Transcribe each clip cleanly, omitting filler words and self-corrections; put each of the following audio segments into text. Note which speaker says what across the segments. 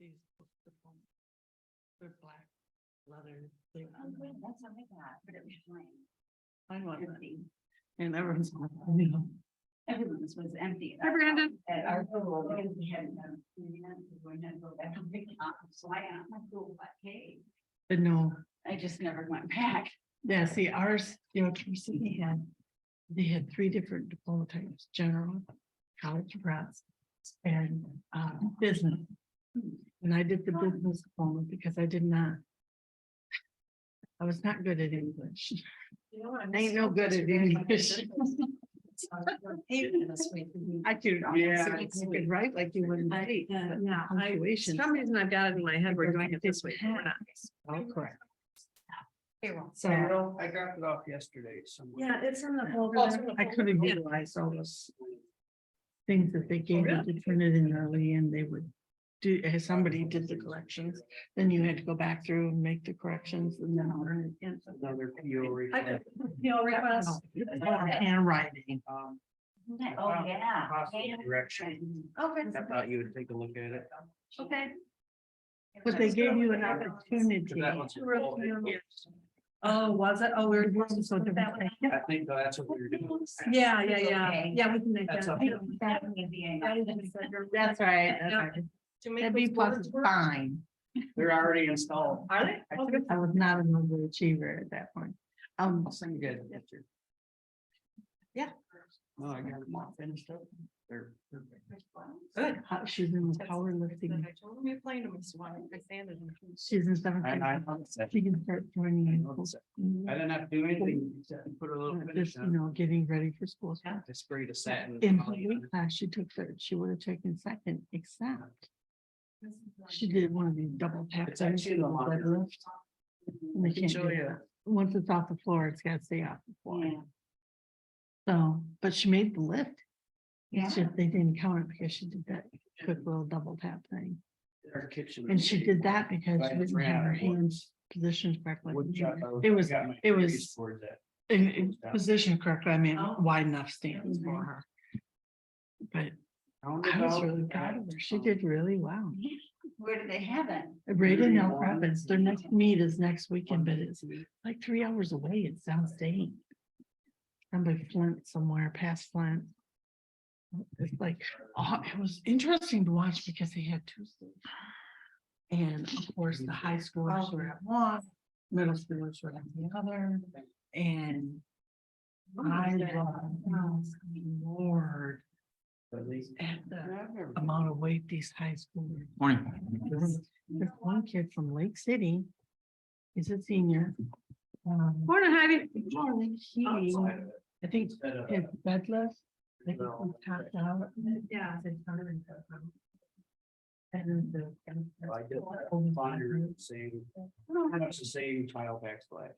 Speaker 1: these they're black leather. They're
Speaker 2: That's what I got, but it was plain.
Speaker 1: fine one.
Speaker 2: Empty.
Speaker 1: And everyone's, you know,
Speaker 2: Everyone's was empty.
Speaker 1: Hi, Brandon.
Speaker 2: At our pool, because we hadn't done, we had to go back and pick up, so I got my pool back cave.
Speaker 1: but no,
Speaker 2: I just never went back.
Speaker 1: yeah, see, ours, you know, they had 3 different diploma types: general, college press, and business. And I did the business diploma because I was not good at English.
Speaker 3: You know what?
Speaker 1: I ain't no good at English. I could,
Speaker 3: Yeah.
Speaker 1: you could write like you wouldn't write.
Speaker 3: Yeah, for
Speaker 1: Punctuation.
Speaker 3: some reason I've got it in my head, we're doing it this way. but we're not.
Speaker 1: Oh, correct. So
Speaker 4: I dropped it off yesterday, somewhere.
Speaker 3: Yeah, it's in the folder.
Speaker 1: I could have utilized all those things that they gave you to turn it in early, and they would do, as somebody did the corrections, then you had to go back through and make the corrections and then turn it in.
Speaker 4: Another PO request.
Speaker 3: request.
Speaker 1: Handwriting.
Speaker 2: Oh, yeah.
Speaker 4: Possible direction.
Speaker 3: Okay.
Speaker 4: I thought you would take a look at it.
Speaker 3: Okay.
Speaker 1: But they gave you an opportunity.
Speaker 4: That one's a full head.
Speaker 3: Oh, was it? Oh, we were.
Speaker 1: So different.
Speaker 4: I think that's what we were doing.
Speaker 3: Yeah,
Speaker 2: Okay.
Speaker 3: yeah, we can make
Speaker 4: That's
Speaker 3: that.
Speaker 4: okay.
Speaker 2: That would be a-
Speaker 1: That's right. That's
Speaker 3: Yeah.
Speaker 1: right.
Speaker 3: To make
Speaker 1: That'd be
Speaker 3: those borders
Speaker 1: plus
Speaker 3: work.
Speaker 1: fine.
Speaker 4: They're already installed.
Speaker 3: Are they? Oh, good.
Speaker 1: I was not an overachiever at that point.
Speaker 4: I'll send you guys a picture.
Speaker 3: Yeah.
Speaker 4: No, I got them all finished up. They're perfect.
Speaker 3: Good.
Speaker 1: She's in powerlifting.
Speaker 3: I told him you're playing them, so I sanded them.
Speaker 1: She's in seventh
Speaker 4: I
Speaker 1: grade.
Speaker 4: noticed that.
Speaker 1: She can start joining in.
Speaker 4: I didn't have to do anything, except put a little finish
Speaker 1: Just, you
Speaker 4: on
Speaker 1: know, getting ready for school.
Speaker 4: it. I sprayed a satin.
Speaker 1: In her weight class, she took third. She would have taken second, except she did one of these double tap
Speaker 4: It's
Speaker 1: things.
Speaker 4: actually the
Speaker 1: with the
Speaker 4: longer.
Speaker 1: deadlift. And they can't
Speaker 4: Show
Speaker 1: do
Speaker 4: you.
Speaker 1: that. Once it's off the floor, it's gotta stay off the floor.
Speaker 2: Yeah.
Speaker 1: So, but she made the lift.
Speaker 2: Yeah.
Speaker 1: It's just they didn't count it because she did that quick little double tap thing.
Speaker 4: Our kitchen.
Speaker 1: And she did that because
Speaker 4: I
Speaker 1: she didn't have her
Speaker 4: ran out of wood.
Speaker 1: hands positioned correctly.
Speaker 4: Woodchuck, I
Speaker 1: It was-
Speaker 4: got my
Speaker 1: it was-
Speaker 4: grease towards that.
Speaker 1: In position correctly, I mean,
Speaker 3: Oh.
Speaker 1: wide enough stands for her. But I was really proud of her. She did really well.
Speaker 2: Where do they have it?
Speaker 1: Right in Elk Rapids, their next meet is next weekend, but it's like 3 hours away. It's downstate. I'm by Flint somewhere past Flint. It's like, oh, it was interesting to watch because they had 2 schools. And of course, the high schoolers were at one, middle schoolers were at the other, and I was, Lord, at the amount of weight these high schoolers. There's one kid from Lake City. He's a senior.
Speaker 3: Morning, Heidi.
Speaker 1: He, I think his deadlift, I think was topped out.
Speaker 3: Yeah.
Speaker 1: And the.
Speaker 4: I did find the same, it's the same tile backsplash,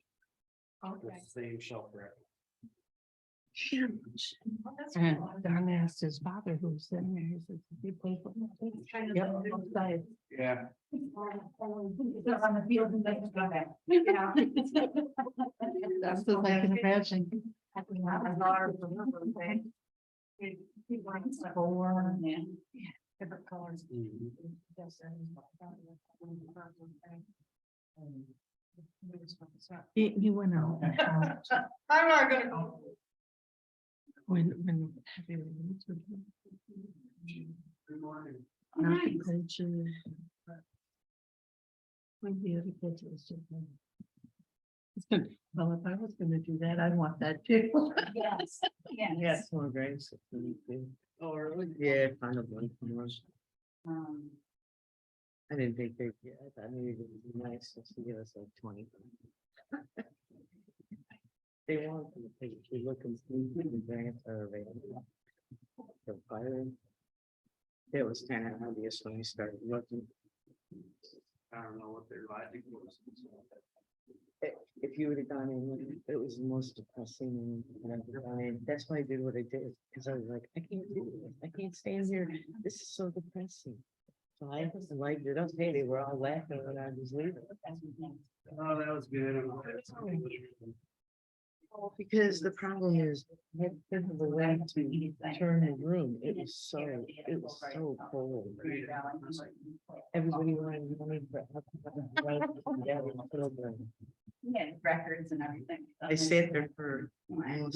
Speaker 3: Okay.
Speaker 4: the same shelf rack.
Speaker 1: Huge. And Don asked his father who was sitting there, he said, "Did you play football?" Yep, both sides.
Speaker 4: Yeah.
Speaker 2: On the field and then go back.
Speaker 1: That's what I can imagine.
Speaker 2: Different colors.
Speaker 4: Mhm.
Speaker 1: He went out and helped
Speaker 3: I'm not gonna go.
Speaker 1: when heavy rains would hit.
Speaker 4: Good morning.
Speaker 1: Agriculture. When the other kids was just. It's good. Well, if I was gonna do that, I'd want that too.
Speaker 2: Yes, yes.
Speaker 5: Yes, more grace.
Speaker 4: Oh, really?
Speaker 5: Yeah, kind of like yours.
Speaker 2: Um,
Speaker 5: I didn't think they, yeah, I thought maybe it would be nice just to give us like 20. They want to take, we look and see if the grants are available. The fire. It was kind of obvious when we started looking.
Speaker 4: I don't know what their logic was.
Speaker 5: If you would have gone in, it was the most depressing. And that's why I did what I did, because I was like, I can't do this. I can't stand here. This is so depressing. So I lightened it up. Hey, they were all laughing when I was leaving.
Speaker 4: Oh, that was good.
Speaker 5: Because the problem is, the way to turn the room, it was so cold. Everybody wanted money for.
Speaker 2: Yeah, records and everything.
Speaker 5: I sat there for.
Speaker 2: Yeah.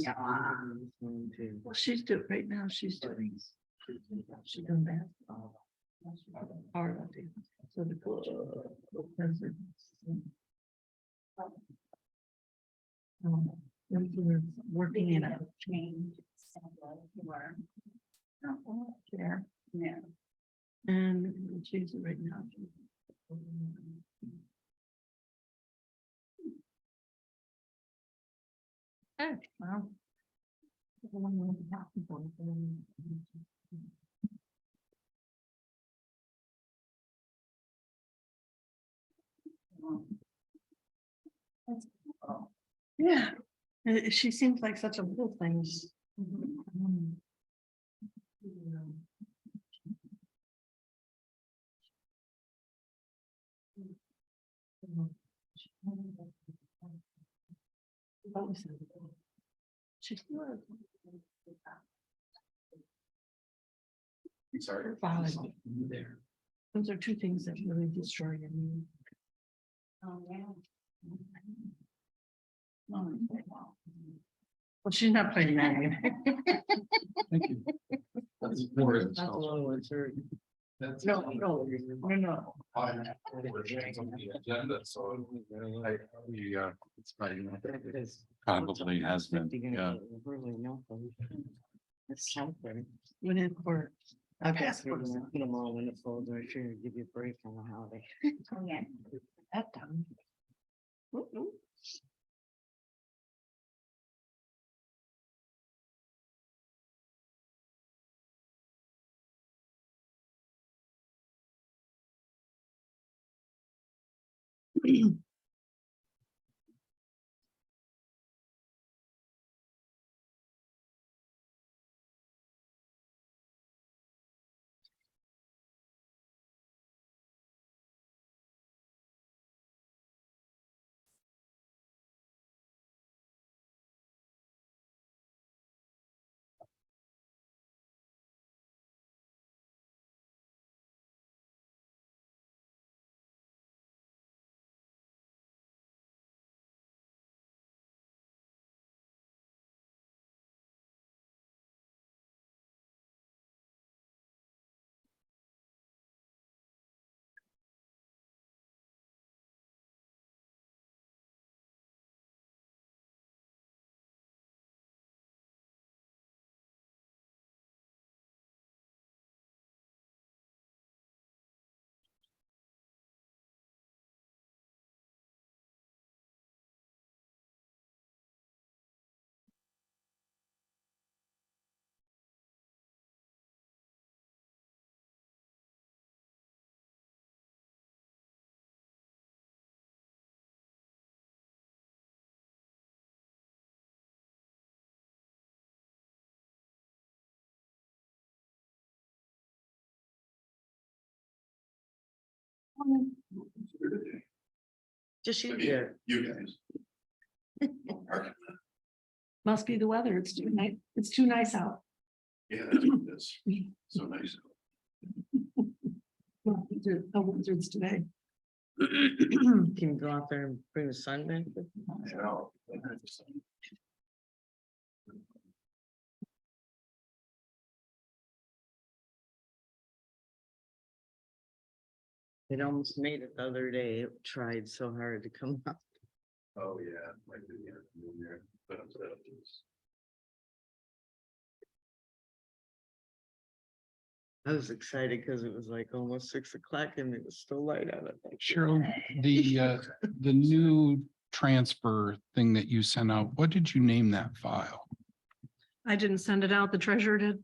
Speaker 1: Well, she's doing, right now, she's doing. She's doing that. Hard, I think. So the coach. We're working in a.
Speaker 2: Change.
Speaker 1: There.
Speaker 2: Yeah.
Speaker 1: And she's right now. Oh, wow. Yeah, she seems like such a little things. She's good.
Speaker 4: Sorry.
Speaker 1: Volleyball. Those are two things that really destroy your mood.
Speaker 2: Oh, yeah.
Speaker 1: Well, she's not playing that game.
Speaker 4: Thank you. That's
Speaker 5: Not the long ones, or-
Speaker 4: That's.
Speaker 5: No, no.
Speaker 1: No.
Speaker 6: Agenda, so it's
Speaker 5: Because
Speaker 6: probably has been,
Speaker 5: 50 gonna
Speaker 6: yeah.
Speaker 5: get really nothing. It's something.
Speaker 1: When it for
Speaker 5: I've got
Speaker 1: passports.
Speaker 5: put them all in a folder, sure, give you a break on the holiday.
Speaker 2: Oh, yeah.
Speaker 1: that time.
Speaker 5: Just you there.
Speaker 6: You guys.
Speaker 1: Must be the weather. It's too nice. It's too nice out.
Speaker 6: Yeah, that's what it is. So nice.
Speaker 1: No wizards today.
Speaker 5: Can you go out there and bring the sun back? It almost made it the other day. It tried so hard to come up.
Speaker 6: Oh, yeah. Might be the afternoon there, but I'm glad it is.
Speaker 5: I was excited because it was like almost 6 o'clock and it was still light out.
Speaker 7: Cheryl, the new transfer thing that you sent out, what did you name that file?
Speaker 3: I didn't send it out. The treasurer did.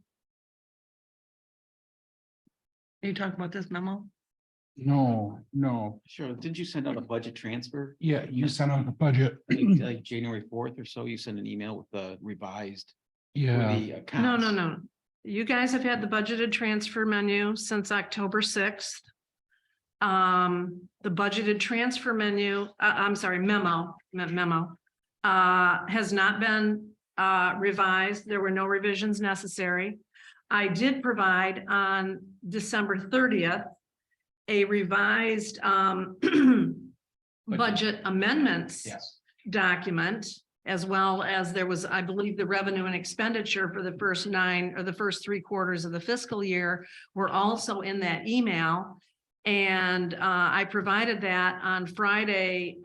Speaker 1: Are you talking about this memo?
Speaker 7: No.
Speaker 8: Sure. Did you send out a budget transfer?
Speaker 7: Yeah, you sent out a budget.
Speaker 8: Like January 4th or so, you sent an email with the revised.
Speaker 7: Yeah,
Speaker 8: The accounts.
Speaker 3: No. You guys have had the budgeted transfer menu since October 6th. The budgeted transfer menu, I'm sorry, memo. has not been revised. There were no revisions necessary. I did provide on December 30th a revised budget amendments
Speaker 8: Yes.
Speaker 3: document, as well as there was, I believe, the revenue and expenditure for the first 9 or the first 3 quarters of the fiscal year were also in that email. And I provided that on Friday,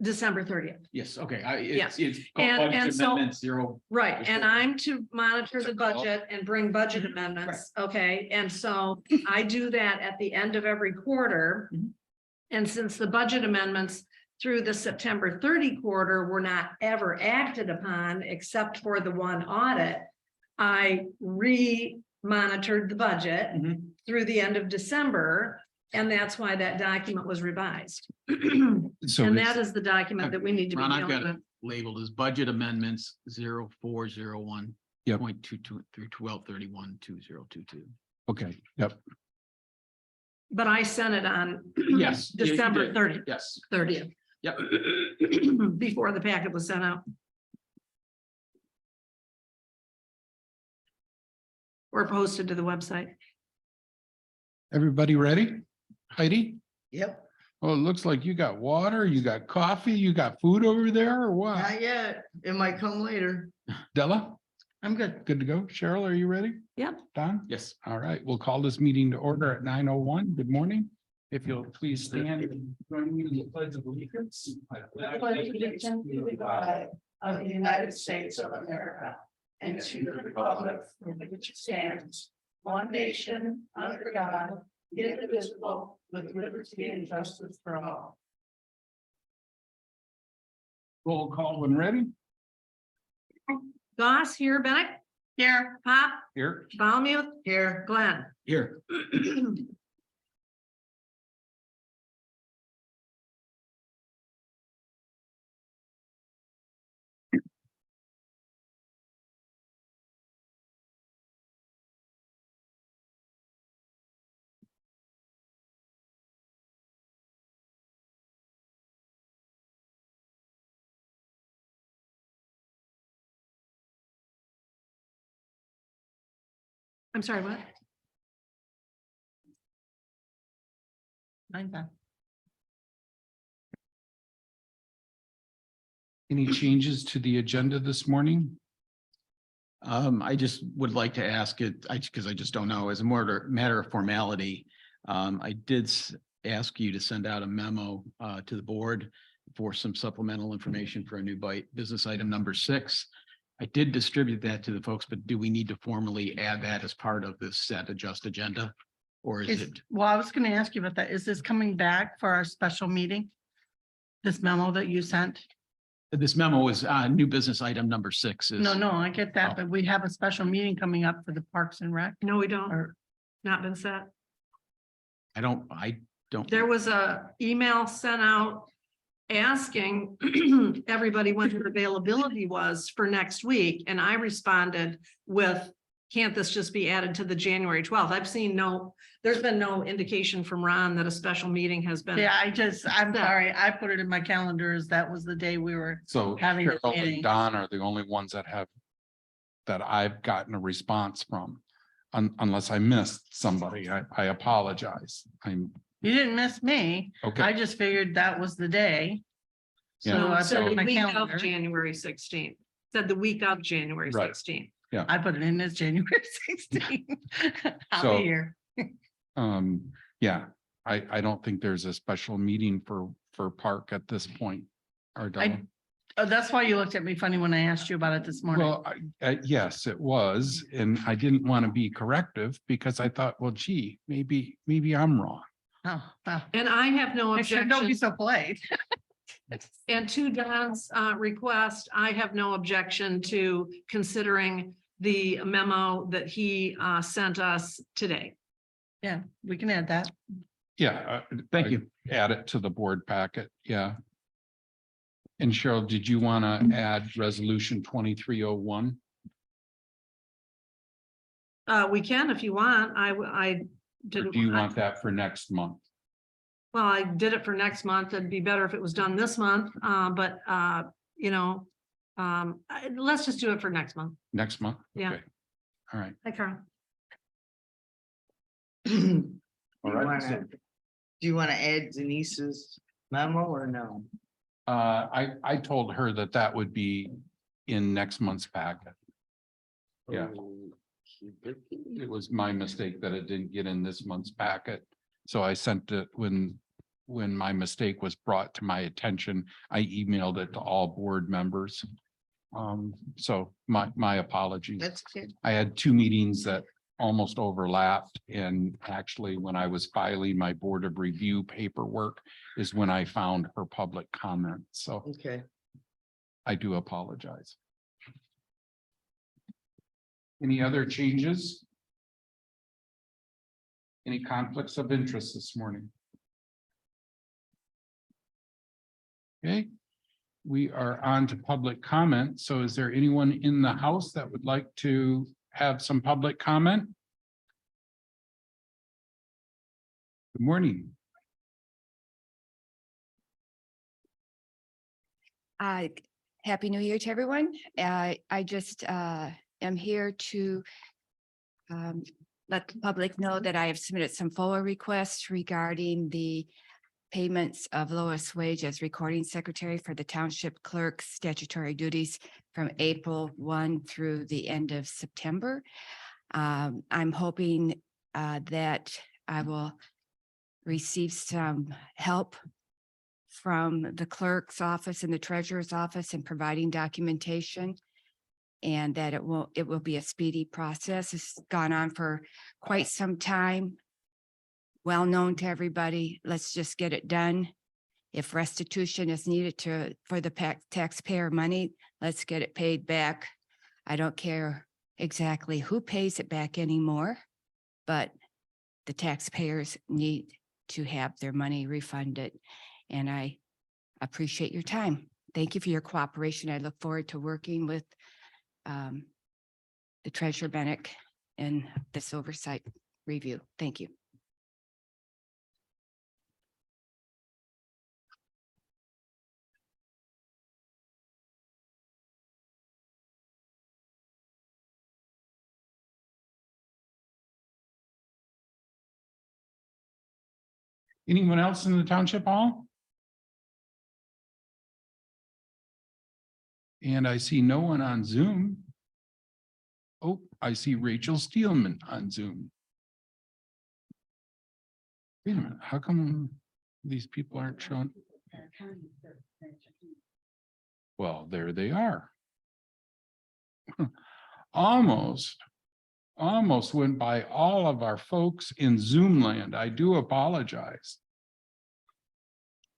Speaker 3: December 30th.
Speaker 8: Yes, okay. It's
Speaker 3: And-
Speaker 8: budget
Speaker 3: and so-
Speaker 8: amendment 0.
Speaker 3: Right,
Speaker 8: Just
Speaker 3: and
Speaker 8: what-
Speaker 3: I'm to monitor the budget and bring budget amendments, okay? And so I do that at the end of every quarter.
Speaker 8: Mhm.
Speaker 3: And since the budget amendments through the September 30 quarter were not ever acted upon except for the one audit, I re-monitored the budget
Speaker 8: Mhm.
Speaker 3: through the end of December, and that's why that document was revised.
Speaker 7: So
Speaker 3: And
Speaker 7: it's-
Speaker 3: that is the document that we need to be
Speaker 8: Ron, I've
Speaker 3: dealing
Speaker 8: got
Speaker 3: with.
Speaker 8: it labeled as budget amendments 0401.
Speaker 7: Yep.
Speaker 8: 0.22 through 12/31/2022.
Speaker 7: okay, yep.
Speaker 3: But I sent it on
Speaker 8: Yes. you
Speaker 3: December
Speaker 8: did.
Speaker 3: 30th.
Speaker 8: Yes.
Speaker 3: 30th.
Speaker 8: Yep.
Speaker 3: Before the packet was sent out. Or posted to the website.
Speaker 7: Everybody ready? Heidi?
Speaker 5: Yep.
Speaker 7: Well, it looks like you got water, you got coffee, you got food over there or what?
Speaker 5: Not yet. It might come later.
Speaker 7: Della,
Speaker 5: I'm good.
Speaker 7: good to go? Cheryl, are you ready?
Speaker 3: Yep.
Speaker 7: Don?
Speaker 8: Yes.
Speaker 7: All right, we'll call this meeting to order at 9:01. Good morning. If you'll please stand and join me in the pledge of allegiance. I pledge allegiance to the flag
Speaker 1: of the United States of America and to the republic for which it stands, one nation, under God, indivisible, with liberty and justice for all.
Speaker 7: Roll call when ready.
Speaker 3: Goss here, Bennett. Here. Pop,
Speaker 7: Here.
Speaker 3: Balmuth. Here. Glenn.
Speaker 8: Here.
Speaker 3: I'm sorry, what?
Speaker 5: I'm done.
Speaker 7: Any changes to the agenda this morning?
Speaker 8: I just would like to ask it, because I just don't know, as a matter of formality. I did ask you to send out a memo to the board for some supplemental information for a new business item number 6. I did distribute that to the folks, but do we need to formally add that as part of this set adjust agenda? Or is it?
Speaker 1: Well, I was gonna ask you about that. Is this coming back for our special meeting? This memo that you sent?
Speaker 8: This memo is new business item number 6 is.
Speaker 1: No, I get
Speaker 8: Oh.
Speaker 1: that, but we have a special meeting coming up for the Parks and Rec.
Speaker 3: No, we don't.
Speaker 1: Or,
Speaker 3: Not been set.
Speaker 8: I don't.
Speaker 3: There was a email sent out asking everybody when their availability was for next week, and I responded with, can't this just be added to the January 12th? I've seen there's been no indication from Ron that a special meeting has been.
Speaker 1: yeah, I'm
Speaker 3: Yeah.
Speaker 1: sorry, I put it in my calendar as that was the day we were.
Speaker 7: So
Speaker 1: Having a
Speaker 7: Cheryl
Speaker 1: meeting.
Speaker 7: and Don are the only ones that I've gotten a response from. Unless I missed somebody, I apologize.
Speaker 1: You didn't miss me. I
Speaker 7: Okay,
Speaker 1: just figured that was the day.
Speaker 7: Yeah.
Speaker 1: So I
Speaker 3: So
Speaker 1: put it
Speaker 3: the
Speaker 1: in my
Speaker 3: week of
Speaker 1: calendar.
Speaker 3: January 16th, said the week of January
Speaker 7: Right.
Speaker 3: 16th.
Speaker 1: I put it in as January 16. I'll
Speaker 7: So-
Speaker 1: be here.
Speaker 7: yeah, I don't think there's a special meeting for park at this point. Or Don?
Speaker 1: Oh, that's why you looked at me funny when I asked you about it this morning.
Speaker 7: Well, yes, it was, and I didn't want to be corrective because I thought, well, gee, maybe I'm wrong.
Speaker 1: Oh, well,
Speaker 3: And I have no
Speaker 1: I should don't be
Speaker 3: objection.
Speaker 1: so polite.
Speaker 3: And to Don's request, I have no objection to considering the memo that he sent us today.
Speaker 1: Yeah, we can add that.
Speaker 7: Yeah.
Speaker 8: Thank you.
Speaker 7: Add it to the board packet, yeah. And Cheryl, did you want to add resolution 2301?
Speaker 3: We can if you want. I
Speaker 7: Or
Speaker 3: didn't.
Speaker 7: do you want that for next month?
Speaker 3: Well, I did it for next month. It'd be better if it was done this month, but, you know, let's just do it for next month.
Speaker 7: Next month?
Speaker 3: Yeah.
Speaker 7: Okay. All right.
Speaker 3: Hi, Carl.
Speaker 7: All right. So,
Speaker 5: Do you want to add Denise's memo or no?
Speaker 7: I told her that that would be in next month's packet. Yeah. It was my mistake that it didn't get in this month's packet. So I sent it when my mistake was brought to my attention, I emailed it to all board members. So my apologies.
Speaker 5: That's good.
Speaker 7: I had two meetings that almost overlapped, and actually when I was filing my board of review paperwork is when I found her public comment. So
Speaker 5: Okay.
Speaker 7: I do apologize. Any other changes? Any conflicts of interest this morning? Okay, we are on to public comment. So is there anyone in the house that would like to have some public comment? Good morning.
Speaker 9: Happy New Year to everyone. I just am here to let the public know that I have submitted some FOA requests regarding the payments of lowest wage as recording secretary for the township clerk's statutory duties from April 1 through the end of September. I'm hoping that I will receive some help from the clerk's office and the treasurer's office in providing documentation, and that it will be a speedy process. It's gone on for quite some time. Well known to everybody. Let's just get it done. If restitution is needed for the taxpayer money, let's get it paid back. I don't care exactly who pays it back anymore, but the taxpayers need to have their money refunded. And I appreciate your time. Thank you for your cooperation. I look forward to working with the Treasurer Bennett in this oversight review. Thank you.
Speaker 7: Anyone else in the township hall? And I see no one on Zoom. Oh, I see Rachel Steelman on Zoom. Wait a minute, how come these people aren't showing? Well, there they are. Almost went by all of our folks in Zoom land. I do apologize.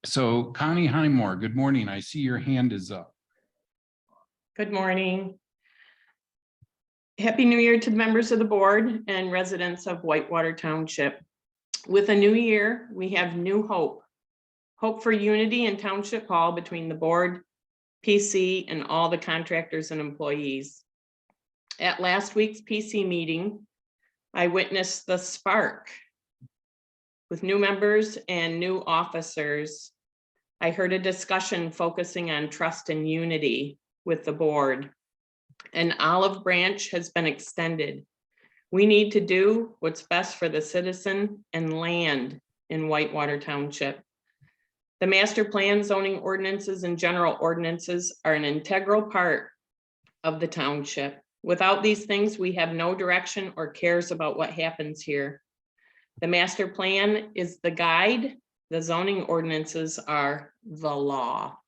Speaker 7: So Connie Highmore, good morning. I see your hand is up.
Speaker 10: Good morning. Happy New Year to the members of the board and residents of Whitewater Township. With a new year, we have new hope. Hope for unity in Township Hall between the board, PC, and all the contractors and employees. At last week's PC meeting, I witnessed the spark. With new members and new officers, I heard a discussion focusing on trust and unity with the board. An olive branch has been extended. We need to do what's best for the citizen and land in Whitewater Township. The master plan, zoning ordinances, and general ordinances are an integral part of the township. Without these things, we have no direction or cares about what happens here. The master plan is the guide. The zoning ordinances are the law.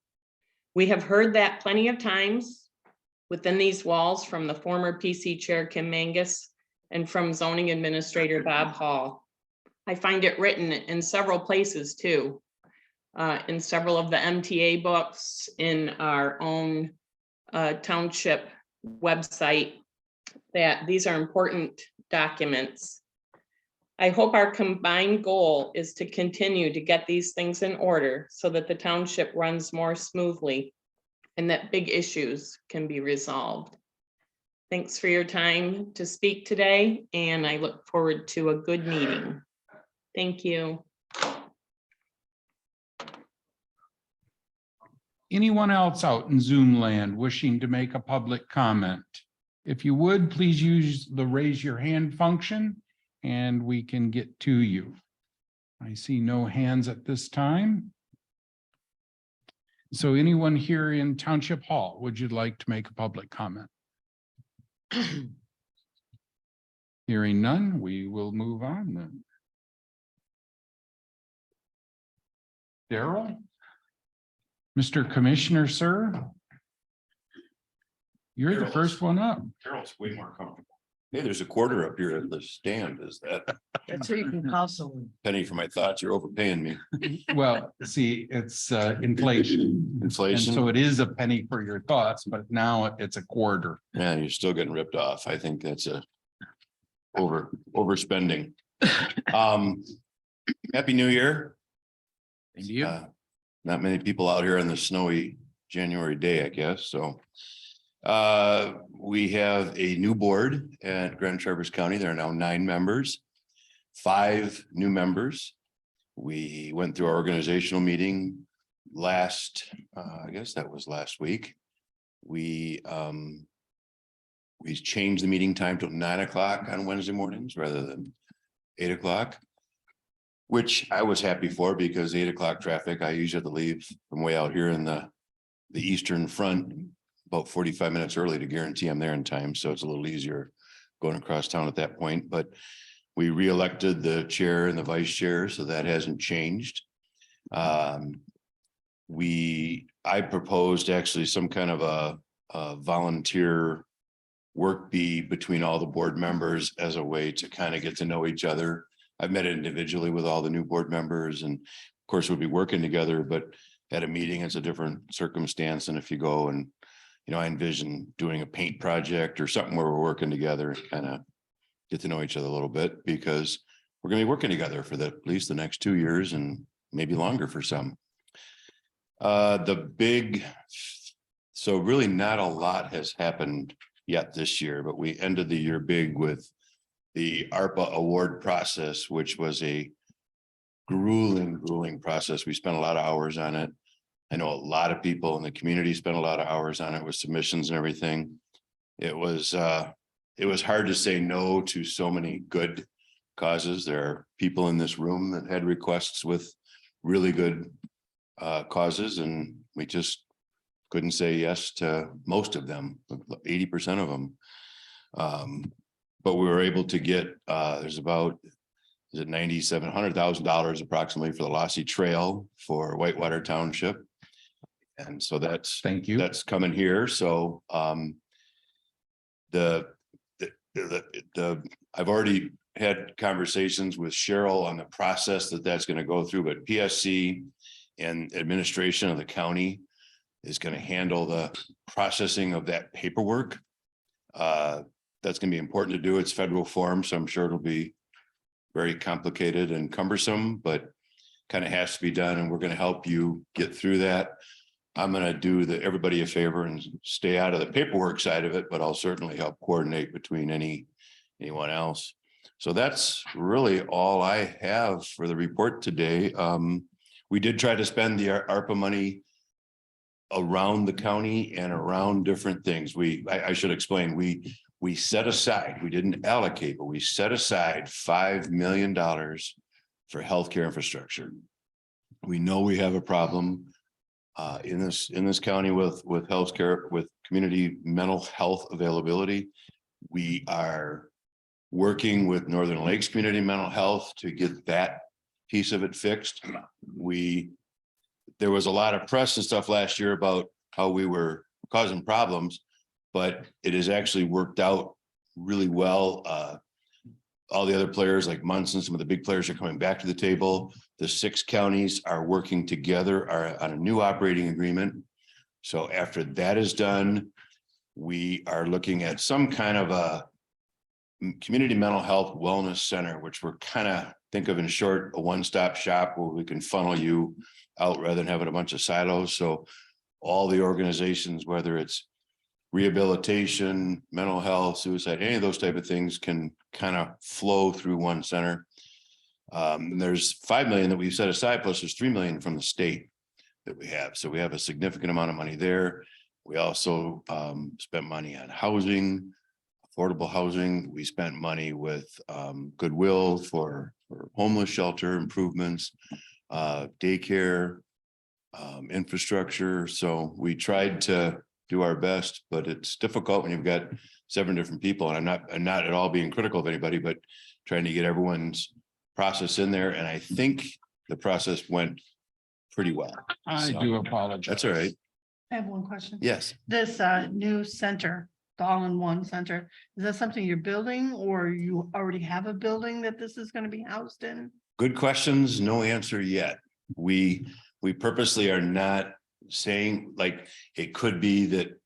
Speaker 10: We have heard that plenty of times within these walls from the former PC chair, Kim Mangus, and from zoning administrator, Bob Hall. I find it written in several places too, in several of the MTA books, in our own township website, that these are important documents. I hope our combined goal is to continue to get these things in order so that the township runs more smoothly and that big issues can be resolved. Thanks for your time to speak today, and I look forward to a good meeting. Thank you.
Speaker 7: Anyone else out in Zoom land wishing to make a public comment? If you would, please use the raise your hand function and we can get to you. I see no hands at this time. So anyone here in Township Hall, would you like to make a public comment? Hearing none, we will move on then. Daryl? Mr. Commissioner, sir? You're the first one up.
Speaker 6: Carol's way more comfortable. Hey, there's a quarter up here at the stand. Is that
Speaker 5: That's where you can call someone.
Speaker 6: penny for my thoughts? You're overpaying me.
Speaker 7: Well, see, it's inflation. And
Speaker 6: Inflation.
Speaker 7: so it is a penny for your thoughts, but now it's a quarter.
Speaker 6: Yeah, you're still getting ripped off. I think that's a overspending. Happy New Year.
Speaker 7: And you?
Speaker 6: Not many people out here on the snowy January day, I guess, so. We have a new board at Grand Traverse County. There are now 9 members, 5 new members. We went through our organizational meeting last, I guess that was last week. We changed the meeting time to 9 o'clock on Wednesday mornings rather than 8 o'clock. Which I was happy for because 8 o'clock traffic, I usually have to leave from way out here in the eastern front about 45 minutes early to guarantee I'm there in time. So it's a little easier going across town at that point. But we reelected the chair and the vice chair, so that hasn't changed. I proposed actually some kind of a volunteer work bee between all the board members as a way to kind of get to know each other. I've met individually with all the new board members and of course we'll be working together, but at a meeting, it's a different circumstance than if you go and, you know, I envision doing a paint project or something where we're working together, kind of get to know each other a little bit because we're going to be working together for at least the next 2 years and maybe longer for some. So really not a lot has happened yet this year, but we ended the year big with the ARPA award process, which was a grueling process. We spent a lot of hours on it. I know a lot of people in the community spent a lot of hours on it with submissions and everything. It was hard to say no to so many good causes. There are people in this room that had requests with really good causes, and we just couldn't say yes to most of them, 80% of them. But we were able to get, there's about, is it $9,700,000 approximately for the Lossy Trail for Whitewater Township. And so that's,
Speaker 7: thank you.
Speaker 6: That's coming here. So I've already had conversations with Cheryl on the process that's going to go through, but PSC and administration of the county is going to handle the processing of that paperwork. That's going to be important to do. It's federal form, so I'm sure it'll be very complicated and cumbersome, but kind of has to be done. And we're going to help you get through that. I'm going to do everybody a favor and stay out of the paperwork side of it, but I'll certainly help coordinate between anyone else. So that's really all I have for the report today. We did try to spend the ARPA money around the county and around different things. I should explain, we set aside, we didn't allocate, but we set aside $5 million for healthcare infrastructure. We know we have a problem in this county with healthcare, with community mental health availability. We are working with Northern Lakes Community Mental Health to get that piece of it fixed. There was a lot of press and stuff last year about how we were causing problems, but it has actually worked out really well. All the other players like Munson, some of the big players are coming back to the table. The 6 counties are working together on a new operating agreement. So after that is done, we are looking at some kind of a community mental health wellness center, which we're kind of think of in short, a one-stop shop where we can funnel you out rather than having a bunch of silos. So all the organizations, whether it's rehabilitation, mental health, suicide, any of those type of things can kind of flow through one center. There's $5 million that we've set aside, plus there's $3 million from the state that we have. So we have a significant amount of money there. We also spent money on housing, affordable housing. We spent money with Goodwill for homeless shelter improvements, daycare, infrastructure. So we tried to do our best, but it's difficult when you've got 7 different people. And I'm not at all being critical of anybody, but trying to get everyone's process in there. And I think the process went pretty well.
Speaker 7: I
Speaker 6: So,
Speaker 7: do apologize.
Speaker 6: That's all right.
Speaker 1: I have one question.
Speaker 6: Yes.
Speaker 1: This new center, the all-in-one center, is that something you're building or you already have a building that this is going to be housed in?
Speaker 6: Good questions. No answer yet. We purposely are not saying, like, it could be that.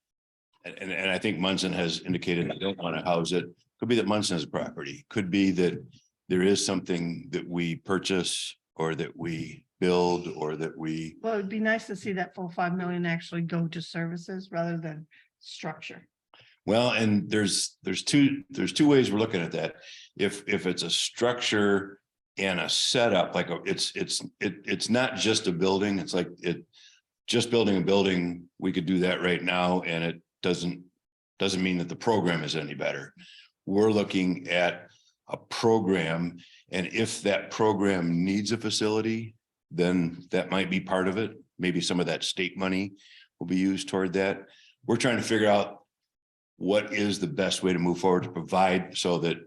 Speaker 6: And I think Munson has indicated they don't want to house it. Could be that Munson has a property. Could be that there is something that we purchase or that we build or that we.
Speaker 1: Well, it'd be nice to see that full 5 million actually go to services rather than structure.
Speaker 6: Well, and there's two ways we're looking at that. If it's a structure and a setup, like it's not just a building. It's like just building a building. We could do that right now, and it doesn't mean that the program is any better. We're looking at a program, and if that program needs a facility, then that might be part of it. Maybe some of that state money will be used toward that. We're trying to figure out what is the best way to move forward to provide so that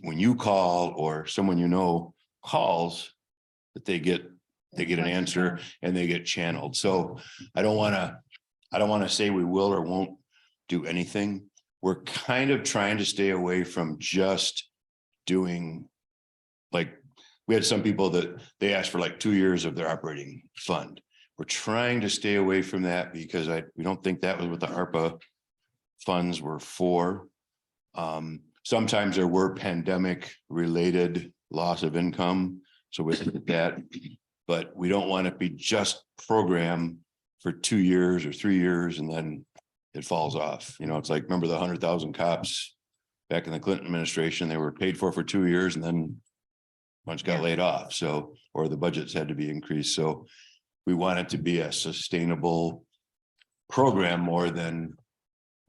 Speaker 6: when you call or someone you know calls, that they get an answer and they get channeled. So I don't want to say we will or won't do anything. We're kind of trying to stay away from just doing, like, we had some people that they asked for like 2 years of their operating fund. We're trying to stay away from that because we don't think that was what the ARPA funds were for. Sometimes there were pandemic related loss of income. So we look at that, but we don't want to be just program for 2 years or 3 years and then it falls off. You know, it's like, remember the 100,000 cops back in the Clinton administration, they were paid for 2 years and then a bunch got laid off. So, or the budgets had to be increased. So we want it to be a sustainable program more than,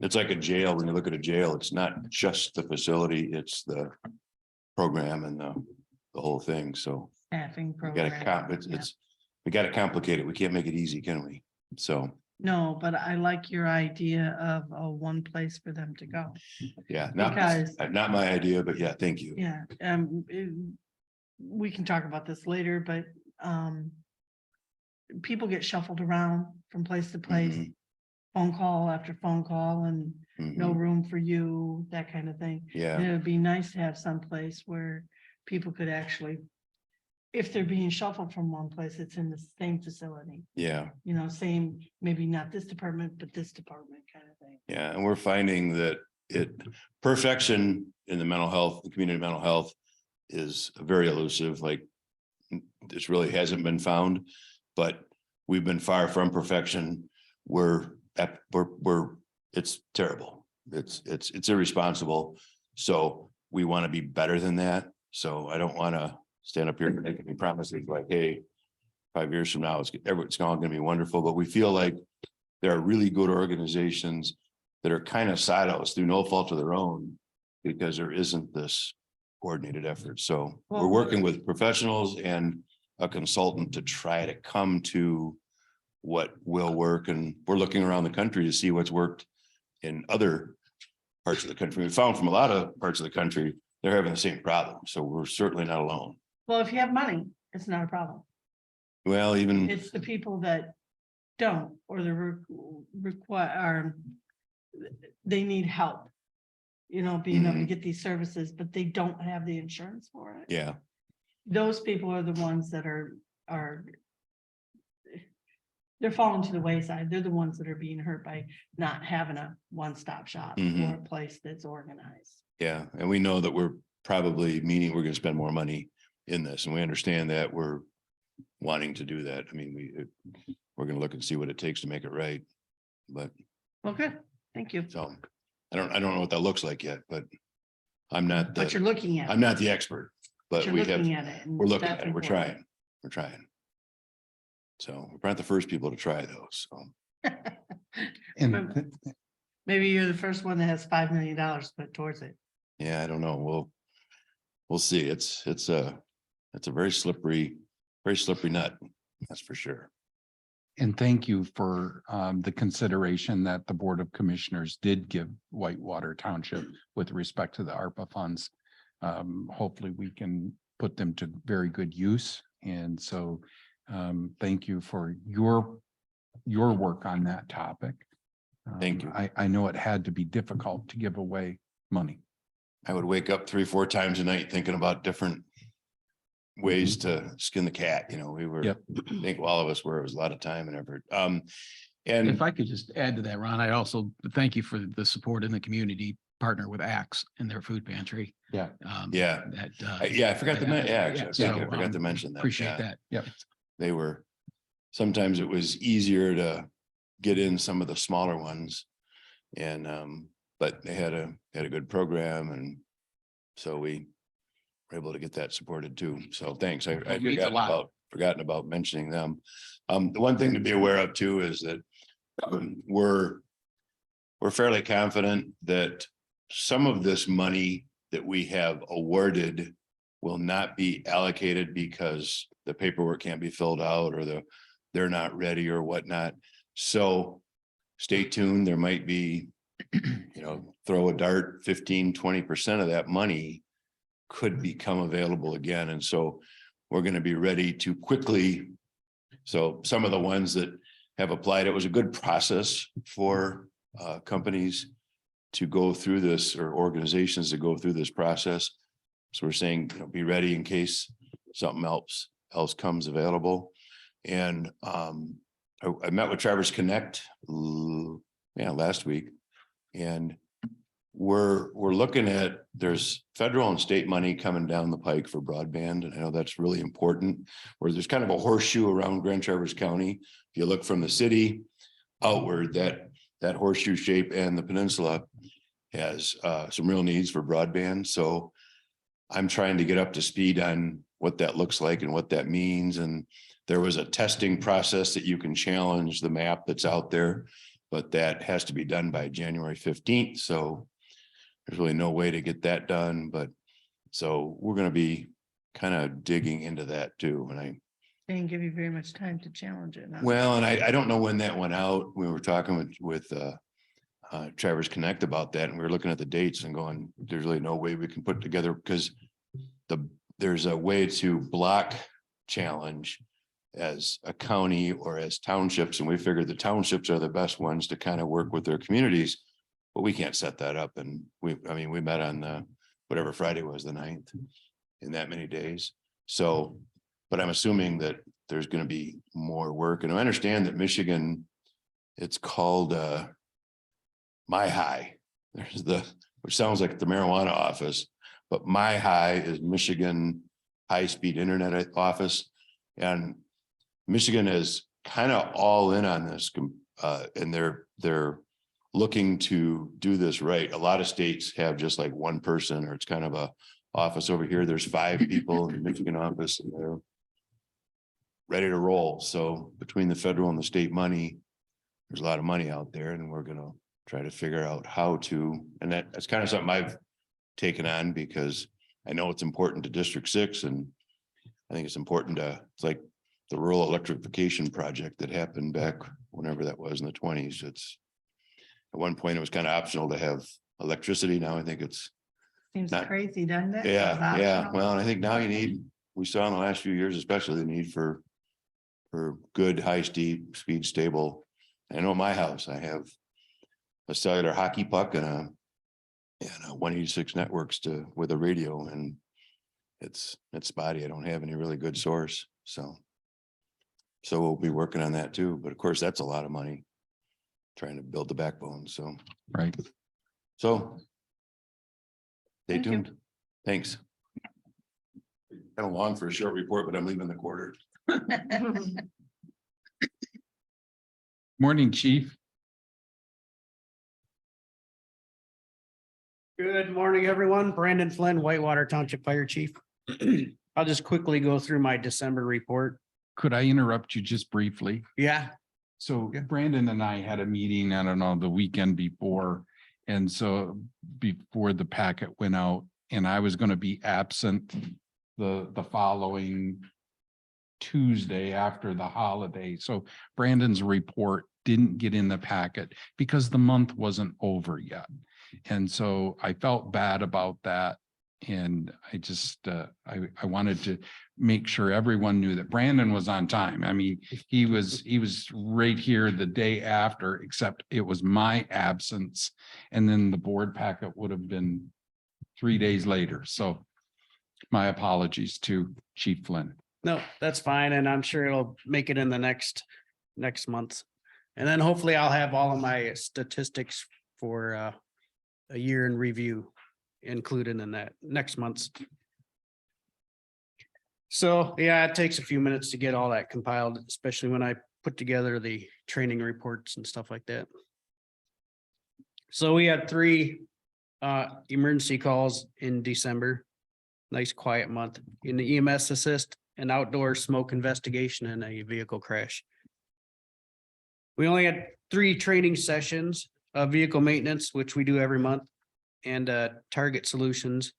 Speaker 6: it's like a jail. When you look at a jail, it's not just the facility, it's the program and the whole thing. So
Speaker 1: Staffing
Speaker 6: we got
Speaker 1: program.
Speaker 6: we got to complicate it. We can't make it easy, can we? So.
Speaker 1: No, but I like your idea of one place for them to go.
Speaker 6: Yeah,
Speaker 1: Because-
Speaker 6: not my idea, but yeah, thank you.
Speaker 1: Yeah, we can talk about this later, but people get shuffled around from place to place.
Speaker 6: Mhm.
Speaker 1: Phone call after phone call and no
Speaker 6: Mhm.
Speaker 1: room for you, that kind of thing. And
Speaker 6: Yeah,
Speaker 1: it would be nice to have some place where people could actually, if they're being shuffled from one place, it's in the same facility.
Speaker 6: yeah,
Speaker 1: You know, same, maybe not this department, but this department kind of thing.
Speaker 6: yeah. And we're finding that perfection in the mental health, the community mental health is very elusive. Like, this really hasn't been found, but we've been far from perfection. It's terrible. It's irresponsible. So we want to be better than that. So I don't want to stand up here and make any promises like, hey, 5 years from now, it's all going to be wonderful. But we feel like there are really good organizations that are kind of silos through no fault of their own, because there isn't this coordinated effort. So we're working with professionals and a consultant to try to come to what will work. And we're looking around the country to see what's worked in other parts of the country. We found from a lot of parts of the country, they're having the same problem. So we're certainly not alone.
Speaker 1: Well, if you have money, it's not a problem.
Speaker 6: Well, even,
Speaker 1: It's the people that don't, or the require, they need help. You know, being able to get these services, but they don't have the insurance for it.
Speaker 6: yeah,
Speaker 1: Those people are the ones that are. They're falling to the wayside. They're the ones that are being hurt by not having a one-stop shop or a place that's organized.
Speaker 6: yeah. And we know that we're probably we're going to spend more money in this, and we understand that. We're wanting to do that. I mean, we're going to look and see what it takes to make it right. But
Speaker 1: Okay, thank you.
Speaker 6: so I don't know what that looks like yet, but I'm not,
Speaker 1: But you're looking at.
Speaker 6: I'm not the expert, but
Speaker 1: You're
Speaker 6: we have,
Speaker 1: looking at it. and
Speaker 6: we're looking
Speaker 1: that's
Speaker 6: at it. We're
Speaker 1: important.
Speaker 6: trying. We're trying. So we're not the first people to try those, so.
Speaker 7: And
Speaker 1: Maybe you're the first one that has $5 million put towards it.
Speaker 6: Yeah, I don't know. We'll see. It's a very slippery nut. That's for sure.
Speaker 7: And thank you for the consideration that the Board of Commissioners did give Whitewater Township with respect to the ARPA funds. Hopefully we can put them to very good use. And so thank you for your work on that topic.
Speaker 6: Thank you.
Speaker 7: I know it had to be difficult to give away money.
Speaker 6: I would wake up 3 or 4 times a night thinking about different ways to skin the cat. You know, we were,
Speaker 7: Yep.
Speaker 6: I think all of us were, it was a lot of time and effort.
Speaker 8: If
Speaker 6: And
Speaker 8: I could just add to that, Ron, I also thank you for the support in the community, partner with Axe and their food pantry.
Speaker 7: Yeah.
Speaker 6: Yeah. I forgot to mention, yeah, actually,
Speaker 8: so,
Speaker 6: I forgot to mention that.
Speaker 8: Appreciate
Speaker 6: Yeah.
Speaker 8: that.
Speaker 6: They were, sometimes it was easier to get in some of the smaller ones. And, but they had a good program, and so we were able to get that supported too. So thanks. I
Speaker 8: It means a lot.
Speaker 6: forgotten about mentioning them. The one thing to be aware of too is that we're fairly confident that some of this money that we have awarded will not be allocated because the paperwork can't be filled out, or they're not ready or whatnot. So stay tuned. There might be, throw a dart, 15-20% of that money could become available again. And so we're going to be ready to quickly. So some of the ones that have applied, it was a good process for companies to go through this, or organizations to go through this process. So we're saying, be ready in case something else comes available. And I met with Traverse Connect last week, and we're looking at, there's federal and state money coming down the pike for broadband. And I know that's really important, where there's kind of a horseshoe around Grand Traverse County. If you look from the city outward, that horseshoe shape, and the peninsula has some real needs for broadband. So I'm trying to get up to speed on what that looks like and what that means. And there was a testing process that you can challenge the map that's out there, but that has to be done by January 15th. So there's really no way to get that done. But so we're going to be kind of digging into that too. And
Speaker 1: They didn't give you very much time to challenge it.
Speaker 6: well, and I don't know when that went out. We were talking with Traverse Connect about that, and we were looking at the dates and going, there's really no way we can put together, because there's a way to block challenge as a county or as townships, and we figured the townships are the best ones to kind of work with their communities, but we can't set that up. And we met on whatever Friday was, the 9th, in that many days. So, but I'm assuming that there's going to be more work, and I understand that Michigan, it's called My High. There's which sounds like the marijuana office, but My High is Michigan High-Speed Internet Office. And Michigan is kind of all in on this, and they're looking to do this right. A lot of states have just like one person, or it's kind of a office. Over here, there's 5 people in the Michigan office, and they're ready to roll. So between the federal and the state money, there's a lot of money out there, and we're going to try to figure out how to, and that's kind of something I've taken on, because I know it's important to District 6, and I think it's important it's like the rural electrification project that happened back whenever that was in the 20s. It's at one point it was kind of optional to have electricity. Now I think it's
Speaker 1: Seems
Speaker 6: not
Speaker 1: crazy, doesn't it?
Speaker 6: yeah. Well, and I think now we saw in the last few years, especially the need for good high-speed stable. I know my house, I have a cellular hockey puck and a 186 networks with a radio, and it's spotty. I don't have any really good source. So we'll be working on that too. But of course, that's a lot of money trying to build the backbone. So,
Speaker 7: Right.
Speaker 6: so stay
Speaker 1: Thank you.
Speaker 6: tuned. Thanks. Kind of long for a short report, but I'm leaving the quarter.
Speaker 7: Morning, Chief.
Speaker 4: Good morning, everyone. Brandon Flynn, Whitewater Township Fire Chief. I'll just quickly go through my December report.
Speaker 7: Could I interrupt you just briefly?
Speaker 4: Yeah,
Speaker 7: So Brandon and I had a meeting, I don't know, the weekend before. And so before the packet went out, and I was gonna be absent the following Tuesday after the holiday. So Brandon's report didn't get in the packet because the month wasn't over yet. And so I felt bad about that. And I just, I wanted to make sure everyone knew that Brandon was on time. I mean, he was right here the day after, except it was my absence. And then the board packet would have been 3 days later. So my apologies to Chief Flynn.
Speaker 4: no, that's fine. And I'm sure it'll make it in the next month. And then hopefully I'll have all of my statistics for a year in review included in that next month's. So, yeah, it takes a few minutes to get all that compiled, especially when I put together the training reports and stuff like that. So we had 3 emergency calls in December. Nice quiet month in the EMS assist, an outdoor smoke investigation, and a vehicle crash. We only had 3 training sessions of vehicle maintenance, which we do every month, and target solutions.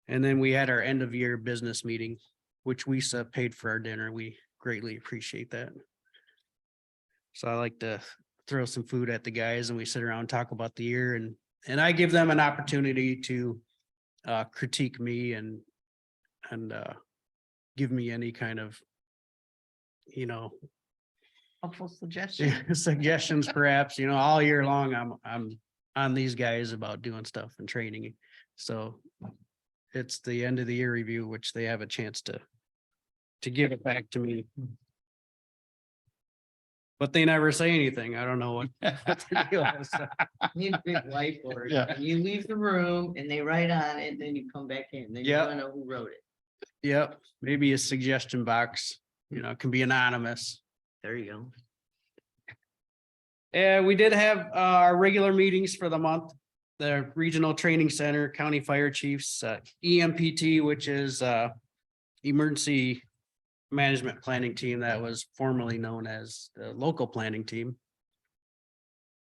Speaker 4: And then we had our end of year business meeting, which we paid for our dinner. We greatly appreciate that. So I like to throw some food at the guys and we sit around and talk about the year, and I give them an opportunity to critique me and give me any kind of,
Speaker 1: Helpful suggestion.
Speaker 4: suggestions perhaps, all year long, I'm on these guys about doing stuff and training. So it's the end of the year review, which they have a chance to give it back to me. But they never say anything. I don't know what the deal is.
Speaker 5: Need a big whiteboard.
Speaker 7: Yeah.
Speaker 5: And you leave the room and they write on it, then you come back in, then you
Speaker 4: Yep.
Speaker 5: don't know who wrote it.
Speaker 4: Yep, maybe a suggestion box, it can be anonymous.
Speaker 5: There you go.
Speaker 4: And we did have our regular meetings for the month. The Regional Training Center, County Fire Chiefs, EMPT, which is Emergency Management Planning Team that was formerly known as the Local Planning Team.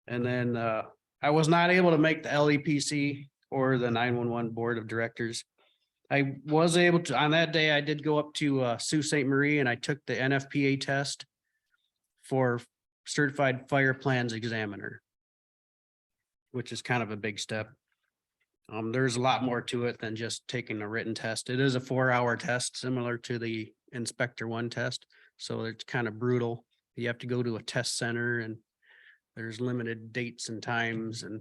Speaker 4: And then I was not able to make the LEPC or the 911 Board of Directors. I was able to, on that day, I did go up to Sault Ste. Marie and I took the NFPA test for Certified Fire Plans Examiner, which is kind of a big step. There's a lot more to it than just taking a written test. It is a 4-hour test, similar to the Inspector 1 test. So it's kind of brutal. You have to go to a test center and there's limited dates and times, and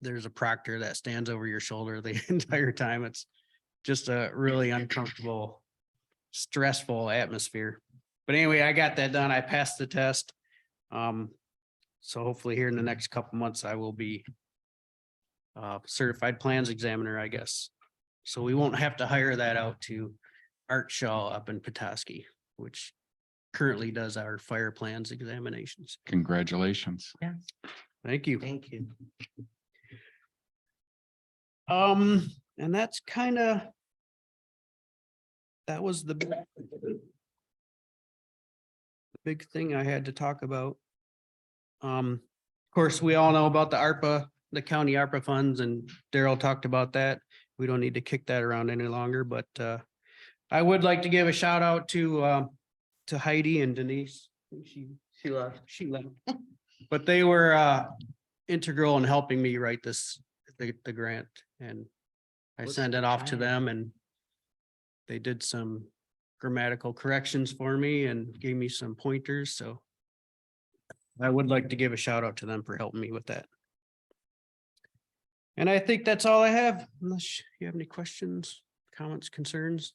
Speaker 4: there's a proctor that stands over your shoulder the entire time. It's just a really uncomfortable, stressful atmosphere. But anyway, I got that done. I passed the test. So hopefully here in the next couple months, I will be certified plans examiner, I guess. So we won't have to hire that out to Art Shaw up in Petoskey, which currently does our fire plans examinations.
Speaker 7: Congratulations.
Speaker 4: Thank you.
Speaker 5: Thank you.
Speaker 4: And that's kind of, that was the big thing I had to talk about. Of course, we all know about the ARPA, the county ARPA funds, and Daryl talked about that. We don't need to kick that around any longer, but I would like to give a shout out to Heidi and Denise. She left. But they were integral in helping me write the grant, and I sent it off to them and they did some grammatical corrections for me and gave me some pointers. So I would like to give a shout out to them for helping me with that. And I think that's all I have, unless you have any questions, comments, concerns.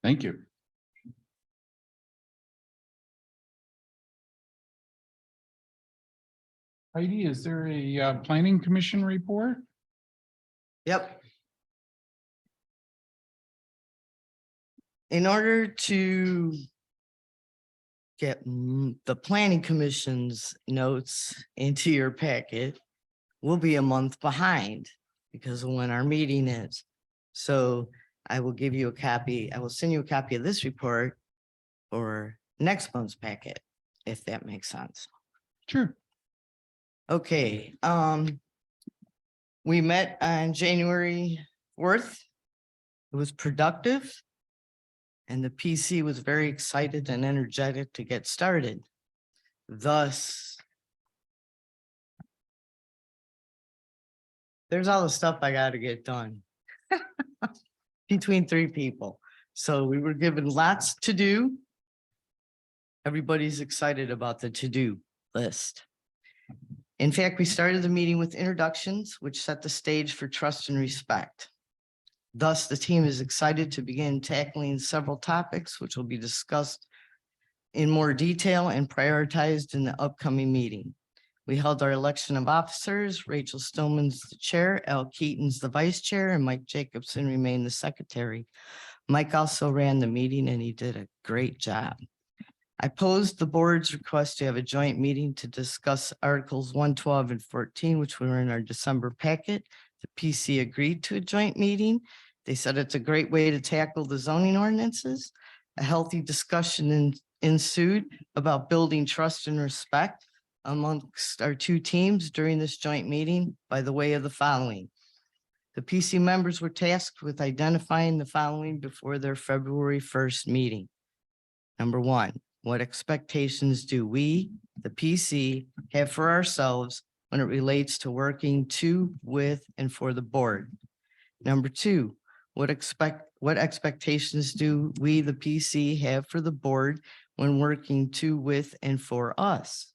Speaker 7: Thank you. Heidi, is there a planning commission report?
Speaker 11: Yep. In order to get the planning commission's notes into your packet, we'll be a month behind because of when our meeting is. So I will give you a copy. I will send you a copy of this report for next month's packet, if that makes sense.
Speaker 8: Sure.
Speaker 11: Okay, we met on January 4th. It was productive. And the PC was very excited and energetic to get started. Thus, there's all the stuff I gotta get done between 3 people. So we were given lots to do. Everybody's excited about the to-do list. In fact, we started the meeting with introductions, which set the stage for trust and respect. Thus, the team is excited to begin tackling several topics, which will be discussed in more detail and prioritized in the upcoming meeting. We held our election of officers. Rachel Stillman's the chair, Al Keaton's the vice chair, and Mike Jacobson remained the secretary. Mike also ran the meeting and he did a great job. I posed the board's request to have a joint meeting to discuss Articles 112 and 14, which were in our December packet. The PC agreed to a joint meeting. They said it's a great way to tackle the zoning ordinances. A healthy discussion ensued about building trust and respect amongst our 2 teams during this joint meeting by the way of the following. The PC members were tasked with identifying the following before their February 1st meeting. Number 1, what expectations do we, the PC, have for ourselves when it relates to working to, with, and for the board? Number 2, what expectations do we, the PC, have for the board when working to, with, and for us?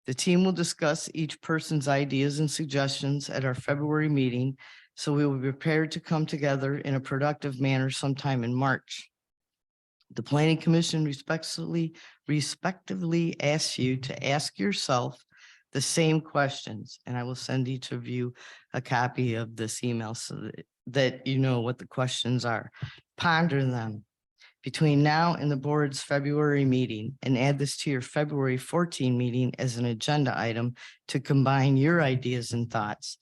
Speaker 11: The team will discuss each person's ideas and suggestions at our February meeting, so we will be prepared to come together in a productive manner sometime in March. The Planning Commission respectively asks you to ask yourself the same questions, and I will send each of you a copy of this email so that you know what the questions are. Ponder them between now and the board's February meeting and add this to your February 14 meeting as an agenda item to combine your ideas and thoughts.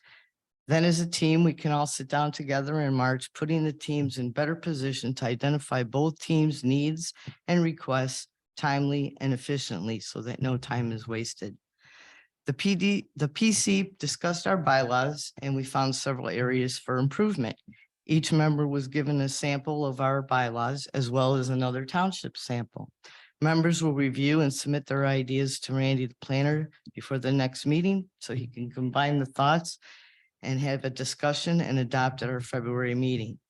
Speaker 11: Then as a team, we can all sit down together in March, putting the teams in better position to identify both teams' needs and requests timely and efficiently so that no time is wasted. The PC discussed our bylaws and we found several areas for improvement. Each member was given a sample of our bylaws as well as another township sample. Members will review and submit their ideas to Randy, the planner, before the next meeting so he can combine the thoughts and have a discussion and adopt at our February meeting.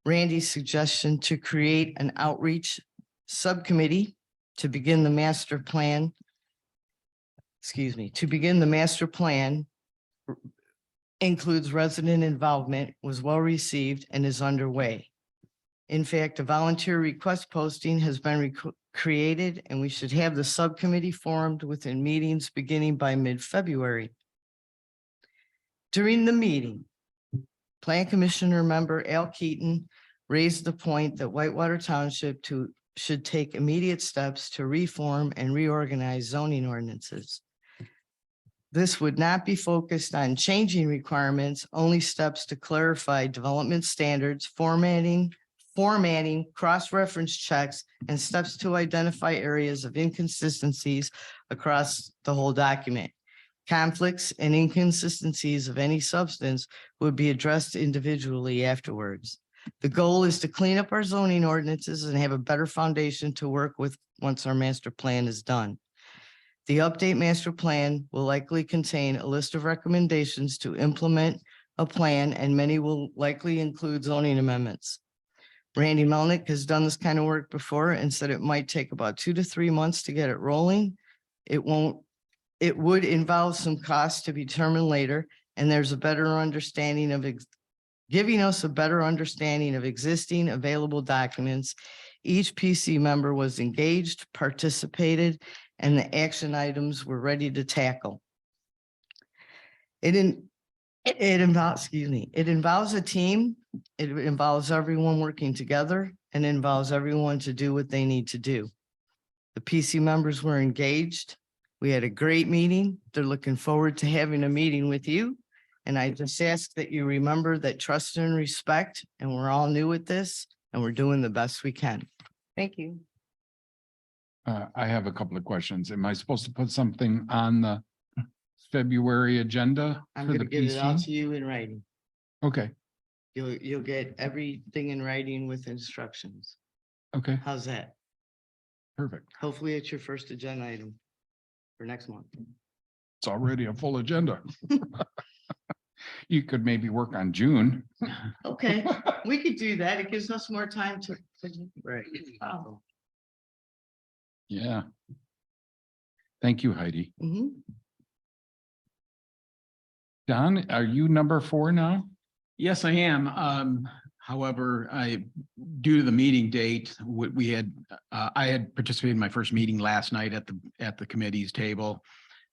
Speaker 11: Randy's suggestion to create an outreach subcommittee to begin the master plan includes resident involvement, was well received and is underway. In fact, a volunteer request posting has been created and we should have the subcommittee formed within meetings beginning by mid-February. During the meeting, Plan Commissioner member Al Keaton raised the point that Whitewater Township should take immediate steps to reform and reorganize zoning ordinances. This would not be focused on changing requirements, only steps to clarify development standards, formatting, cross-reference checks, and steps to identify areas of inconsistencies across the whole document. Conflicts and inconsistencies of any substance would be addressed individually afterwards. The goal is to clean up our zoning ordinances and have a better foundation to work with once our master plan is done. The update master plan will likely contain a list of recommendations to implement a plan, and many will likely include zoning amendments. Randy Melnick has done this kind of work before and said it might take about 2 to 3 months to get it rolling. It would involve some costs to be determined later, and there's a better understanding of giving us a better understanding of existing available documents. Each PC member was engaged, participated, and the action items were ready to tackle. It involves a team. It involves everyone working together and involves everyone to do what they need to do. The PC members were engaged. We had a great meeting. They're looking forward to having a meeting with you And I just ask that you remember that trust and respect, and we're all new at this, and we're doing the best we can. Thank you.
Speaker 7: I have a couple of questions. Am I supposed to put something on the February agenda?
Speaker 11: I'm
Speaker 7: for
Speaker 11: gonna
Speaker 7: the
Speaker 11: give it out
Speaker 7: PC?
Speaker 11: to you in writing.
Speaker 7: Okay,
Speaker 11: You'll get everything in writing with instructions.
Speaker 7: okay,
Speaker 11: How's that?
Speaker 7: perfect.
Speaker 11: Hopefully it's your first agenda item for next month.
Speaker 7: It's already a full agenda. You could maybe work on June.
Speaker 11: Okay, we could do that. It gives us more time to. Right. Oh.
Speaker 7: Yeah. Thank you, Heidi.
Speaker 11: Mhm.
Speaker 7: Don, are you number 4 now?
Speaker 8: Yes, I am. However, due to the meeting date, we had, I had participated in my first meeting last night at the committee's table.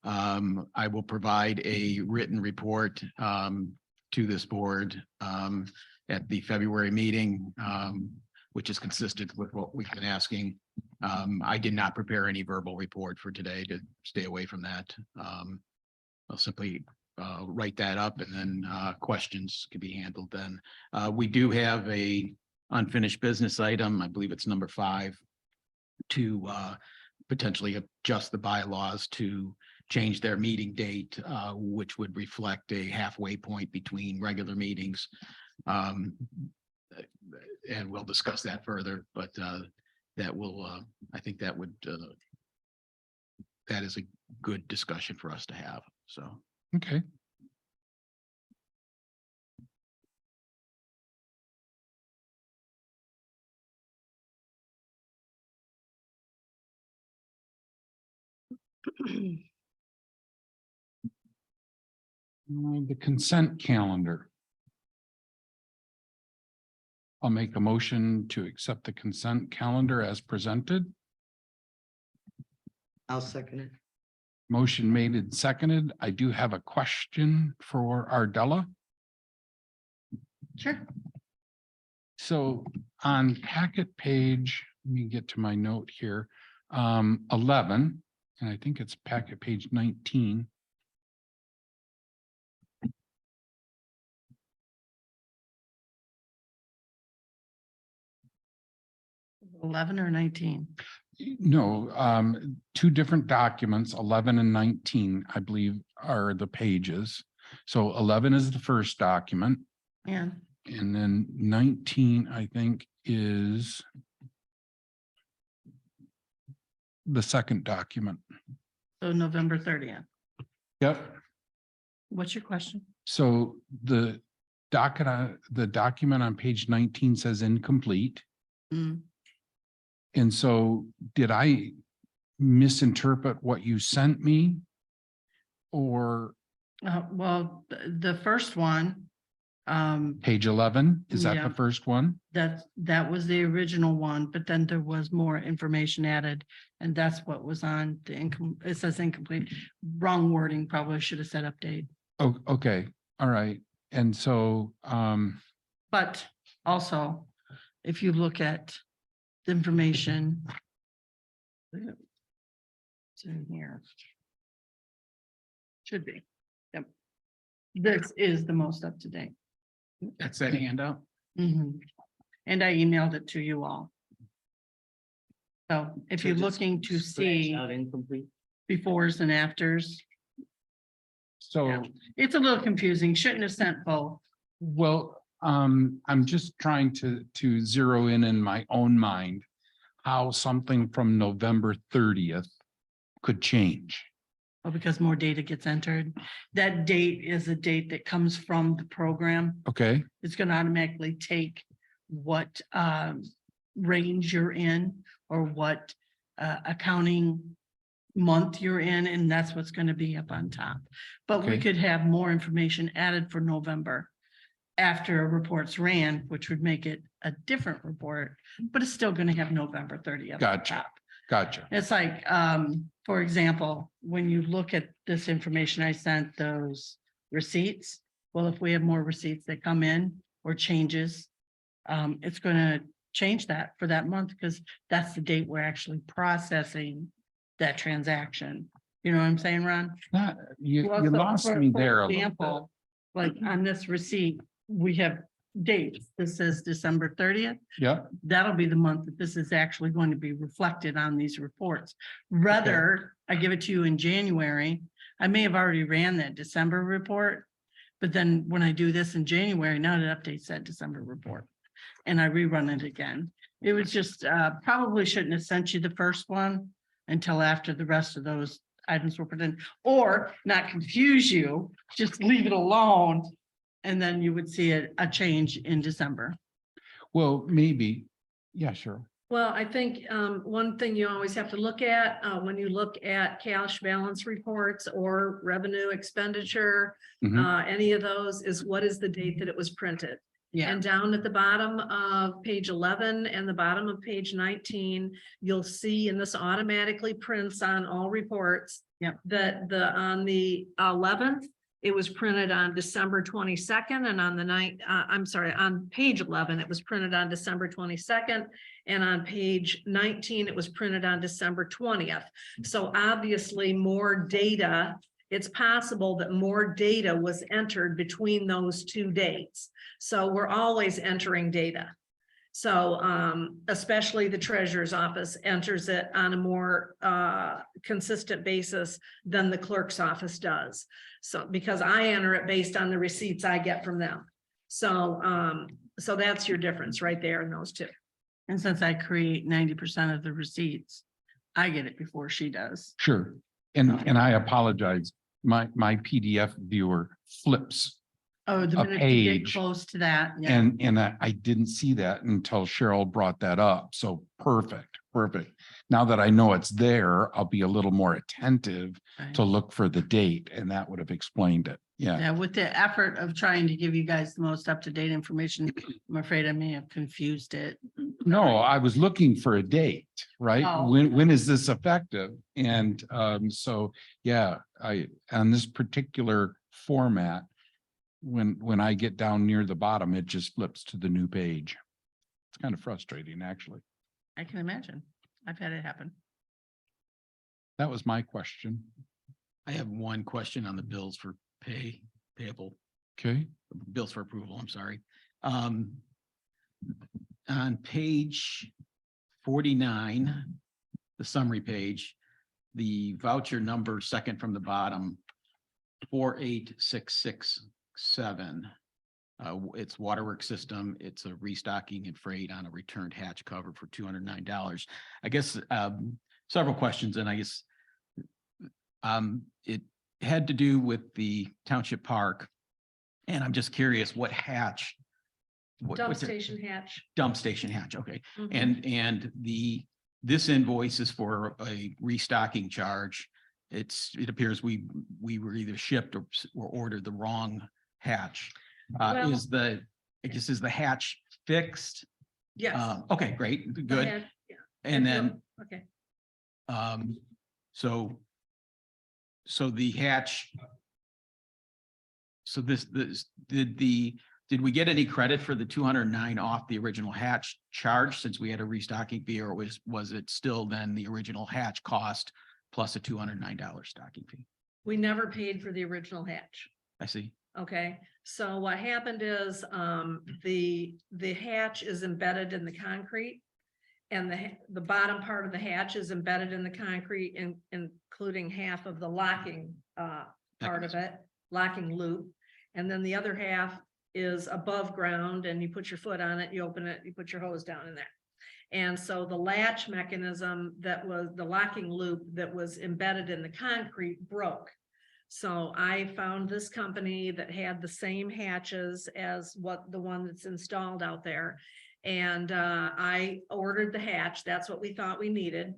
Speaker 8: I will provide a written report, to this board, at the February meeting, which is consistent with what we've been asking. I did not prepare any verbal report for today to stay away from that. I'll simply write that up, and then questions can be handled then. We do have a unfinished business item, I believe it's number 5, to potentially adjust the bylaws to change their meeting date, which would reflect a halfway point between regular meetings. And we'll discuss that further, but that will, I think that would, that is a good discussion for us to have, so.
Speaker 7: Okay. The consent calendar. I'll make a motion to accept the consent calendar as presented.
Speaker 11: I'll second it.
Speaker 7: Motion made and seconded. I do have a question for Ardella.
Speaker 1: Sure.
Speaker 7: So on packet page, let me get to my note here, 11, and I think it's packet page 19.
Speaker 1: 11 or 19?
Speaker 7: No, 2 different documents, 11 and 19, I believe are the pages. So 11 is the first document.
Speaker 1: Yeah.
Speaker 7: And then 19, I think, is the second document.
Speaker 1: So November 30th.
Speaker 7: Yep.
Speaker 1: What's your question?
Speaker 7: So the document on page 19 says incomplete.
Speaker 1: Mm.
Speaker 7: And so did I misinterpret what you sent me? Or
Speaker 1: Well, the first one,
Speaker 7: page 11, is that
Speaker 1: Yeah.
Speaker 7: the first one?
Speaker 1: that was the original one, but then there was more information added. And that's what was on the income. It says incomplete, wrong wording, probably should have said update.
Speaker 7: Oh, okay, all right. And so,
Speaker 1: But also, if you look at the information. It's in here. Should be. Yep. This is the most up to date.
Speaker 8: That's that handout.
Speaker 1: Mhm. And I emailed it to you all. So if
Speaker 11: So
Speaker 1: you're
Speaker 11: just
Speaker 1: looking to
Speaker 11: scratch
Speaker 1: see
Speaker 11: out incomplete.
Speaker 1: befores and afters,
Speaker 7: so,
Speaker 1: it's a little confusing. Shouldn't have sent both.
Speaker 7: well, I'm just trying to zero in my own mind how something from November 30th could change.
Speaker 1: Well, because more data gets entered. That date is a date that comes from the program.
Speaker 7: Okay,
Speaker 1: It's going to automatically take what range you're in or what accounting month you're in, and that's what's going to be up on top. But we
Speaker 7: Okay.
Speaker 1: could have more information added for November after reports ran, which would make it a different report, but it's still going to have November 30th. at the
Speaker 7: Gotcha.
Speaker 1: top.
Speaker 7: gotcha.
Speaker 1: It's like, for example, when you look at this information, I sent those receipts. Well, if we have more receipts that come in or changes, it's gonna change that for that month because that's the date we're actually processing that transaction. You know what I'm saying, Ron?
Speaker 7: Not, you
Speaker 1: Well, so
Speaker 7: lost
Speaker 1: for-
Speaker 7: me
Speaker 1: for
Speaker 7: there a little bit.
Speaker 1: example, like on this receipt, we have dates. This says December 30th.
Speaker 7: Yeah,
Speaker 1: That'll be the month that this is actually going to be reflected on these reports. Rather, I give it to you in January. I may have already ran that December report. But then when I do this in January, now it updates that December report. And I rerun it again. It was just, probably shouldn't have sent you the first one until after the rest of those items were put in, or not confuse you, just leave it alone. And then you would see a change in December.
Speaker 7: well, maybe. Yeah, sure.
Speaker 3: Well, I think one thing you always have to look at when you look at cash balance reports or revenue expenditure, any of those is what is the date that it was printed?
Speaker 1: Yeah,
Speaker 3: And down at the bottom of page 11 and the bottom of page 19, you'll see, and this automatically prints on all reports.
Speaker 1: Yep.
Speaker 3: That on the 11th, it was printed on December 22nd, and on the on page 11, it was printed on December 22nd. And on page 19, it was printed on December 20th. So obviously more data, it's possible that more data was entered between those two dates. So we're always entering data. So especially the treasurer's office enters it on a more consistent basis than the clerk's office does. So because I enter it based on the receipts I get from them. So so that's your difference right there in those two.
Speaker 1: and since I create 90% of the receipts, I get it before she does.
Speaker 7: Sure. And I apologize. My PDF viewer flips.
Speaker 1: Oh, the
Speaker 7: A
Speaker 1: minute you get
Speaker 7: page.
Speaker 1: close to that. Yeah.
Speaker 7: And I didn't see that until Cheryl brought that up. So perfect. Now that I know it's there, I'll be a little more attentive
Speaker 1: Right.
Speaker 7: to look for the date, and that would have explained it. Yeah.
Speaker 1: Yeah, with the effort of trying to give you guys the most up-to-date information, I'm afraid I may have confused it.
Speaker 7: No, I was looking for a date, right?
Speaker 1: Oh.
Speaker 7: When is this effective? And so, yeah, on this particular format, when I get down near the bottom, it just flips to the new page. It's kind of frustrating, actually.
Speaker 1: I can imagine. I've had it happen.
Speaker 7: That was my question.
Speaker 8: I have one question on the bills for payable,
Speaker 7: Okay.
Speaker 8: bills for approval, I'm sorry. On page 49, the summary page, the voucher number second from the bottom, 48667. It's waterworks system. It's a restocking and freight on a returned hatch cover for $209. I guess several questions, and I guess it had to do with the township park. And I'm just curious what hatch.
Speaker 3: Dump
Speaker 8: what's it?
Speaker 3: station hatch.
Speaker 8: Dump station hatch, okay.
Speaker 3: Mhm.
Speaker 8: And this invoice is for a restocking charge. It appears we were either shipped or ordered the wrong hatch.
Speaker 3: Well-
Speaker 8: Is the hatch fixed?
Speaker 3: Yes.
Speaker 8: Okay, great,
Speaker 3: Go
Speaker 8: good.
Speaker 3: ahead. Yeah.
Speaker 8: And then,
Speaker 3: Okay.
Speaker 8: so the hatch. So did we get any credit for the 209 off the original hatch charge since we had a restocking fee, or was it still then the original hatch cost plus a $209 stocking fee?
Speaker 3: We never paid for the original hatch.
Speaker 8: I see.
Speaker 3: Okay, so what happened is, the hatch is embedded in the concrete. And the bottom part of the hatch is embedded in the concrete, including half of the locking, part of it, locking loop. And then the other half is above ground, and you put your foot on it, you open it, you put your hose down in there. And so the latch mechanism that was the locking loop that was embedded in the concrete broke. So I found this company that had the same hatches as the one that's installed out there. And I ordered the hatch. That's what we thought we needed.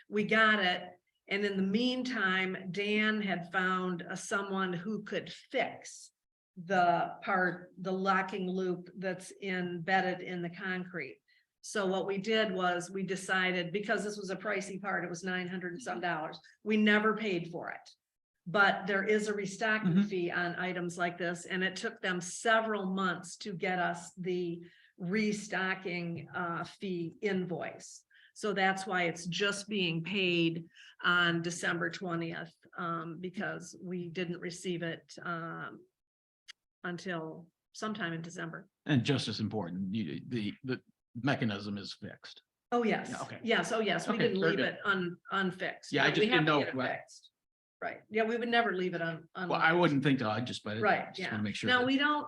Speaker 3: We got it. And in the meantime, Dan had found someone who could fix the locking loop that's embedded in the concrete. So what we did was we decided, because this was a pricey part, it was $900 and some. We never paid for it. But there is a restocking fee on items like this, and it took them several months to get us the restocking fee invoice. So that's why it's just being paid on December 20th, because we didn't receive it until sometime in December.
Speaker 8: And just as important, the mechanism is fixed.
Speaker 3: Oh, yes.
Speaker 8: Yeah, okay.
Speaker 3: Yes, oh, yes, we
Speaker 8: Okay,
Speaker 3: didn't
Speaker 8: very
Speaker 3: leave
Speaker 8: good.
Speaker 3: it unfixed.
Speaker 8: Yeah, I
Speaker 3: We
Speaker 8: just
Speaker 3: have
Speaker 8: didn't
Speaker 3: to
Speaker 8: know
Speaker 3: get it
Speaker 8: what-
Speaker 3: fixed. Right, yeah, we would never leave it on.
Speaker 8: Well, I wouldn't think to, I just, but.
Speaker 3: Right,
Speaker 8: just
Speaker 3: yeah.
Speaker 8: want to make sure.
Speaker 3: Now,
Speaker 8: that-
Speaker 3: we don't,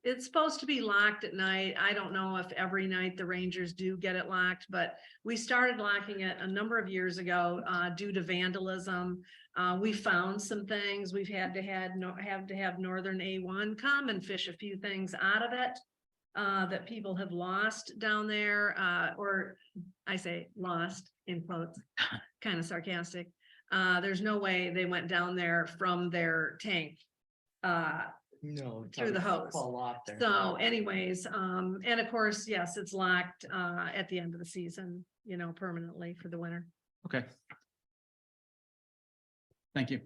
Speaker 3: it's supposed to be locked at night. I don't know if every night the Rangers do get it locked, but we started locking it a number of years ago, due to vandalism. We found some things. We've had to have Northern A1 come and fish a few things out of it that people have lost down there, or I say lost in quotes, kind of sarcastic. There's no way they went down there from their tank.
Speaker 11: No.
Speaker 3: Through the hose.
Speaker 11: Fall off there.
Speaker 3: So anyways, and of course, yes, it's locked at the end of the season, you know, permanently for the winter.
Speaker 8: Okay. Thank you.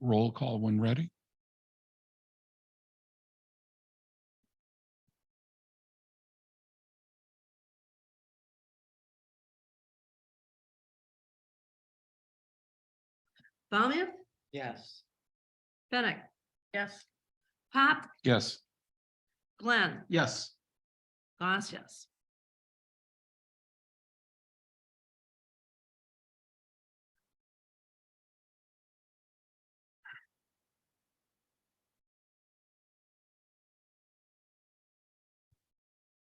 Speaker 7: Roll call when ready.
Speaker 3: Bowman,
Speaker 11: Yes.
Speaker 3: Bennett. Yes. Pop,
Speaker 7: Yes.
Speaker 3: Glenn,
Speaker 8: Yes.
Speaker 3: Goss, yes.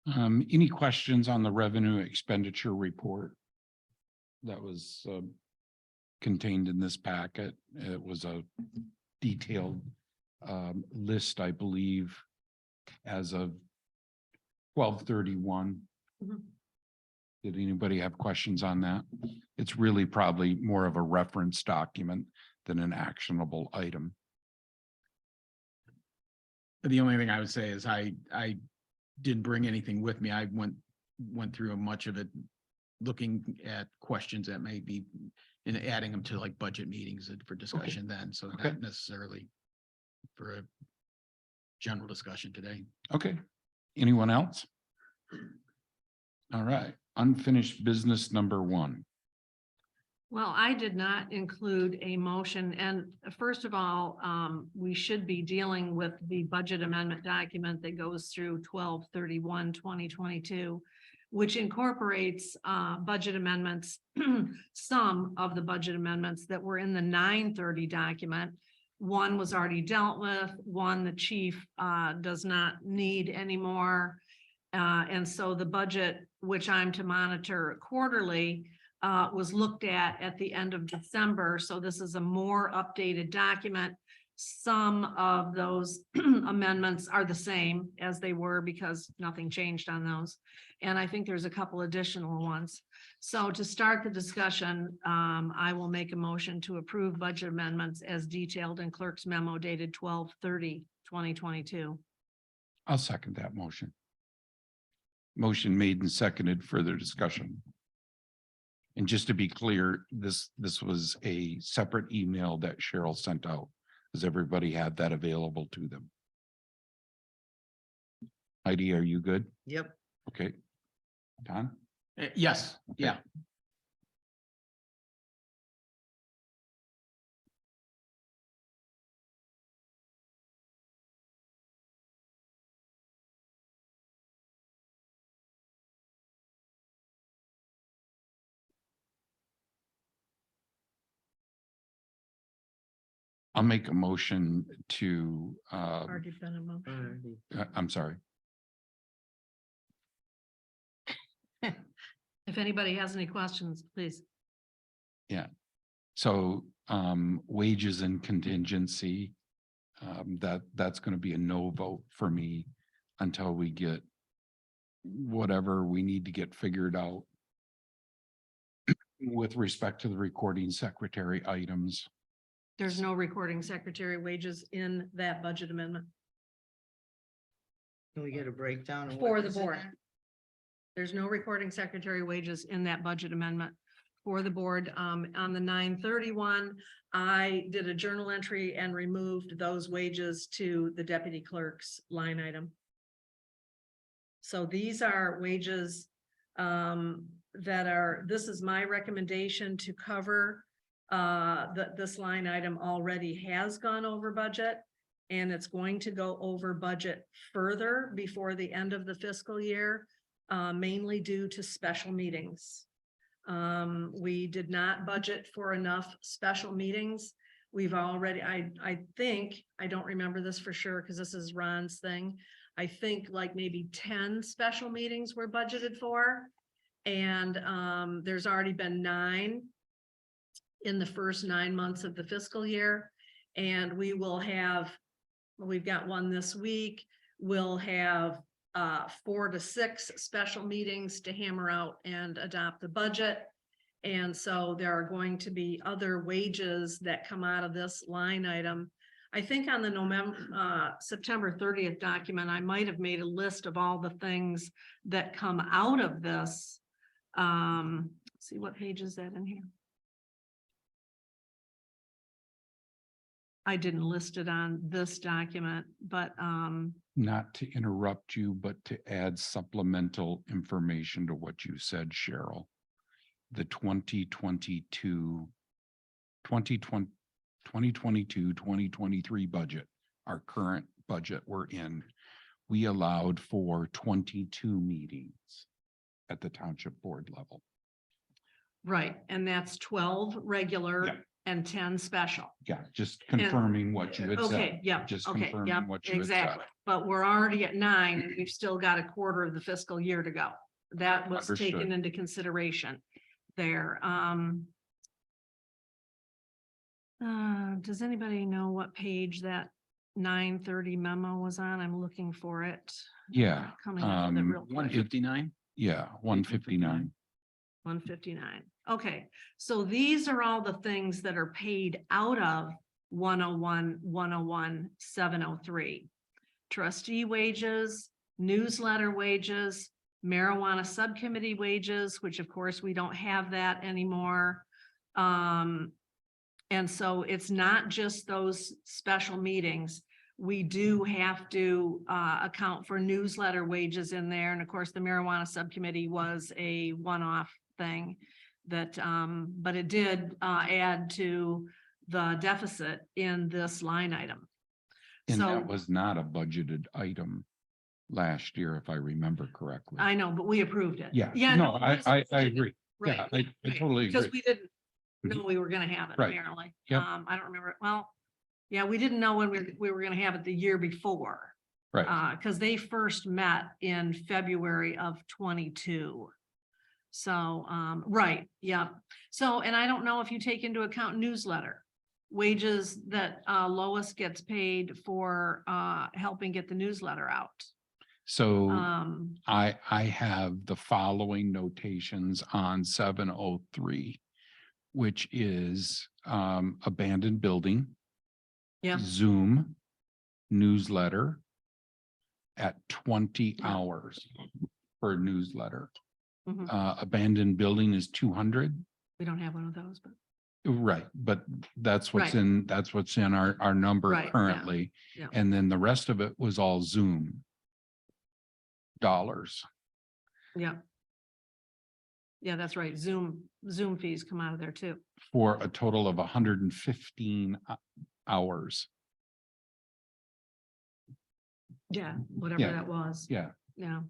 Speaker 7: Any questions on the revenue expenditure report? That was contained in this packet. It was a detailed list, I believe, as of 12/31.
Speaker 3: Mhm.
Speaker 7: Did anybody have questions on that? It's really probably more of a reference document than an actionable item.
Speaker 8: The only thing I would say is I didn't bring anything with me. I went through much of it, looking at questions that may be and adding them to like budget meetings for discussion then, so
Speaker 7: Okay.
Speaker 8: not necessarily for a general discussion today.
Speaker 7: Okay, anyone else? All right, unfinished business number 1.
Speaker 3: Well, I did not include a motion, and first of all, we should be dealing with the budget amendment document that goes through 12/31/2022, which incorporates budget amendments, some of the budget amendments that were in the 9/30 document. One was already dealt with, one the chief does not need anymore. And so the budget, which I'm to monitor quarterly, was looked at the end of December. So this is a more updated document. Some of those amendments are the same as they were because nothing changed on those. And I think there's a couple additional ones. So to start the discussion, I will make a motion to approve budget amendments as detailed in clerk's memo dated 12/30/2022.
Speaker 7: I'll second that motion. Motion made and seconded. Further discussion. And just to be clear, this was a separate email that Cheryl sent out. Does everybody have that available to them? Heidi, are you good?
Speaker 11: Yep.
Speaker 7: Okay. Don?
Speaker 8: Yes, yeah.
Speaker 7: I'll make a motion to,
Speaker 3: Already been a motion.
Speaker 7: I'm sorry.
Speaker 3: If anybody has any questions, please.
Speaker 7: So wages and contingency, that's going to be a no vote for me until we get whatever we need to get figured out with respect to the recording secretary items.
Speaker 3: There's no recording secretary wages in that budget amendment
Speaker 11: Can we get a breakdown? of what
Speaker 3: for the
Speaker 11: is in
Speaker 3: board.
Speaker 11: there?
Speaker 3: There's no recording secretary wages in that budget amendment for the board. On the 9/31, I did a journal entry and removed those wages to the deputy clerk's line item. So these are wages this is my recommendation to cover that this line item already has gone over budget. And it's going to go over budget further before the end of the fiscal year, mainly due to special meetings. We did not budget for enough special meetings. We've already, I think, I don't remember this for sure because this is Ron's thing. I think like maybe 10 special meetings were budgeted for. And there's already been 9 in the first 9 months of the fiscal year. And we will have, we've got one this week. We'll have 4 to 6 special meetings to hammer out and adopt the budget. And so there are going to be other wages that come out of this line item. I think on the September 30th document, I might have made a list of all the things that come out of this. See what page is that in here? I didn't list it on this document, but
Speaker 7: Not to interrupt you, but to add supplemental information to what you said, Cheryl. The 2022 2023 budget, our current budget we're in, we allowed for 22 meetings at the township board level.
Speaker 3: right, and that's 12 regular
Speaker 7: Yeah.
Speaker 3: and 10 special.
Speaker 7: Yeah, just confirming what you had said.
Speaker 3: Okay, yeah,
Speaker 7: Just
Speaker 3: okay,
Speaker 7: confirming
Speaker 3: yeah,
Speaker 7: what you had said.
Speaker 3: exactly. But we're already at 9 and we've still got a quarter of the fiscal year to go. That was taken
Speaker 7: Understood.
Speaker 3: into consideration there. Does anybody know what page that 9:30 memo was on? I'm looking for it.
Speaker 7: Yeah,
Speaker 3: Coming up with it real
Speaker 8: One
Speaker 3: quick.
Speaker 8: 59.
Speaker 7: yeah, 159.
Speaker 3: 159. Okay, so these are all the things that are paid out of 101, 101, 703. Trustee wages, newsletter wages, marijuana subcommittee wages, which of course we don't have that anymore. And so it's not just those special meetings. We do have to account for newsletter wages in there. And of course, the marijuana subcommittee was a one-off thing that, but it did add to the deficit in this line item.
Speaker 7: And
Speaker 3: So
Speaker 7: that was not a budgeted item last year, if I remember correctly.
Speaker 3: I know, but we approved it.
Speaker 7: Yeah,
Speaker 3: Yeah,
Speaker 7: no,
Speaker 3: it was
Speaker 7: I
Speaker 3: approved.
Speaker 7: agree.
Speaker 3: Right,
Speaker 7: Yeah, I
Speaker 3: right,
Speaker 7: totally
Speaker 3: because
Speaker 7: agree.
Speaker 3: we didn't know we were gonna have it
Speaker 7: Right.
Speaker 3: apparently.
Speaker 7: Yep.
Speaker 3: I don't remember. Well, yeah, we didn't know when we were gonna have it the year before.
Speaker 7: Right,
Speaker 3: Because they first met in February of 22. So, right, yeah. So, and I don't know if you take into account newsletter wages that Lois gets paid for helping get the newsletter out.
Speaker 7: so
Speaker 3: Um,
Speaker 7: I have the following notations on 703, which is abandoned building,
Speaker 3: yeah,
Speaker 7: Zoom, newsletter at 20
Speaker 3: Yeah.
Speaker 7: hours per newsletter.
Speaker 3: mhm.
Speaker 7: Abandoned building is 200.
Speaker 3: We don't have one of those, but
Speaker 7: Right, but that's what's
Speaker 3: Right.
Speaker 7: in our number
Speaker 3: Right, yeah,
Speaker 7: currently.
Speaker 3: yeah.
Speaker 7: And then the rest of it was all Zoom dollars.
Speaker 3: yeah. Yeah, that's right. Zoom fees come out of there too.
Speaker 7: For a total of 115 hours.
Speaker 3: Yeah, whatever
Speaker 7: Yeah.
Speaker 3: that was.
Speaker 7: Yeah,
Speaker 3: Yeah.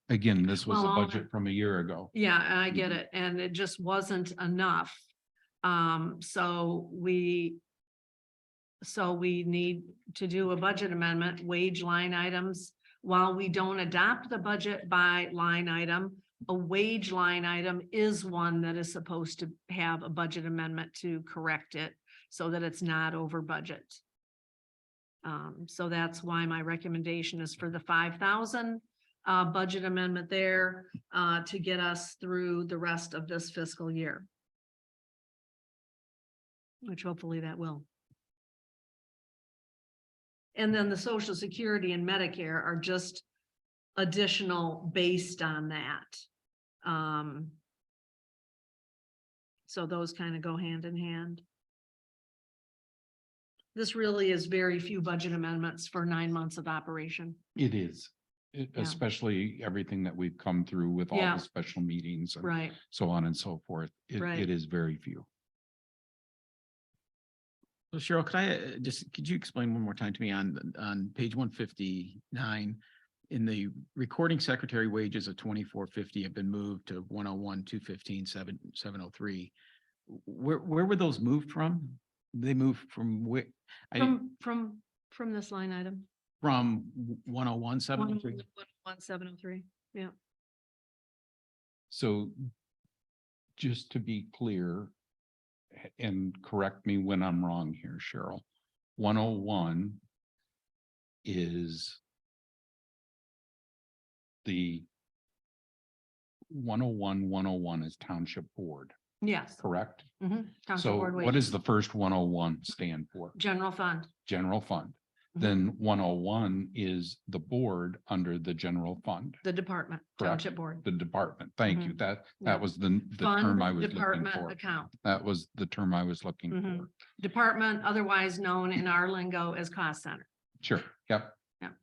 Speaker 7: again, this was a
Speaker 3: Well, all
Speaker 7: budget from a year ago.
Speaker 3: Yeah, I get
Speaker 7: Mhm.
Speaker 3: it. And it just wasn't enough. So we need to do a budget amendment, wage line items. While we don't adopt the budget by line item, a wage line item is one that is supposed to have a budget amendment to correct it so that it's not over budget. So that's why my recommendation is for the 5,000 budget amendment there to get us through the rest of this fiscal year. Which hopefully that will. And then the Social Security and Medicare are just additional based on that. So those kind of go hand in hand. This really is very few budget amendments for 9 months of operation.
Speaker 7: It is,
Speaker 3: Yeah.
Speaker 7: especially everything that we've come through with all
Speaker 3: Yeah.
Speaker 7: the special meetings and
Speaker 3: Right,
Speaker 7: so on and so forth.
Speaker 3: Right.
Speaker 7: It is very few.
Speaker 8: So Cheryl, could I could you explain one more time to me on page 159? In the recording secretary wages of 2450 have been moved to 101, 215, 703. Where were those moved from? They moved from where?
Speaker 3: From this line item.
Speaker 8: From 101, 703?
Speaker 3: 1703, yeah.
Speaker 7: So just to be clear, and correct me when I'm wrong here, Cheryl, 101 is the 101 is township board,
Speaker 3: Yes.
Speaker 7: correct?
Speaker 3: Township
Speaker 7: So
Speaker 3: board
Speaker 7: what does
Speaker 3: wages.
Speaker 7: the first 101 stand for?
Speaker 3: General fund.
Speaker 7: General fund.
Speaker 3: Mhm.
Speaker 7: Then 101 is the board under the general fund,
Speaker 3: The department,
Speaker 7: Correct.
Speaker 3: township board.
Speaker 7: the department. Thank you.
Speaker 3: Yeah.
Speaker 7: That was the
Speaker 3: Fund,
Speaker 7: term I was looking
Speaker 3: department,
Speaker 7: for.
Speaker 3: account.
Speaker 7: That was the term I was looking
Speaker 3: Mhm.
Speaker 7: for.
Speaker 3: Department, otherwise known in our lingo as cost center.
Speaker 7: Sure, yep.
Speaker 3: Yeah.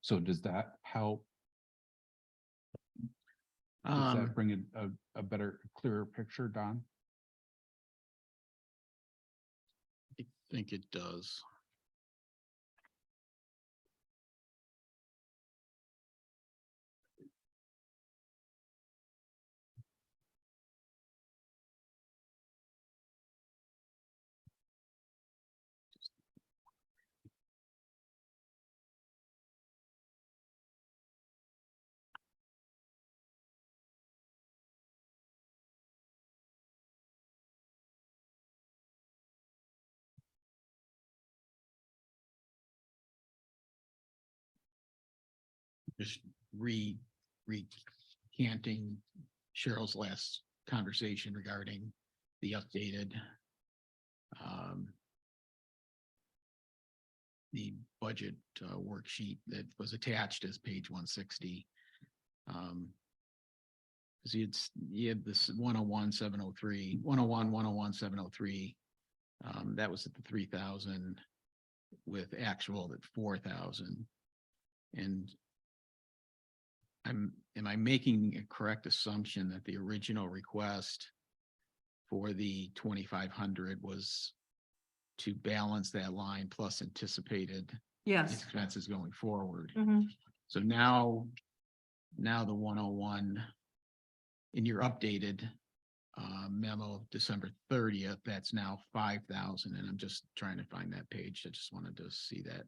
Speaker 7: So does that help? Does that bring it a better, clearer picture, Don?
Speaker 8: I think it does. Just recanting Cheryl's last conversation regarding the updated the budget worksheet that was attached as page 160. Because you had this 101, 703, 101, 101, 703. That was at the 3,000 with actual at 4,000. And am I making a correct assumption that the original request for the 2,500 was to balance that line plus anticipated
Speaker 3: Yes.
Speaker 8: expenses going forward?
Speaker 3: Mhm.
Speaker 8: So now the 101 in your updated memo of December 30th, that's now 5,000, and I'm just trying to find that page. I just wanted to see that.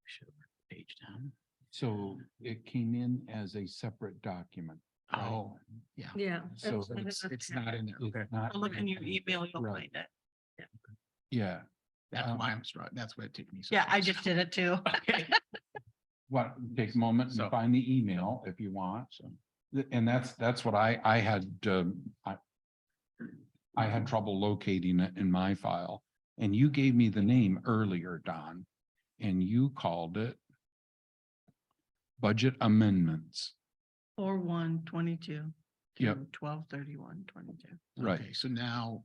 Speaker 8: Should have written the page down.
Speaker 7: So it came in as a separate document. right?
Speaker 8: Oh, yeah.
Speaker 3: Yeah.
Speaker 7: So
Speaker 8: It's not in there.
Speaker 7: It's
Speaker 8: Okay.
Speaker 7: not-
Speaker 1: Look in your email, you'll
Speaker 7: Right.
Speaker 1: find it.
Speaker 7: Yeah,
Speaker 8: That's
Speaker 7: Um,
Speaker 8: why I'm struck. That's what it took me. so
Speaker 1: Yeah, I
Speaker 8: long.
Speaker 1: just did it too.
Speaker 8: Okay.
Speaker 7: what, take a moment
Speaker 8: So-
Speaker 7: and find the email if you want. And that's what I had, I had trouble locating it in my file. And you gave me the name earlier, Don, and you called it budget amendments.
Speaker 1: 4/1/22.
Speaker 7: Yep.
Speaker 1: 12/31/22.
Speaker 7: Right.
Speaker 8: Okay, so now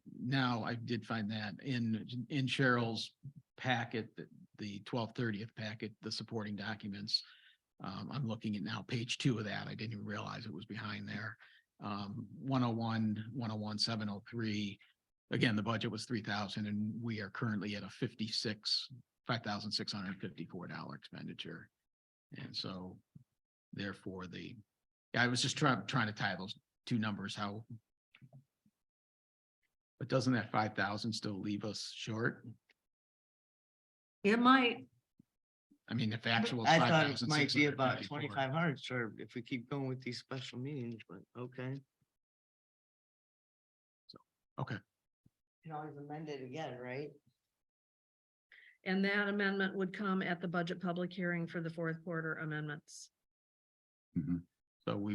Speaker 8: I did find that in Cheryl's packet, the 12/30th packet, the supporting documents. I'm looking at now page 2 of that. I didn't even realize it was behind there. 101, 101, 703. Again, the budget was 3,000 and we are currently at a $5,654 expenditure. And so therefore I was just trying to tie those two numbers, but doesn't that 5,000 still leave us short?
Speaker 3: It might.
Speaker 8: I mean, if actual.
Speaker 11: I thought it might be about 2,500, sure, if we keep going with these special meetings, but okay.
Speaker 8: Okay,
Speaker 11: You can always amend it again, right?
Speaker 3: And that amendment would come at the budget public hearing for the fourth quarter amendments.
Speaker 7: Mhm.
Speaker 8: so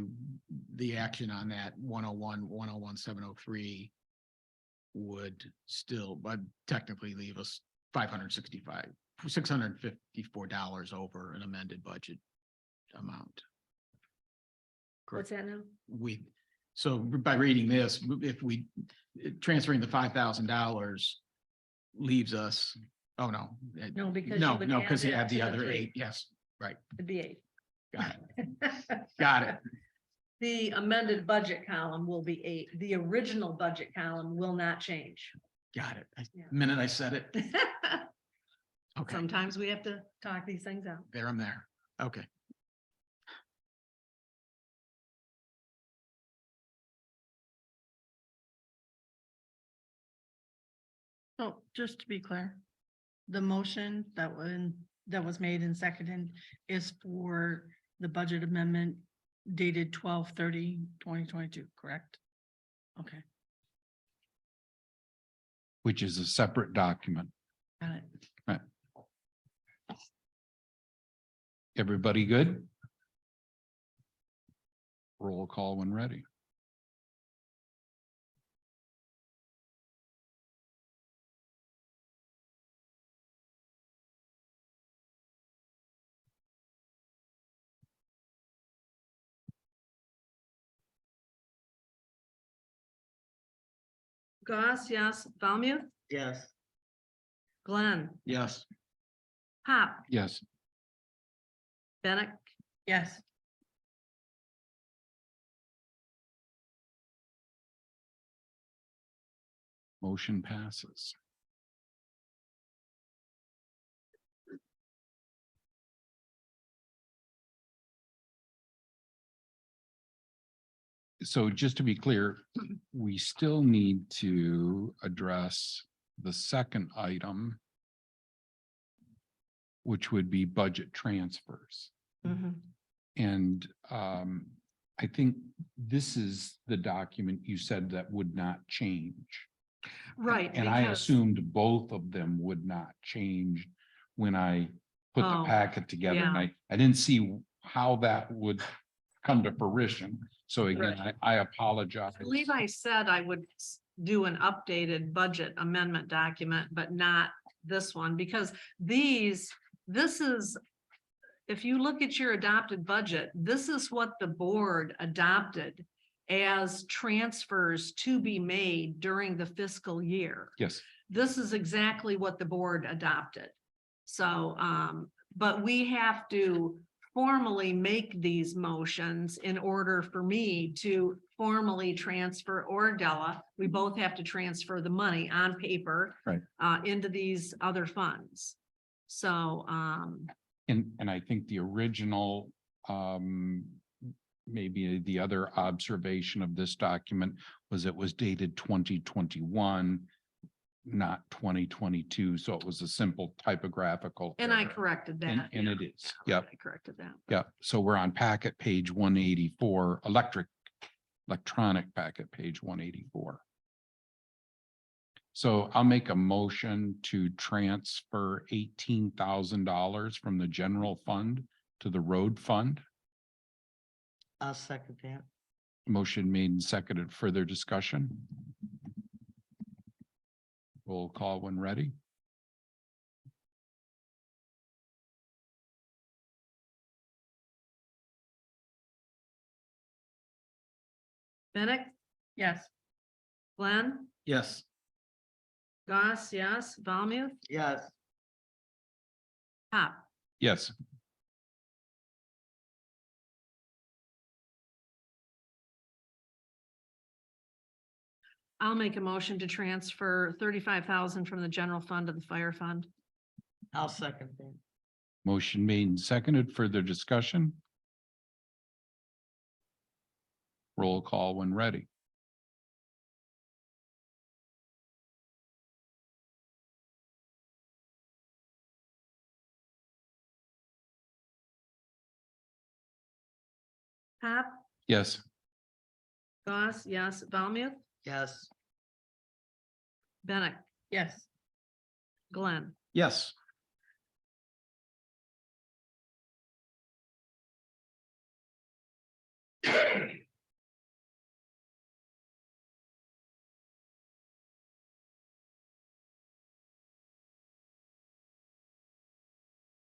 Speaker 8: the action on that 101, 703 would still, but technically leave us $654 over an amended budget amount.
Speaker 3: What's that now?
Speaker 8: So by reading this, if we transferring the $5,000 leaves us, oh, no.
Speaker 3: No, because you
Speaker 8: No,
Speaker 3: would
Speaker 8: because
Speaker 3: add
Speaker 8: you
Speaker 3: it
Speaker 8: have the
Speaker 3: to the
Speaker 8: other
Speaker 3: three.
Speaker 8: 8, yes, right,
Speaker 3: It'd be 8.
Speaker 8: got it, got it.
Speaker 3: The amended budget column will be 8. The original budget column will not change.
Speaker 8: Got it.
Speaker 3: Yeah.
Speaker 8: The minute I said it. Okay,
Speaker 3: Sometimes we have to talk these things out.
Speaker 8: there I'm there. Okay.
Speaker 1: So just to be clear, the motion that was made and seconded is for the budget amendment dated 12/30/2022, correct? Okay,
Speaker 7: which is a separate document.
Speaker 1: got it.
Speaker 7: Everybody good? Roll call when ready.
Speaker 3: Goss, yes. Valmuth,
Speaker 11: Yes.
Speaker 3: Glenn,
Speaker 8: Yes.
Speaker 3: Pop,
Speaker 7: Yes,
Speaker 3: Bennett,
Speaker 1: Yes,
Speaker 7: motion passes. So just to be clear, we still need to address the second item, which would be budget transfers. And I think this is the document you said that would not change.
Speaker 3: right.
Speaker 7: And I
Speaker 3: because-
Speaker 7: assumed both of them would not change when I put the
Speaker 3: Oh,
Speaker 7: packet together. And
Speaker 3: yeah.
Speaker 7: I didn't see how that would come to fruition. So again,
Speaker 3: Right.
Speaker 7: I apologize.
Speaker 3: I believe I said I would do an updated budget amendment document, but not this one, because this is, if you look at your adopted budget, this is what the board adopted as transfers to be made during the fiscal year.
Speaker 7: Yes,
Speaker 3: This is exactly what the board adopted. So, but we have to formally make these motions in order for me to formally transfer, or Della, we both have to transfer the money on paper.
Speaker 7: Right.
Speaker 3: Into these other funds. So,
Speaker 7: and I think the original, maybe the other observation of this document was it was dated 2021, not 2022. So it was a simple typographical.
Speaker 3: and I
Speaker 7: error.
Speaker 3: corrected that.
Speaker 7: And
Speaker 3: yeah.
Speaker 7: it is, yep.
Speaker 3: I corrected that.
Speaker 7: Yeah, so we're on packet page 184, electronic packet page 184. So I'll make a motion to transfer $18,000 from the general fund to the road fund.
Speaker 11: I'll second that.
Speaker 7: Motion made and seconded. Further discussion? Roll call when ready.
Speaker 3: Bennett,
Speaker 1: yes,
Speaker 3: Glenn,
Speaker 8: Yes.
Speaker 3: Goss, yes. Valmuth,
Speaker 11: Yes.
Speaker 3: Pop.
Speaker 7: Yes.
Speaker 3: I'll make a motion to transfer 35,000 from the general fund to the fire fund.
Speaker 11: I'll second that.
Speaker 7: Motion made and seconded. Further discussion? Roll call when ready.
Speaker 3: Pop,
Speaker 7: Yes.
Speaker 3: Goss, yes. Valmuth,
Speaker 11: Yes.
Speaker 3: Bennett,
Speaker 1: yes,
Speaker 3: Glenn.
Speaker 8: Yes.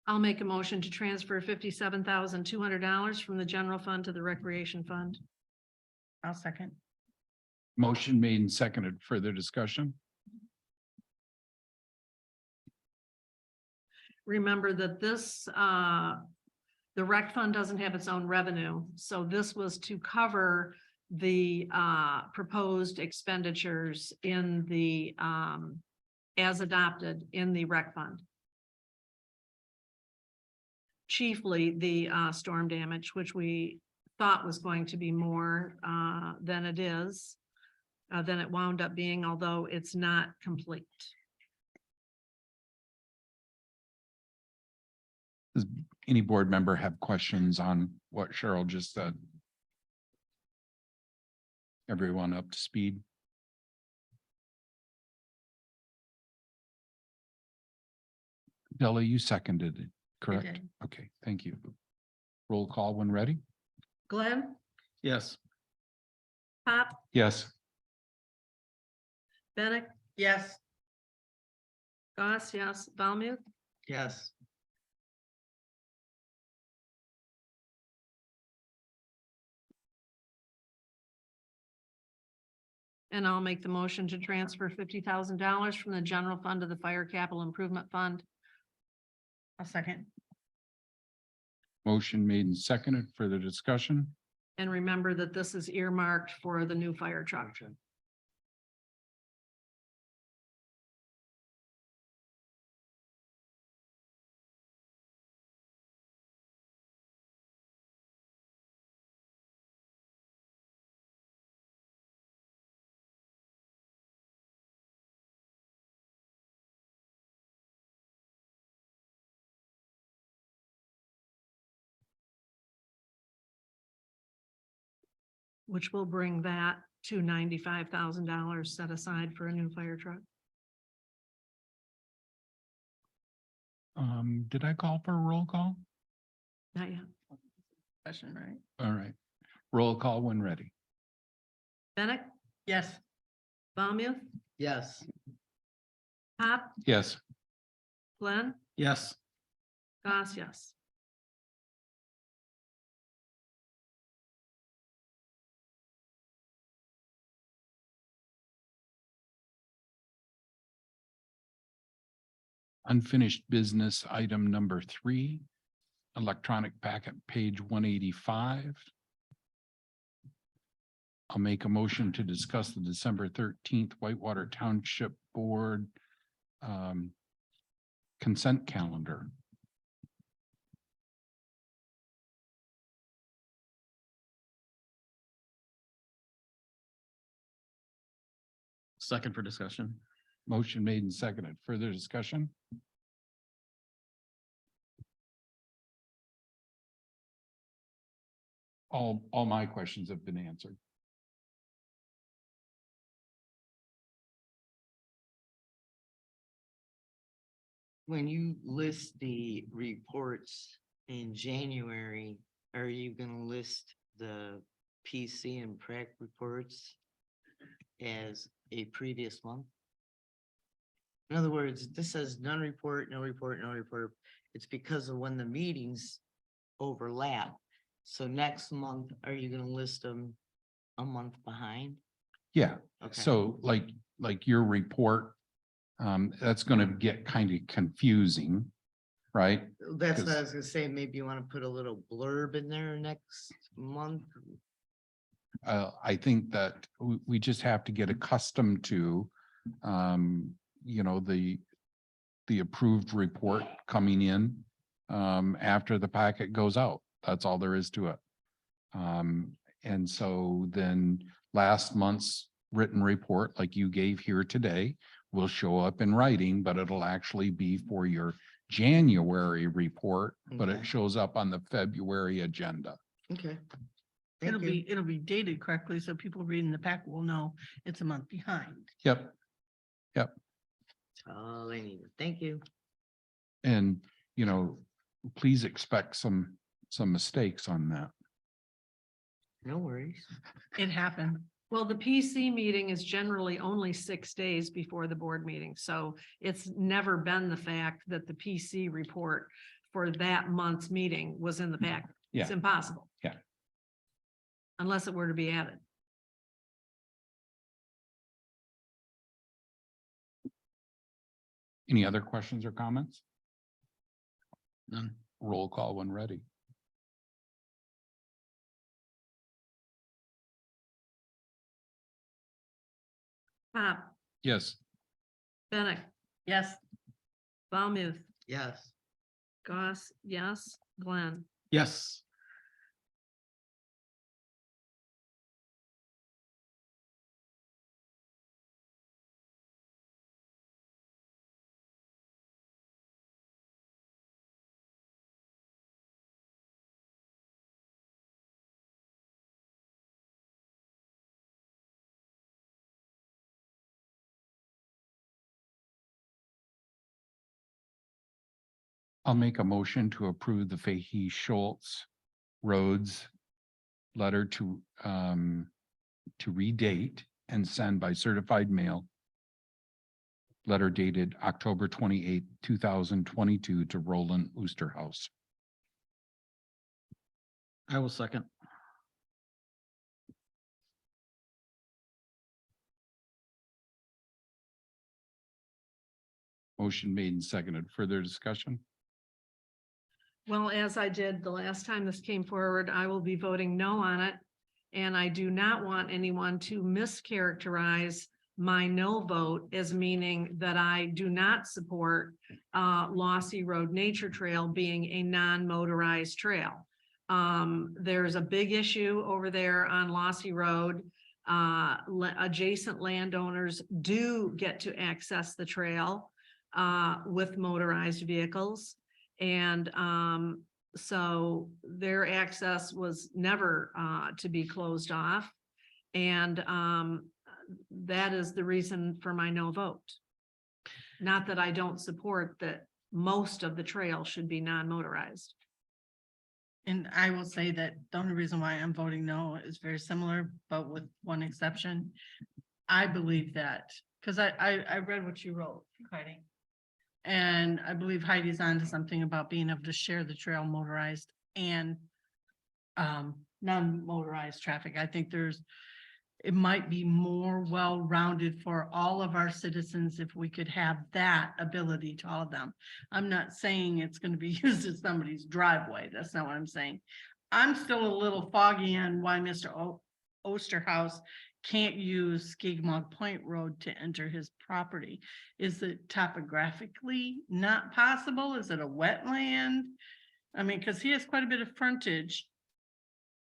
Speaker 3: I'll make a motion to transfer $57,200 from the general fund to the recreation fund.
Speaker 1: I'll second.
Speaker 7: Motion made and seconded. Further discussion?
Speaker 3: Remember that this, The rec fund doesn't have its own revenue, so this was to cover the proposed expenditures in the as adopted in the rec fund. Chiefly the storm damage, which we thought was going to be more than it is, than it wound up being, although it's not complete.
Speaker 7: Does any board member have questions on what Cheryl just said? Everyone up to speed? Della, you seconded it, correct?
Speaker 1: did.
Speaker 7: Okay, thank you. Roll call when ready.
Speaker 3: Glenn,
Speaker 8: Yes.
Speaker 3: Pop,
Speaker 7: Yes.
Speaker 3: Bennett,
Speaker 1: Yes.
Speaker 3: Goss, yes, Valmuth,
Speaker 11: Yes.
Speaker 3: and I'll make the motion to transfer $50,000 from the general fund to the fire capital improvement fund.
Speaker 1: A second.
Speaker 7: Motion made and seconded. Further discussion?
Speaker 3: And remember that this is earmarked for the new fire truck. Which will bring that to $95,000 set aside for a new fire truck.
Speaker 7: Did I call for a roll call?
Speaker 3: Not yet.
Speaker 1: Question, right?
Speaker 7: All right. Roll call when ready.
Speaker 3: Bennett,
Speaker 1: Yes.
Speaker 3: Valmuth,
Speaker 11: Yes.
Speaker 3: Pop,
Speaker 7: Yes.
Speaker 3: Glenn,
Speaker 8: Yes.
Speaker 3: Goss, yes.
Speaker 7: Unfinished business item number 3, electronic packet page 185. I'll make a motion to discuss the December 13th Whitewater Township Board consent calendar.
Speaker 8: Second for discussion.
Speaker 7: Motion made and seconded. Further discussion? All my questions have been answered.
Speaker 11: When you list the reports in January, are you gonna list the PC and prac reports as a previous month? In other words, this says none report, no report, no report. It's because of when the meetings overlap. So next month, are you gonna list them a month behind?
Speaker 7: Yeah,
Speaker 11: Okay.
Speaker 7: so like your report, that's gonna get kind of confusing, right?
Speaker 11: That's what I
Speaker 7: 'cause-
Speaker 11: was gonna say. Maybe you wanna put a little blurb in there next month.
Speaker 7: I think that we just have to get accustomed to, you know, the approved report coming in after the packet goes out. That's all there is to it. And so then last month's written report, like you gave here today, will show up in writing, but it'll actually be for your January report, but
Speaker 11: Okay.
Speaker 7: it shows up on the February agenda.
Speaker 11: Okay. Thank
Speaker 1: It'll
Speaker 11: you.
Speaker 1: it'll be dated correctly, so people reading the pack will know it's a month behind.
Speaker 7: Yep.
Speaker 11: That's all I need. Thank you.
Speaker 7: And, you know, please expect some mistakes on that.
Speaker 11: No worries.
Speaker 1: It happened.
Speaker 3: Well, the PC meeting is generally only 6 days before the board meeting, so it's never been the fact that the PC report for that month's meeting was in the packet. It's
Speaker 7: Yeah.
Speaker 3: impossible.
Speaker 7: Yeah.
Speaker 3: Unless it were to be added.
Speaker 7: Any other questions or comments?
Speaker 8: None.
Speaker 7: Roll call when ready.
Speaker 3: Pop,
Speaker 7: Yes.
Speaker 3: Bennett,
Speaker 1: Yes,
Speaker 3: Balmuth,
Speaker 11: Yes.
Speaker 3: Goss, yes, Glenn.
Speaker 8: Yes.
Speaker 7: I'll make a motion to approve the Fahey Schultz Roads letter to redate and send by certified mail. Letter dated October 28th, 2022 to Roland Oosterhouse.
Speaker 8: I will second.
Speaker 7: Motion made and seconded. Further discussion?
Speaker 3: Well, as I did the last time this came forward, I will be voting no on it. And I do not want anyone to mischaracterize my no vote as meaning that I do not support Lossy Road Nature Trail being a non-motorized trail. There's a big issue over there on Lossy Road. Adjacent landowners do get to access the trail with motorized vehicles. And so their access was never to be closed off. And that is the reason for my no vote. Not that I don't support that most of the trail should be non-motorized.
Speaker 1: and I will say that the only reason why I'm voting no is very similar, but with one exception. I believe that, because I read what you wrote, Heidi. And I believe Heidi's on to something about being able to share the trail motorized and non-motorized traffic. I think it might be more well-rounded for all of our citizens if we could have that ability to all of them. I'm not saying it's going to be used as somebody's driveway. That's not what I'm saying. I'm still a little foggy on why Mr. Osterhaus can't use Skigmog Point Road to enter his property. Is it topographically not possible? Is it a wetland? I mean, because he has quite a bit of frontage.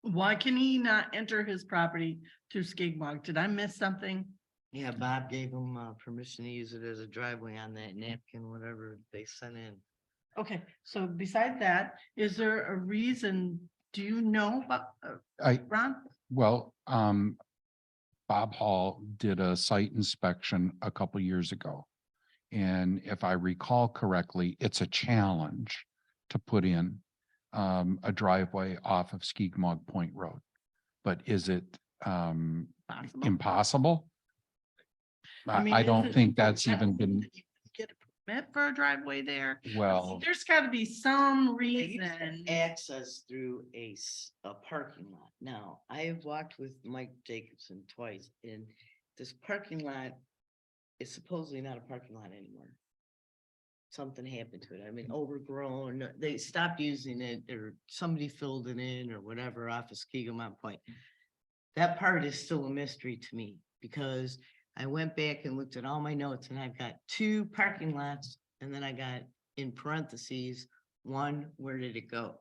Speaker 1: Why can he not enter his property through Skigmog? Did I miss something?
Speaker 11: Yeah, Bob gave him permission to use it as a driveway on that napkin, whatever they sent in.
Speaker 1: Okay, so beside that, is there a reason, do you know, Ron?
Speaker 7: Well, Bob Hall did a site inspection a couple years ago. And if I recall correctly, it's a challenge to put in a driveway off of Skigmog Point Road. But is it
Speaker 1: Possible?
Speaker 7: impossible?
Speaker 1: mean,
Speaker 7: I
Speaker 1: is
Speaker 7: don't
Speaker 1: it-
Speaker 7: think that's even been,
Speaker 1: Get a permit for a driveway there?
Speaker 7: well,
Speaker 1: There's gotta be some
Speaker 11: They used to
Speaker 1: reason.
Speaker 11: access through a parking lot. Now, I have walked with Mike Jacobson twice, and this parking lot is supposedly not a parking lot anymore. Something happened to it. I mean, overgrown, they stopped using it, or somebody filled it in or whatever off of Skigmont Point. That part is still a mystery to me, because I went back and looked at all my notes, and I've got 2 parking lots, and then I got in parentheses, 1, where did it go?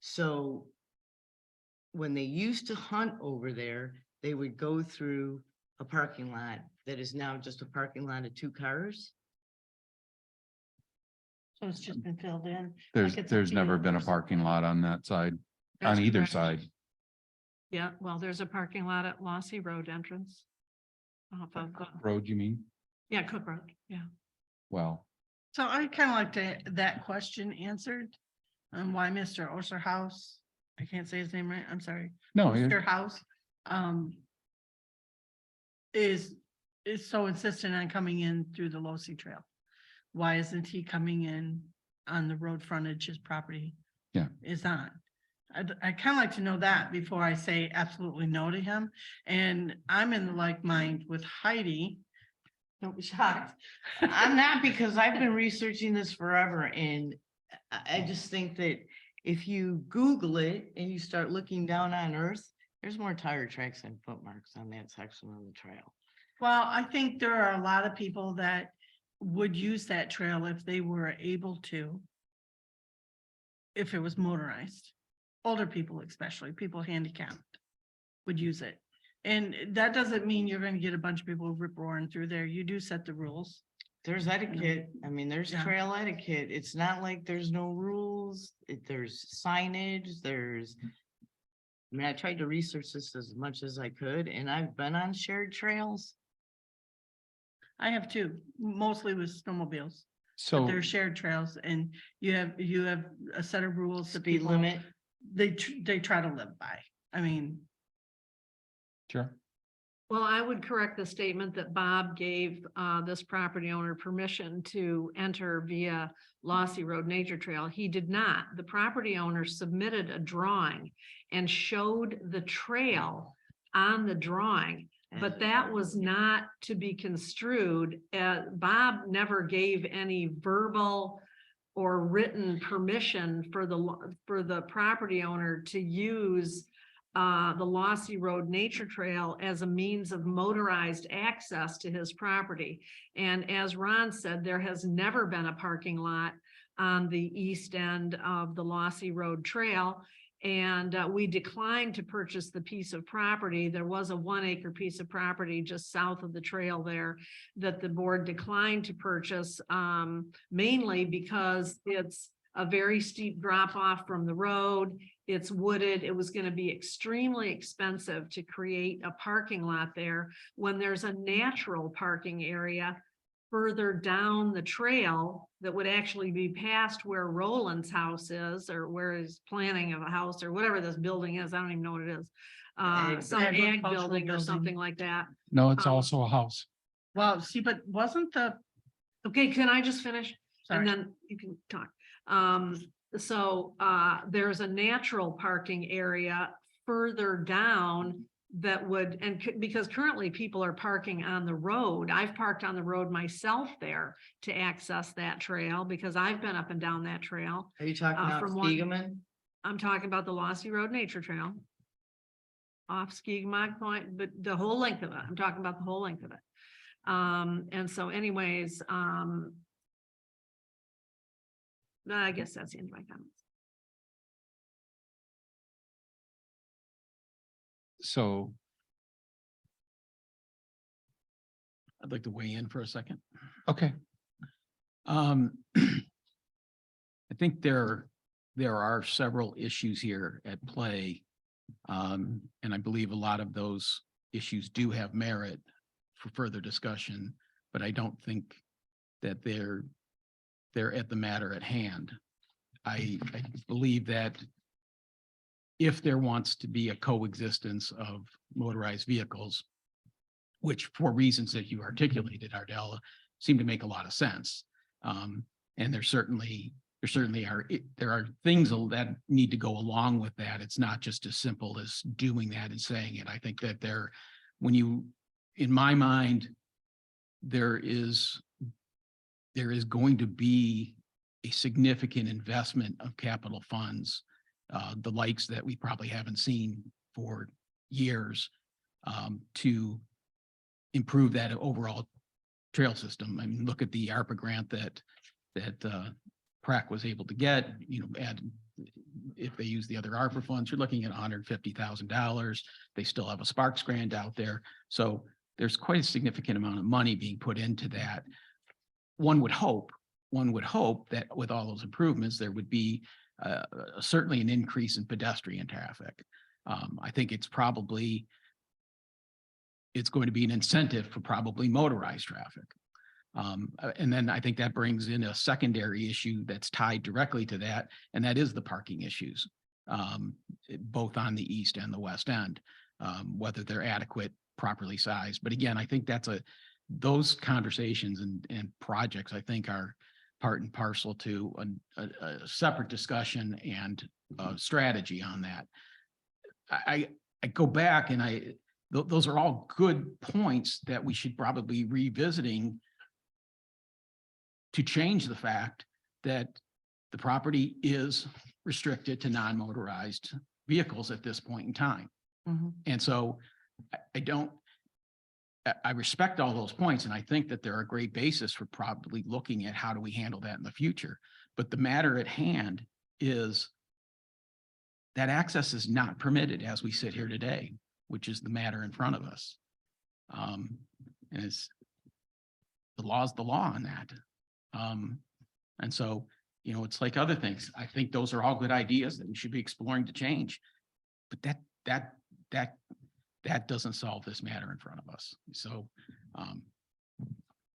Speaker 11: So when they used to hunt over there, they would go through a parking lot that is now just a parking lot of 2 cars.
Speaker 1: So it's just been filled in.
Speaker 7: there's
Speaker 1: like it's a
Speaker 7: never
Speaker 1: field
Speaker 7: been
Speaker 1: or
Speaker 7: a parking lot on that side,
Speaker 3: That's
Speaker 7: on either
Speaker 3: correct.
Speaker 7: side.
Speaker 3: Yeah, well, there's a parking lot at Lossy Road entrance. Off of,
Speaker 7: Road, you mean?
Speaker 3: yeah, Cook Road, yeah.
Speaker 7: Well,
Speaker 1: So I kind of like that question answered. Why Mr. Osterhaus, I can't say his name right, I'm sorry.
Speaker 7: no,
Speaker 1: Osterhaus, is so insistent on coming in through the Lossy Trail. Why isn't he coming in on the road frontage his property?
Speaker 7: Yeah.
Speaker 1: Is on. I kind of like to know that before I say absolutely no to him. And I'm in the like mind with Heidi. Don't be shocked.
Speaker 11: I'm not, because I've been researching this forever, and I just think that if you Google it and you start looking down on Earth, there's more tire tracks and footmarks on that section of the trail.
Speaker 1: Well, I think there are a lot of people that would use that trail if they were able to. If it was motorized, older people especially, people handicapped would use it. And that doesn't mean you're gonna get a bunch of people rip roaring through there. You do set the rules.
Speaker 11: There's etiquette. I mean, there's
Speaker 1: Yeah.
Speaker 11: trail etiquette. It's not like there's no rules. There's signage, I mean, I tried to research this as much as I could, and I've been on shared trails.
Speaker 1: I have two, mostly with snowmobiles. But
Speaker 7: So,
Speaker 1: they're shared trails and you have a set of rules that
Speaker 11: Speed
Speaker 1: people,
Speaker 11: limit.
Speaker 1: they try to live by. I mean,
Speaker 7: sure.
Speaker 3: Well, I would correct the statement that Bob gave this property owner permission to enter via Lossy Road Nature Trail. He did not. The property owner submitted a drawing and showed the trail on the drawing, but that was not to be construed. Bob never gave any verbal or written permission for the property owner to use the Lossy Road Nature Trail as a means of motorized access to his property. And as Ron said, there has never been a parking lot on the east end of the Lossy Road Trail. And we declined to purchase the piece of property. There was a 1 acre piece of property just south of the trail there that the board declined to purchase, mainly because it's a very steep drop off from the road. It's wooded. It was going to be extremely expensive to create a parking lot there when there's a natural parking area further down the trail that would actually be past where Roland's house is, or where his planning of a house or whatever this building is. I don't even know what it is. Some ag
Speaker 1: agricultural
Speaker 3: building or
Speaker 1: building.
Speaker 3: something like that.
Speaker 7: No, it's
Speaker 3: Um,
Speaker 7: also a house.
Speaker 1: well, see, but wasn't the,
Speaker 3: Okay, can I just finish?
Speaker 1: sorry,
Speaker 3: And then you can talk. There's a natural parking area further down that would, because currently people are parking on the road. I've parked on the road myself there to access that trail because I've been up and down that trail.
Speaker 11: Are you talking about
Speaker 3: from one-
Speaker 11: Spiegelman?
Speaker 3: I'm talking about the Lossy Road Nature Trail. Off Skegmont Point, but the whole length of it. I'm talking about the whole length of it. And so anyways, I guess that's the end of my comments.
Speaker 7: So,
Speaker 8: I'd like to weigh in for a second.
Speaker 7: okay,
Speaker 8: I think there are several issues here at play. And I believe a lot of those issues do have merit for further discussion, but I don't think that they're at the matter at hand. I believe that if there wants to be a coexistence of motorized vehicles, which for reasons that you articulated, Ardella, seem to make a lot of sense. And there certainly are things that need to go along with that. It's not just as simple as doing that and saying it. I think that in my mind, there is going to be a significant investment of capital funds, the likes that we probably haven't seen for years, to improve that overall trail system. I mean, look at the ARPA grant that PrAC was able to get, and if they use the other ARPA funds, you're looking at $150,000. They still have a Sparks grant out there. So there's quite a significant amount of money being put into that. One would hope that with all those improvements, there would be certainly an increase in pedestrian traffic. I think it's going to be an incentive for probably motorized traffic. And then I think that brings in a secondary issue that's tied directly to that, and that is the parking issues, both on the east and the west end, whether they're adequate, properly sized. But again, I think those conversations and projects, I think, are part and parcel to a separate discussion and strategy on that. I go back and those are all good points that we should probably be revisiting to change the fact that the property is restricted to non-motorized vehicles at this point in time.
Speaker 1: Mhm.
Speaker 8: And so I respect all those points, and I think that they're a great basis for probably looking at how do we handle that in the future. But the matter at hand is that access is not permitted as we sit here today, which is the matter in front of us. And it's, the law's the law on that. And so, you know, it's like other things. I think those are all good ideas that we should be exploring to change. But that doesn't solve this matter in front of us. So,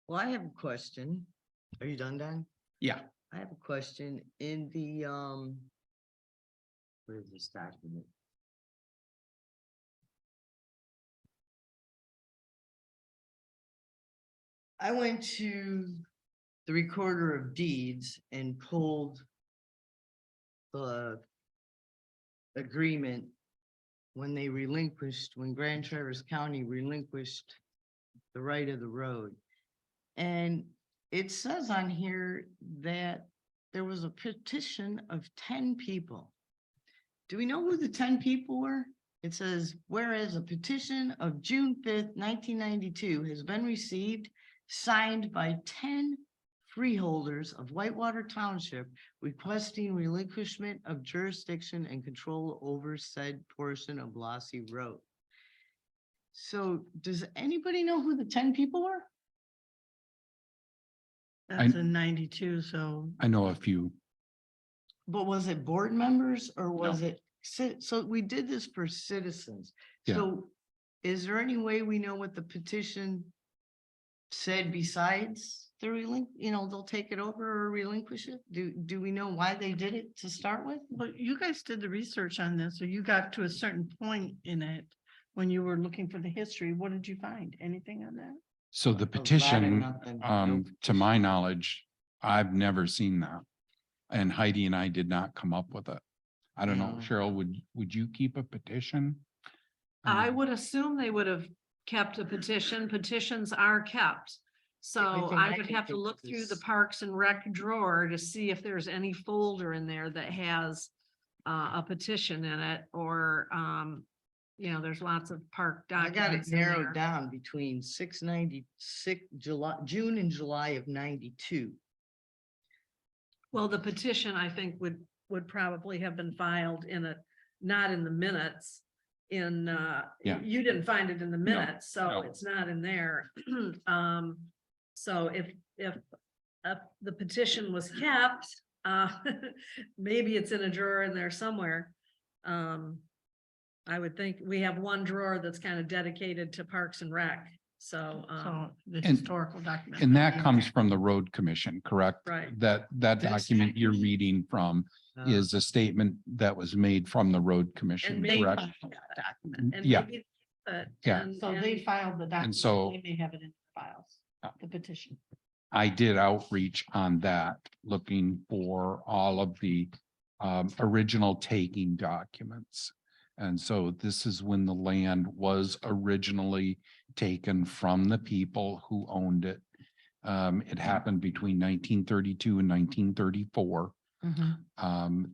Speaker 11: Well, I have a question. Are you done, Don?
Speaker 8: yeah,
Speaker 11: I have a question in the, where is this document? I went to the recorder of deeds and pulled the agreement when they relinquished, when Grand Traverse County relinquished the right of the road. And it says on here that there was a petition of 10 people. Do we know who the 10 people were? It says, whereas a petition of June 5th, 1992 has been received, signed by 10 freeholders of Whitewater Township requesting relinquishment of jurisdiction and control over said portion of Lassie Road. So does anybody know who the 10 people were?
Speaker 1: That's in 92, so.
Speaker 7: I know a few.
Speaker 11: But was it board members or was it, so we did this for citizens.
Speaker 7: Yeah.
Speaker 11: So is there any way we know what the petition said besides the they'll take it over or relinquish it? Do we know why they did it to start with?
Speaker 1: But you guys did the research on this, or you got to a certain point in it when you were looking for the history. What did you find? Anything on that?
Speaker 7: So the
Speaker 11: A lot of
Speaker 7: petition,
Speaker 11: nothing. Nope.
Speaker 7: to my knowledge, I've never seen that. And Heidi and I did not come up with it. I don't know,
Speaker 11: Yeah.
Speaker 7: Cheryl, would you keep a petition?
Speaker 3: I would assume they would have kept a petition. Petitions are kept. So
Speaker 11: Everything
Speaker 3: I
Speaker 11: I
Speaker 3: would
Speaker 11: can
Speaker 3: have to
Speaker 11: think
Speaker 3: look
Speaker 11: of
Speaker 3: through the
Speaker 11: is-
Speaker 3: Parks and Rec drawer to see if there's any folder in there that has a petition in it, or there's lots of park
Speaker 11: I got it
Speaker 3: documents in there.
Speaker 11: narrowed down between 696 June and July of 92.
Speaker 3: Well, the petition, I think, would probably have been filed not in the minutes.
Speaker 7: Yeah.
Speaker 3: You didn't find it in the minutes, so
Speaker 7: no.
Speaker 3: it's not in there. So if the petition was kept, maybe it's in a drawer in there somewhere. I would think we have one drawer that's kind of dedicated to Parks and Rec, so.
Speaker 1: So the
Speaker 7: and-
Speaker 1: historical document.
Speaker 7: And that comes from the road commission, correct?
Speaker 3: Right.
Speaker 7: That document you're reading from is a statement that was made from the road commission,
Speaker 3: And they
Speaker 7: correct?
Speaker 3: filed that document, and
Speaker 7: Yeah.
Speaker 3: maybe,
Speaker 7: Yeah.
Speaker 3: and-
Speaker 1: So they
Speaker 3: and-
Speaker 1: filed the document.
Speaker 7: so-
Speaker 1: They may have it in the files, the petition.
Speaker 7: I did outreach on that, looking for all of the original taking documents. And so this is when the land was originally taken from the people who owned it. It happened between 1932 and 1934.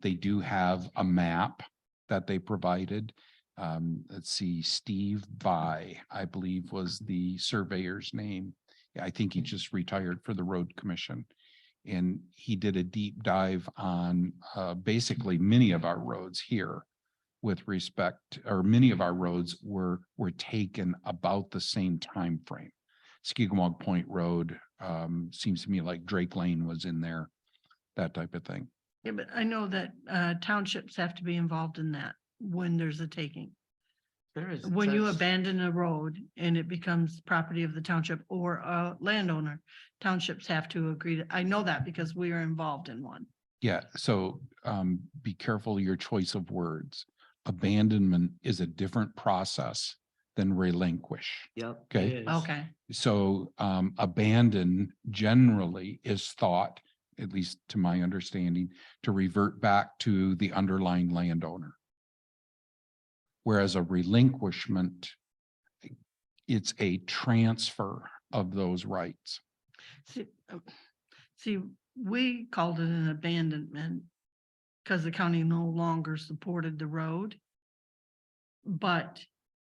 Speaker 7: They do have a map that they provided. Let's see, Steve By, I believe, was the surveyor's name. I think he just retired for the road commission. And he did a deep dive on basically many of our roads here with respect, or many of our roads were taken about the same time frame. Skigawag Point Road seems to me like Drake Lane was in there, that type of thing.
Speaker 1: Yeah, but I know that townships have to be involved in that when there's a taking.
Speaker 11: There is.
Speaker 1: When you abandon a road and it becomes property of the township or a landowner, townships have to agree. I know that because we are involved in one.
Speaker 7: Yeah, so be careful of your choice of words. Abandonment is a different process than relinquish.
Speaker 11: Yep.
Speaker 7: Okay.
Speaker 11: it is.
Speaker 1: Okay.
Speaker 7: So abandon generally is thought, at least to my understanding, to revert back to the underlying landowner. Whereas a relinquishment, it's a transfer of those rights.
Speaker 1: See, we called it an abandonment because the county no longer supported the road. But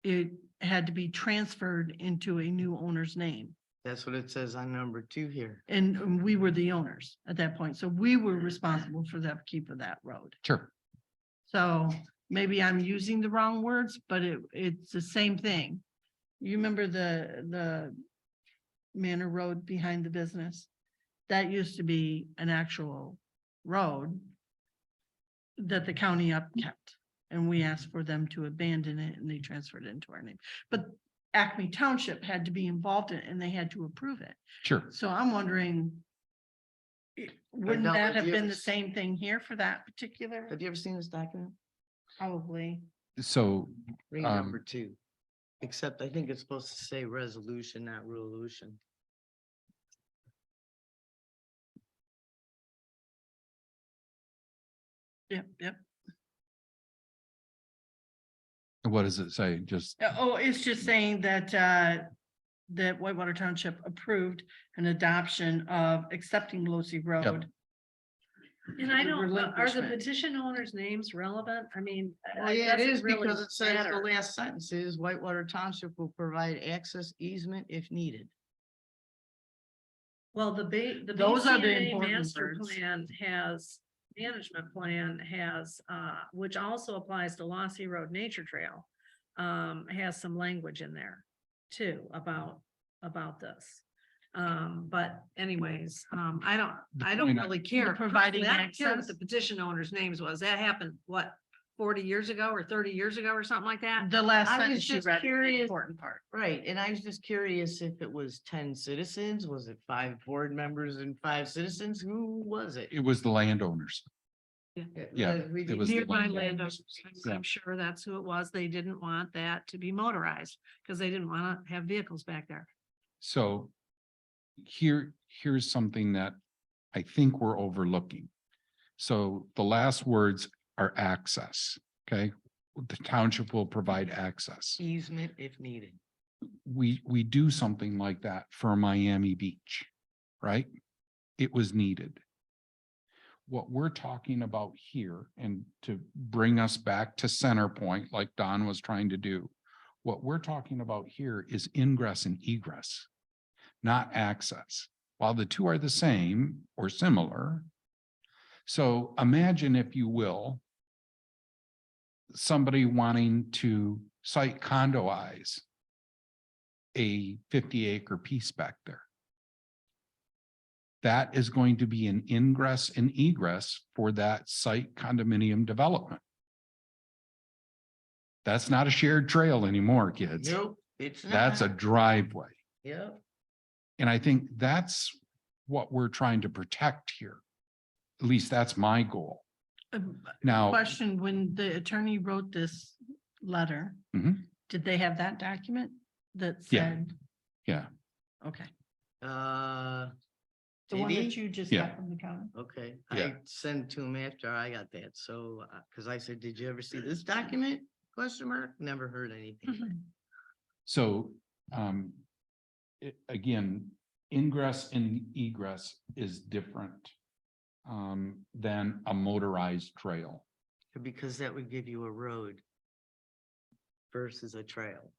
Speaker 1: it had to be transferred into a new owner's name.
Speaker 11: That's what it says on number 2 here.
Speaker 1: And we were the owners at that point. So we were responsible for the upkeep of that road.
Speaker 7: Sure.
Speaker 1: So maybe I'm using the wrong words, but it's the same thing. You remember the Manor Road behind the business? That used to be an actual road that the county upkept. And we asked for them to abandon it and they transferred it into our name. But Acme Township had to be involved in it and they had to approve it.
Speaker 7: Sure.
Speaker 1: So I'm wondering, wouldn't
Speaker 11: Now,
Speaker 1: that
Speaker 11: have
Speaker 1: have
Speaker 11: you
Speaker 1: been
Speaker 11: ever
Speaker 1: the same thing here for that particular?
Speaker 11: Have you ever seen this document?
Speaker 1: Probably.
Speaker 7: So,
Speaker 11: Read number 2. Except I think it's supposed to say resolution, not resolution.
Speaker 1: Yep.
Speaker 7: what does it say? Just,
Speaker 1: Oh, it's just saying that, that Whitewater Township approved an adoption of accepting Losi Road.
Speaker 3: And I
Speaker 1: The
Speaker 3: don't, are the
Speaker 1: relinquishment.
Speaker 3: petition owners' names relevant? I mean.
Speaker 11: Well, yeah, it
Speaker 3: doesn't
Speaker 11: is
Speaker 3: really
Speaker 11: because it says the
Speaker 3: matter.
Speaker 11: last sentence is Whitewater Township will provide access easement if needed.
Speaker 3: Well, the
Speaker 1: Those are the
Speaker 3: BCNA
Speaker 1: important
Speaker 3: master
Speaker 1: words.
Speaker 3: plan has, management plan has, which also applies to Lossy Road Nature Trail. Has some language in there too about this. But anyways, I don't
Speaker 7: point
Speaker 3: really care.
Speaker 1: providing
Speaker 3: I don't care what
Speaker 1: access?
Speaker 3: the petition owner's names was. That happened, what, 40 years ago or 30 years ago or something like that?
Speaker 1: The last
Speaker 11: I was
Speaker 1: sentence you
Speaker 11: just
Speaker 1: read, is the
Speaker 11: curious.
Speaker 1: important part.
Speaker 11: Right, and I was just curious if it was 10 citizens, was it 5 board members and 5 citizens? Who was it?
Speaker 7: it was the landowners. Yeah,
Speaker 11: We-
Speaker 7: it was the
Speaker 3: Nearby
Speaker 7: land-
Speaker 3: landowners,
Speaker 7: Yeah.
Speaker 3: I'm sure that's who it was. They didn't want that to be motorized because they didn't want to have vehicles back there.
Speaker 7: So here's something that I think we're overlooking. So the last words are access, okay? The township will provide access.
Speaker 11: Easement if needed.
Speaker 7: We do something like that for Miami Beach, right? It was needed. What we're talking about here, and to bring us back to center point, like Don was trying to do, what we're talking about here is ingress and egress, not access. While the two are the same or similar. So imagine, if you will, somebody wanting to site condoize a 50-acre piece back there. That is going to be an ingress and egress for that site condominium development. That's not a shared trail anymore, kids.
Speaker 11: Nope, it's not.
Speaker 7: That's a driveway.
Speaker 11: Yep.
Speaker 7: And I think that's what we're trying to protect here. At least that's my goal. Now,
Speaker 1: Question, when the attorney wrote this letter,
Speaker 7: Mhm.
Speaker 1: did they have that document that
Speaker 7: Yeah.
Speaker 1: said?
Speaker 7: yeah,
Speaker 1: Okay,
Speaker 11: Uh,
Speaker 1: the one
Speaker 11: did
Speaker 1: that
Speaker 11: he?
Speaker 1: you just
Speaker 7: Yeah.
Speaker 1: got from the county.
Speaker 11: Okay,
Speaker 7: Yeah.
Speaker 11: I sent to him after I got that, so, cause I said, did you ever see this document? Question mark, never heard anything.
Speaker 7: so, again, ingress and egress is different than a motorized trail.
Speaker 11: Because that would give you a road versus a trail.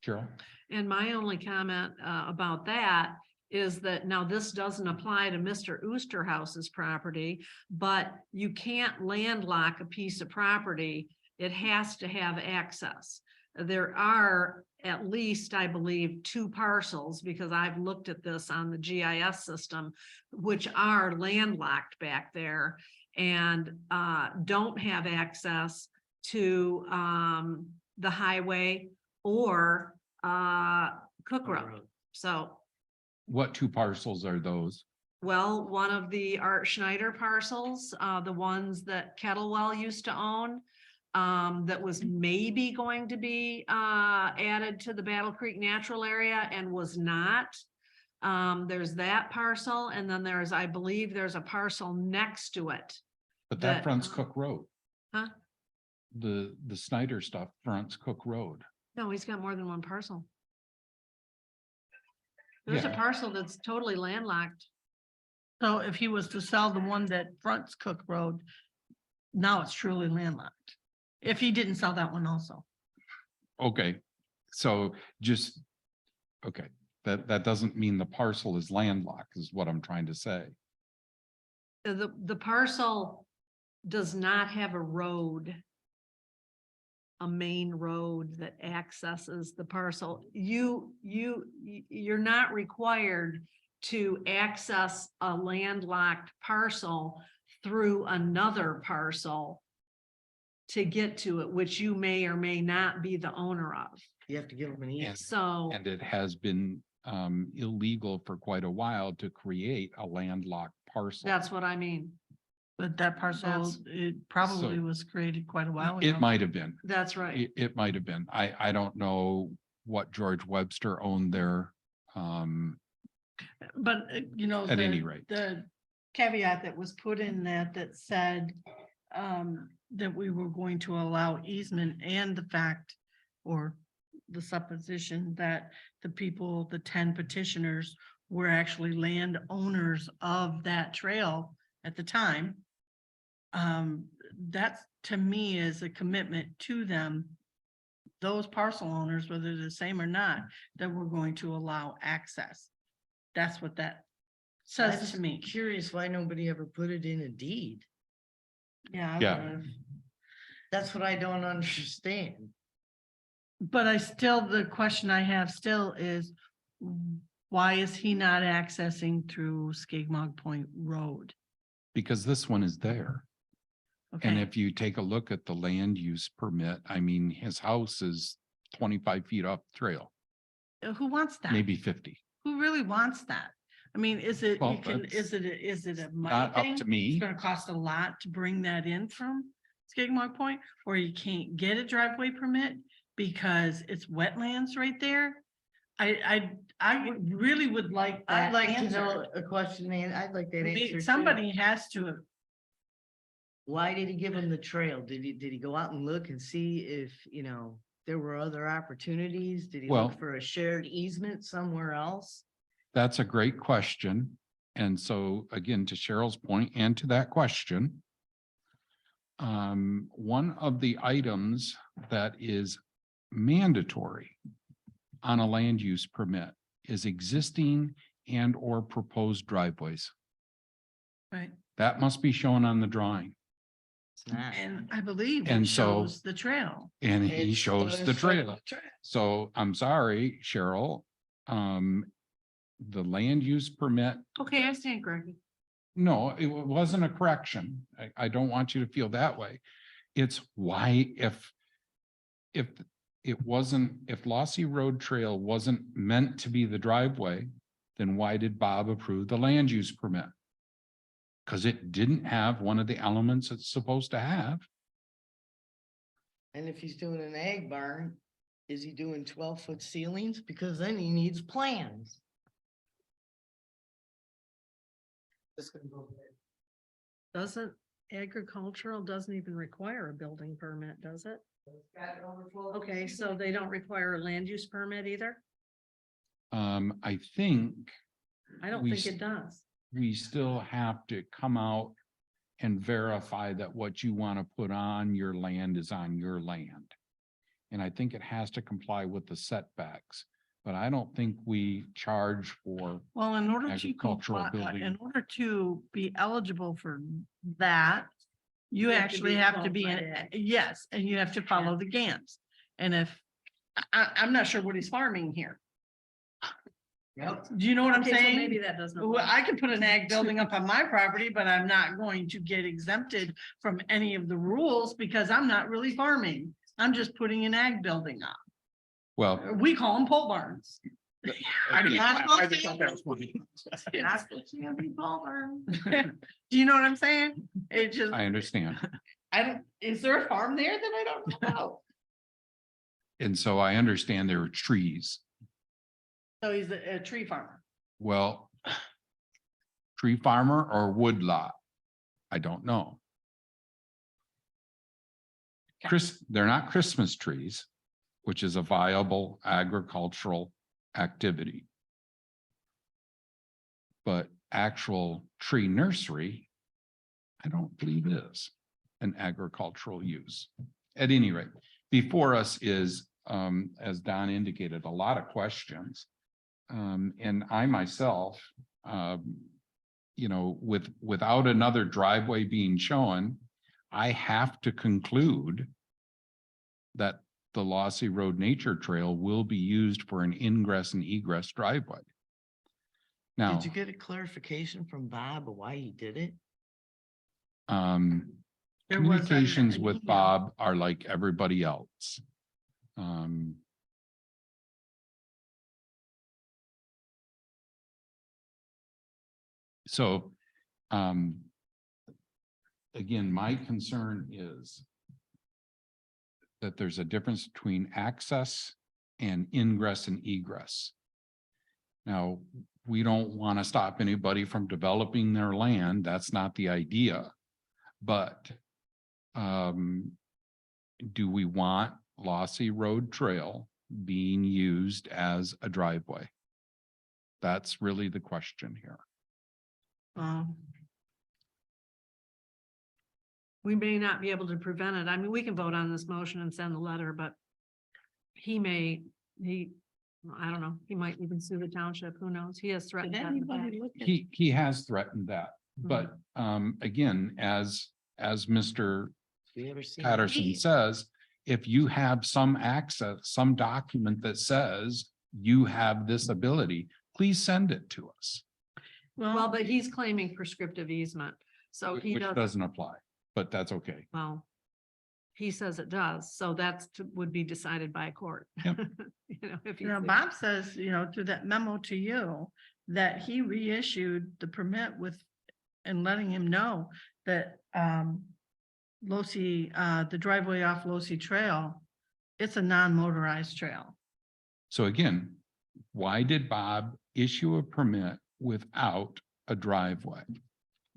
Speaker 7: Cheryl?
Speaker 3: And my only comment about that is that now this doesn't apply to Mr. Oosterhouse's property, but you can't landlock a piece of property. It has to have access. There are at least, I believe, 2 parcels, because I've looked at this on the GIS system, which are landlocked back there and don't have access to the highway or Cook Road. So,
Speaker 7: What 2 parcels are those?
Speaker 3: well, one of the Art Schneider parcels, the ones that Kettlewell used to own, that was maybe going to be added to the Battle Creek Natural Area and was not. There's that parcel, and then there's, I believe there's a parcel next to it.
Speaker 7: But that
Speaker 3: That,
Speaker 7: fronts Cook Road.
Speaker 3: Huh?
Speaker 7: The Snyder stuff fronts Cook Road.
Speaker 3: No, he's got more than one parcel. There's a
Speaker 7: Yeah.
Speaker 3: parcel that's totally landlocked.
Speaker 1: So if he was to sell the one that fronts Cook Road, now it's truly landlocked. If he didn't sell that one also.
Speaker 7: Okay, So just, okay, that doesn't mean the parcel is landlocked, is what I'm trying to say.
Speaker 3: The parcel does not have a road, a main road that accesses the parcel. You're not required to access a landlocked parcel through another parcel to get to it, which you may or may not be the owner of.
Speaker 11: You have to give them an easement.
Speaker 3: So,
Speaker 7: And it has been illegal for quite a while to create a landlocked parcel.
Speaker 3: that's what I mean.
Speaker 1: But that parcel,
Speaker 3: That's-
Speaker 1: it probably
Speaker 7: So-
Speaker 1: was created quite a while ago.
Speaker 7: It might have been.
Speaker 3: That's right.
Speaker 7: It might have been. I don't know what George Webster owned there.
Speaker 1: But, you know.
Speaker 7: At any
Speaker 1: the-
Speaker 7: rate.
Speaker 1: The caveat that was put in that said, that we were going to allow easement and the fact, or the supposition that the people, the 10 petitioners were actually landowners of that trail at the time. That to me is a commitment to them, those parcel owners, whether they're the same or not, that we're going to allow access. That's what that says
Speaker 11: I'm
Speaker 1: to me.
Speaker 11: curious why nobody ever put it in a deed.
Speaker 1: Yeah. I
Speaker 7: Yeah.
Speaker 1: would've.
Speaker 11: That's what I don't understand.
Speaker 1: But the question I have still is, why is he not accessing through Skigmog Point Road?
Speaker 7: Because this one is there. And
Speaker 1: Okay,
Speaker 7: if you take a look at the land use permit, I mean, his house is 25 feet off the trail,
Speaker 1: who wants that?
Speaker 7: maybe 50.
Speaker 1: Who really wants that? I mean, is it,
Speaker 7: Well,
Speaker 1: you can,
Speaker 7: that's
Speaker 1: is it a money
Speaker 7: Not up
Speaker 1: thing?
Speaker 7: to
Speaker 1: It's
Speaker 7: me.
Speaker 1: gonna cost a lot to bring that in from Skigmog Point, or you can't get a driveway permit because it's wetlands right there? I really would like that
Speaker 11: I'd like to
Speaker 1: answer.
Speaker 11: know a question, man. I'd like that answer. too.
Speaker 1: Somebody has to.
Speaker 11: Why did he give him the trail? Did he go out and look and see if, there were other opportunities? Did he
Speaker 7: Well-
Speaker 11: look for a shared easement somewhere else?
Speaker 7: That's a great question. And so again, to Cheryl's point and to that question, one of the items that is mandatory on a land use permit is existing and or proposed driveways.
Speaker 1: Right.
Speaker 7: That must be shown on the drawing.
Speaker 11: It's not.
Speaker 1: And I believe it
Speaker 7: And so-
Speaker 1: shows the trail.
Speaker 7: And he
Speaker 11: It's
Speaker 7: shows
Speaker 11: gonna
Speaker 7: the
Speaker 11: show
Speaker 7: trailer. So I'm sorry, Cheryl. The land use permit,
Speaker 3: Okay, I stand corrected.
Speaker 7: no, it wasn't a correction. I don't want you to feel that way. It's why if it wasn't, if Lossy Road Trail wasn't meant to be the driveway, then why did Bob approve the land use permit? Because it didn't have one of the elements it's supposed to have.
Speaker 11: And if he's doing an ag barn, is he doing 12-foot ceilings? Because then he needs plans.
Speaker 3: Doesn't agricultural doesn't even require a building permit, does it? Okay, so they don't require a land use permit either?
Speaker 7: I think
Speaker 3: I don't
Speaker 7: We
Speaker 3: think
Speaker 7: s-
Speaker 3: it does.
Speaker 7: we still have to come out and verify that what you want to put on your land is on your land. And I think it has to comply with the setbacks, but I don't think we charge for,
Speaker 1: Well, in order to
Speaker 7: Agricultural
Speaker 1: comply,
Speaker 7: building.
Speaker 1: in order to be eligible for that, you
Speaker 3: have to
Speaker 1: actually
Speaker 3: be
Speaker 1: have to be,
Speaker 3: qualified
Speaker 1: yes, and you have to follow the GAMS. And if, I'm not sure what he's farming here.
Speaker 11: Yep.
Speaker 1: Do you know what I'm
Speaker 3: Okay, so
Speaker 1: saying?
Speaker 3: maybe that doesn't.
Speaker 1: Well,
Speaker 3: apply.
Speaker 1: I could put an ag building up on my property, but I'm not going to get exempted from any of the rules because I'm not really farming. I'm just putting an ag building up.
Speaker 7: well.
Speaker 1: We call them pole barns.
Speaker 7: I just
Speaker 1: Not
Speaker 7: thought that was funny.
Speaker 1: Not supposed to be pole barns. Do you know what I'm saying? It just,
Speaker 7: I understand.
Speaker 1: is there a farm there that I don't know about?
Speaker 7: And so I understand there are trees.
Speaker 1: So he's a tree farmer.
Speaker 7: Well, tree farmer or wood lot? I don't know. They're not Christmas trees, which is a viable agricultural activity. But actual tree nursery, I don't believe is an agricultural use. At any rate, before us is as Don indicated, a lot of questions. And I myself, without another driveway being shown, I have to conclude that the Lossy Road Nature Trail will be used for an ingress and egress driveway. Now,
Speaker 11: Did you get a clarification from Bob of why he did it?
Speaker 1: There was
Speaker 7: communications
Speaker 1: an
Speaker 7: with
Speaker 1: email.
Speaker 7: Bob are like everybody else. So, again, my concern is that there's a difference between access and ingress and egress. Now, we don't want to stop anybody from developing their land. That's not the idea. But do we want Lossy Road Trail being used as a driveway? That's really the question here.
Speaker 3: We may not be able to prevent it. I mean, we can vote on this motion and send a letter, but I don't know, he might even sue the township. Who knows? He has threatened
Speaker 1: Did
Speaker 3: that in the past.
Speaker 1: anybody look at?
Speaker 7: He has threatened that, but again, as Mr.
Speaker 11: You ever seen?
Speaker 7: Patterson says, if you have some access, some document that says you have this ability, please send it to us.
Speaker 3: Well, but he's claiming prescriptive easement, so he
Speaker 7: Which
Speaker 3: does,
Speaker 7: doesn't apply, but that's okay.
Speaker 3: well, he says it does, so would be decided by a court.
Speaker 7: Yep.
Speaker 3: If
Speaker 1: You know, Bob says, through that memo to you, that he reissued the permit and letting him know that, Lossy, the driveway off Lossy Trail, it's a non-motorized trail.
Speaker 7: So again, why did Bob issue a permit without a driveway?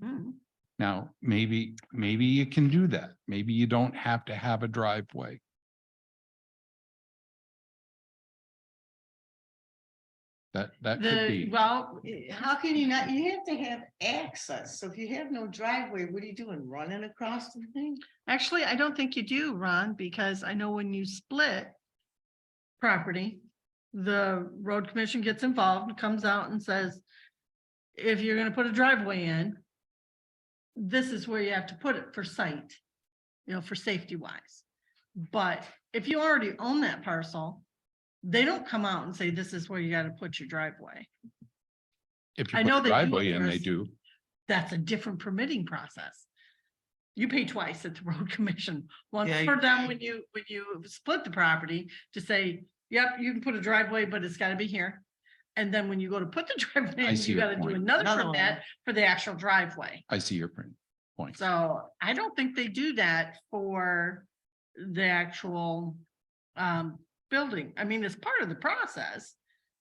Speaker 1: Hmm.
Speaker 7: Now, maybe you can do that. Maybe you don't have to have a driveway. That could be.
Speaker 1: Well,
Speaker 11: How can you not? You have to have access. So if you have no driveway, what are you doing? Running across the thing?
Speaker 1: actually, I don't think you do, Ron, because I know when you split property, the road commission gets involved and comes out and says, if you're gonna put a driveway in, this is where you have to put it for sight, for safety wise. But if you already own that parcel, they don't come out and say, this is where you gotta put your driveway.
Speaker 7: If you
Speaker 1: I
Speaker 7: put
Speaker 1: know
Speaker 7: a
Speaker 1: they do
Speaker 7: driveway
Speaker 1: it
Speaker 7: in, they
Speaker 1: first.
Speaker 7: do.
Speaker 1: That's a different permitting process. You pay twice at the road commission, once
Speaker 11: Yeah,
Speaker 1: for them when you split the property to say, yep, you can put a driveway, but it's gotta be here. And then when you go to put the driveway
Speaker 7: I
Speaker 1: in,
Speaker 7: see
Speaker 1: you
Speaker 7: your
Speaker 1: gotta do
Speaker 7: point.
Speaker 1: another
Speaker 11: Another
Speaker 1: permit
Speaker 11: one.
Speaker 1: for the actual driveway.
Speaker 7: I see your point.
Speaker 1: So I don't think they do that for the actual building. I mean, it's part of the process.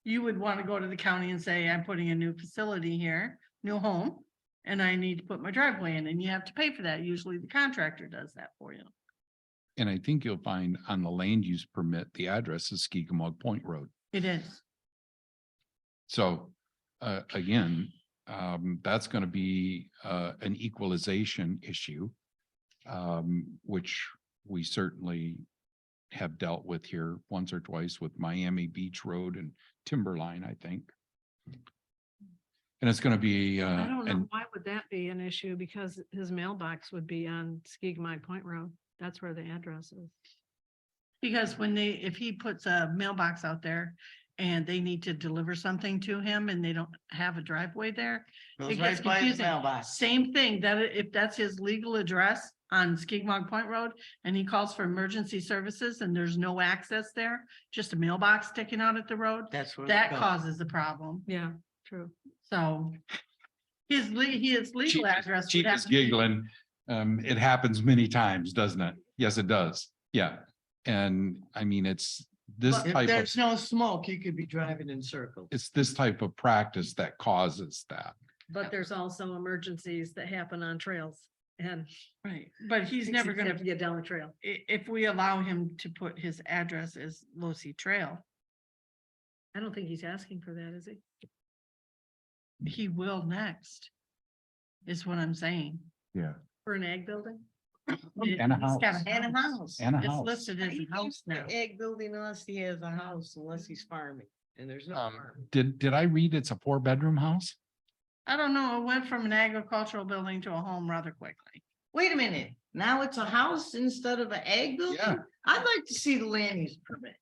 Speaker 1: You would want to go to the county and say, I'm putting a new facility here, new home, and I need to put my driveway in, and you have to pay for that. Usually the contractor does that for you.
Speaker 7: And I think you'll find on the land use permit, the address is Skigmog Point Road.
Speaker 1: It is.
Speaker 7: So, again, that's gonna be, an equalization issue, which we certainly have dealt with here once or twice with Miami Beach Road and Timberline, I think. And it's gonna be,
Speaker 3: I don't know,
Speaker 7: and
Speaker 3: why would that be an issue? Because his mailbox would be on Skigmide Point Road. That's where the address is.
Speaker 1: Because if he puts a mailbox out there and they need to deliver something to him and they don't have a driveway there,
Speaker 11: Goes
Speaker 1: it gets
Speaker 11: right by his
Speaker 1: confusing.
Speaker 11: mailbox.
Speaker 1: Same thing, that if that's his legal address on Skigmog Point Road and he calls for emergency services and there's no access there, just a mailbox sticking out at the road,
Speaker 11: That's where.
Speaker 1: that causes a problem.
Speaker 3: Yeah, true.
Speaker 1: So his legal address. would
Speaker 7: Chief
Speaker 1: have
Speaker 7: is
Speaker 1: to be-
Speaker 7: giggling. It happens many times, doesn't it? Yes, it does. Yeah. And I mean, it's this
Speaker 11: If
Speaker 7: type of,
Speaker 11: there's no smoke, you could be driving in circles.
Speaker 7: it's this type of practice that causes that.
Speaker 3: But there's also emergencies that happen on trails and.
Speaker 1: Right, but he's never
Speaker 3: Have
Speaker 1: gonna,
Speaker 3: to get down the trail.
Speaker 1: if we allow him to put his address as Lossy Trail,
Speaker 3: I don't think he's asking for that, is he?
Speaker 1: he will next. Is what I'm saying.
Speaker 7: Yeah.
Speaker 3: For an ag building?
Speaker 7: And a
Speaker 1: He's
Speaker 7: house.
Speaker 1: got
Speaker 11: And a house.
Speaker 7: And a
Speaker 1: It's
Speaker 7: house.
Speaker 1: listed as a house now.
Speaker 11: The egg building unless he has a house, unless he's farming, and there's no. farm.
Speaker 7: Did I read it's a 4-bedroom house?
Speaker 1: I don't know, it went from an agricultural building to a home rather quickly.
Speaker 11: Wait a minute, now it's a house instead of an egg building?
Speaker 7: Yeah.
Speaker 11: I'd like to see the land use permit.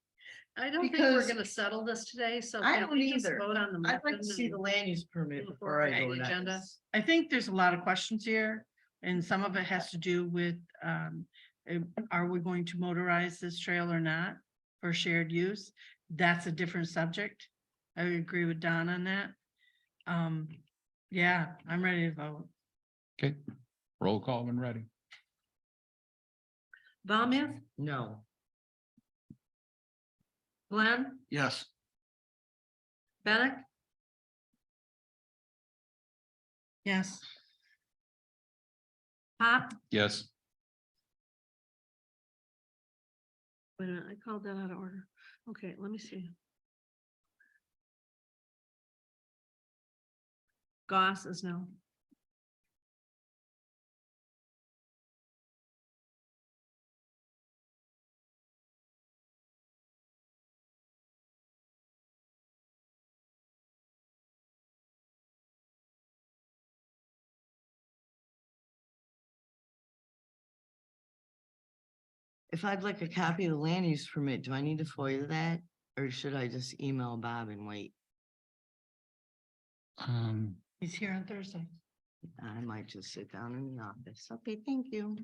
Speaker 3: I don't think we're
Speaker 11: Because
Speaker 3: gonna settle this today, so.
Speaker 11: I
Speaker 3: can
Speaker 11: don't
Speaker 3: we just
Speaker 11: either.
Speaker 3: Vote on the.
Speaker 11: I'd like to
Speaker 3: motion
Speaker 11: see the
Speaker 3: and-
Speaker 11: land use permit
Speaker 3: before
Speaker 11: before I
Speaker 3: I
Speaker 11: go
Speaker 3: the
Speaker 11: to
Speaker 3: agenda?
Speaker 11: agenda.
Speaker 1: I think there's a lot of questions here, and some of it has to do with, are we going to motorize this trail or not for shared use? That's a different subject. I would agree with Don on that. Yeah, I'm ready to vote.
Speaker 7: Okay, roll call when ready.
Speaker 3: Ballmuth,
Speaker 11: No.
Speaker 3: Glenn,
Speaker 8: Yes.
Speaker 3: Bennett,
Speaker 1: Yes,
Speaker 3: Pop.
Speaker 7: Yes.
Speaker 3: Wait a minute, I called that out of order. Okay, let me see. Goss is no.
Speaker 11: If I'd like a copy of the land use permit, do I need to FOIA that? Or should I just email Bob and wait?
Speaker 1: he's here on Thursday.
Speaker 11: I might just sit down in the office. Okay, thank you.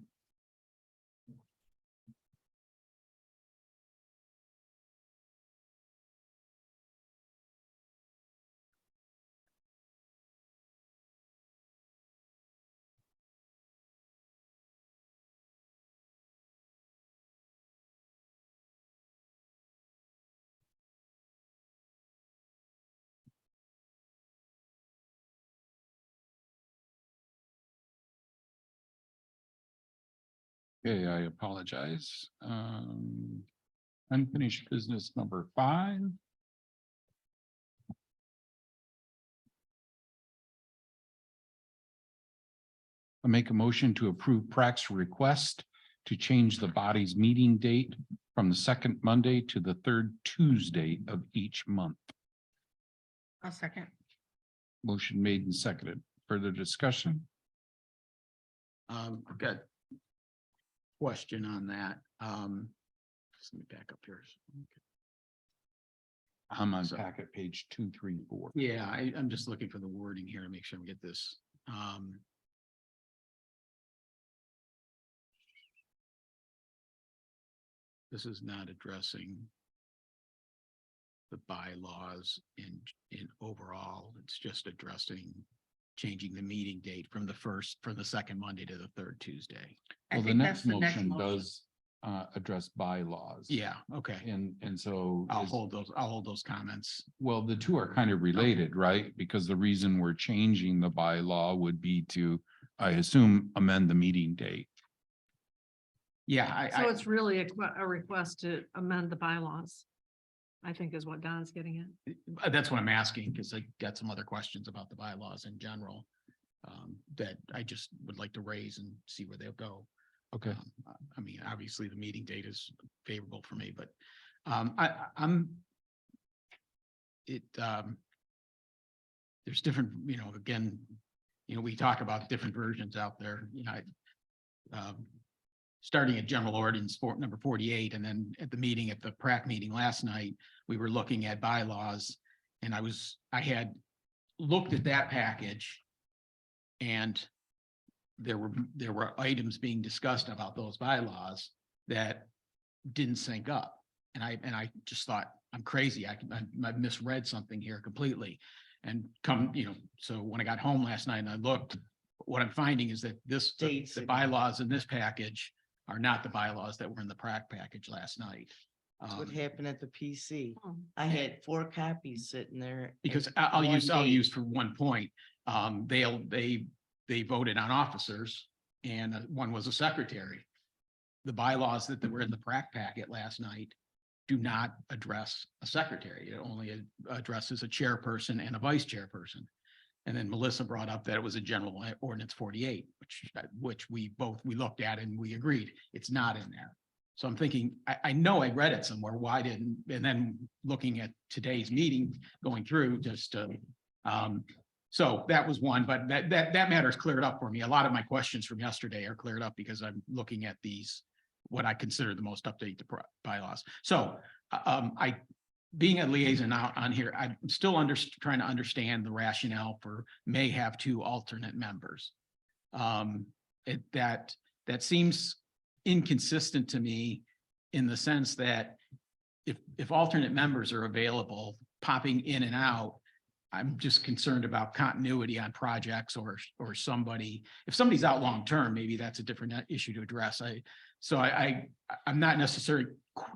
Speaker 7: Okay, I apologize. Unfinished business number 5. I make a motion to approve Prax's request to change the body's meeting date from the second Monday to the third Tuesday of each month.
Speaker 1: I'll second.
Speaker 7: Motion made and seconded. Further discussion?
Speaker 8: I've got question on that. Just let me back up here.
Speaker 7: I'm on
Speaker 8: So-
Speaker 7: packet page 2, 3, 4.
Speaker 8: Yeah, I'm just looking for the wording here to make sure we get this. This is not addressing the bylaws in overall. It's just addressing changing the meeting date from the second Monday to the third Tuesday.
Speaker 1: I
Speaker 7: Well, the
Speaker 1: think
Speaker 7: next
Speaker 1: that's the next
Speaker 7: motion
Speaker 1: motion.
Speaker 7: does address bylaws.
Speaker 8: Yeah, okay.
Speaker 7: And so.
Speaker 8: I'll
Speaker 7: is-
Speaker 8: hold those comments.
Speaker 7: Well, the two are kind of related, right? Because the reason we're changing the bylaw would be to, I assume, amend the meeting date.
Speaker 8: Yeah,
Speaker 3: So it's really a request to amend the bylaws. I think is what Don's getting at.
Speaker 8: That's what I'm asking, because I got some other questions about the bylaws in general. That I just would like to raise and see where they'll go.
Speaker 7: Okay.
Speaker 8: I mean, obviously, the meeting date is favorable for me, but there's different, again, we talk about different versions out there, starting at general ordinance number 48, and then at the meeting, at the PrAC meeting last night, we were looking at bylaws, and I had looked at that package, and there were items being discussed about those bylaws that didn't sync up. And I just thought, I'm crazy. I misread something here completely. And so when I got home last night and I looked, what I'm finding is that
Speaker 11: Dates
Speaker 8: the
Speaker 11: again.
Speaker 8: bylaws in this package are not the bylaws that were in the PrAC package last night.
Speaker 11: That's what happened at the PC.
Speaker 3: Oh.
Speaker 11: I had 4 copies sitting there.
Speaker 8: Because
Speaker 11: and
Speaker 8: I'll
Speaker 11: one
Speaker 8: use
Speaker 11: date.
Speaker 8: for one point, they voted on officers and one was a secretary. The bylaws that were in the PrAC packet last night do not address a secretary. It only addresses a chairperson and a vice chairperson. And then Melissa brought up that it was a general ordinance 48, which we looked at and we agreed it's not in there. So I'm thinking, I know I read it somewhere. Why didn't, and then looking at today's meeting, going through just, so that was one, but that matter's cleared up for me. A lot of my questions from yesterday are cleared up because I'm looking at these, what I consider the most updated bylaws. So, being a liaison out on here, I'm still trying to understand the rationale for may have 2 alternate members. That seems inconsistent to me in the sense that if alternate members are available, popping in and out, I'm just concerned about continuity on projects or somebody, if somebody's out long-term, maybe that's a different issue to address. I'm not necessarily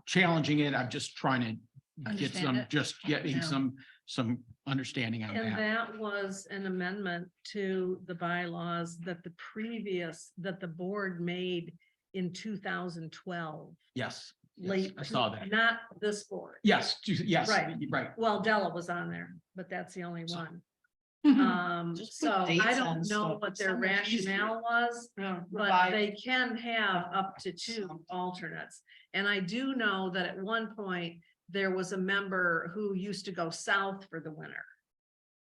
Speaker 8: challenging it. I'm just trying to get
Speaker 3: Understand it.
Speaker 8: getting
Speaker 3: Yeah.
Speaker 8: some understanding on
Speaker 3: And
Speaker 8: that.
Speaker 3: that was an amendment to the bylaws that the board made in 2012,
Speaker 8: Yes.
Speaker 3: late.
Speaker 8: I saw that.
Speaker 3: Not this board.
Speaker 8: Yes,
Speaker 3: Right.
Speaker 8: right.
Speaker 3: Well, Della was on there, but that's the only one.
Speaker 1: Just put
Speaker 3: So I
Speaker 1: dates
Speaker 3: don't
Speaker 1: on
Speaker 3: know
Speaker 1: stuff.
Speaker 3: what their
Speaker 1: So much easier.
Speaker 3: rationale was, but
Speaker 1: Revive.
Speaker 3: they can have up to 2 alternates. And I do know that at one point, there was a member who used to go south for the winter.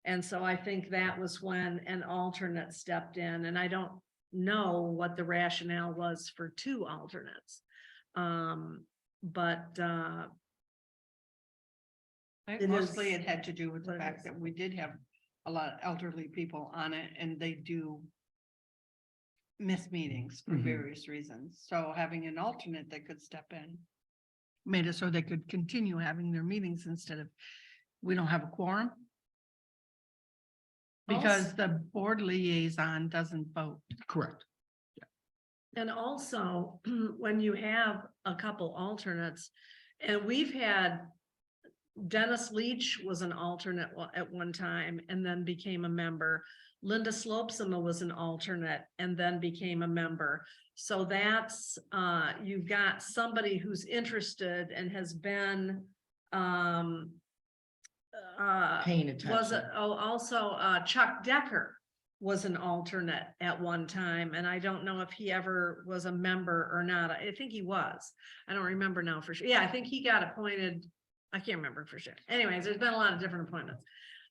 Speaker 3: And so I think that was when an alternate stepped in, and I don't know what the rationale was for 2 alternates. But It
Speaker 12: Mostly
Speaker 3: is-
Speaker 12: it had to do with the
Speaker 3: what it
Speaker 12: fact
Speaker 3: is.
Speaker 12: that we did have a lot of elderly people on it and they do miss meetings for
Speaker 8: Mhm.
Speaker 12: various reasons. So having an alternate that could step in made it so they could continue having their meetings instead of, we don't have a quorum. Because the board liaison doesn't vote.
Speaker 8: Correct.
Speaker 3: And also, when you have a couple alternates, and we've had Dennis Leach was an alternate at one time and then became a member. Linda Slopesima was an alternate and then became a member. So that's, you've got somebody who's interested and has been,
Speaker 11: Paying attention.
Speaker 3: was it, also, Chuck Decker was an alternate at one time, and I don't know if he ever was a member or not. I think he was. I don't remember now for sure. Yeah, I think he got appointed. I can't remember for sure. Anyways, there's been a lot of different appointments.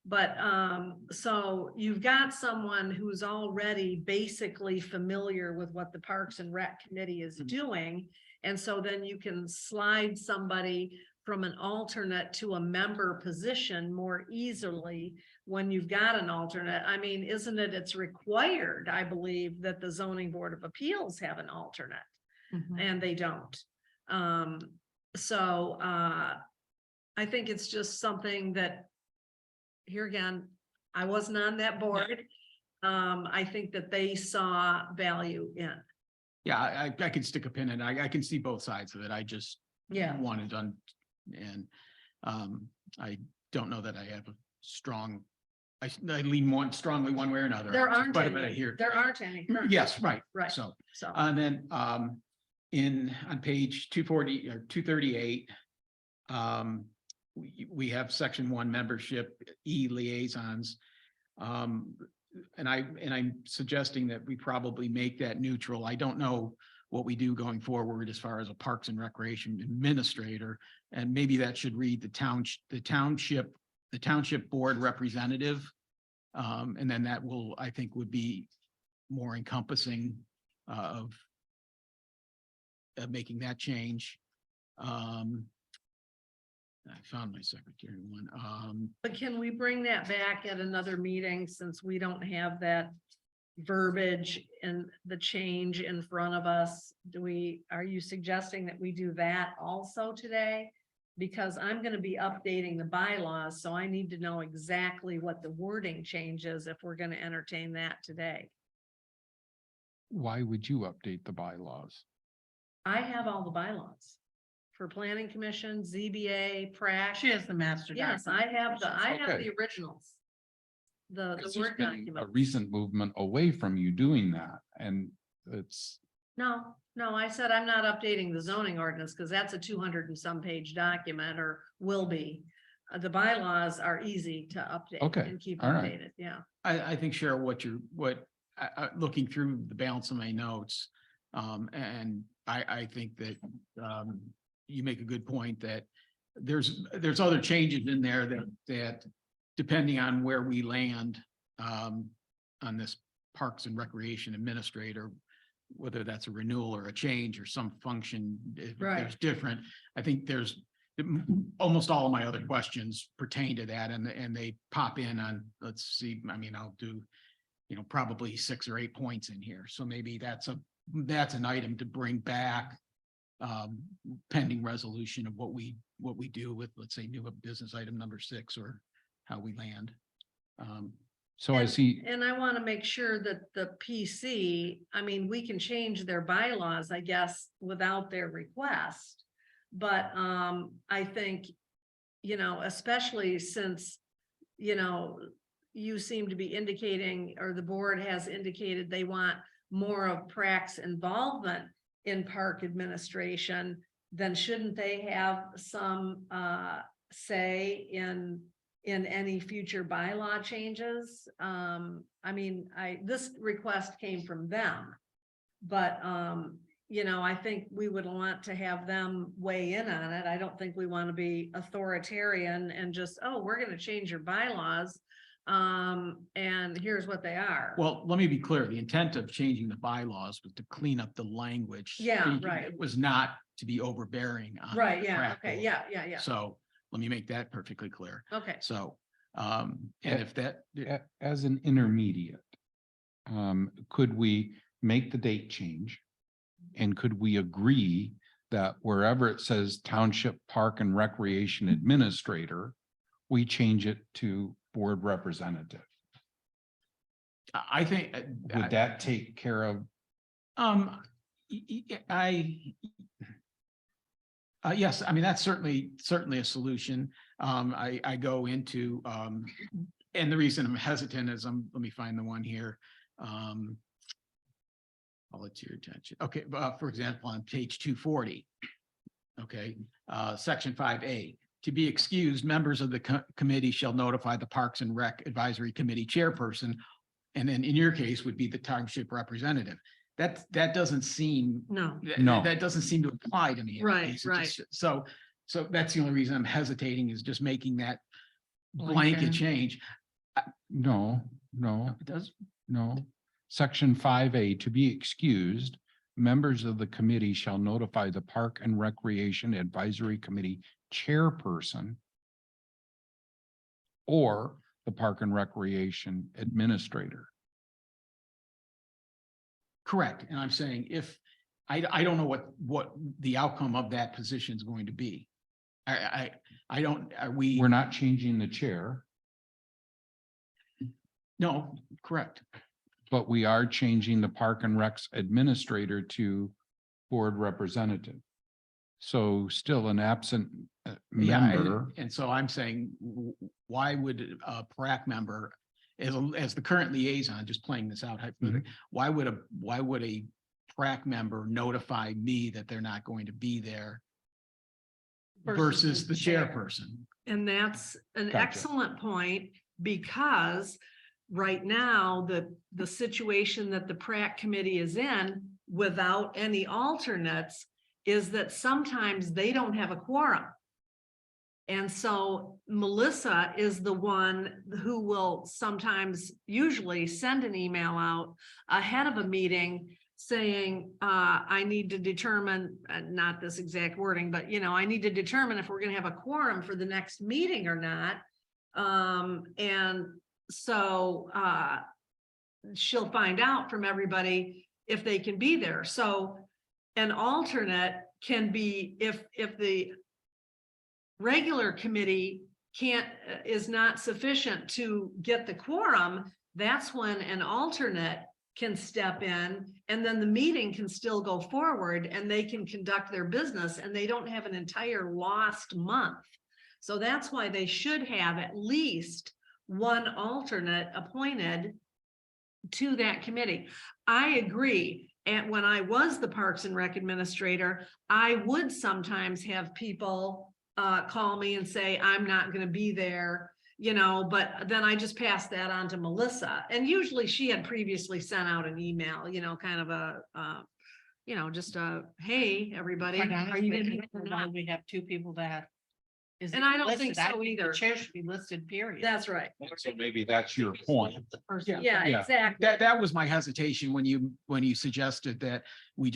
Speaker 3: But so you've got someone who's already basically familiar with what the Parks and Rec Committee is doing. And so then you can slide somebody from an alternate to a member position more easily when you've got an alternate. I mean, isn't it, it's required, I believe, that the Zoning Board of Appeals have an alternate, and they don't. So I think it's just something that, here again, I wasn't on that board. I think that they saw value in.
Speaker 8: Yeah, I can stick a pin in it. I can see both sides of it. I just wanted done. And I don't know that I have a strong, I lean more strongly one way or another.
Speaker 3: There aren't
Speaker 8: But
Speaker 3: any.
Speaker 8: I hear.
Speaker 3: There aren't any.
Speaker 8: Yes, right.
Speaker 3: Right.
Speaker 8: So,
Speaker 3: So,
Speaker 8: and then on page 240 or 238, we have section 1 membership, liaisons. And I'm suggesting that we probably make that neutral. I don't know what we do going forward as far as a Parks and Recreation administrator. And maybe that should read the township board representative. And then that will, I think, would be more encompassing of making that change. I found my secretary one.
Speaker 3: but can we bring that back at another meeting, since we don't have that verbiage and the change in front of us? Are you suggesting that we do that also today? Because I'm gonna be updating the bylaws, so I need to know exactly what the wording changes if we're gonna entertain that today.
Speaker 7: Why would you update the bylaws?
Speaker 3: I have all the bylaws for Planning Commission, ZBA, PrAC.
Speaker 12: She has the master
Speaker 3: Yes,
Speaker 12: document.
Speaker 3: I have
Speaker 7: Okay.
Speaker 3: the originals. The
Speaker 7: Because
Speaker 3: Word
Speaker 7: there's been a
Speaker 3: document.
Speaker 7: recent movement away from you doing that, and it's,
Speaker 3: No, I said I'm not updating the zoning ordinance because that's a 200 and some page document, or will be. the bylaws are easy to update
Speaker 7: Okay,
Speaker 3: and keep
Speaker 7: all right.
Speaker 3: updated, yeah.
Speaker 8: I think Cheryl, looking through the balance of my notes, and I think that, you make a good point that there's other changes in there that depending on where we land, on this Parks and Recreation Administrator, whether that's a renewal or a change or some function, if
Speaker 3: Right.
Speaker 8: there's different, I think there's almost all of my other questions pertain to that, and they pop in on, let's see, I mean, I'll do, probably 6 or 8 points in here. So maybe that's an item to bring back, pending resolution of what we do with, let's say, new business item number 6, or how we land.
Speaker 7: So I see,
Speaker 3: And I want to make sure that the PC, I mean, we can change their bylaws, I guess, without their request. But I think, especially since, you seem to be indicating, or the board has indicated they want more of PrAC's involvement in park administration, then shouldn't they have some say in any future bylaw changes? I mean, this request came from them, but I think we would want to have them weigh in on it. I don't think we want to be authoritarian and just, oh, we're going to change your bylaws. And here's what they are.
Speaker 8: Well, let me be clear. The intent of changing the bylaws was to clean up the language.
Speaker 3: Yeah, right.
Speaker 8: It was not to be overbearing on.
Speaker 3: Right,
Speaker 8: the
Speaker 3: yeah,
Speaker 8: PrAC
Speaker 3: okay,
Speaker 8: board.
Speaker 3: yeah.
Speaker 8: So let me make that perfectly clear.
Speaker 3: Okay,
Speaker 8: So, and if that,
Speaker 7: as an intermediate, could we make the date change? And could we agree that wherever it says Township Park and Recreation Administrator, we change it to Board Representative?
Speaker 8: I think.
Speaker 7: Would that take care of?
Speaker 8: Yes, I mean, that's certainly a solution. I go into, and the reason I'm hesitant is let me find the one here. I'll let your attention. Okay, for example, on page 240. Okay, section 5A. To be excused, members of the committee shall notify the Parks and Rec Advisory Committee chairperson, and then in your case would be the township representative. That doesn't seem.
Speaker 3: no,
Speaker 7: No.
Speaker 8: That doesn't seem to apply to me.
Speaker 3: Right,
Speaker 8: It just-
Speaker 3: right.
Speaker 8: So that's the only reason I'm hesitating, is just making that
Speaker 1: Blanket.
Speaker 8: blanket change.
Speaker 7: No.
Speaker 8: It does.
Speaker 7: No. Section 5A, to be excused, members of the committee shall notify the Park and Recreation Advisory Committee chairperson or the Park and Recreation Administrator.
Speaker 8: Correct. And I'm saying if, I don't know what the outcome of that position is going to be. I don't, are we?
Speaker 7: We're not changing the chair,
Speaker 8: No, correct.
Speaker 7: but we are changing the Park and Recs Administrator to Board Representative. So still an absent
Speaker 8: Yeah,
Speaker 7: member.
Speaker 8: and so I'm saying, why would a PrAC member, as the current liaison, just playing this out hypothetically, why would a PrAC member notify me that they're not going to be there versus the chairperson?
Speaker 3: and that's an
Speaker 7: Gotcha.
Speaker 3: excellent point, because right now, the situation that the PrAC committee is in without any alternates is that sometimes they don't have a quorum. And so Melissa is the one who will sometimes, usually send an email out ahead of a meeting saying, I need to determine, not this exact wording, but I need to determine if we're gonna have a quorum for the next meeting or not. And so she'll find out from everybody if they can be there. So an alternate can be, if the regular committee is not sufficient to get the quorum, that's when an alternate can step in, and then the meeting can still go forward and they can conduct their business, and they don't have an entire lost month. So that's why they should have at least one alternate appointed to that committee. I agree. And when I was the Parks and Rec administrator, I would sometimes have people call me and say, I'm not gonna be there, you know, but then I just passed that on to Melissa. And usually she had previously sent out an email, you know, kind of a, you know, just a, hey, everybody.
Speaker 1: Quite
Speaker 3: Are
Speaker 1: honestly,
Speaker 3: you
Speaker 1: I
Speaker 3: gonna be
Speaker 1: don't
Speaker 3: there or
Speaker 1: know why
Speaker 3: not?
Speaker 1: we have two people that. Is
Speaker 3: And I don't think
Speaker 1: listed.
Speaker 3: so
Speaker 1: the
Speaker 3: either.
Speaker 1: Chair should be listed, period.
Speaker 3: That's right.
Speaker 7: So maybe that's your point.
Speaker 8: Yeah.
Speaker 3: Yeah,
Speaker 7: Yeah.
Speaker 3: exactly.
Speaker 8: That was my hesitation when you suggested that we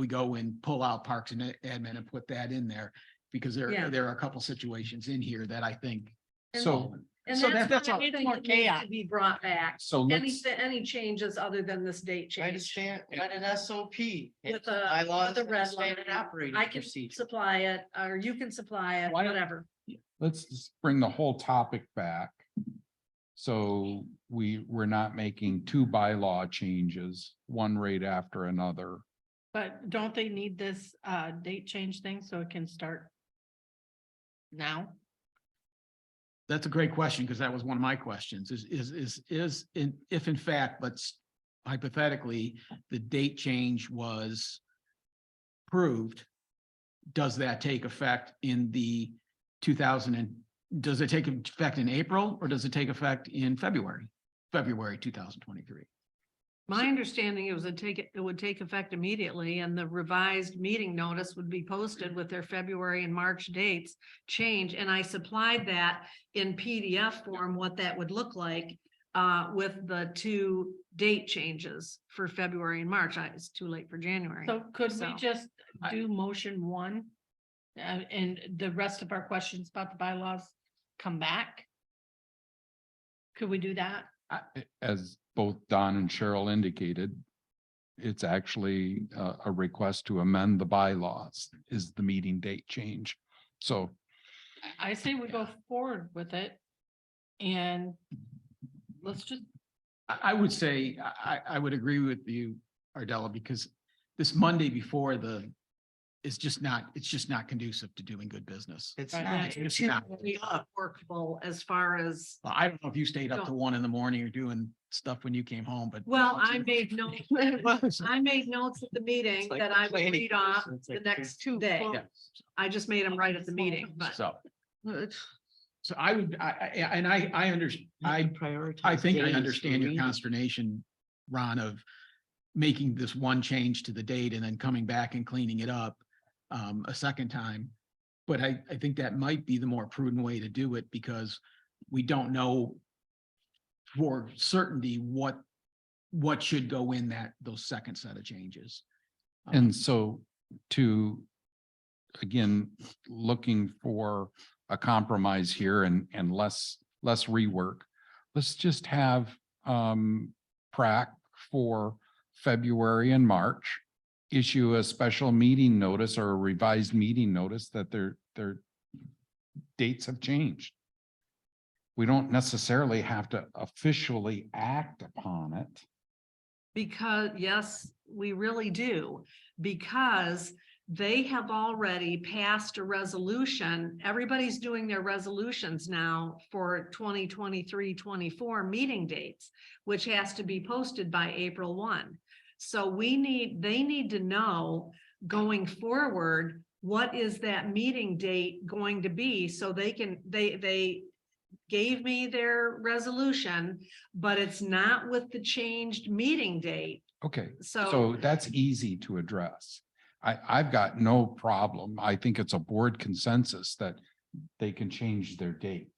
Speaker 8: go and pull out Parks and Admin and put that in there. Because
Speaker 3: Yeah.
Speaker 8: there are a couple situations in here that I think.
Speaker 3: And-
Speaker 7: So,
Speaker 3: And
Speaker 8: So
Speaker 3: that's
Speaker 8: that's
Speaker 3: why
Speaker 8: all.
Speaker 3: I think
Speaker 1: More
Speaker 3: it needs
Speaker 1: chaos.
Speaker 3: to be brought back.
Speaker 7: so let's,
Speaker 3: Any changes other than this date
Speaker 11: Write a
Speaker 3: change.
Speaker 11: stand, write an SOP.
Speaker 3: With a-
Speaker 11: Bylaws
Speaker 3: with a
Speaker 11: and
Speaker 3: red
Speaker 11: standard
Speaker 3: line.
Speaker 11: operating
Speaker 3: I can
Speaker 11: procedure.
Speaker 3: supply it, or you can supply it,
Speaker 7: Why don't-
Speaker 3: whatever.
Speaker 7: let's just bring the whole topic back. So we're not making two bylaw changes, one right after another.
Speaker 1: But don't they need this date change thing so it can start now?
Speaker 8: That's a great question, because that was one of my questions, if in fact, let's hypothetically, the date change was approved, does that take effect in the does it take effect in April, or does it take effect in February 2023?
Speaker 3: My understanding it would take effect immediately, and the revised meeting notice would be posted with their February and March dates change. And I supplied that in PDF form, what that would look like with the two date changes for February and March. It's too late for January.
Speaker 1: So could we
Speaker 3: So,
Speaker 1: just do motion one? And the rest of our questions about the bylaws come back? Could we do that?
Speaker 7: As both Don and Cheryl indicated, it's actually a request to amend the bylaws is the meeting date change. So
Speaker 1: I say we go forward with it. And let's just,
Speaker 8: I would say, I would agree with you, Ardella, because this Monday before it's just not conducive to doing good business.
Speaker 11: It's
Speaker 1: Right.
Speaker 11: not.
Speaker 8: It's
Speaker 11: Two-
Speaker 8: not.
Speaker 3: workable as far as,
Speaker 8: Well, I don't know if you stayed up to 1 a.m. or doing stuff when you came home, but.
Speaker 3: well, I made notes. I made notes at the meeting
Speaker 11: It's like
Speaker 3: that I would
Speaker 11: planning
Speaker 3: read off
Speaker 11: It's
Speaker 3: the
Speaker 11: like
Speaker 3: next
Speaker 11: two
Speaker 3: day.
Speaker 11: close.
Speaker 8: Yeah.
Speaker 3: I just made them right at the meeting, but
Speaker 8: So,
Speaker 11: It's-
Speaker 8: so I would, I understand, I
Speaker 11: prioritize.
Speaker 8: think I
Speaker 11: days
Speaker 8: understand
Speaker 11: for
Speaker 8: your
Speaker 11: meetings.
Speaker 8: consternation, Ron, of making this one change to the date and then coming back and cleaning it up a second time. But I think that might be the more prudent way to do it, because we don't know for certainty what should go in those second set of changes.
Speaker 7: and so again, looking for a compromise here and less rework. Let's just have prac for February and March, issue a special meeting notice or a revised meeting notice that their dates have changed. We don't necessarily have to officially act upon it.
Speaker 3: because, yes, we really do, because they have already passed a resolution. Everybody's doing their resolutions now for 2023-24 meeting dates, which has to be posted by April 1. So they need to know going forward, what is that meeting date going to be? So they gave me their resolution, but it's not with the changed meeting date.
Speaker 7: Okay,
Speaker 3: So
Speaker 7: so that's easy to address. I've got no problem. I think it's a board consensus that they can change their date.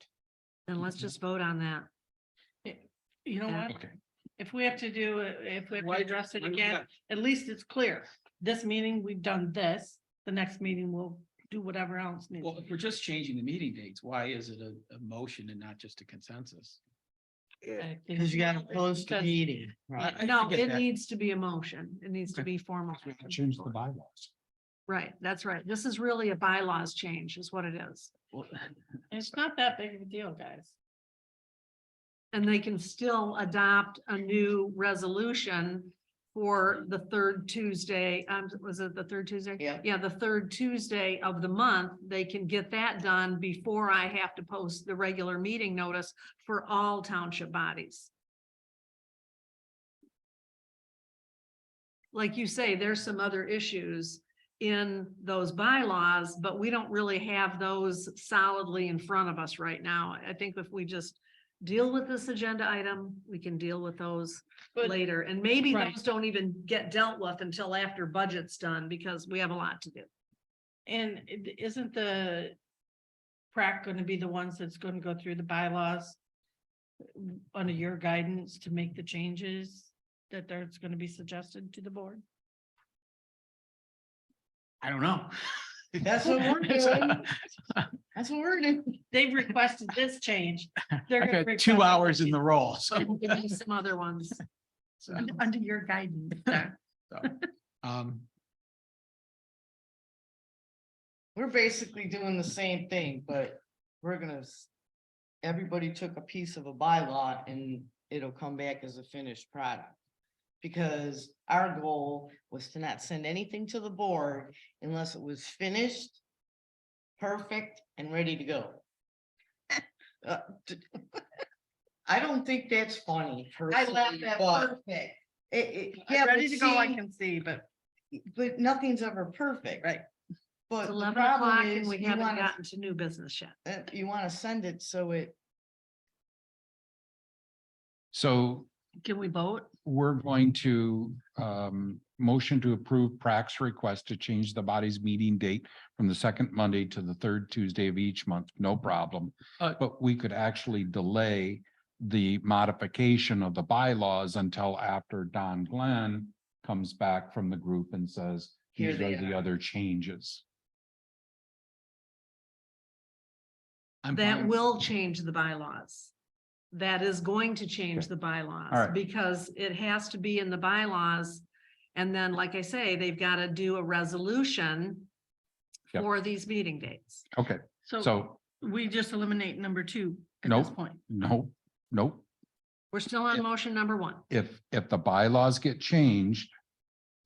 Speaker 3: then let's just vote on that.
Speaker 1: You know what?
Speaker 7: Okay,
Speaker 1: If we have to do it, if we have to
Speaker 8: Why-
Speaker 1: address it
Speaker 8: why do
Speaker 1: again,
Speaker 8: that?
Speaker 1: at least it's clear. This meeting, we've done this. The next meeting, we'll do whatever else needs.
Speaker 8: Well, if we're just changing the meeting dates, why is it a motion and not just a consensus?
Speaker 11: Cause you gotta post the
Speaker 1: Because-
Speaker 11: meeting, right?
Speaker 3: No,
Speaker 8: get
Speaker 3: it
Speaker 8: that.
Speaker 3: needs to be a motion. It needs to
Speaker 8: Okay.
Speaker 3: be formal.
Speaker 7: change the bylaws.
Speaker 3: Right, that's right. This is really a bylaws change is what it is.
Speaker 1: It's not that big of a deal, guys.
Speaker 3: And they can still adopt a new resolution for the third Tuesday. Was it the third Tuesday?
Speaker 11: Yeah.
Speaker 3: Yeah, the third Tuesday of the month. They can get that done before I have to post the regular meeting notice for all township bodies. Like you say, there's some other issues in those bylaws, but we don't really have those solidly in front of us right now. I think if we just deal with this agenda item, we can deal with those
Speaker 1: But-
Speaker 3: later. And maybe
Speaker 1: Right.
Speaker 3: those don't even get dealt with until after budget's done, because we have a lot to do.
Speaker 1: And isn't the PrAC gonna be the ones that's gonna go through the bylaws under your guidance to make the changes that there's gonna be suggested to the board?
Speaker 8: I don't know.
Speaker 11: That's what we're doing. That's what we're doing.
Speaker 1: They've requested this change. They're
Speaker 8: I've
Speaker 1: gonna
Speaker 8: got 2
Speaker 1: request
Speaker 8: hours in the role, so.
Speaker 3: Give me some other ones.
Speaker 1: under your guidance. there.
Speaker 8: Um,
Speaker 11: We're basically doing the same thing, but we're gonna. Everybody took a piece of a bylaw and it'll come back as a finished product. Because our goal was to not send anything to the board unless it was finished, perfect, and ready to go. I don't think that's funny.
Speaker 1: I laughed
Speaker 11: personally,
Speaker 1: at
Speaker 11: but
Speaker 1: perfect.
Speaker 11: yeah,
Speaker 1: Ready
Speaker 11: but
Speaker 1: to go, I
Speaker 11: see,
Speaker 1: can see, but
Speaker 11: but nothing's ever perfect.
Speaker 1: right.
Speaker 11: But
Speaker 3: It's
Speaker 11: the
Speaker 3: 11
Speaker 11: problem
Speaker 3: o'clock
Speaker 11: is
Speaker 3: and we
Speaker 11: you
Speaker 3: haven't
Speaker 11: wanna,
Speaker 3: gotten to new business yet.
Speaker 11: you wanna send it so it,
Speaker 7: So
Speaker 1: Can we vote?
Speaker 7: we're going to motion to approve PrAC's request to change the body's meeting date from the second Monday to the third Tuesday of each month, no problem. But we could actually delay the modification of the bylaws until after Don Glenn comes back from the group and says,
Speaker 11: Here
Speaker 7: these are
Speaker 11: they
Speaker 7: the
Speaker 11: are.
Speaker 7: other changes.
Speaker 8: I'm
Speaker 3: That
Speaker 8: fine.
Speaker 3: will change the bylaws. That is going to change the bylaws.
Speaker 7: All right.
Speaker 3: Because it has to be in the bylaws. And then, like I say, they've got to do a resolution
Speaker 7: Yep.
Speaker 3: for these meeting dates.
Speaker 7: Okay,
Speaker 1: So
Speaker 7: so
Speaker 1: we just eliminate number 2 at this
Speaker 7: Nope.
Speaker 1: point.
Speaker 7: nope.
Speaker 3: We're still on
Speaker 7: Yep.
Speaker 3: motion number 1.
Speaker 7: If the bylaws get changed,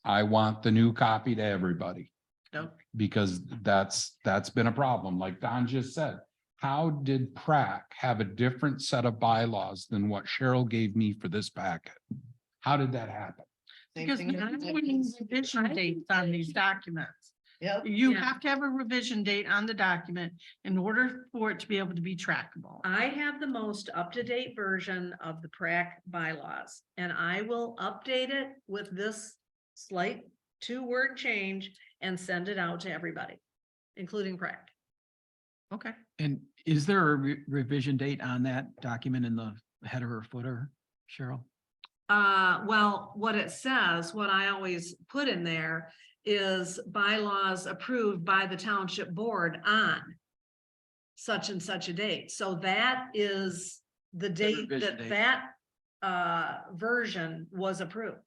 Speaker 7: I want the new copy to everybody.
Speaker 1: Nope.
Speaker 7: Because that's been a problem, like Don just said. How did PrAC have a different set of bylaws than what Cheryl gave me for this packet? How did that happen?
Speaker 11: same
Speaker 1: Because
Speaker 11: thing.
Speaker 1: we
Speaker 11: with
Speaker 1: have
Speaker 11: executives.
Speaker 1: revision dates on these documents.
Speaker 11: Yep,
Speaker 1: You
Speaker 3: Yeah.
Speaker 1: have to have a revision date on the document in order for it to be able to be trackable.
Speaker 3: I have the most up-to-date version of the PrAC bylaws, and I will update it with this slight 2-word change and send it out to everybody, including PrAC.
Speaker 1: Okay.
Speaker 8: And is there a revision date on that document in the header or footer, Cheryl?
Speaker 3: Well, what it says, what I always put in there is bylaws approved by the township board on such and such a date. So that is the date
Speaker 8: revision
Speaker 3: that
Speaker 8: date.
Speaker 3: version was approved.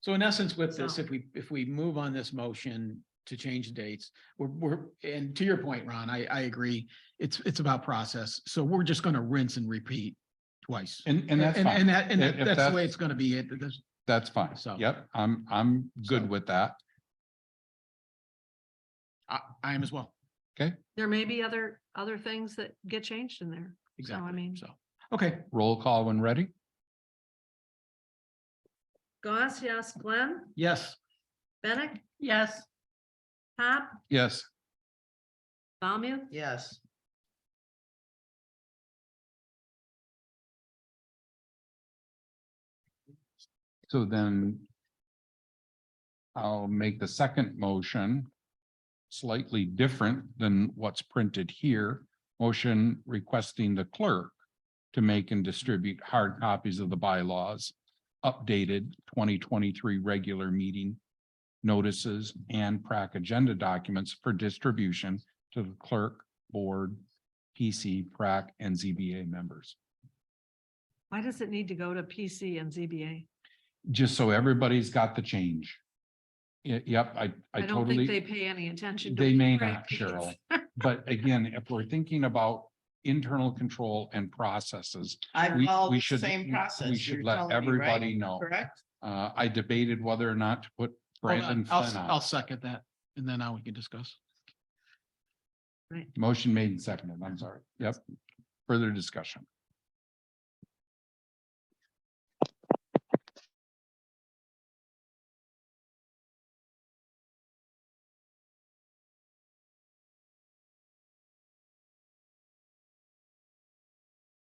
Speaker 8: So in essence, with this,
Speaker 3: So-
Speaker 8: if we move on this motion to change dates, and to your point, Ron, I agree. It's about process. So we're just gonna rinse and repeat twice.
Speaker 7: And that's fine.
Speaker 8: And that,
Speaker 7: If
Speaker 8: that's the way it's gonna be.
Speaker 7: That's fine.
Speaker 8: So-
Speaker 7: Yep, I'm good
Speaker 8: So-
Speaker 7: with that.
Speaker 8: I am as well.
Speaker 3: There may be other things that get changed in there.
Speaker 8: Exactly.
Speaker 3: mean-
Speaker 8: So, okay.
Speaker 7: Roll call when ready.
Speaker 3: Goss, yes. Glenn,
Speaker 8: Yes.
Speaker 3: Bennett,
Speaker 1: Yes.
Speaker 3: Pop,
Speaker 7: Yes.
Speaker 3: Balmuth,
Speaker 11: yes.
Speaker 7: So then I'll make the second motion slightly different than what's printed here. Motion requesting the clerk to make and distribute hard copies of the bylaws, updated 2023 regular meeting notices and PrAC agenda documents for distribution to the clerk, board, PC, PrAC, and ZBA members.
Speaker 3: why does it need to go to PC and ZBA?
Speaker 7: Just so everybody's got the change. Yep, I
Speaker 3: I don't think they
Speaker 7: totally,
Speaker 3: pay any attention. to
Speaker 7: they may
Speaker 3: PrAC
Speaker 7: not,
Speaker 3: meetings.
Speaker 7: Cheryl. But again, if we're thinking about internal control and processes,
Speaker 11: I
Speaker 7: we
Speaker 11: followed the
Speaker 7: should,
Speaker 11: same process.
Speaker 7: we should
Speaker 11: you're
Speaker 7: let
Speaker 11: telling me, right?
Speaker 7: everybody know.
Speaker 11: Correct?
Speaker 7: I debated whether or not to put
Speaker 8: Hold
Speaker 7: Brandon
Speaker 8: on.
Speaker 7: Flynn
Speaker 8: I'll
Speaker 7: on.
Speaker 8: second that, and then now we can discuss.
Speaker 7: Motion made and seconded, I'm sorry. Yep. Further discussion.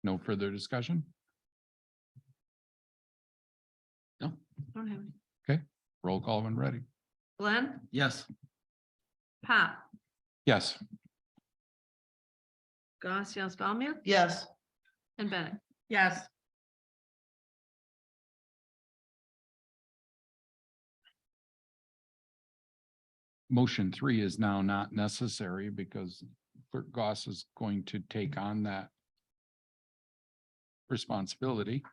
Speaker 7: No further discussion?
Speaker 3: Don't have any.
Speaker 7: Roll call when ready.
Speaker 3: Glenn,
Speaker 8: Yes.
Speaker 3: Pop,
Speaker 7: Yes.
Speaker 3: Goss, yes, Valmir,
Speaker 11: Yes.
Speaker 3: and Bennett.
Speaker 12: Yes.
Speaker 7: Motion 3 is now not necessary because Clerk Goss is going to take on that responsibility.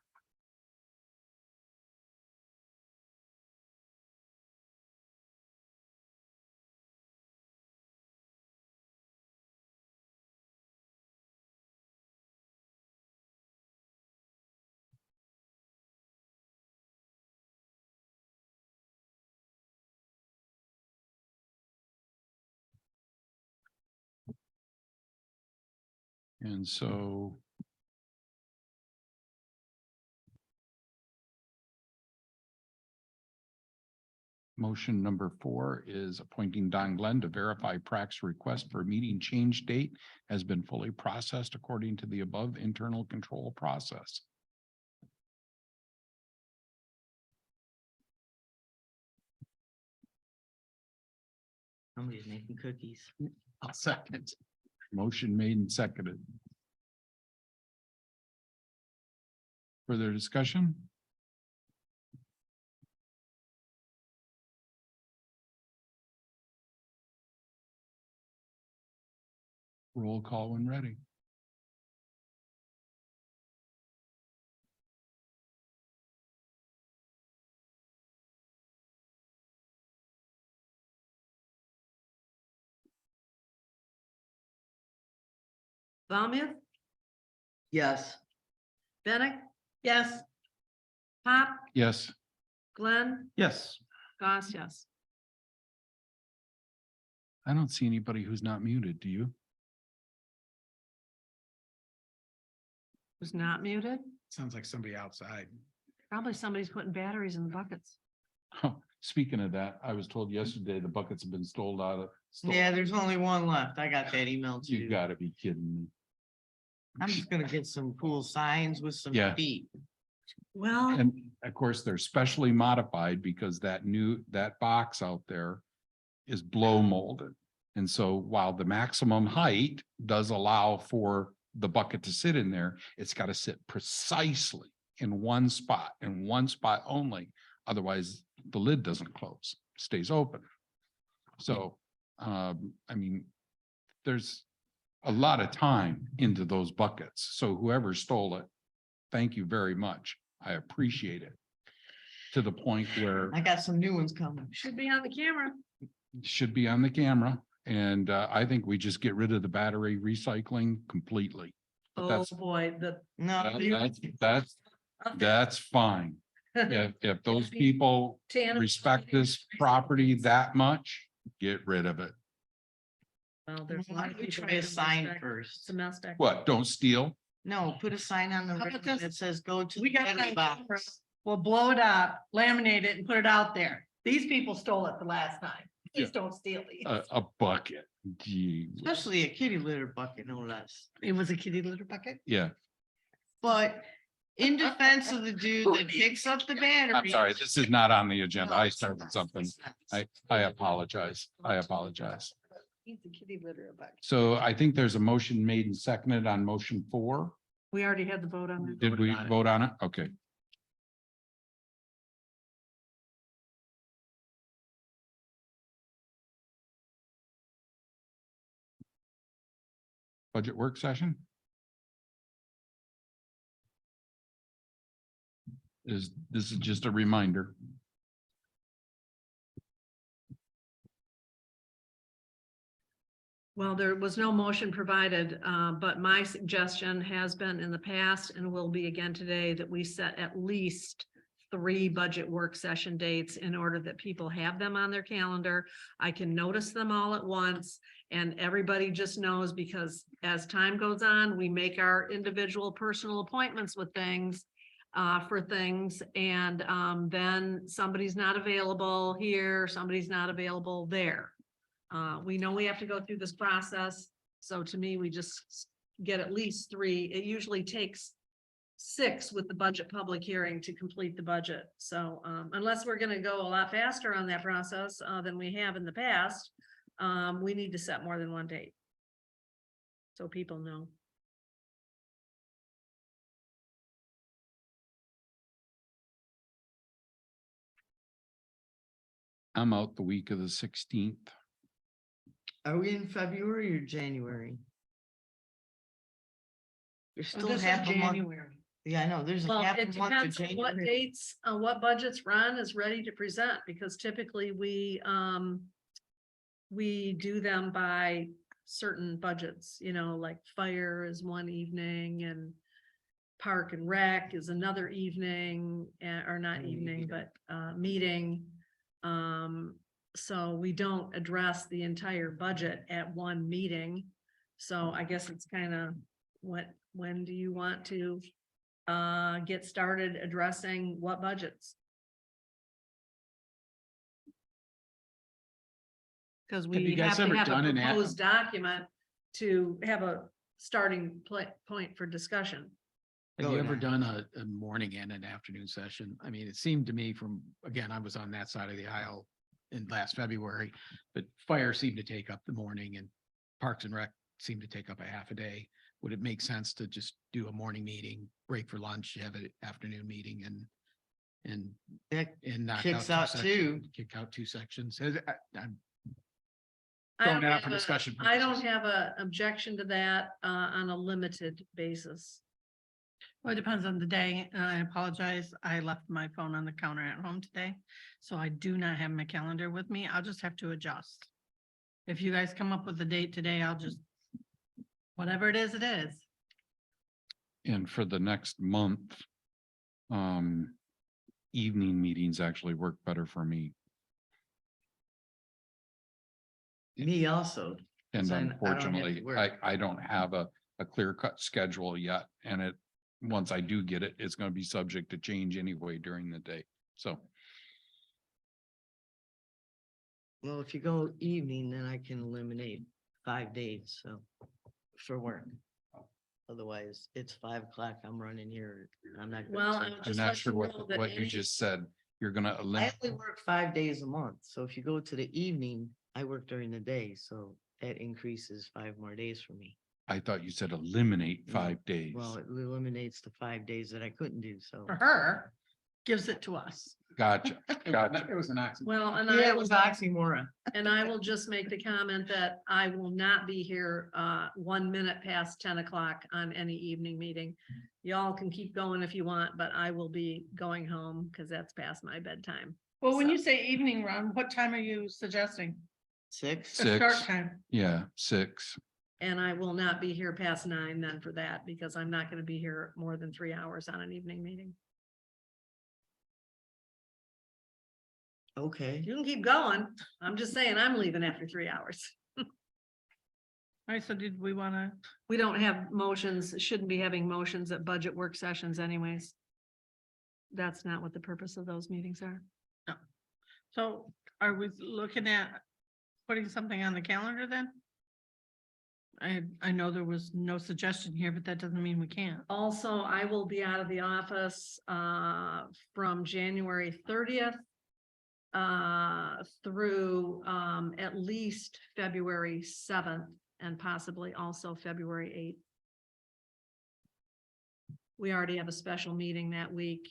Speaker 7: And so motion number 4 is appointing Don Glenn to verify Prax's request for meeting change date has been fully processed according to the above internal control process.
Speaker 11: Somebody's making cookies.
Speaker 8: I'll second.
Speaker 7: Motion made and seconded. Further discussion? Roll call when ready.
Speaker 3: Valmir,
Speaker 11: Yes.
Speaker 3: Bennett,
Speaker 12: Yes.
Speaker 3: Pop,
Speaker 7: Yes.
Speaker 3: Glenn,
Speaker 8: Yes.
Speaker 3: Goss, yes.
Speaker 7: I don't see anybody who's not muted. Do you?
Speaker 3: Who's not muted?
Speaker 8: Sounds like somebody outside.
Speaker 3: Probably somebody's putting batteries in the buckets.
Speaker 7: Oh, speaking of that, I was told yesterday the buckets have been stole out of.
Speaker 11: Yeah, there's only one left. I got that email
Speaker 7: You
Speaker 11: too.
Speaker 7: gotta be kidding me.
Speaker 11: I'm just gonna get some cool signs with some
Speaker 7: Yeah.
Speaker 11: feet.
Speaker 3: Well,
Speaker 7: And of course, they're specially modified because that box out there is blow molded. And so while the maximum height does allow for the bucket to sit in there, it's got to sit precisely in one spot only. Otherwise, the lid doesn't close, stays open. So, I mean, there's a lot of time into those buckets. So whoever stole it, thank you very much. I appreciate it. To the point where
Speaker 11: I got some new ones coming.
Speaker 3: should be on the camera.
Speaker 7: it should be on the camera. And I think we just get rid of the battery recycling completely. But
Speaker 3: Oh,
Speaker 7: that's,
Speaker 3: boy, the.
Speaker 11: No.
Speaker 7: that's fine. If those people
Speaker 3: Tanner-
Speaker 7: respect this property that much, get rid of it.
Speaker 3: Well, there's a
Speaker 11: Why
Speaker 3: lot of
Speaker 11: don't we
Speaker 3: people.
Speaker 11: try a
Speaker 3: that don't
Speaker 11: sign
Speaker 3: respect
Speaker 11: first?
Speaker 3: Domestic.
Speaker 7: What, don't steal?
Speaker 11: No, put a sign on the
Speaker 12: How about
Speaker 11: ring
Speaker 12: this?
Speaker 11: that says go to
Speaker 12: We
Speaker 11: the
Speaker 12: got
Speaker 11: battery
Speaker 12: that
Speaker 11: box.
Speaker 12: camera. We'll blow it up, laminate it and put it out there. These people stole it the last time. Please don't steal these.
Speaker 7: A bucket. Gee,
Speaker 11: Especially a kitty litter bucket, no less.
Speaker 12: It was a kitty litter bucket.
Speaker 7: yeah.
Speaker 11: But in defense of the dude that picks up the battery.
Speaker 7: I'm sorry, this is not on the agenda. I started something. I apologize. I apologize.
Speaker 12: He's a kitty litter bucket.
Speaker 7: So I think there's a motion made and seconded on motion 4.
Speaker 3: We already had the vote on that.
Speaker 7: Did we vote on it? Okay. Budget work session? This is just a reminder.
Speaker 3: Well, there was no motion provided, but my suggestion has been in the past and will be again today that we set at least 3 budget work session dates in order that people have them on their calendar. I can notice them all at once and everybody just knows, because as time goes on, we make our individual personal appointments with things for things, and then somebody's not available here, somebody's not available there. We know we have to go through this process, so to me, we just get at least 3. It usually takes 6 with the budget public hearing to complete the budget. So unless we're gonna go a lot faster on that process than we have in the past, we need to set more than one date. So people know.
Speaker 7: I'm out the week of the 16th.
Speaker 11: Are we in February or January? There's
Speaker 12: Oh,
Speaker 11: still
Speaker 12: this is
Speaker 11: half a month.
Speaker 12: January.
Speaker 11: Yeah, I know, there's a
Speaker 3: Well,
Speaker 11: half
Speaker 3: it
Speaker 11: a month to
Speaker 3: depends on what
Speaker 11: January.
Speaker 3: dates, what budgets Ron is ready to present, because typically we do them by certain budgets, you know, like fire is one evening and park and rec is another evening, or not evening, but meeting. So we don't address the entire budget at one meeting. So I guess it's kind of when do you want to get started addressing what budgets? Because
Speaker 8: Have you
Speaker 3: we
Speaker 8: guys
Speaker 3: have to
Speaker 8: ever
Speaker 3: have
Speaker 8: done
Speaker 3: a
Speaker 8: an app-
Speaker 3: proposed document to have a starting point for discussion.
Speaker 8: Have
Speaker 11: Go
Speaker 8: you ever
Speaker 11: ahead.
Speaker 8: done a morning and an afternoon session? I mean, it seemed to me from, again, I was on that side of the aisle in last February, but fire seemed to take up the morning and Parks and Rec seemed to take up a half a day. Would it make sense to just do a morning meeting, break for lunch, have an afternoon meeting and
Speaker 11: That
Speaker 8: knock
Speaker 11: kicks
Speaker 8: out
Speaker 11: out
Speaker 8: sections, kick out 2 sections? I'm
Speaker 3: I
Speaker 8: throwing
Speaker 3: don't
Speaker 8: it out for
Speaker 3: have a-
Speaker 8: discussion
Speaker 3: I don't
Speaker 8: purposes.
Speaker 3: have a objection to that on a limited basis.
Speaker 12: Well, it depends on the day, and I apologize. I left my phone on the counter at home today. So I do not have my calendar with me. I'll just have to adjust. If you guys come up with a date today, I'll just, whatever it is, it is.
Speaker 7: And for the next month, evening meetings actually work better for me.
Speaker 11: Me also.
Speaker 7: And
Speaker 11: 'Cause I don't have to
Speaker 7: unfortunately,
Speaker 11: work.
Speaker 7: I don't have a clear cut schedule yet. And once I do get it, it's gonna be subject to change anyway during the day. So
Speaker 11: Well, if you go evening, then I can eliminate 5 days, so, for work. Otherwise, it's 5 o'clock, I'm running here, I'm not. gonna
Speaker 3: Well,
Speaker 11: take-
Speaker 3: I'm
Speaker 7: I'm
Speaker 3: just
Speaker 7: not
Speaker 3: let
Speaker 7: sure
Speaker 3: you
Speaker 7: what,
Speaker 3: know that
Speaker 7: what you
Speaker 3: any-
Speaker 7: just said. You're gonna
Speaker 11: I
Speaker 7: eliminate.
Speaker 11: only work 5 days a month, so if you go to the evening, I work during the day, so that increases 5 more days for me.
Speaker 7: I thought you said eliminate
Speaker 11: No,
Speaker 7: 5 days.
Speaker 11: Well, it eliminates the 5 days that I couldn't do, so.
Speaker 12: For her, gives it to us.
Speaker 7: Gotcha, gotcha.
Speaker 8: It was an accident.
Speaker 3: Well, and
Speaker 11: Yeah,
Speaker 3: I
Speaker 11: it was oxymoron.
Speaker 3: and I will just make the comment that I will not be here 1 minute past 10 o'clock on any evening meeting. Y'all can keep going if you want, but I will be going home because that's past my bedtime.
Speaker 12: Well, when you say evening, Ron, what time are you suggesting?
Speaker 11: 6?
Speaker 12: The start
Speaker 7: 6.
Speaker 12: time.
Speaker 7: Yeah, 6.
Speaker 3: And I will not be here past 9 then for that, because I'm not gonna be here more than 3 hours on an evening meeting.
Speaker 11: Okay.
Speaker 3: You can keep going. I'm just saying, I'm leaving after 3 hours.
Speaker 12: All right, so did we wanna,
Speaker 3: We don't have motions, shouldn't be having motions at budget work sessions anyways. That's not what the purpose of those meetings are.
Speaker 12: so are we looking at putting something on the calendar then? I know there was no suggestion here, but that doesn't mean we can't.
Speaker 3: Also, I will be out of the office from January 30th through at least February 7th and possibly also February 8th. We already have a special meeting that week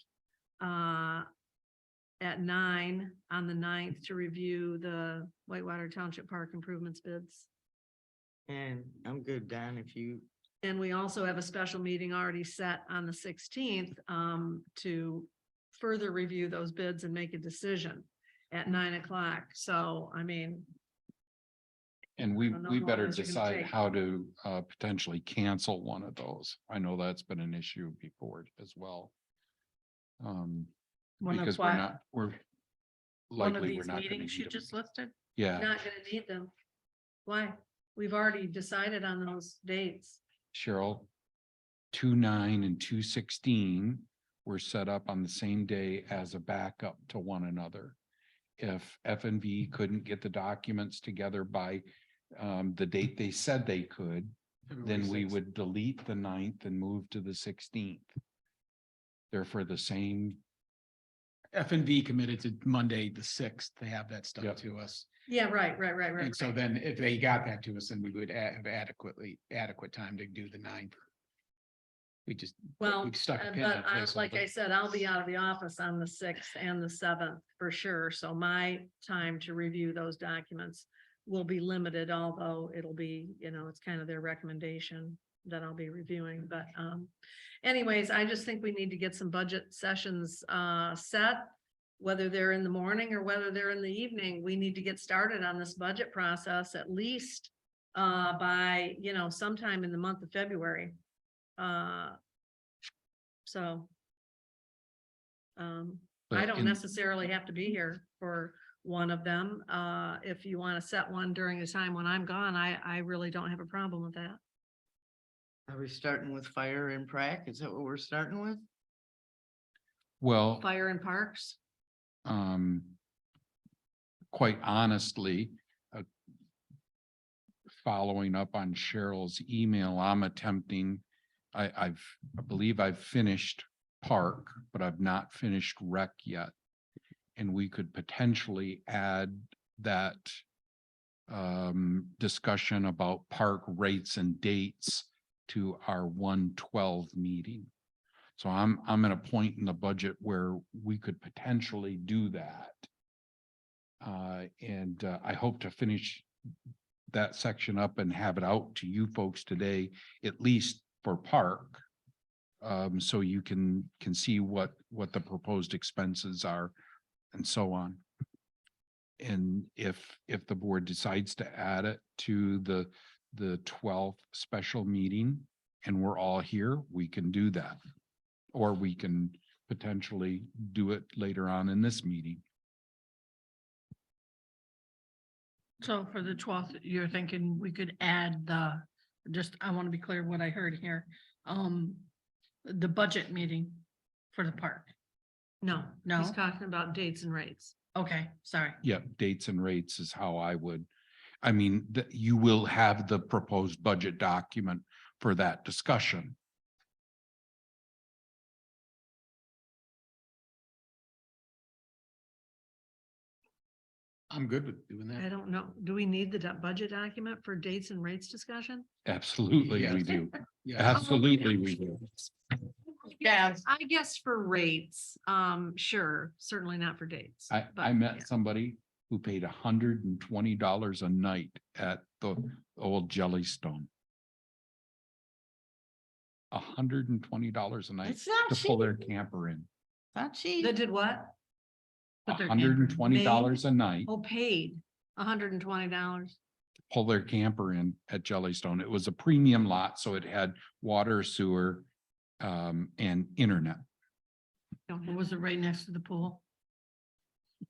Speaker 3: at 9 on the 9th to review the Whitewater Township Park improvements bids.
Speaker 11: And I'm good, Don, if you,
Speaker 3: And we also have a special meeting already set on the 16th to further review those bids and make a decision at 9 o'clock. So, I mean,
Speaker 7: And
Speaker 3: I don't know
Speaker 7: we
Speaker 3: how
Speaker 7: better
Speaker 3: long it's gonna
Speaker 7: decide
Speaker 3: take.
Speaker 7: how to potentially cancel one of those. I know that's been an issue before as well.
Speaker 12: One of
Speaker 7: Because
Speaker 12: what?
Speaker 7: we're
Speaker 12: One of
Speaker 7: likely we're
Speaker 12: these
Speaker 7: not gonna
Speaker 12: meetings you
Speaker 7: need them.
Speaker 12: just listed?
Speaker 7: Yeah,
Speaker 3: not gonna need them. Why? We've already decided on those dates.
Speaker 7: Cheryl. 2/9 and 2/16 were set up on the same day as a backup to one another. If F and V couldn't get the documents together by the date they said they could, then we would delete the 9th and move to the 16th. They're for the same,
Speaker 8: F and V committed to Monday, the sixth, to have that stuff
Speaker 7: Yep.
Speaker 8: to us.
Speaker 3: Yeah, right.
Speaker 8: And so then if they got that to us, then we would have adequate time to do the 9th. We just.
Speaker 3: Well,
Speaker 8: we stuck a pin in
Speaker 3: but
Speaker 8: a
Speaker 3: like I
Speaker 8: placeholder.
Speaker 3: said, I'll be out of the office on the 6th and the 7th for sure. So my time to review those documents will be limited, although it'll be, it's kind of their recommendation that I'll be reviewing. But anyways, I just think we need to get some budget sessions set. Whether they're in the morning or whether they're in the evening, we need to get started on this budget process at least by, sometime in the month of February. So. I don't necessarily have to be here for one of them. If you want to set one during the time when I'm gone, I really don't have a problem with that.
Speaker 11: Are we starting with fire and prac? Is that what we're starting with?
Speaker 7: well,
Speaker 3: Fire and parks.
Speaker 7: quite honestly, following up on Cheryl's email, I'm attempting, I believe I've finished park, but I've not finished rec yet. And we could potentially add that discussion about park rates and dates to our 1/12 meeting. So I'm at a point in the budget where we could potentially do that. And I hope to finish that section up and have it out to you folks today, at least for park. So you can see what the proposed expenses are and so on. And if the board decides to add it to the 12th special meeting and we're all here, we can do that. Or we can potentially do it later on in this meeting.
Speaker 12: So for the 12th, you're thinking we could add I want to be clear what I heard here. The budget meeting for the park.
Speaker 3: No,
Speaker 12: No?
Speaker 3: he's talking about dates and rates.
Speaker 12: Okay, sorry.
Speaker 7: Yep, dates and rates is how I would, I mean, you will have the proposed budget document for that discussion.
Speaker 8: I'm good with doing
Speaker 3: I
Speaker 8: that.
Speaker 3: don't know. Do we need the budget document for dates and rates discussion?
Speaker 7: Absolutely, we
Speaker 8: Yes.
Speaker 7: do.
Speaker 8: Yeah.
Speaker 7: Absolutely, we do.
Speaker 12: Yes.
Speaker 3: I guess for rates, sure, certainly not for dates.
Speaker 7: I
Speaker 3: but, yeah.
Speaker 7: met somebody who paid $120 a night at the old Jellystone. $120 a night
Speaker 11: It's not
Speaker 7: to pull
Speaker 11: cheap.
Speaker 7: their camper in.
Speaker 11: Not cheap.
Speaker 3: That did what?
Speaker 12: Put their camper in.
Speaker 7: $120 a night
Speaker 3: Oh, paid $120.
Speaker 7: to pull their camper in at Jellystone. It was a premium lot, so it had water, sewer, and internet.
Speaker 3: Don't
Speaker 12: Or
Speaker 3: have
Speaker 12: was it right next to the pool?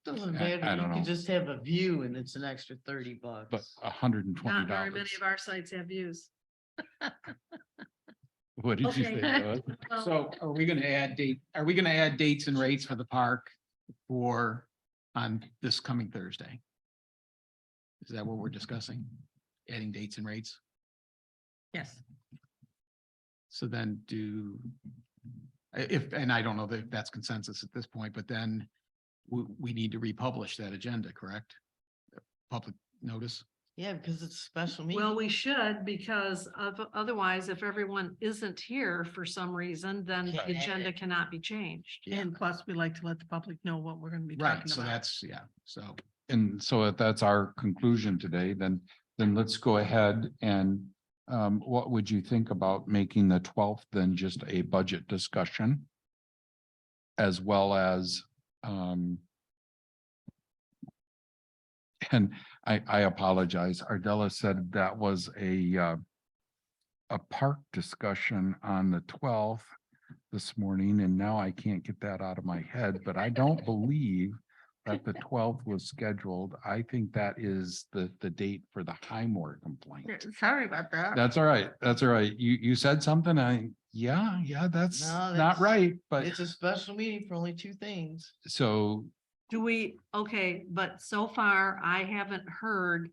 Speaker 11: Doesn't
Speaker 7: I
Speaker 11: matter.
Speaker 7: don't
Speaker 11: You could
Speaker 7: know.
Speaker 11: just have a view and it's an extra $30.
Speaker 7: But $120.
Speaker 3: Not very many of our sites have views.
Speaker 7: What did you
Speaker 3: Okay.
Speaker 7: say? Bud?
Speaker 3: Well,
Speaker 8: So are we gonna add dates and rates for the park on this coming Thursday? Is that what we're discussing? Adding dates and rates?
Speaker 12: Yes.
Speaker 8: So then and I don't know if that's consensus at this point, but then we need to republish that agenda, correct? Public notice?
Speaker 11: Yeah, because it's a special meeting.
Speaker 3: well, we should, because otherwise, if everyone isn't here for some reason, then the
Speaker 11: Right.
Speaker 3: agenda cannot be changed.
Speaker 8: Yeah.
Speaker 12: And plus, we like to let the public know what we're gonna be
Speaker 8: Right,
Speaker 12: talking
Speaker 8: so
Speaker 12: about.
Speaker 8: that's, yeah, so.
Speaker 7: And so if that's our conclusion today, then let's go ahead and what would you think about making the 12th then just a budget discussion? As well as and I apologize, Ardella said that was a park discussion on the 12th this morning, and now I can't get that out of my head, but I don't believe that the 12th was scheduled. I think that is the date for the Highmore complaint.
Speaker 12: Sorry about that.
Speaker 7: That's all right. That's all right. You said something. Yeah, that's
Speaker 11: No,
Speaker 7: not
Speaker 11: that's-
Speaker 7: right, but
Speaker 11: It's a special meeting for only two things.
Speaker 7: so
Speaker 3: Okay, but so far I haven't heard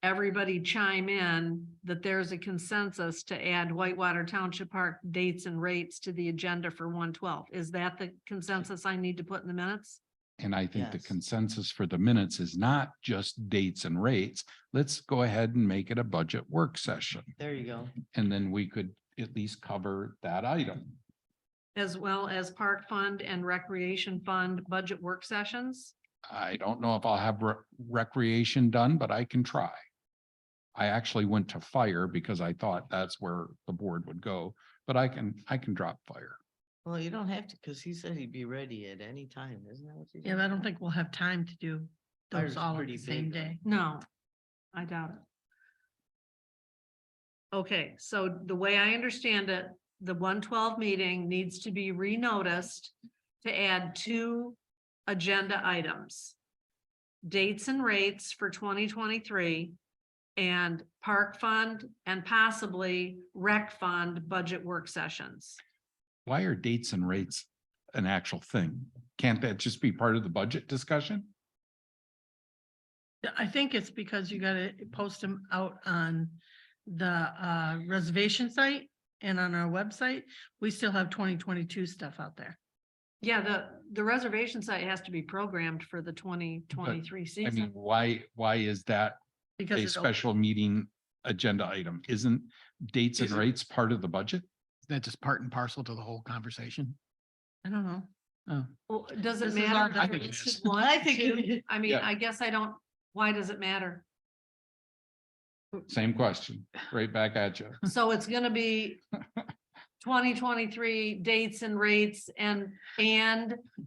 Speaker 3: everybody chime in that there's a consensus to add Whitewater Township Park dates and rates to the agenda for 112. Is that the consensus I need to put in the minutes?
Speaker 7: And I think the
Speaker 11: Yes.
Speaker 7: consensus for the minutes is not just dates and rates. Let's go ahead and make it a budget work session.
Speaker 11: There you go.
Speaker 7: And then we could at least cover that item.
Speaker 3: As well as Park Fund and Recreation Fund budget work sessions?
Speaker 7: I don't know if I'll have recreation done, but I can try. I actually went to fire because I thought that's where the board would go, but I can drop fire.
Speaker 11: Well, you don't have to, because he said he'd be ready at any time, isn't that what you
Speaker 12: Yeah,
Speaker 11: said?
Speaker 12: but I don't think we'll have time to do
Speaker 11: Fire's
Speaker 12: those all on
Speaker 11: pretty
Speaker 12: the same
Speaker 11: big, though.
Speaker 12: day.
Speaker 3: No, I doubt it. Okay, so the way I understand it, the 112 meeting needs to be renoticed to add 2 agenda items. Dates and rates for 2023 and Park Fund and possibly Rec Fund budget work sessions.
Speaker 7: Why are dates and rates an actual thing? Can't that just be part of the budget discussion?
Speaker 12: I think it's because you gotta post them out on the reservation site and on our website. We still have 2022 stuff out there.
Speaker 3: Yeah, the reservation site has to be programmed for the 2023
Speaker 7: I mean,
Speaker 3: season.
Speaker 7: why is that
Speaker 12: Because
Speaker 7: a
Speaker 12: it's
Speaker 7: special meeting agenda item? Isn't dates and
Speaker 8: Is it-
Speaker 7: rates part of the budget?
Speaker 8: Is that just part and parcel to the whole conversation?
Speaker 12: I don't know.
Speaker 8: Oh,
Speaker 3: Well, does it
Speaker 12: This is our-
Speaker 3: matter?
Speaker 8: I
Speaker 3: that
Speaker 8: think it
Speaker 3: it's
Speaker 8: is.
Speaker 3: just one,
Speaker 12: I think it
Speaker 3: two?
Speaker 12: is.
Speaker 3: I mean,
Speaker 7: Yeah.
Speaker 3: I guess I don't, why does it matter?
Speaker 7: Same question, right back at you.
Speaker 3: So it's gonna be 2023 dates and rates and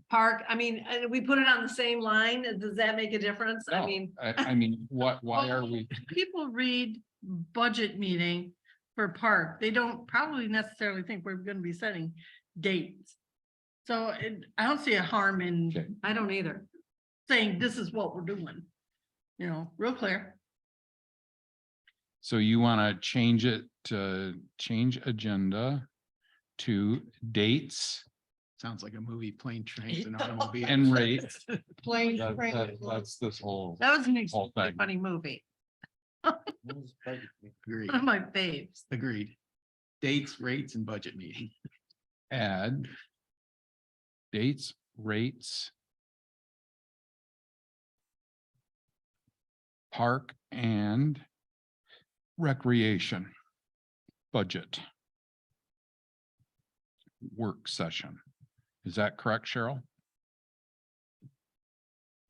Speaker 3: park, I mean, we put it on the same line, does that make a difference? I
Speaker 7: No,
Speaker 3: mean,
Speaker 7: I mean, why are we?
Speaker 12: People read budget meeting for park. They don't probably necessarily think we're gonna be setting dates. So I don't see a harm
Speaker 7: Okay.
Speaker 12: in
Speaker 3: I don't either.
Speaker 12: saying this is what we're doing. You know, real clear.
Speaker 7: So you want to change it to change agenda to dates
Speaker 8: sounds like a movie, plane, trains and automobiles.
Speaker 7: and rates.
Speaker 12: Plain,
Speaker 7: That's this whole.
Speaker 12: That was an
Speaker 7: whole
Speaker 12: extremely
Speaker 7: thing.
Speaker 12: funny movie.
Speaker 8: Agreed,
Speaker 12: One of my faves.
Speaker 8: agreed. Dates, rates and budget meeting.
Speaker 7: Add dates, rates, park and recreation budget work session. Is that correct, Cheryl?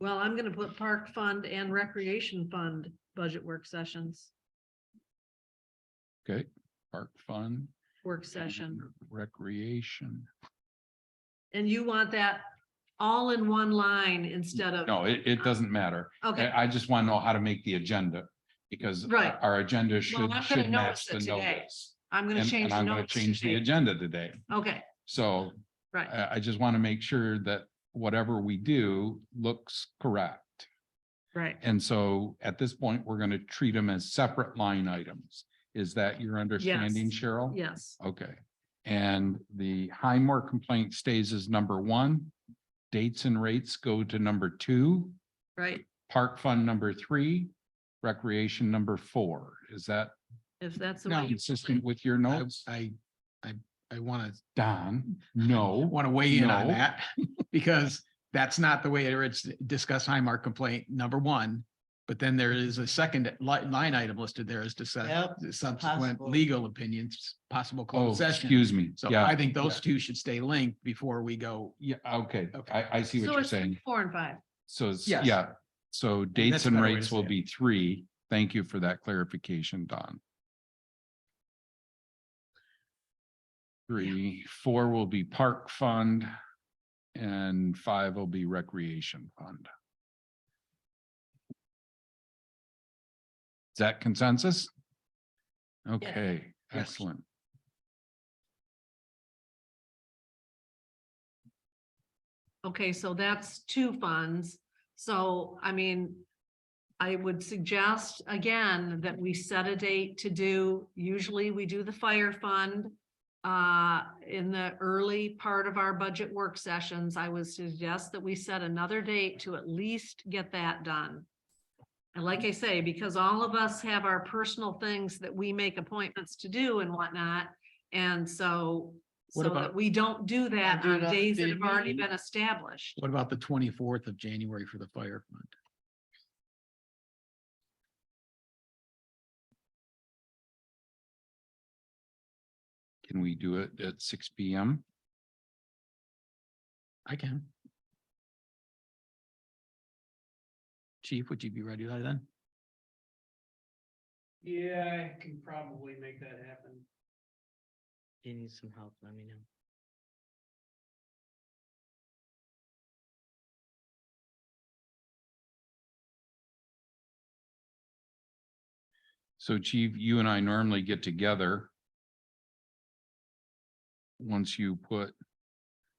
Speaker 3: Well, I'm gonna put Park Fund and Recreation Fund budget work sessions,
Speaker 7: Okay, park fund.
Speaker 3: work session.
Speaker 7: Recreation.
Speaker 3: And you want that all in one line instead of,
Speaker 7: No, it doesn't matter.
Speaker 3: okay,
Speaker 7: I just want to know how to make the agenda because
Speaker 3: Right.
Speaker 7: our agenda
Speaker 3: Well,
Speaker 7: should,
Speaker 3: I'm gonna
Speaker 7: should match
Speaker 3: notice
Speaker 7: the
Speaker 3: it today.
Speaker 7: notice.
Speaker 3: I'm gonna change
Speaker 7: And
Speaker 3: the
Speaker 7: I'm going to
Speaker 3: notes
Speaker 7: change the
Speaker 3: today.
Speaker 7: agenda today.
Speaker 3: Okay,
Speaker 7: So
Speaker 3: right,
Speaker 7: I just want to make sure that whatever we do looks correct.
Speaker 3: right.
Speaker 7: And so at this point, we're going to treat them as separate line items. Is that your understanding,
Speaker 3: Yes.
Speaker 7: Cheryl?
Speaker 3: Yes,
Speaker 7: Okay. And the Highmore complaint stays as number 1. Dates and rates go to number 2.
Speaker 3: right.
Speaker 7: Park fund number 3. Recreation number 4. Is that
Speaker 3: If that's the
Speaker 8: No.
Speaker 3: way you.
Speaker 7: consistent with your notes?
Speaker 8: I want to
Speaker 7: Don, no.
Speaker 8: want to weigh in on
Speaker 7: No.
Speaker 8: that because that's not the way it's discussed Highmark complaint, number 1. But then there is a second line item listed there as discuss
Speaker 11: Yep,
Speaker 8: the subsequent
Speaker 11: possible.
Speaker 8: legal opinions, possible
Speaker 7: Oh,
Speaker 8: closed session.
Speaker 7: excuse me.
Speaker 8: So
Speaker 7: Yeah,
Speaker 8: I think those 2 should stay linked before we go.
Speaker 7: yeah, okay.
Speaker 8: Okay.
Speaker 7: I see what
Speaker 3: So
Speaker 7: you're
Speaker 3: it's
Speaker 7: saying.
Speaker 3: 4 and 5.
Speaker 7: So it's,
Speaker 8: Yes.
Speaker 7: yeah. So dates
Speaker 8: that's a
Speaker 7: and
Speaker 8: better way to
Speaker 7: rates
Speaker 8: say
Speaker 7: will
Speaker 8: it.
Speaker 7: be 3. Thank you for that clarification, Don. 3, 4 will be park fund. And 5 will be recreation fund. Is that consensus? Okay,
Speaker 8: Yes.
Speaker 7: excellent.
Speaker 3: Okay, so that's 2 funds. So, I mean, I would suggest again that we set a date to do, usually we do the fire fund. In the early part of our budget work sessions, I would suggest that we set another date to at least get that done. And like I say, because all of us have our personal things that we make appointments to do and whatnot. And so,
Speaker 8: What
Speaker 3: so
Speaker 8: about-
Speaker 3: that we don't do that
Speaker 11: Do it
Speaker 3: on
Speaker 11: on
Speaker 3: days that
Speaker 11: the
Speaker 3: have already
Speaker 11: meeting?
Speaker 3: been established.
Speaker 8: What about the 24th of January for the fire fund?
Speaker 7: Can we do it at 6 PM?
Speaker 8: I can. Chief, would you be ready by then?
Speaker 4: Yeah, I can probably make that happen.
Speaker 11: If you need some help, let me know.
Speaker 7: So Chief, you and I normally get together. Once you put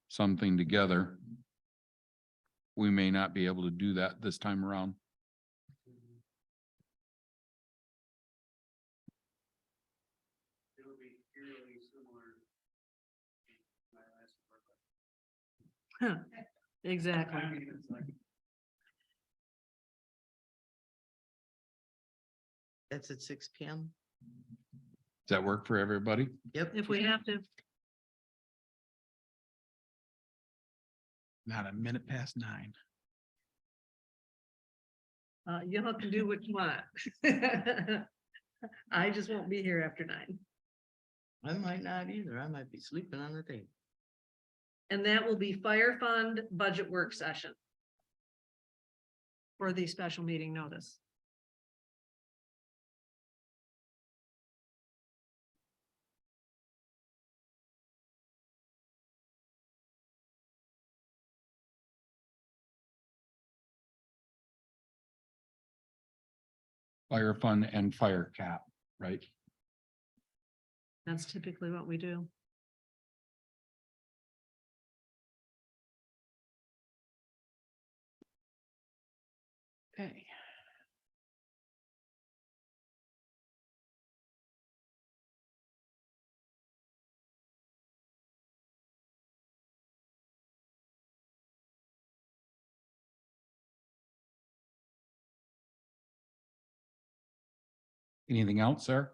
Speaker 7: something together, we may not be able to do that this time around.
Speaker 4: It'll be eerily similar. to my last work.
Speaker 3: Exactly.
Speaker 4: I mean, it's like,
Speaker 11: That's at 6 PM.
Speaker 7: Does that work for everybody?
Speaker 11: Yep.
Speaker 3: If we have to.
Speaker 8: Not a minute past 9.
Speaker 3: You'll have to do what you want. I just won't be here after 9.
Speaker 11: I might not either. I might be sleeping on the day.
Speaker 3: And that will be fire fund budget work session. For the special meeting notice.
Speaker 7: Fire fund and fire cap, right?
Speaker 3: That's typically what we do.
Speaker 8: Okay.
Speaker 7: Anything else, sir?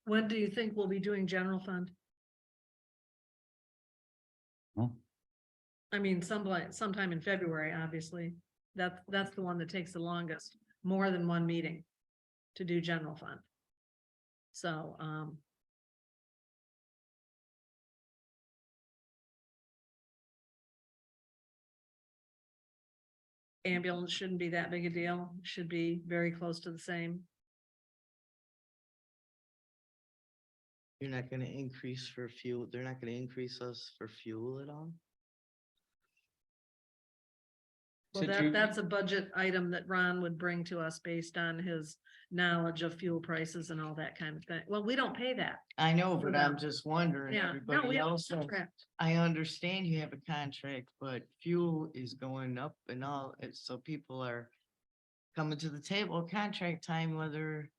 Speaker 3: When do you think we'll be doing general fund?
Speaker 7: No.
Speaker 3: I mean, sometime in February, obviously. That's the one that takes the longest, more than one meeting to do general fund. So, ambulance shouldn't be that big a deal, should be very close to the same.
Speaker 11: You're not gonna increase for fuel. They're not gonna increase us for fuel at all?
Speaker 3: Well,
Speaker 7: Since you-
Speaker 3: that's a budget item that Ron would bring to us based on his knowledge of fuel prices and all that kind of thing. Well, we don't pay that.
Speaker 11: I know,
Speaker 3: For
Speaker 11: but I'm
Speaker 3: them.
Speaker 11: just wondering,
Speaker 3: Yeah, no, we
Speaker 11: everybody
Speaker 3: have a
Speaker 11: else,
Speaker 3: contract.
Speaker 11: I understand you have a contract, but fuel is going up and all, so people are coming to the table contract time, whether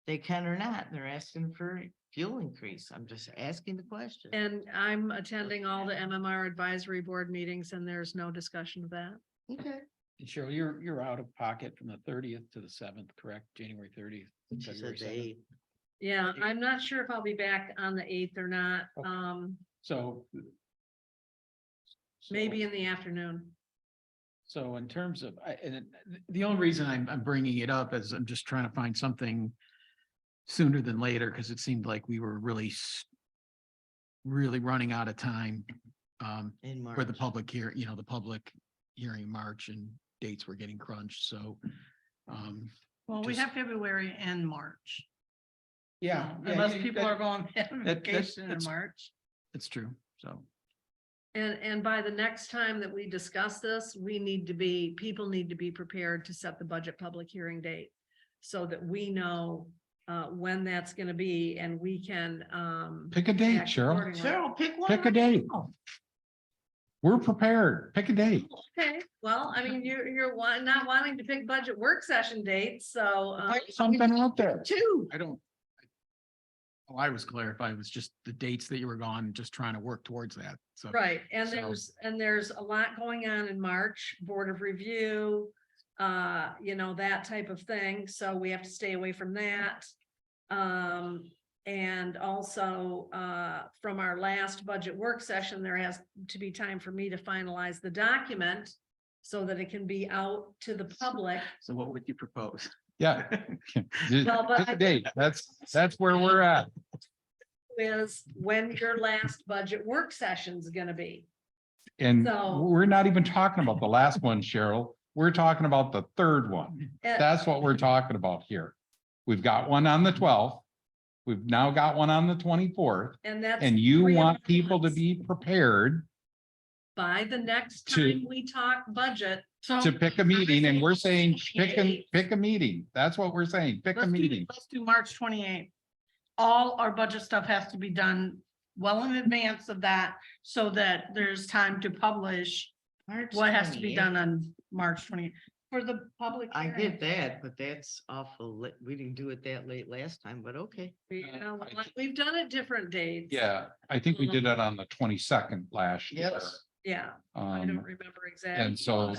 Speaker 11: they can or not. They're asking for fuel increase. I'm just asking the question.
Speaker 3: And I'm attending all the MMR advisory board meetings and there's no discussion of that.
Speaker 11: Okay.
Speaker 8: And Cheryl, you're out of pocket from the 30th to the 7th, correct? January 30th.
Speaker 11: She
Speaker 8: February
Speaker 11: said
Speaker 8: 7th.
Speaker 11: they,
Speaker 3: Yeah, I'm not sure if I'll be back on the 8th or not.
Speaker 8: Okay. So.
Speaker 3: Maybe in the afternoon.
Speaker 8: So in terms of, the only reason I'm bringing it up is I'm just trying to find something sooner than later, because it seemed like we were really running out of time
Speaker 11: in March.
Speaker 8: for the public here, the public hearing in March, and dates were getting crunched, so.
Speaker 12: Well, we
Speaker 8: just-
Speaker 12: have February and March.
Speaker 8: Yeah.
Speaker 12: Unless people are going on
Speaker 8: that-
Speaker 12: vacation in
Speaker 8: that's-
Speaker 12: March.
Speaker 8: It's true, so.
Speaker 3: And by the next time that we discuss this, people need to be prepared to set the budget public hearing date. So that we know when that's gonna be and we can
Speaker 7: Pick a date,
Speaker 3: act
Speaker 7: Cheryl.
Speaker 3: accordingly.
Speaker 11: Cheryl, pick one.
Speaker 7: Pick a
Speaker 11: right
Speaker 7: date.
Speaker 11: now.
Speaker 7: We're prepared. Pick a date.
Speaker 3: Okay, well, I mean, you're not wanting to pick budget work session dates, so.
Speaker 7: Something out there.
Speaker 11: Two.
Speaker 8: I don't. Oh, I was clarified. It was just the dates that you were gone, just trying to work towards that. So.
Speaker 3: Right, and
Speaker 8: So-
Speaker 3: there's a lot going on in March, Board of Review, that type of thing, so we have to stay away from that. And also, from our last budget work session, there has to be time for me to finalize the document so that it can be out to the public.
Speaker 8: So what would you propose?
Speaker 7: Yeah.
Speaker 3: Well, but
Speaker 7: Pick a
Speaker 3: I-
Speaker 7: date. That's where we're at.
Speaker 3: Is when your last budget work session's gonna be.
Speaker 7: And
Speaker 3: So-
Speaker 7: we're not even talking about the last one, Cheryl. We're talking about the third one.
Speaker 3: Uh,
Speaker 7: That's what we're talking about here. We've got one on the 12th. We've now got one on the 24th,
Speaker 3: And that's.
Speaker 7: and you
Speaker 3: 3
Speaker 7: want people to
Speaker 3: months.
Speaker 7: be prepared
Speaker 3: By the next
Speaker 7: to-
Speaker 3: time we talk budget.
Speaker 12: So
Speaker 7: to pick a meeting, and we're saying, pick
Speaker 3: Okay.
Speaker 7: a meeting. That's what we're saying. Pick a meeting.
Speaker 12: let's do March 28th. All our budget stuff has to be done well in advance of that, so that there's time to publish
Speaker 11: March
Speaker 12: what has to be
Speaker 11: 28th.
Speaker 12: done on March 20th for the public.
Speaker 11: I
Speaker 12: hearing.
Speaker 11: get that, but that's awful. We didn't do it that late last time, but okay.
Speaker 3: We've done it different dates.
Speaker 7: Yeah, I think we did it on the 22nd last year.
Speaker 11: Yes.
Speaker 3: Yeah, I don't
Speaker 7: Um,
Speaker 3: remember exactly.
Speaker 7: and so-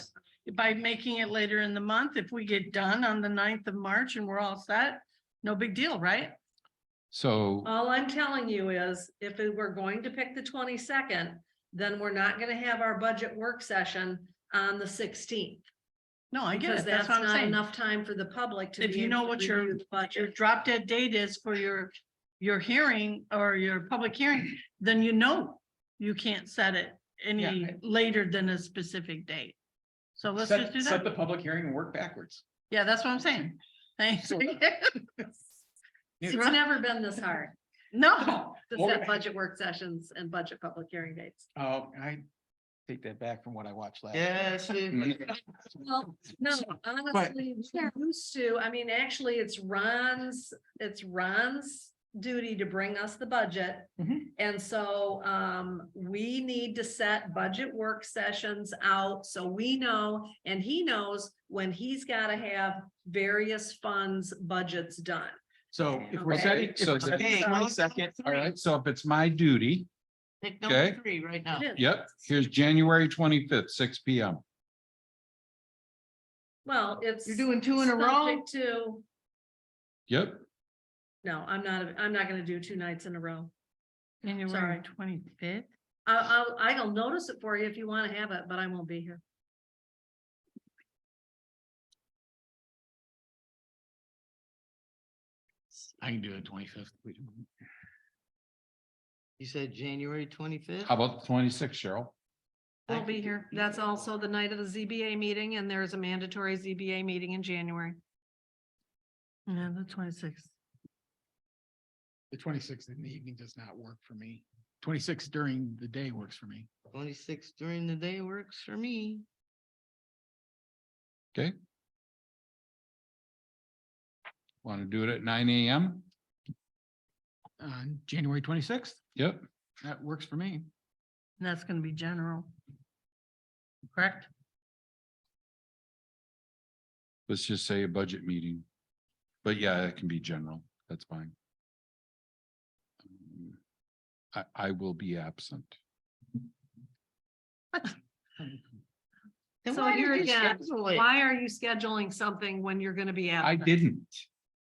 Speaker 12: By making it later in the month, if we get done on the 9th of March and we're all set, no big deal, right?
Speaker 7: so
Speaker 3: All I'm telling you is, if we're going to pick the 22nd, then we're not gonna have our budget work session on the 16th.
Speaker 12: No, I get
Speaker 3: Because
Speaker 12: it. That's
Speaker 3: that's
Speaker 12: what I'm
Speaker 3: not
Speaker 12: saying.
Speaker 3: enough time for the public to.
Speaker 12: If
Speaker 3: be
Speaker 12: you
Speaker 3: able
Speaker 12: know
Speaker 3: to
Speaker 12: what your,
Speaker 3: review the
Speaker 12: your
Speaker 3: budget.
Speaker 12: drop dead date is for your hearing or your public hearing, then you know you can't set it any
Speaker 8: Yeah.
Speaker 12: later than a specific date. So let's just do
Speaker 8: Set
Speaker 12: that.
Speaker 8: the public hearing and work backwards.
Speaker 12: Yeah, that's what I'm saying. Thanks.
Speaker 3: It's never been this hard
Speaker 12: No,
Speaker 3: to set budget work sessions and budget public hearing dates.
Speaker 8: Oh, I take that back from what I watched last.
Speaker 11: Yes.
Speaker 3: Well, no, honestly, we're used to, I mean, actually, it's Ron's duty to bring us the budget.
Speaker 8: Mhm.
Speaker 3: And so, we need to set budget work sessions out, so we know, and he knows when he's gotta have various funds budgets done.
Speaker 8: So if we're
Speaker 3: Okay.
Speaker 8: setting, if
Speaker 7: So
Speaker 8: we're setting
Speaker 11: the-
Speaker 8: 22nd,
Speaker 7: all right, so if it's my duty,
Speaker 11: Pick
Speaker 7: Okay.
Speaker 11: number 3 right now.
Speaker 3: It is.
Speaker 7: yep, here's January 25th, 6 P.M.
Speaker 3: Well, it's.
Speaker 11: You're doing 2 in a row?
Speaker 3: subject to,
Speaker 7: Yep,
Speaker 3: no, I'm not gonna do 2 nights in a row.
Speaker 12: January
Speaker 3: Sorry.
Speaker 12: 25th.
Speaker 3: I'll notice it for you if you wanna have it, but I won't be here.
Speaker 8: I can do it 25th.
Speaker 11: You said January 25th?
Speaker 7: how about the 26th, Cheryl?
Speaker 3: Won't be here. That's also the night of the ZBA meeting, and there's a mandatory ZBA meeting in January.
Speaker 12: Yeah, the 26th.
Speaker 8: The 26th in the evening does not work for me. 26th during the day works for me.
Speaker 11: 26 during the day works for me.
Speaker 7: Okay. Want to do it at 9 a.m.?
Speaker 8: January 26th,
Speaker 7: Yep,
Speaker 8: that works for me.
Speaker 12: And that's gonna be general. Correct?
Speaker 7: let's just say a budget meeting. But yeah, it can be general, that's fine. I will be absent.
Speaker 11: Then
Speaker 3: So
Speaker 11: why
Speaker 3: here
Speaker 11: did you
Speaker 3: again,
Speaker 11: schedule it?
Speaker 3: why are you scheduling something when you're gonna be
Speaker 7: I
Speaker 3: absent?
Speaker 7: didn't.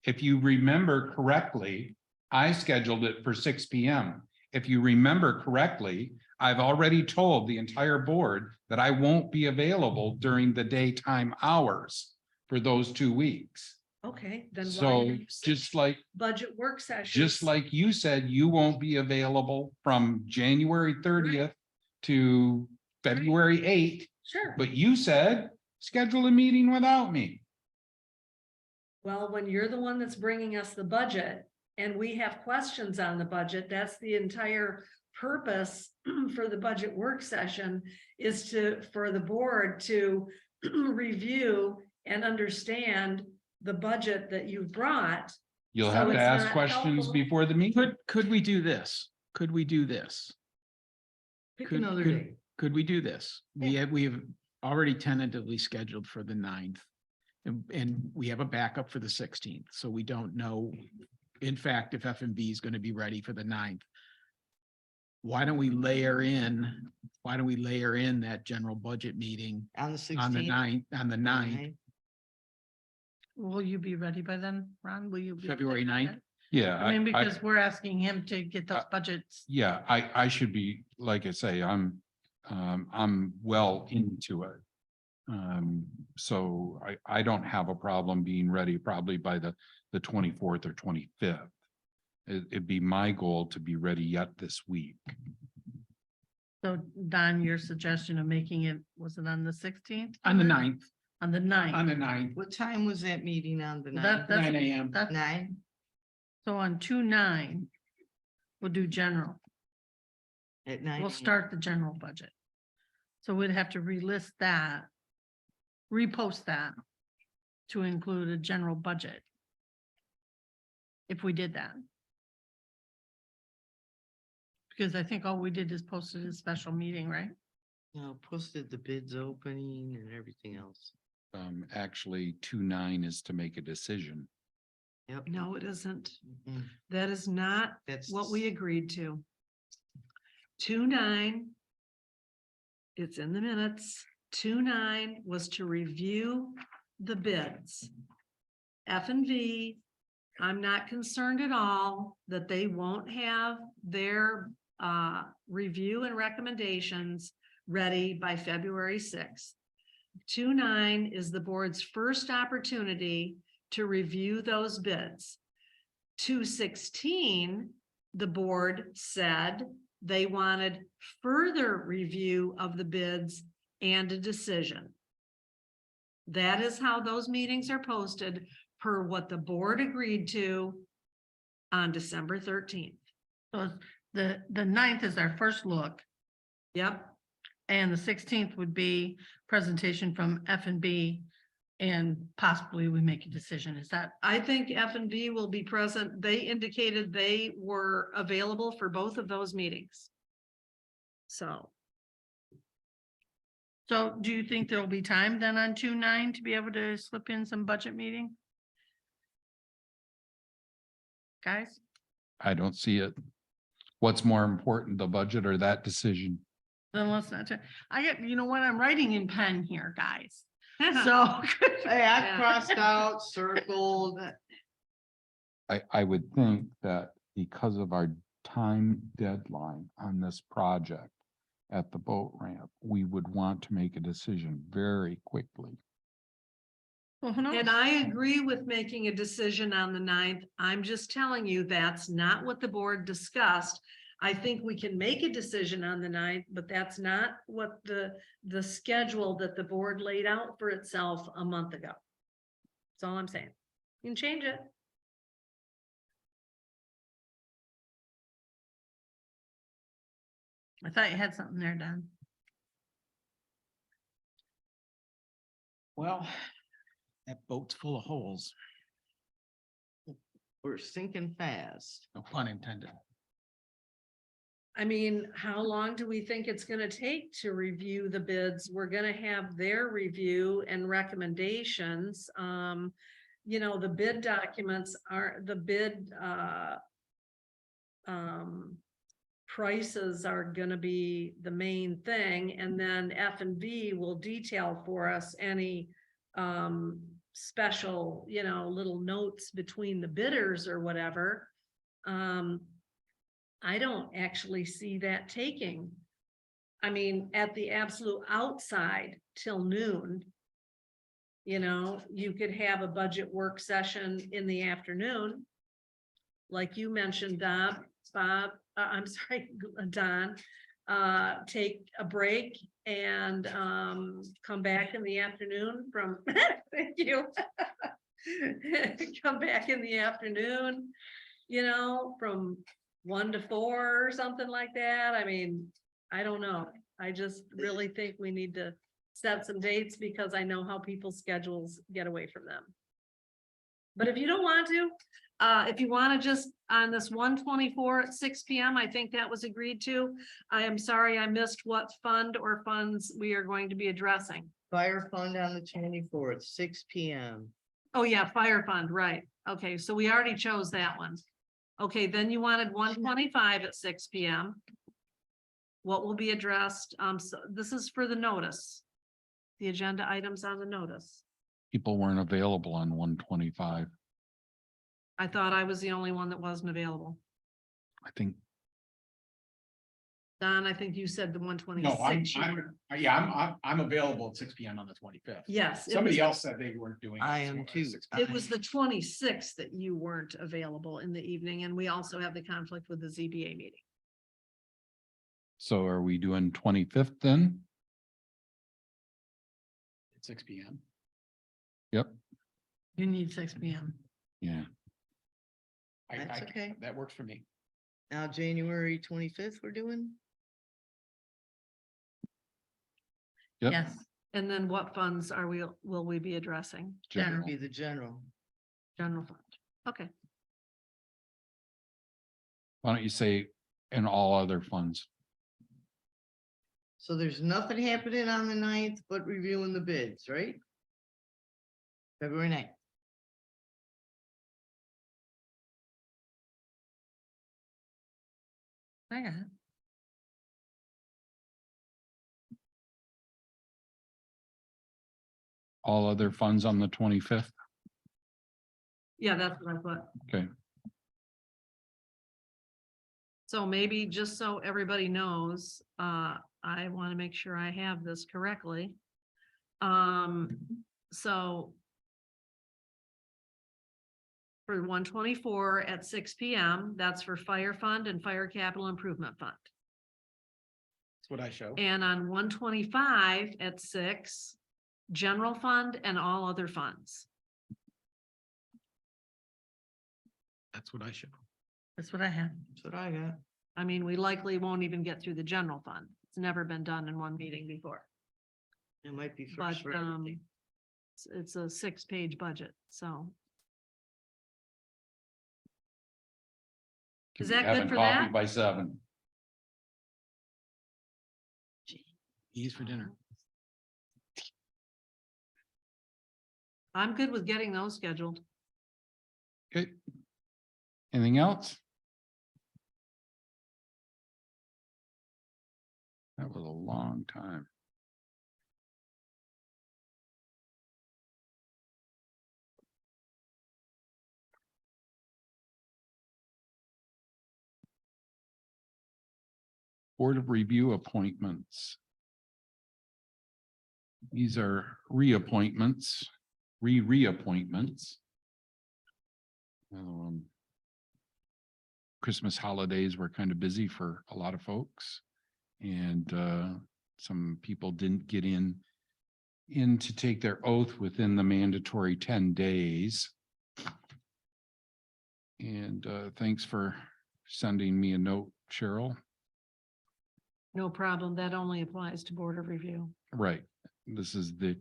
Speaker 7: If you remember correctly, I scheduled it for 6 P.M. If you remember correctly, I've already told the entire board that I won't be available during the daytime hours for those 2 weeks.
Speaker 3: Okay, then why are
Speaker 7: So
Speaker 3: you
Speaker 7: just like,
Speaker 3: budget work sessions?
Speaker 7: just like you said, you won't be available from January 30th to February 8th,
Speaker 3: Sure.
Speaker 7: but you said schedule a meeting without me.
Speaker 3: Well, when you're the one that's bringing us the budget and we have questions on the budget, that's the entire purpose for the budget work session is for the board to review and understand the budget that you've brought.
Speaker 7: You'll
Speaker 3: So
Speaker 7: have to
Speaker 3: it's
Speaker 7: ask
Speaker 3: not
Speaker 7: questions
Speaker 3: helpful.
Speaker 7: before the meeting.
Speaker 8: Could we do this? Could we do this?
Speaker 11: Pick
Speaker 8: Could-
Speaker 11: another
Speaker 8: could-
Speaker 11: day.
Speaker 8: Could we do this? We have already tentatively scheduled for the 9th. And we have a backup for the 16th, so we don't know in fact, if F and B is going to be ready for the 9th, why don't we layer in that general budget meeting
Speaker 11: On the
Speaker 8: on the
Speaker 11: 16th.
Speaker 8: 9th, on the 9th,
Speaker 12: Will you be ready by then, Ron? Will you? be
Speaker 8: February
Speaker 12: ready by
Speaker 8: 9th?
Speaker 12: then?
Speaker 7: Yeah.
Speaker 12: I mean, because we're asking him to get those budgets.
Speaker 7: Yeah, I should be, like I say, I'm well into it. So I don't have a problem being ready probably by the 24th or 25th. It'd be my goal to be ready yet this week.
Speaker 12: So Don, your suggestion of making it, was it on the 16th?
Speaker 8: On the 9th,
Speaker 12: On the 9th.
Speaker 8: on the 9th,
Speaker 11: What time was that meeting on the
Speaker 12: That-
Speaker 11: 9th?
Speaker 12: that's-
Speaker 8: 9 a.m.
Speaker 12: That's,
Speaker 11: 9?
Speaker 12: so on 2/9, we'll do general.
Speaker 11: At 9?
Speaker 12: We'll start the general budget. So we'd have to relist that, repost that to include a general budget. If we did that. Because I think all we did is posted a special meeting, right?
Speaker 11: No, posted the bids opening and everything else.
Speaker 7: Actually, 2/9 is to make a decision.
Speaker 11: Yep.
Speaker 3: No, it isn't.
Speaker 11: Mm,
Speaker 3: That is not
Speaker 11: That's
Speaker 3: what we agreed to. 2/9. It's in the minutes. 2/9 was to review the bids. F and V, I'm not concerned at all that they won't have their review and recommendations ready by February 6th. 2/9 is the board's first opportunity to review those bids. 2/16, the board said they wanted further review of the bids and a decision. That is how those meetings are posted per what the board agreed to on December 13th.
Speaker 12: So the 9th is our first look,
Speaker 3: Yep,
Speaker 12: and the 16th would be presentation from F and B, and possibly we make a decision. Is that,
Speaker 3: I think F and B will be present. They indicated they were available for both of those meetings. So,
Speaker 12: so do you think there'll be time then on 2/9 to be able to slip in some budget meeting? Guys?
Speaker 7: I don't see it. What's more important, the budget or that decision?
Speaker 12: Then let's not, I get, you know what, I'm writing in pen here, guys. So.
Speaker 11: Hey, I
Speaker 3: Yeah.
Speaker 11: crossed out, circled.
Speaker 7: I would think that because of our time deadline on this project at the boat ramp, we would want to make a decision very quickly.
Speaker 12: Well, who knows?
Speaker 3: and I agree with making a decision on the 9th. I'm just telling you, that's not what the board discussed. I think we can make a decision on the 9th, but that's not what the schedule that the board laid out for itself a month ago. That's all I'm saying. You can change it.
Speaker 12: I thought you had something there, Don.
Speaker 8: Well, that boat's full of holes,
Speaker 11: We're sinking fast.
Speaker 8: no pun intended.
Speaker 3: I mean, how long do we think it's gonna take to review the bids? We're gonna have their review and recommendations. You know, the bid documents are, the bid, prices are gonna be the main thing, and then F and V will detail for us any, special, you know, little notes between the bidders or whatever. I don't actually see that taking. I mean, at the absolute outside till noon. You know, you could have a budget work session in the afternoon. Like you mentioned, I'm sorry, Don, take a break and come back in the afternoon from, thank you. Come back in the afternoon, you know, from 1 to 4 or something like that. I mean, I don't know. I just really think we need to set some dates because I know how people's schedules get away from them. But if you don't want to, if you want to just on this 1/24 at 6 p.m., I think that was agreed to. I am sorry I missed what fund or funds we are going to be addressing.
Speaker 11: Fire fund on the 24th, 6 p.m.
Speaker 3: Oh, yeah, fire fund, right. Okay, so we already chose that one. Okay, then you wanted 125 at 6 PM. What will be addressed? So this is for the notice. The agenda items on the notice.
Speaker 7: People weren't available on 125.
Speaker 3: I thought I was the only one that wasn't available.
Speaker 7: I think,
Speaker 3: Don, I think you said the one
Speaker 8: No, I'm,
Speaker 3: twenty-six.
Speaker 8: I'm available at 6 PM on the 25th.
Speaker 3: Yes.
Speaker 8: Somebody else said they weren't doing.
Speaker 11: I am too.
Speaker 3: It was the 26th that you weren't available in the evening, and we also have the conflict with the ZBA meeting.
Speaker 7: so are we doing 25th then?
Speaker 8: At 6 PM.
Speaker 7: Yep,
Speaker 12: You need 6 PM.
Speaker 7: yeah.
Speaker 11: That's okay.
Speaker 8: That works for me.
Speaker 11: Now, January 25th, we're doing?
Speaker 7: Yep.
Speaker 12: Yes,
Speaker 3: And then what funds will we be addressing?
Speaker 11: That'd
Speaker 7: General.
Speaker 11: be the general.
Speaker 3: General fund. Okay,
Speaker 7: Why don't you say in all other funds?
Speaker 11: So there's nothing happening on the 9th but reviewing the bids, right? February 9th.
Speaker 12: I got it.
Speaker 7: All other funds on the 25th?
Speaker 3: yeah, that's what I thought.
Speaker 7: Okay,
Speaker 3: So maybe just so everybody knows, I want to make sure I have this correctly. So for 124 at 6 PM, that's for fire fund and fire capital improvement fund.
Speaker 8: That's what I show.
Speaker 3: And on 125 at 6, general fund and all other funds.
Speaker 8: That's what I show.
Speaker 12: That's what I have.
Speaker 11: That's what I got.
Speaker 3: I mean, we likely won't even get through the general fund. It's never been done in one meeting before,
Speaker 11: It might be
Speaker 3: but,
Speaker 11: first for everything.
Speaker 3: it's a 6-page budget, so.
Speaker 7: Can
Speaker 3: Is
Speaker 7: be
Speaker 3: that good
Speaker 7: having
Speaker 3: for
Speaker 7: coffee
Speaker 3: that?
Speaker 7: by 7.
Speaker 8: Ease for dinner.
Speaker 3: I'm good with getting those scheduled.
Speaker 7: Okay. Anything else? That was a long time. Board of Review appointments. These are reappointments, reappointments. Christmas holidays were kind of busy for a lot of folks. And some people didn't get in to take their oath within the mandatory 10 days. And thanks for sending me a note, Cheryl.
Speaker 3: No problem. That only applies to Board of Review.
Speaker 7: Right, this is the.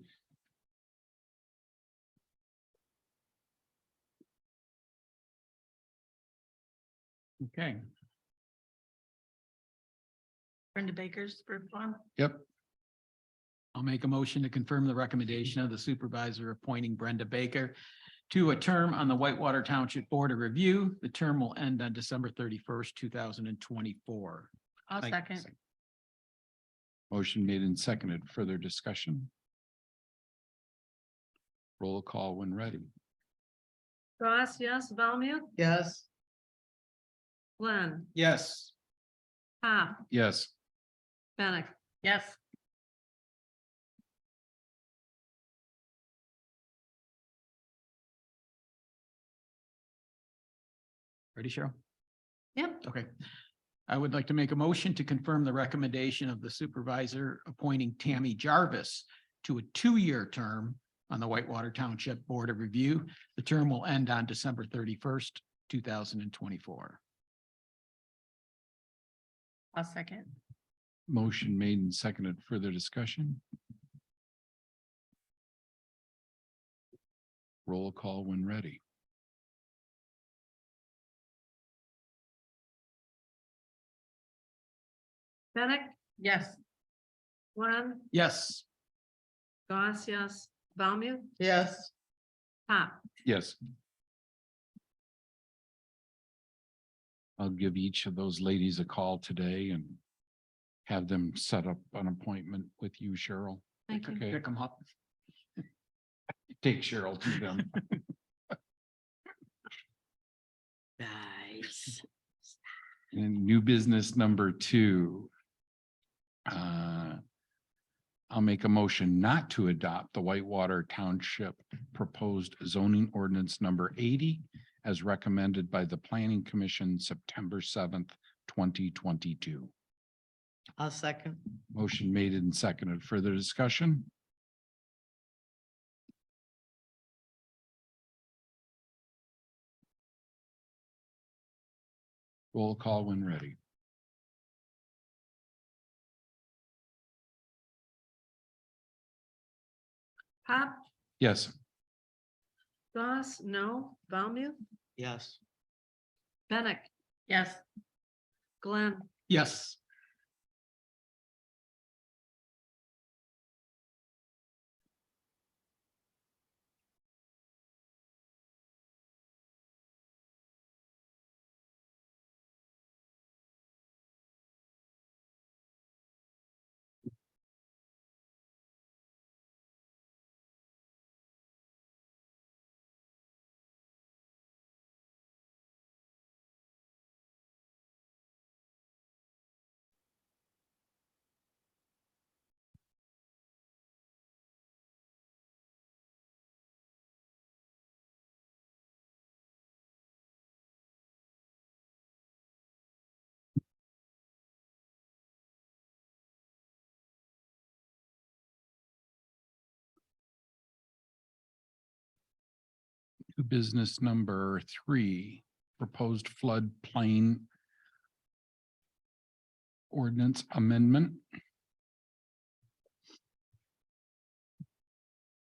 Speaker 8: Okay.
Speaker 12: Brenda Baker's first one.
Speaker 7: Yep,
Speaker 8: I'll make a motion to confirm the recommendation of the supervisor appointing Brenda Baker to a term on the Whitewater Township Board of Review. The term will end on December 31st, 2024.
Speaker 12: I'll second.
Speaker 7: motion made and seconded. Further discussion? Roll call when ready.
Speaker 3: Ross, yes, Valmute,
Speaker 11: Yes,
Speaker 3: Glenn,
Speaker 8: Yes.
Speaker 3: Pop,
Speaker 7: Yes,
Speaker 3: Bennett.
Speaker 12: Yes,
Speaker 8: Ready, Cheryl?
Speaker 3: Yep.
Speaker 8: Okay. I would like to make a motion to confirm the recommendation of the supervisor appointing Tammy Jarvis to a 2-year term on the Whitewater Township Board of Review. The term will end on December 31st, 2024.
Speaker 12: I'll second.
Speaker 7: motion made and seconded. Further discussion? Roll call when ready.
Speaker 3: Bennett,
Speaker 12: Yes,
Speaker 3: Glenn,
Speaker 8: Yes.
Speaker 3: Goss, yes, Valmute,
Speaker 11: yes,
Speaker 3: Pop.
Speaker 7: Yes. I'll give each of those ladies a call today and have them set up an appointment with you, Cheryl.
Speaker 12: Thank you.
Speaker 7: Okay,
Speaker 8: Pick them up.
Speaker 7: take Cheryl to them.
Speaker 5: Nice.
Speaker 7: And new business number 2. I'll make a motion not to adopt the Whitewater Township proposed zoning ordinance number 80 as recommended by the Planning Commission September 7th, 2022.
Speaker 11: I'll second.
Speaker 7: Motion made and seconded. Further discussion? Roll call when ready.
Speaker 3: Pop,
Speaker 7: Yes.
Speaker 3: Goss, no, Valmute,
Speaker 11: Yes.
Speaker 3: Bennett,
Speaker 12: Yes,
Speaker 3: Glenn,
Speaker 8: Yes.
Speaker 7: New business number 3, proposed floodplain ordinance amendment.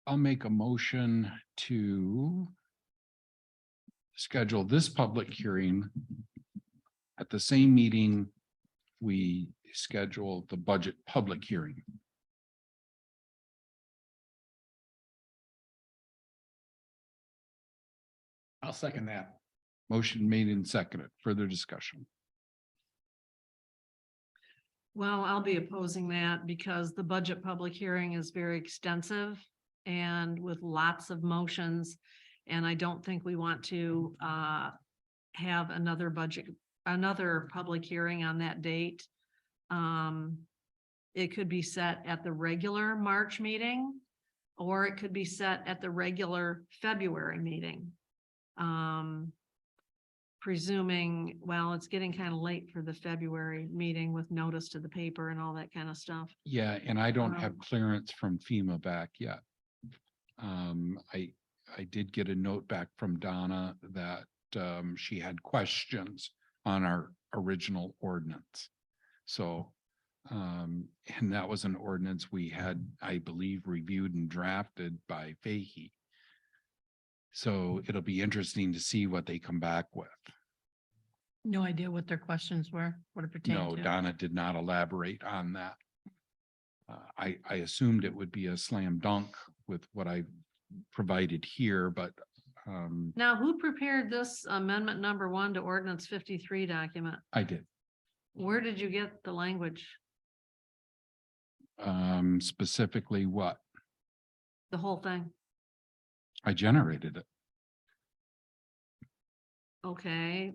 Speaker 7: I'll make a motion to schedule this public hearing at the same meeting we schedule the budget public hearing.
Speaker 8: I'll second that.
Speaker 7: Motion made and seconded. Further discussion.
Speaker 3: Well, I'll be opposing that because the budget public hearing is very extensive and with lots of motions. And I don't think we want to have another public hearing on that date. It could be set at the regular March meeting, or it could be set at the regular February meeting. Presuming, well, it's getting kind of late for the February meeting with notice to the paper and all that kind of stuff.
Speaker 7: Yeah, and I don't have clearance from FEMA back yet. I did get a note back from Donna that she had questions on our original ordinance. So, and that was an ordinance we had, I believe, reviewed and drafted by Fahey. So it'll be interesting to see what they come back with.
Speaker 12: no idea what their questions were, what it pertained
Speaker 7: No,
Speaker 12: to.
Speaker 7: Donna did not elaborate on that. I assumed it would be a slam dunk with what I provided here, but
Speaker 3: Now, who prepared this amendment number 1 to ordinance 53 document?
Speaker 7: I did.
Speaker 3: Where did you get the language?
Speaker 7: Specifically what?
Speaker 3: The whole thing?
Speaker 7: I generated it.
Speaker 3: Okay.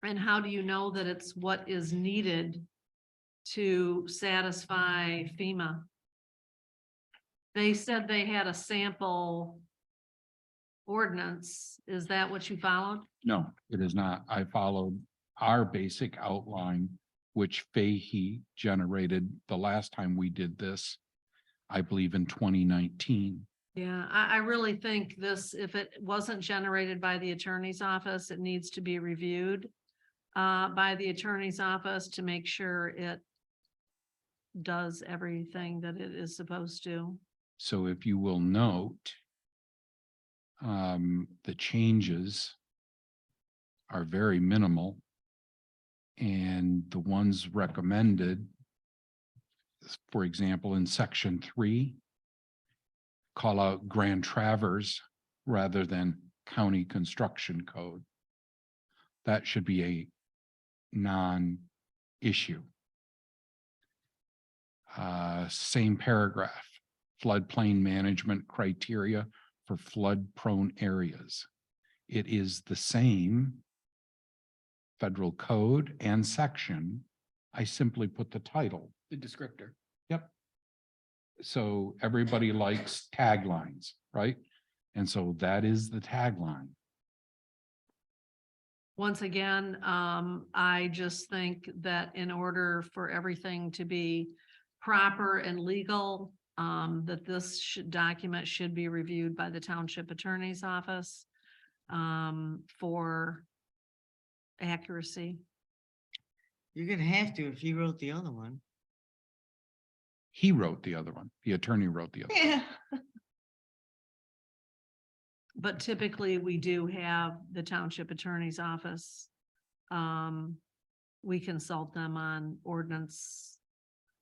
Speaker 3: And how do you know that it's what is needed to satisfy FEMA? They said they had a sample ordinance. Is that what you followed?
Speaker 7: No, it is not. I followed our basic outline, which Fahey generated the last time we did this, I believe in 2019.
Speaker 3: Yeah, I really think this, if it wasn't generated by the attorney's office, it needs to be reviewed by the attorney's office to make sure it does everything that it is supposed to.
Speaker 7: So if you will note, the changes are very minimal. And the ones recommended, for example, in section 3, call out Grand Traverse rather than county construction code. That should be a non-issue. Same paragraph, floodplain management criteria for flood-prone areas. It is the same federal code and section. I simply put the title.
Speaker 8: The descriptor.
Speaker 7: Yep. So everybody likes taglines, right? And so that is the tagline.
Speaker 3: Once again, I just think that in order for everything to be proper and legal, that this document should be reviewed by the township attorney's office for accuracy.
Speaker 11: You're gonna have to if you wrote the other one.
Speaker 7: He wrote the other one. The attorney wrote the other.
Speaker 3: Yeah. But typically, we do have the township attorney's office. We consult them on ordinance.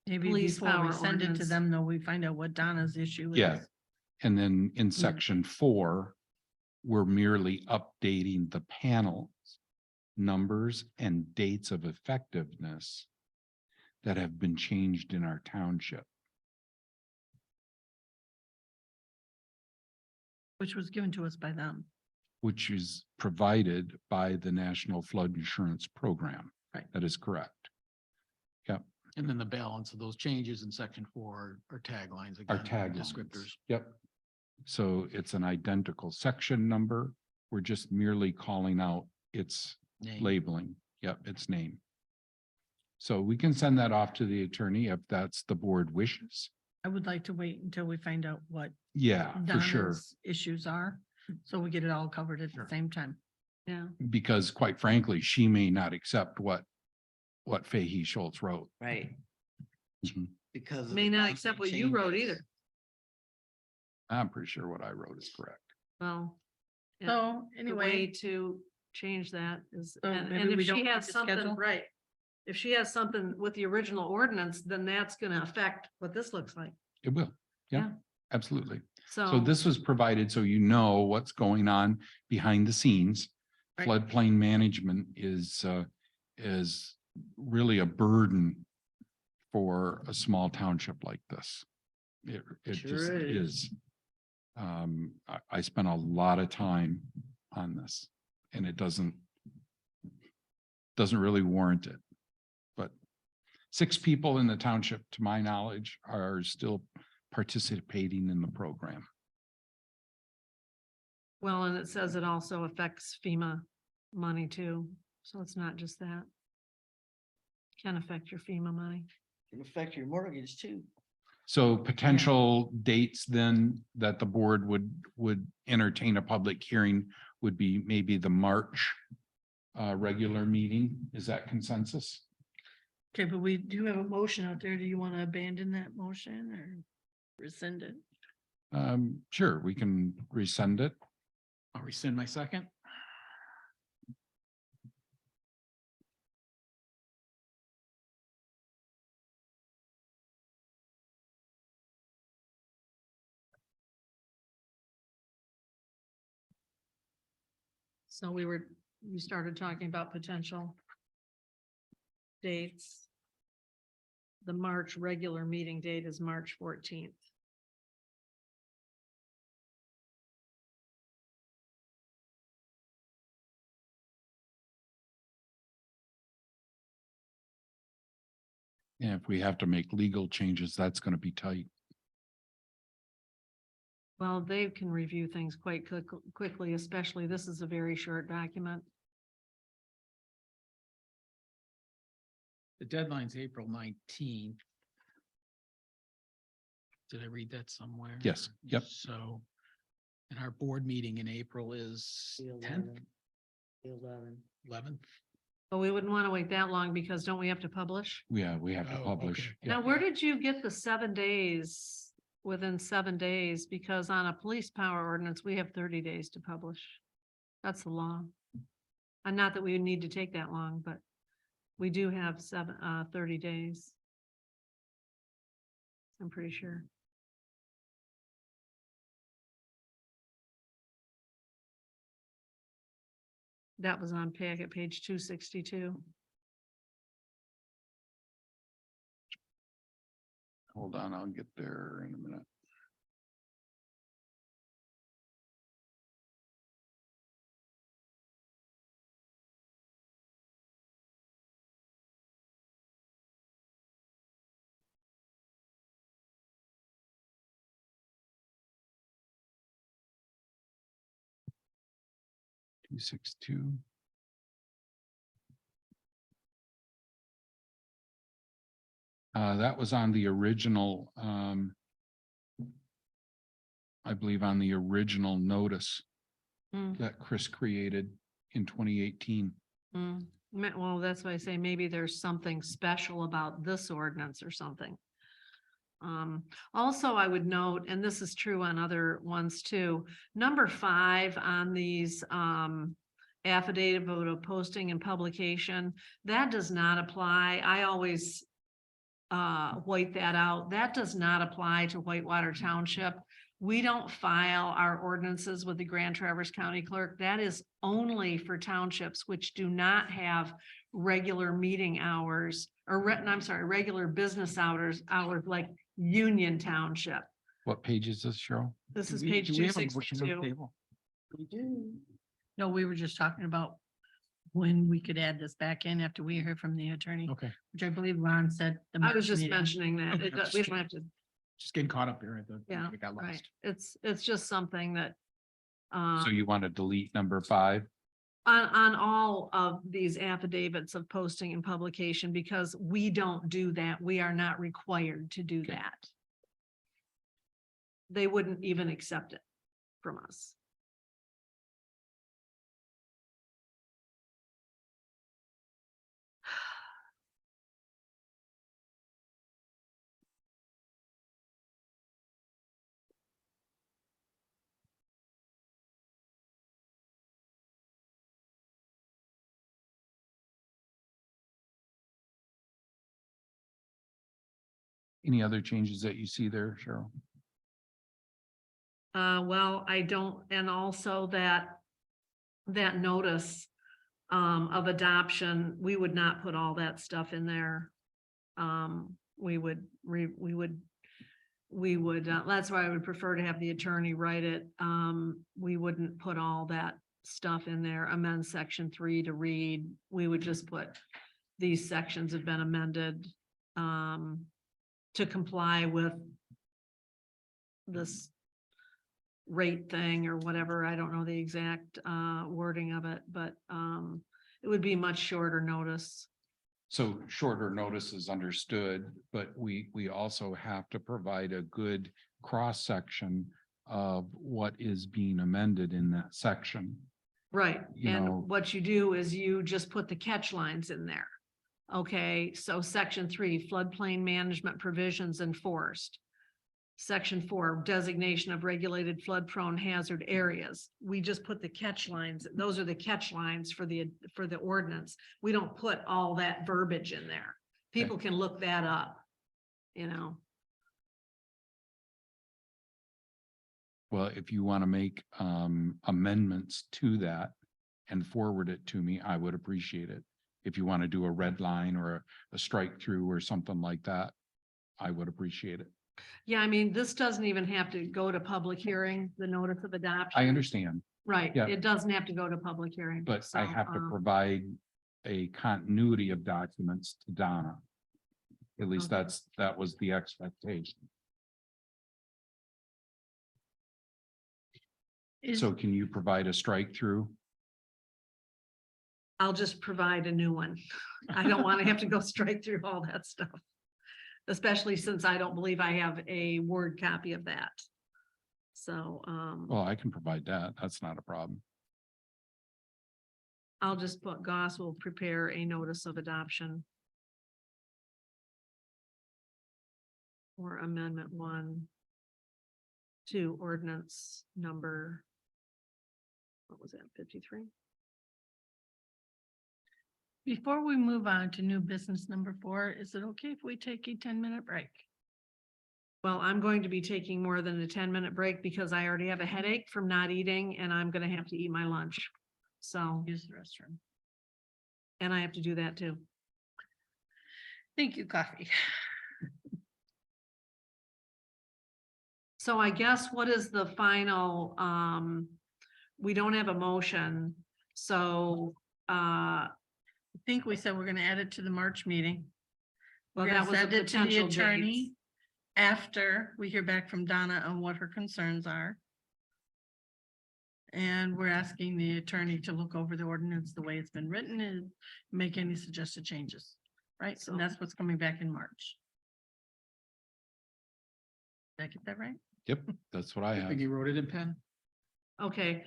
Speaker 12: Maybe
Speaker 3: Police
Speaker 12: before we
Speaker 3: power
Speaker 12: send it to
Speaker 3: ordinance.
Speaker 12: them, though, we find out what Donna's issue is.
Speaker 7: Yeah. And then in section 4, we're merely updating the panels, numbers and dates of effectiveness that have been changed in our township.
Speaker 12: Which was given to us by them.
Speaker 7: Which is provided by the National Flood Insurance Program.
Speaker 12: Right.
Speaker 7: That is correct. Yep,
Speaker 8: And then the balance of those changes in section 4 are taglines.
Speaker 7: our
Speaker 8: again,
Speaker 7: taglines.
Speaker 8: Descriptors.
Speaker 7: Yep. So it's an identical section number. We're just merely calling out its
Speaker 8: Name.
Speaker 7: labeling. Yep, its name. So we can send that off to the attorney if that's the board wishes.
Speaker 12: I would like to wait until we find out what
Speaker 7: Yeah, for sure.
Speaker 12: Donna's issues are, so we get it all covered at the same time.
Speaker 3: Yeah.
Speaker 7: Because quite frankly, she may not accept what Fahey Schultz wrote.
Speaker 11: Right.
Speaker 7: Mhm.
Speaker 11: Because. of
Speaker 3: May
Speaker 11: the
Speaker 3: not
Speaker 11: constant
Speaker 3: accept what you wrote
Speaker 11: changes.
Speaker 3: either.
Speaker 7: I'm pretty sure what I wrote is correct.
Speaker 3: Well. yeah,
Speaker 12: So
Speaker 3: the way
Speaker 12: anyway,
Speaker 3: to change that is,
Speaker 12: So
Speaker 3: and
Speaker 12: maybe
Speaker 3: if
Speaker 12: we
Speaker 3: she
Speaker 12: don't
Speaker 3: has
Speaker 12: need to
Speaker 3: something,
Speaker 12: schedule?
Speaker 3: right. If she has something with the original ordinance, then that's gonna affect what this looks like.
Speaker 7: It will. Yeah,
Speaker 3: Yeah.
Speaker 7: absolutely.
Speaker 3: So.
Speaker 7: So this was provided so you know what's going on behind the scenes.
Speaker 12: Right.
Speaker 7: Floodplain management is really a burden for a small township like this. It
Speaker 11: Sure
Speaker 7: just
Speaker 11: is.
Speaker 7: is. I spent a lot of time on this and it doesn't really warrant it. But 6 people in the township, to my knowledge, are still participating in the program.
Speaker 3: Well, and it says it also affects FEMA money too, so it's not just that. Can affect your FEMA money.
Speaker 11: Can affect your mortgage too.
Speaker 7: So potential dates then that the board would entertain a public hearing would be maybe the March regular meeting. Is that consensus?
Speaker 12: okay, but we do have a motion out there. Do you want to abandon that motion or rescind it?
Speaker 7: Sure, we can resend it.
Speaker 8: I'll rescind my second.
Speaker 3: So we started talking about potential dates. The March regular meeting date is March 14th.
Speaker 7: And if we have to make legal changes, that's going to be tight.
Speaker 3: Well, they can review things quite quickly, especially this is a very short document.
Speaker 8: The deadline's April 19th. Did I read that somewhere?
Speaker 7: Yes, yep.
Speaker 8: So, and our board meeting in April is
Speaker 11: The
Speaker 8: 10th,
Speaker 11: 11th. The 11th.
Speaker 8: 11th.
Speaker 3: But we wouldn't want to wait that long because don't we have to publish?
Speaker 7: Yeah, we have to
Speaker 8: Oh,
Speaker 7: publish.
Speaker 8: okay.
Speaker 7: Yeah.
Speaker 3: Now, where did you get the 7 days, within 7 days? Because on a police power ordinance, we have 30 days to publish. That's the law. And not that we would need to take that long, but we do have 30 days. I'm pretty sure. That was on packet page 262.
Speaker 7: Hold on, I'll get there in a minute. Two, 6, 2. That was on the original, I believe on the original notice
Speaker 3: Mm,
Speaker 7: that Chris created in 2018.
Speaker 3: Well, that's why I say maybe there's something special about this ordinance or something. Also, I would note, and this is true on other ones too, number 5 on these, affidavit of posting and publication, that does not apply. I always white that out. That does not apply to Whitewater Township. We don't file our ordinances with the Grand Traverse County Clerk. That is only for townships which do not have regular meeting hours or regular business hours like Union Township.
Speaker 7: What page is this, Cheryl?
Speaker 3: This is
Speaker 8: Do we-
Speaker 3: page
Speaker 8: do we have a motion on the
Speaker 3: 262.
Speaker 8: table?
Speaker 5: We do.
Speaker 12: No, we were just talking about when we could add this back in after we hear from the attorney,
Speaker 8: Okay,
Speaker 12: which I believe Ron said. the
Speaker 3: I was
Speaker 12: March
Speaker 3: just
Speaker 12: meeting.
Speaker 3: mentioning that.
Speaker 8: Okay.
Speaker 3: We don't have to,
Speaker 8: just getting caught up here. I thought
Speaker 3: yeah,
Speaker 8: we got
Speaker 3: right.
Speaker 8: lost.
Speaker 3: It's just something that
Speaker 7: So you want to delete number 5?
Speaker 3: on all of these affidavits of posting and publication, because we don't do that. We are not required to do
Speaker 8: Okay.
Speaker 3: that. They wouldn't even accept it from us.
Speaker 7: Any other changes that you see there, Cheryl?
Speaker 3: Well, I don't, and also that notice of adoption, we would not put all that stuff in there. We would, that's why I would prefer to have the attorney write it. We wouldn't put all that stuff in there, amend section 3 to read. We would just put, these sections have been amended to comply with this rate thing or whatever. I don't know the exact wording of it, but it would be much shorter notice.
Speaker 7: So shorter notice is understood, but we also have to provide a good cross-section of what is being amended in that section.
Speaker 3: Right,
Speaker 7: You
Speaker 3: and
Speaker 7: know-
Speaker 3: what you do is you just put the catch lines in there. Okay, so section 3, floodplain management provisions enforced. Section 4, designation of regulated flood prone hazard areas. We just put the catch lines. Those are the catch lines for the ordinance. We don't put all that verbiage in there. People can look that up, you know.
Speaker 7: Well, if you want to make amendments to that and forward it to me, I would appreciate it. If you want to do a red line or a strike through or something like that, I would appreciate it.
Speaker 3: Yeah, I mean, this doesn't even have to go to public hearing, the notice of adoption.
Speaker 7: I understand,
Speaker 3: Right,
Speaker 7: yeah.
Speaker 3: it doesn't have to go to public hearing.
Speaker 7: but I
Speaker 3: so,
Speaker 7: have to
Speaker 3: um,
Speaker 7: provide a continuity of documents to Donna. At least
Speaker 3: Okay.
Speaker 7: that was the expectation.
Speaker 12: Is-
Speaker 7: So can you provide a strike through?
Speaker 3: I'll just provide a new one. I don't want to have to go straight through all that stuff. Especially since I don't believe I have a Word copy of that. So,
Speaker 7: Well, I can provide that. That's not a problem.
Speaker 3: I'll just put Goss will prepare a notice of adoption. Or amendment 1. To ordinance number. What was that, 53?
Speaker 12: Before we move on to new business number 4, is it okay if we take a 10-minute break?
Speaker 3: Well, I'm going to be taking more than a 10-minute break because I already have a headache from not eating and I'm gonna have to eat my lunch. So,
Speaker 12: Use the restroom.
Speaker 3: and I have to do that too.
Speaker 12: Thank you, coffee.
Speaker 3: So I guess what is the final, we don't have a motion, so,
Speaker 12: I think we said we're gonna add it to the March meeting.
Speaker 3: well,
Speaker 12: We're
Speaker 3: that
Speaker 12: gonna
Speaker 3: was a
Speaker 12: send it to the
Speaker 3: potential
Speaker 12: attorney
Speaker 3: date.
Speaker 12: after we hear back from Donna on what her concerns are. And we're asking the attorney to look over the ordinance, the way it's been written, and make any suggested changes. Right, so that's what's coming back in March. Did I get that right?
Speaker 7: Yep, that's what I
Speaker 8: I
Speaker 7: have.
Speaker 8: think you wrote it in pen.
Speaker 3: Okay,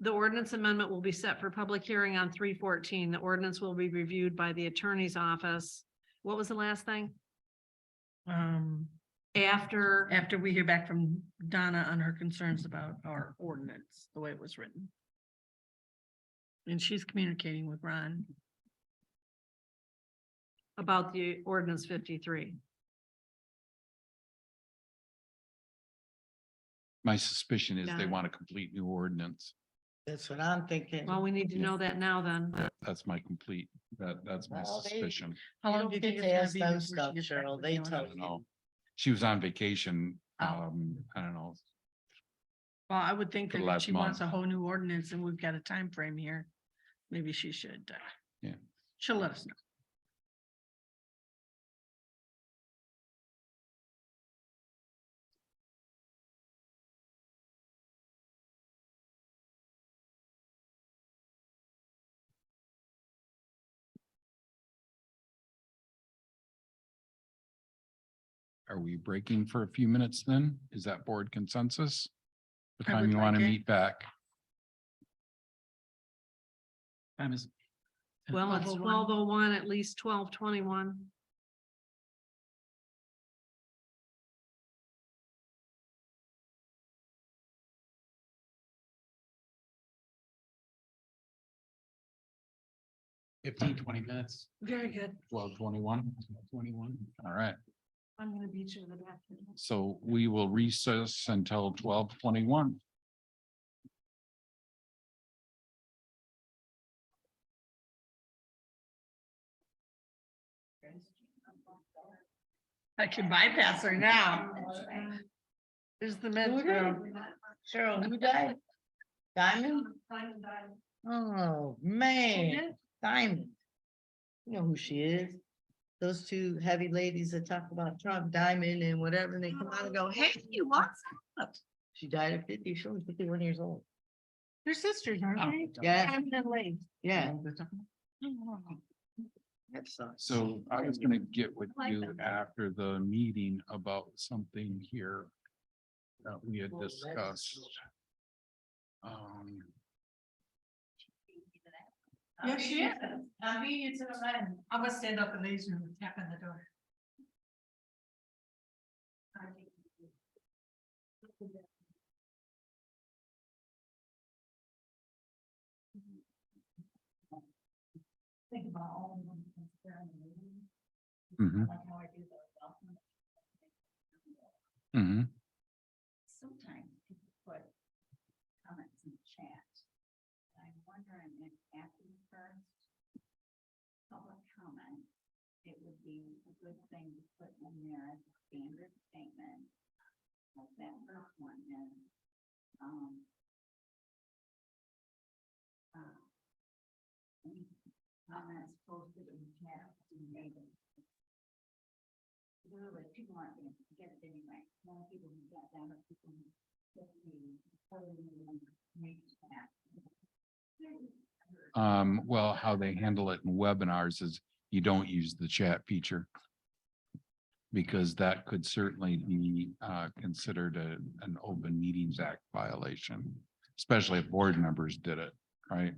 Speaker 3: the ordinance amendment will be set for public hearing on 3/14. The ordinance will be reviewed by the attorney's office. What was the last thing? After,
Speaker 12: After we hear back from Donna on her concerns about our ordinance, the way it was written. And she's communicating with Ron.
Speaker 3: about the ordinance 53.
Speaker 7: My suspicion is
Speaker 3: Got
Speaker 7: they
Speaker 3: it.
Speaker 7: want a complete new ordinance.
Speaker 11: That's what I'm thinking.
Speaker 3: Well, we need to know that now then.
Speaker 7: That's my complete, that's my
Speaker 11: Well, they-
Speaker 7: suspicion.
Speaker 12: How
Speaker 11: You
Speaker 12: long
Speaker 11: don't
Speaker 12: do you
Speaker 11: get
Speaker 12: think
Speaker 11: to
Speaker 12: it's gonna
Speaker 11: ask
Speaker 12: be
Speaker 11: them
Speaker 12: before she
Speaker 11: stuff,
Speaker 12: gets back
Speaker 11: Cheryl.
Speaker 12: with
Speaker 11: They
Speaker 12: you on
Speaker 11: tell
Speaker 12: it?
Speaker 7: I don't know. She was on vacation.
Speaker 12: Oh.
Speaker 7: I don't know.
Speaker 12: Well, I would think
Speaker 7: For the
Speaker 12: that if
Speaker 7: last
Speaker 12: she wants a
Speaker 7: month.
Speaker 12: whole new ordinance and we've got a time frame here, maybe she should.
Speaker 7: Yeah.
Speaker 12: She'll let us know.
Speaker 7: Are we breaking for a few minutes then? Is that board consensus? The
Speaker 12: I
Speaker 7: time
Speaker 12: would
Speaker 7: you want to
Speaker 12: like it.
Speaker 7: meet back?
Speaker 8: Time is.
Speaker 3: Well, it's 12:01, at least 12:21.
Speaker 8: 15-20 minutes.
Speaker 3: Very good.
Speaker 7: 12:21.
Speaker 8: 21.
Speaker 7: All right.
Speaker 3: I'm gonna beat you to the bathroom.
Speaker 7: So we will recess until 12:21.
Speaker 12: I can bypass her now. There's the men's
Speaker 11: Who did?
Speaker 12: room.
Speaker 11: Cheryl, who died? Diamond? Oh, man, Diamond. You know who she is. Those two heavy ladies that talk about Trump, Diamond and whatever, and they come out and go, hey, what's up? She died at 50, she was 51 years old.
Speaker 12: They're sisters, aren't they?
Speaker 11: Yeah.
Speaker 12: I'm the late.
Speaker 11: Yeah. That sucks.
Speaker 7: So I was gonna get with you after the meeting about something here that we had discussed.
Speaker 12: Yes, she is. I mean, it's a man. I'm gonna stand up in these room and tap on the door.
Speaker 2: Think about all of them. Considering the meeting,
Speaker 7: Mhm.
Speaker 2: like how I do the welcome.
Speaker 7: Mhm.
Speaker 2: Sometimes people put comments in the chat. I'm wondering if after the first public comment, it would be a good thing to put in there as a standard statement. Like that first one is, any comments posted in the chat. Literally, people aren't gonna get it anyway. More people who got down, or people who get the.
Speaker 7: Well, how they handle it in webinars is you don't use the chat feature. Because that could certainly be considered an Open Meetings Act violation, especially if board members did it, right?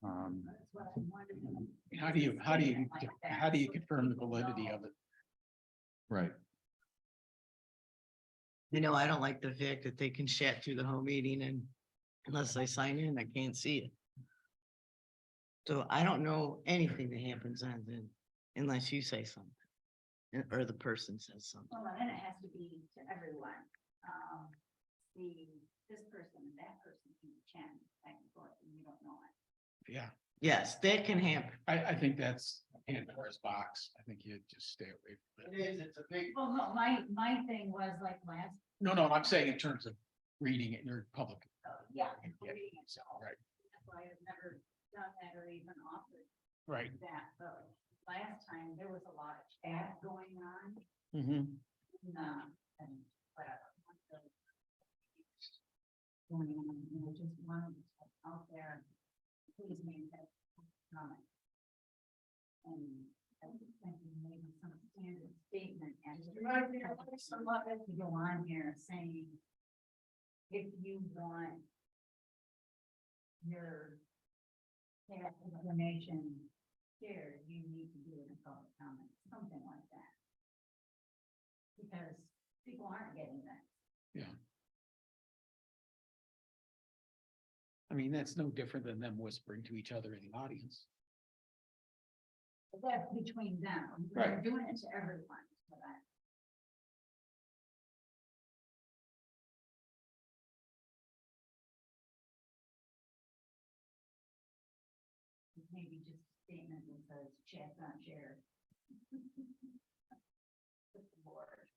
Speaker 8: How do you confirm the validity of it?
Speaker 7: Right.
Speaker 11: You know, I don't like the fact that they can chat through the whole meeting and unless I sign in, I can't see it. So I don't know anything that happens on Zoom unless you say something. Or the person says something.
Speaker 2: Well, then it has to be to everyone. The this person and that person can chat back and forth and you don't know it.
Speaker 8: Yeah,
Speaker 11: Yes, that can happen.
Speaker 8: I think that's Pandora's box. I think you just stay away from it.
Speaker 11: is, it's a big.
Speaker 2: Well, no, my thing was like last,
Speaker 8: No, I'm saying in terms of reading it in your public.
Speaker 2: yeah.
Speaker 8: Yeah, right.
Speaker 2: That's why I've never done that or even offered
Speaker 8: Right.
Speaker 2: that, but last time there was a lot of chat going on.
Speaker 11: Mhm.
Speaker 2: And whatever. Going on, you know, just wanted to put out there, please make that comment. And I was thinking maybe some standard statement and to go on here saying, if you want your tax information shared, you need to do it in public comment, something like that. Because people aren't getting that.
Speaker 8: Yeah. I mean, that's no different than them whispering to each other in the audience.
Speaker 2: But that's between them.
Speaker 8: Right.
Speaker 2: They're doing it to everyone, so that. Maybe just a statement that says chat not shared. With the board.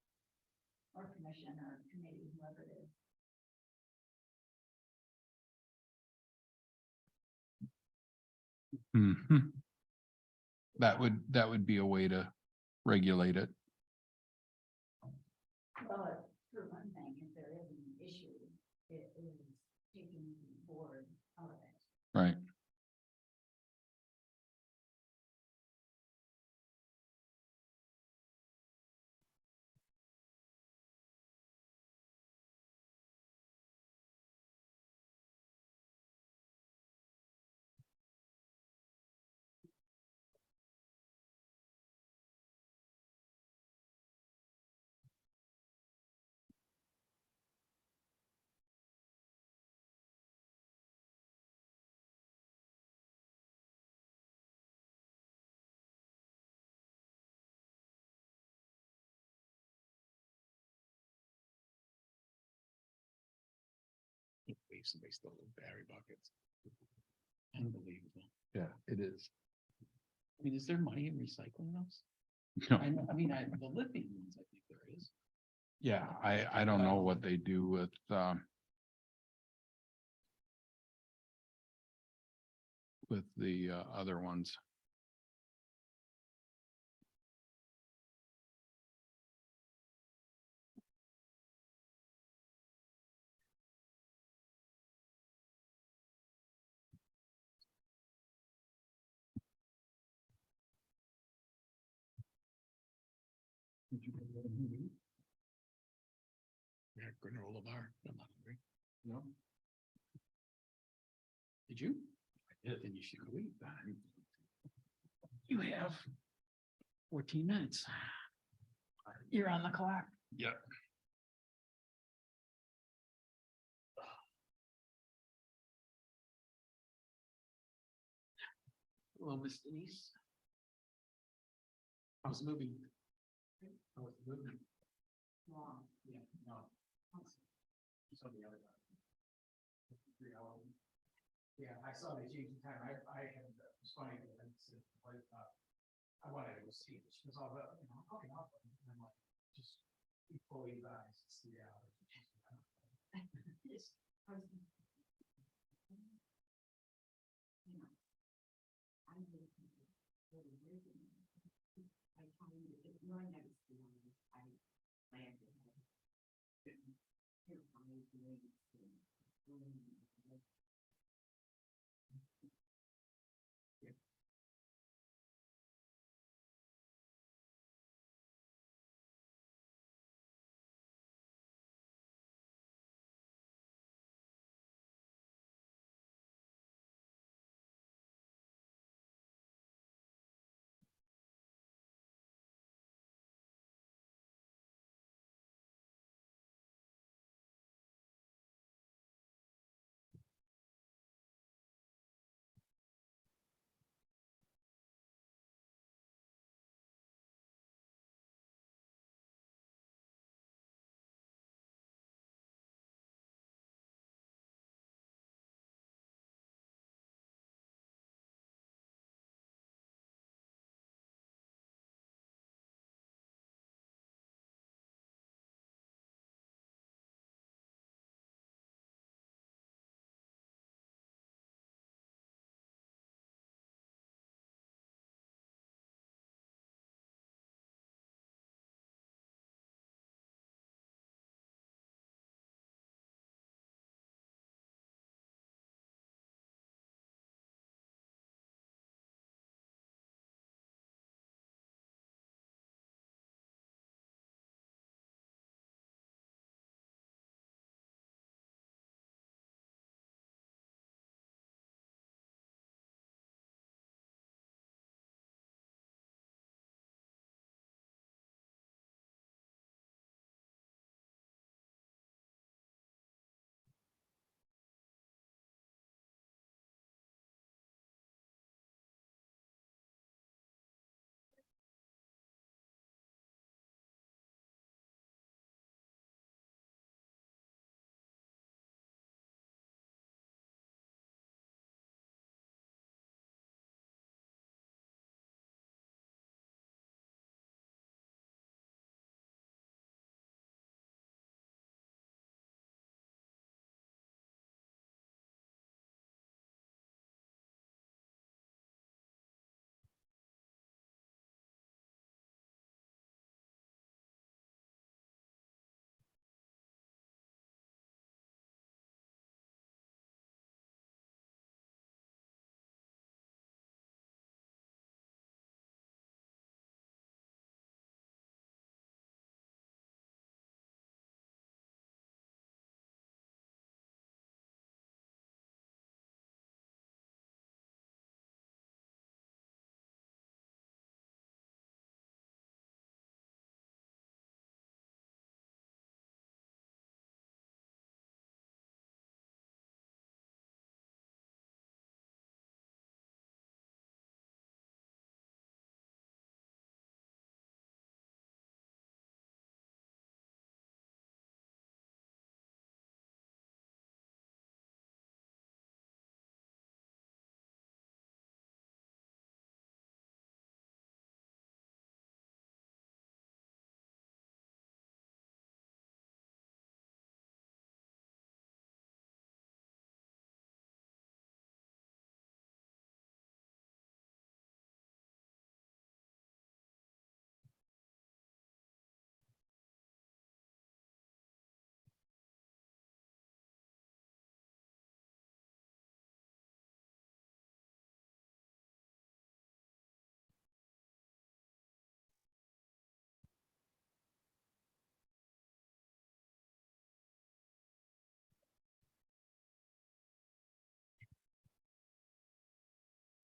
Speaker 2: Or commission or committee, whoever it is.
Speaker 7: Mhm. That would be a way to regulate it.
Speaker 2: Well, for one thing, if there is an issue, it is taking the board out of it.
Speaker 7: Right.
Speaker 8: Somebody stole those battery buckets. Unbelievable.
Speaker 7: Yeah, it is.
Speaker 8: I mean, is there money in recycling those?
Speaker 7: No.
Speaker 8: I mean, the lithium ones, I think there is.
Speaker 7: Yeah, I don't know what they do with the other ones.
Speaker 8: Did you go to the movie? We had granola bar. I'm not hungry. No. Did you? I did. Then you should go eat that. You have 14 minutes.
Speaker 12: You're on the clock.
Speaker 7: Yeah.
Speaker 8: Hello, Miss Denise. How's the movie? How's the movie? Long. Yeah, no. You saw the other guy. 3 hour. Yeah, I saw the changing time. I had, it was funny. I wanted to go see it. She was all about, you know, okay, I'll go. And I'm like, just keep fully eyes, it's 3 hours.
Speaker 2: Yes. You know, I'm really working. I told you, if you're never seen this, I planned it. Here, I'm doing it.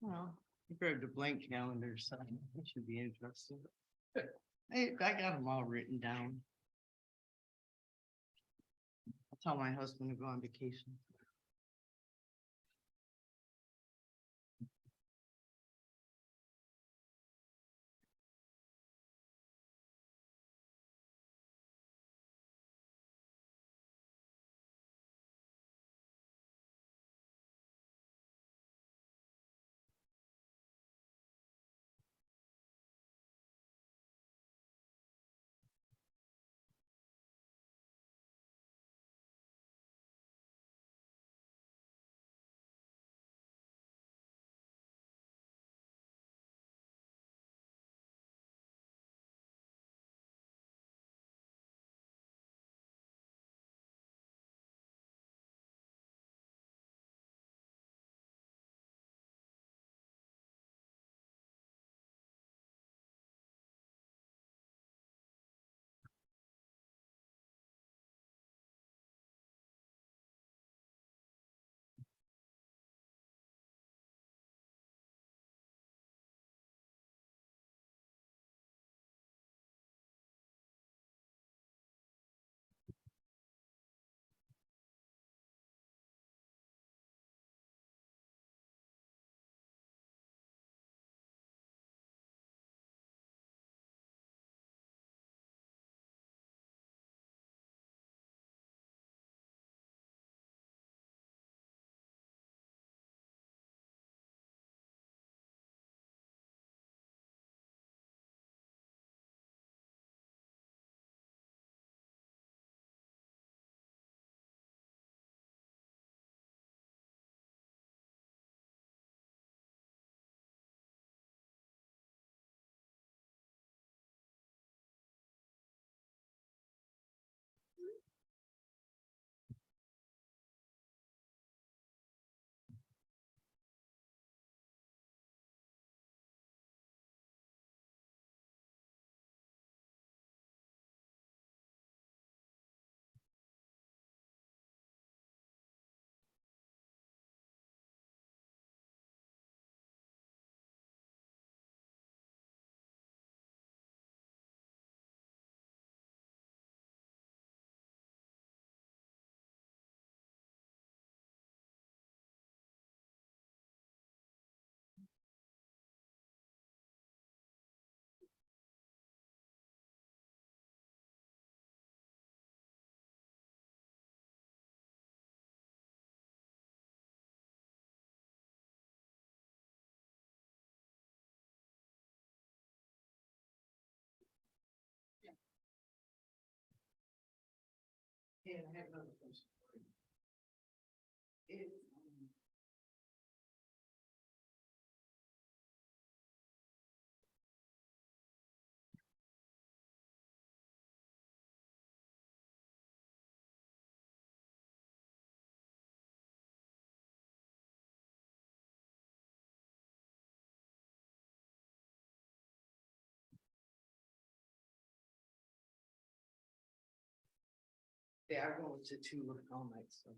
Speaker 11: Well, I grabbed a blank calendar, so it should be interesting. I got them all written down. I'll tell my husband to go on vacation. Yeah, I have another question. Yeah, I went to two all night, so.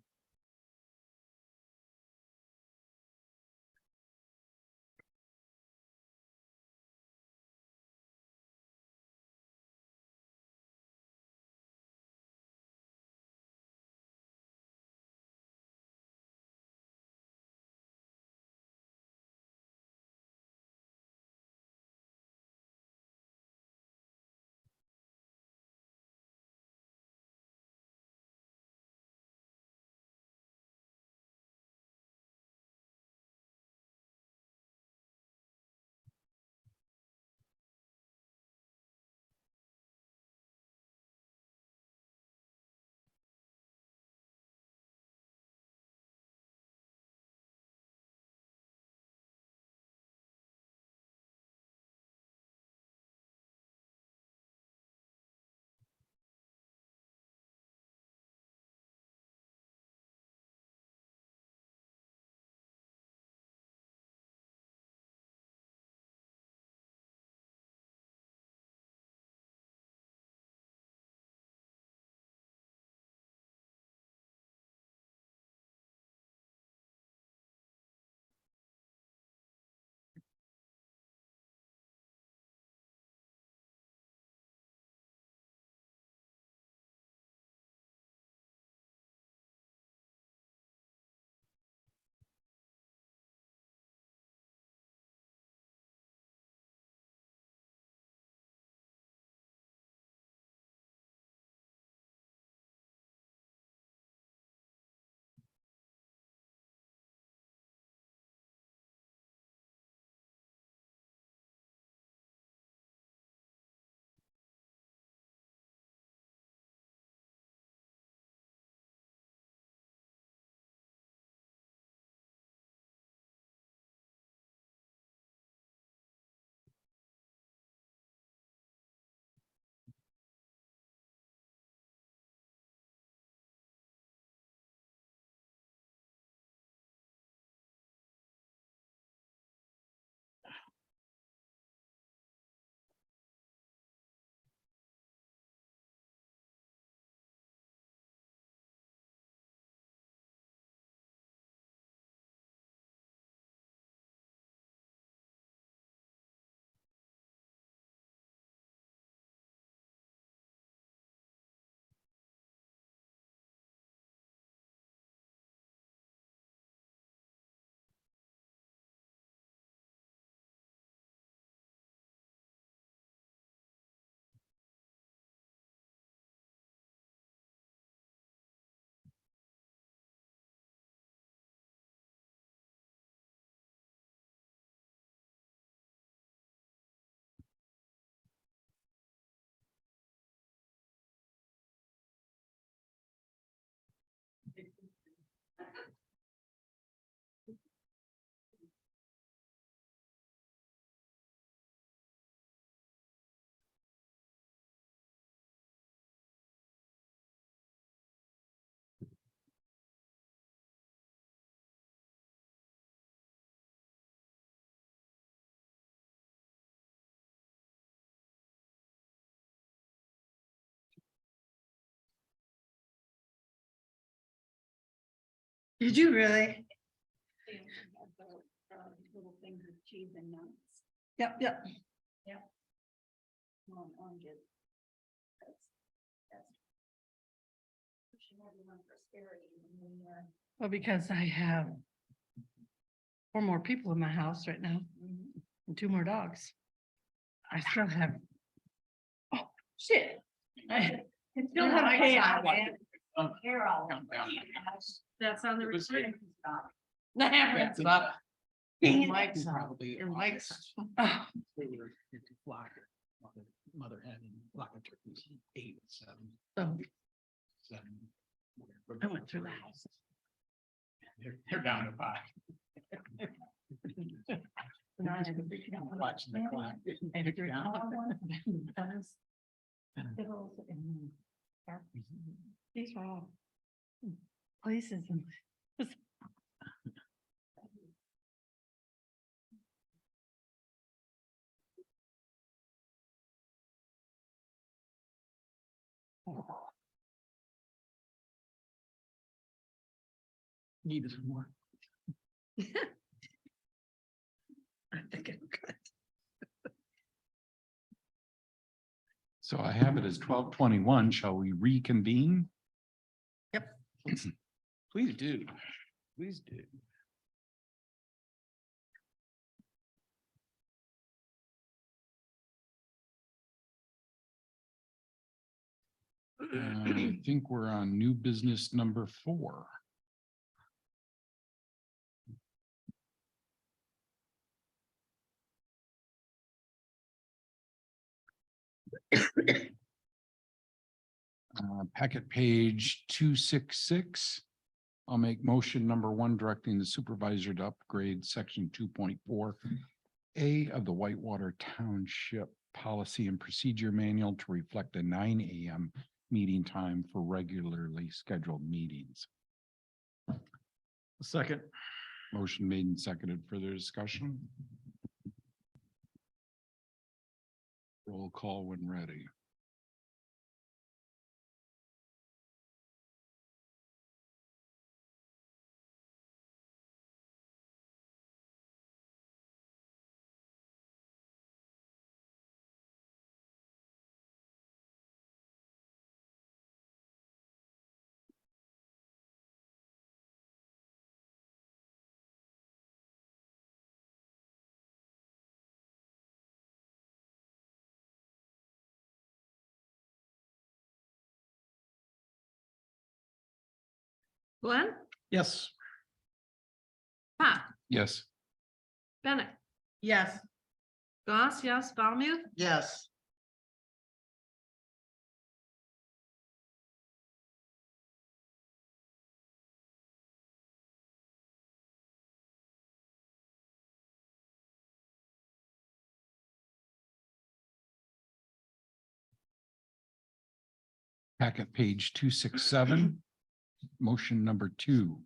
Speaker 12: Did you really?
Speaker 2: Little things with cheese and nuts.
Speaker 12: Yep, yep.
Speaker 2: Oranges. That's. Wishing everyone prosperity in the new year.
Speaker 12: Well, because I have 4 more people in my house right now and 2 more dogs. I still have. Oh, shit. I still have chaos.
Speaker 2: They're all.
Speaker 12: That's on the
Speaker 7: was-
Speaker 12: recording.
Speaker 11: That's up. Mike's on.
Speaker 8: Probably.
Speaker 11: Your mic's.
Speaker 12: Oh,
Speaker 8: They were into flock. Mother had flock of turkeys, 8, 7,
Speaker 12: so
Speaker 8: 7.
Speaker 12: I went through the house.
Speaker 8: They're down to 5.
Speaker 12: And I had to figure out what I
Speaker 8: Watching the clock.
Speaker 12: I had to figure out
Speaker 8: Down.
Speaker 12: what I wanted. Fiddles and harps. These were all places and.
Speaker 8: Need some more.
Speaker 12: I think I'm good.
Speaker 7: So I have it as 12:21. Shall we reconvene?
Speaker 8: Please do. Please do.
Speaker 7: I think we're on new business number 4. Packet page 266. I'll make motion number 1, directing the supervisor to upgrade section 2.4A of the Whitewater Township Policy and Procedure Manual to reflect a 9 a.m. meeting time for regularly scheduled meetings.
Speaker 8: Second.
Speaker 7: Motion made and seconded. Further discussion? Roll call when ready.
Speaker 3: Glenn,
Speaker 8: Yes.
Speaker 3: Pat,
Speaker 7: Yes.
Speaker 3: Bennett,
Speaker 12: Yes.
Speaker 3: Goss, yes, Valmute,
Speaker 11: Yes.
Speaker 7: Packet page 267. Motion number 2.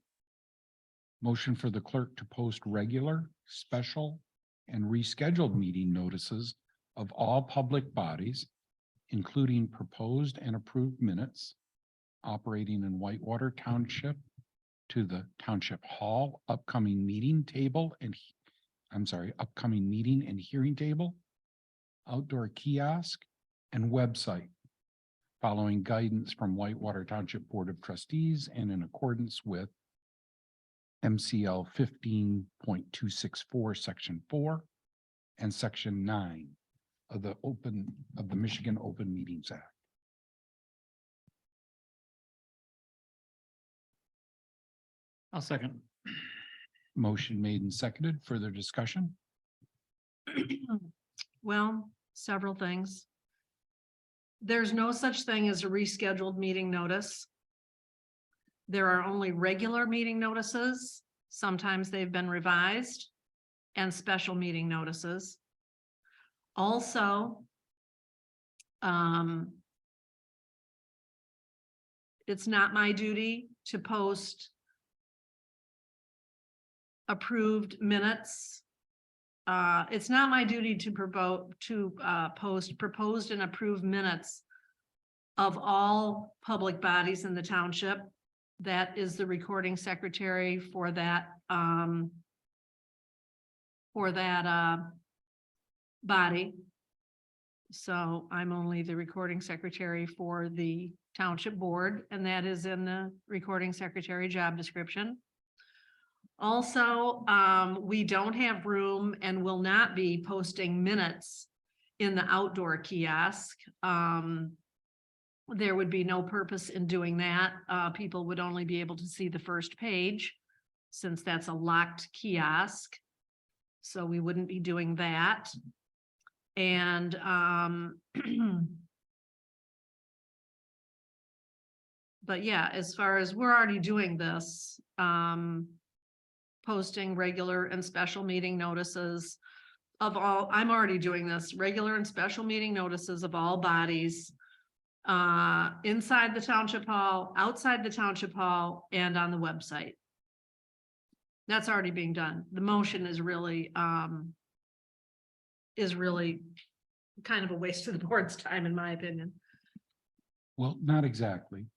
Speaker 7: Motion for the clerk to post regular, special, and rescheduled meeting notices of all public bodies, including proposed and approved minutes operating in Whitewater Township to the Township Hall upcoming meeting table and upcoming meeting and hearing table, outdoor kiosk, and website, following guidance from Whitewater Township Board of Trustees and in accordance with MCL 15.264, Section 4 and Section 9 of the Michigan Open Meetings Act.
Speaker 8: I'll second.
Speaker 7: Motion made and seconded. Further discussion?
Speaker 3: well, several things. There's no such thing as a rescheduled meeting notice. There are only regular meeting notices. Sometimes they've been revised, and special meeting notices. Also, it's not my duty to post approved minutes. It's not my duty to post proposed and approved minutes of all public bodies in the township. that is the recording secretary for that, body. So I'm only the recording secretary for the township board, and that is in the recording secretary job description. Also, we don't have room and will not be posting minutes in the outdoor kiosk. There would be no purpose in doing that. People would only be able to see the first page since that's a locked kiosk. So we wouldn't be doing that. And, but yeah, as far as we're already doing this, posting regular and special meeting notices of all, I'm already doing this, regular and special meeting notices of all bodies inside the township hall, outside the township hall, and on the website. That's already being done. The motion is really kind of a waste of the board's time, in my opinion.
Speaker 7: Well, not exactly.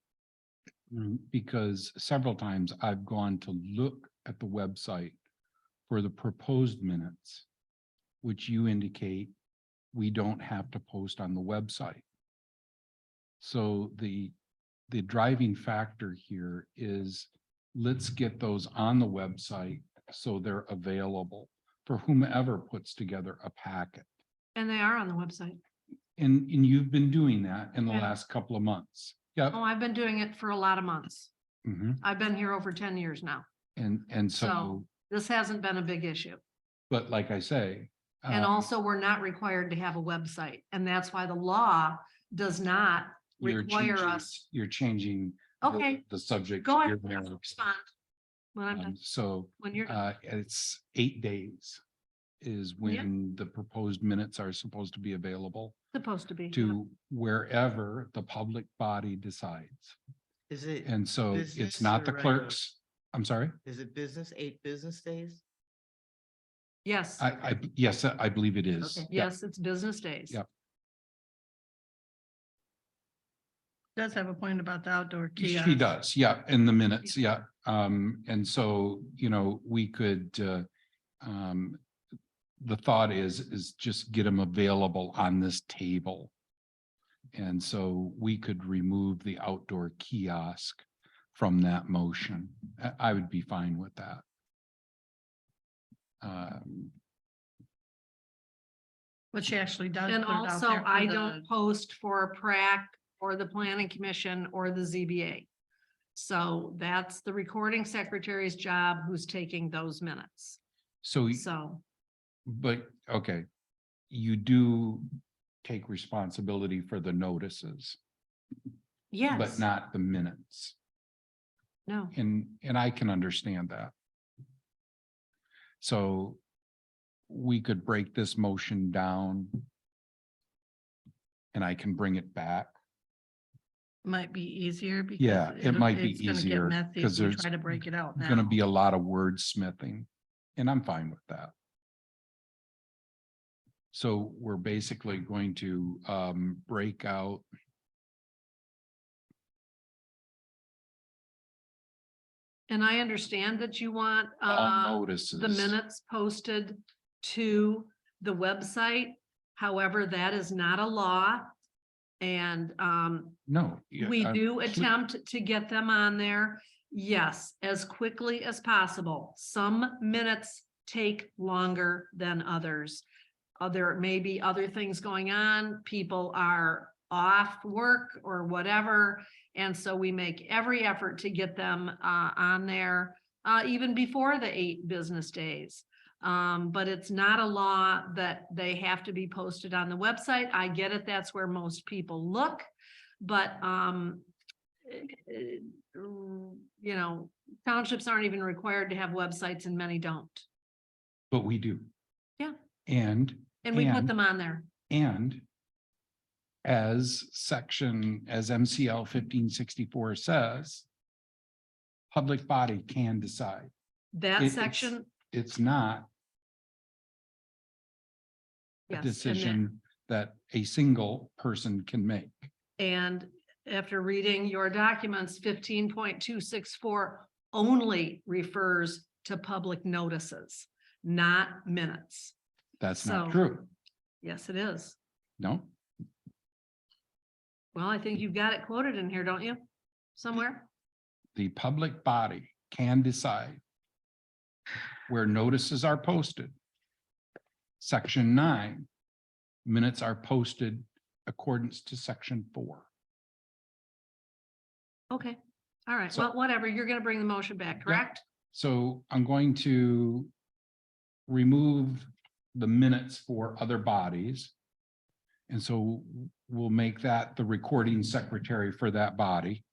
Speaker 7: Because several times I've gone to look at the website for the proposed minutes, which you indicate we don't have to post on the website. So the driving factor here is let's get those on the website so they're available for whomever puts together a packet.
Speaker 3: And they are on the website.
Speaker 7: And you've been doing that in the
Speaker 3: Yeah.
Speaker 7: last couple of months. Yep.
Speaker 3: Oh, I've been doing it for a lot of months.
Speaker 7: Mhm.
Speaker 3: I've been here over 10 years now.
Speaker 7: And so,
Speaker 3: So this hasn't been a big issue.
Speaker 7: but like I say.
Speaker 3: And also, we're not required to have a website. And that's why the law does not
Speaker 7: you're
Speaker 3: require
Speaker 7: changing-
Speaker 3: us.
Speaker 7: You're changing. the-
Speaker 3: Okay,
Speaker 7: The subject.
Speaker 3: go
Speaker 7: you're
Speaker 3: ahead.
Speaker 7: there.
Speaker 3: Respond. When I'm done,
Speaker 7: So
Speaker 3: when you're done.
Speaker 7: it's 8 days is when the proposed minutes are supposed to be available
Speaker 3: Supposed to be. yeah.
Speaker 7: to wherever the public body decides.
Speaker 11: Is it,
Speaker 7: And so
Speaker 11: Business
Speaker 7: it's not the
Speaker 11: or regular?
Speaker 7: clerks. I'm sorry.
Speaker 11: is it business, 8 business days?
Speaker 3: Yes,
Speaker 7: Yes, I believe it is.
Speaker 11: Okay.
Speaker 7: Yeah.
Speaker 3: yes, it's business days.
Speaker 7: Yep.
Speaker 12: Does have a point about the outdoor kiosk.
Speaker 7: She does, yeah, in the minutes, yeah. And so, we could, the thought is just get them available on this table. And so we could remove the outdoor kiosk from that motion. I would be fine with that.
Speaker 12: But she actually does.
Speaker 3: And
Speaker 12: put it out
Speaker 3: also,
Speaker 12: there for
Speaker 3: I
Speaker 12: the-
Speaker 3: don't post for PrAC or the planning commission or the ZBA. So that's the recording secretary's job who's taking those minutes.
Speaker 7: So,
Speaker 3: So,
Speaker 7: but, okay, you do take responsibility for the notices,
Speaker 3: yes.
Speaker 7: but not the minutes.
Speaker 3: No,
Speaker 7: And I can understand that. So we could break this motion down and I can bring it back.
Speaker 12: Might be easier because.
Speaker 7: Yeah, it might be
Speaker 12: it's gonna get
Speaker 7: easier,
Speaker 12: messy
Speaker 7: 'cause
Speaker 12: if we
Speaker 7: there's
Speaker 12: try to break it out now.
Speaker 7: Going to be a lot of wordsmithing, and I'm fine with that. So we're basically going to break out.
Speaker 3: and I understand that you want
Speaker 7: All
Speaker 3: the
Speaker 7: notices.
Speaker 3: minutes posted to the website. However, that is not a law. And
Speaker 7: No. yeah,
Speaker 3: we
Speaker 7: I-
Speaker 3: do attempt to get them on there. Yes, as quickly as possible. Some minutes take longer than others. There may be other things going on. People are off work or whatever. And so we make every effort to get them on there even before the 8 business days. But it's not a law that they have to be posted on the website. I get it. That's where most people look. But, townships aren't even required to have websites and many don't.
Speaker 7: But we do.
Speaker 3: Yeah.
Speaker 7: And
Speaker 3: And we put them on there.
Speaker 7: And as MCL 1564 says, public body can decide.
Speaker 3: That
Speaker 7: It's-
Speaker 3: section.
Speaker 7: It's not a
Speaker 3: Yes, and
Speaker 7: decision that a single person can make.
Speaker 3: And after reading your documents, 15.264 only refers to public notices, not minutes.
Speaker 7: That's not
Speaker 3: So-
Speaker 7: true.
Speaker 3: Yes, it is.
Speaker 7: No,
Speaker 3: Well, I think you've got it quoted in here, don't you? Somewhere?
Speaker 7: the public body can decide where notices are posted. Section 9, minutes are posted accordance to section 4.
Speaker 3: Okay, all right,
Speaker 7: So-
Speaker 3: well, whatever, you're gonna bring the motion back, correct?
Speaker 7: So I'm going to remove the minutes for other bodies. And so we'll make that the recording secretary for that body.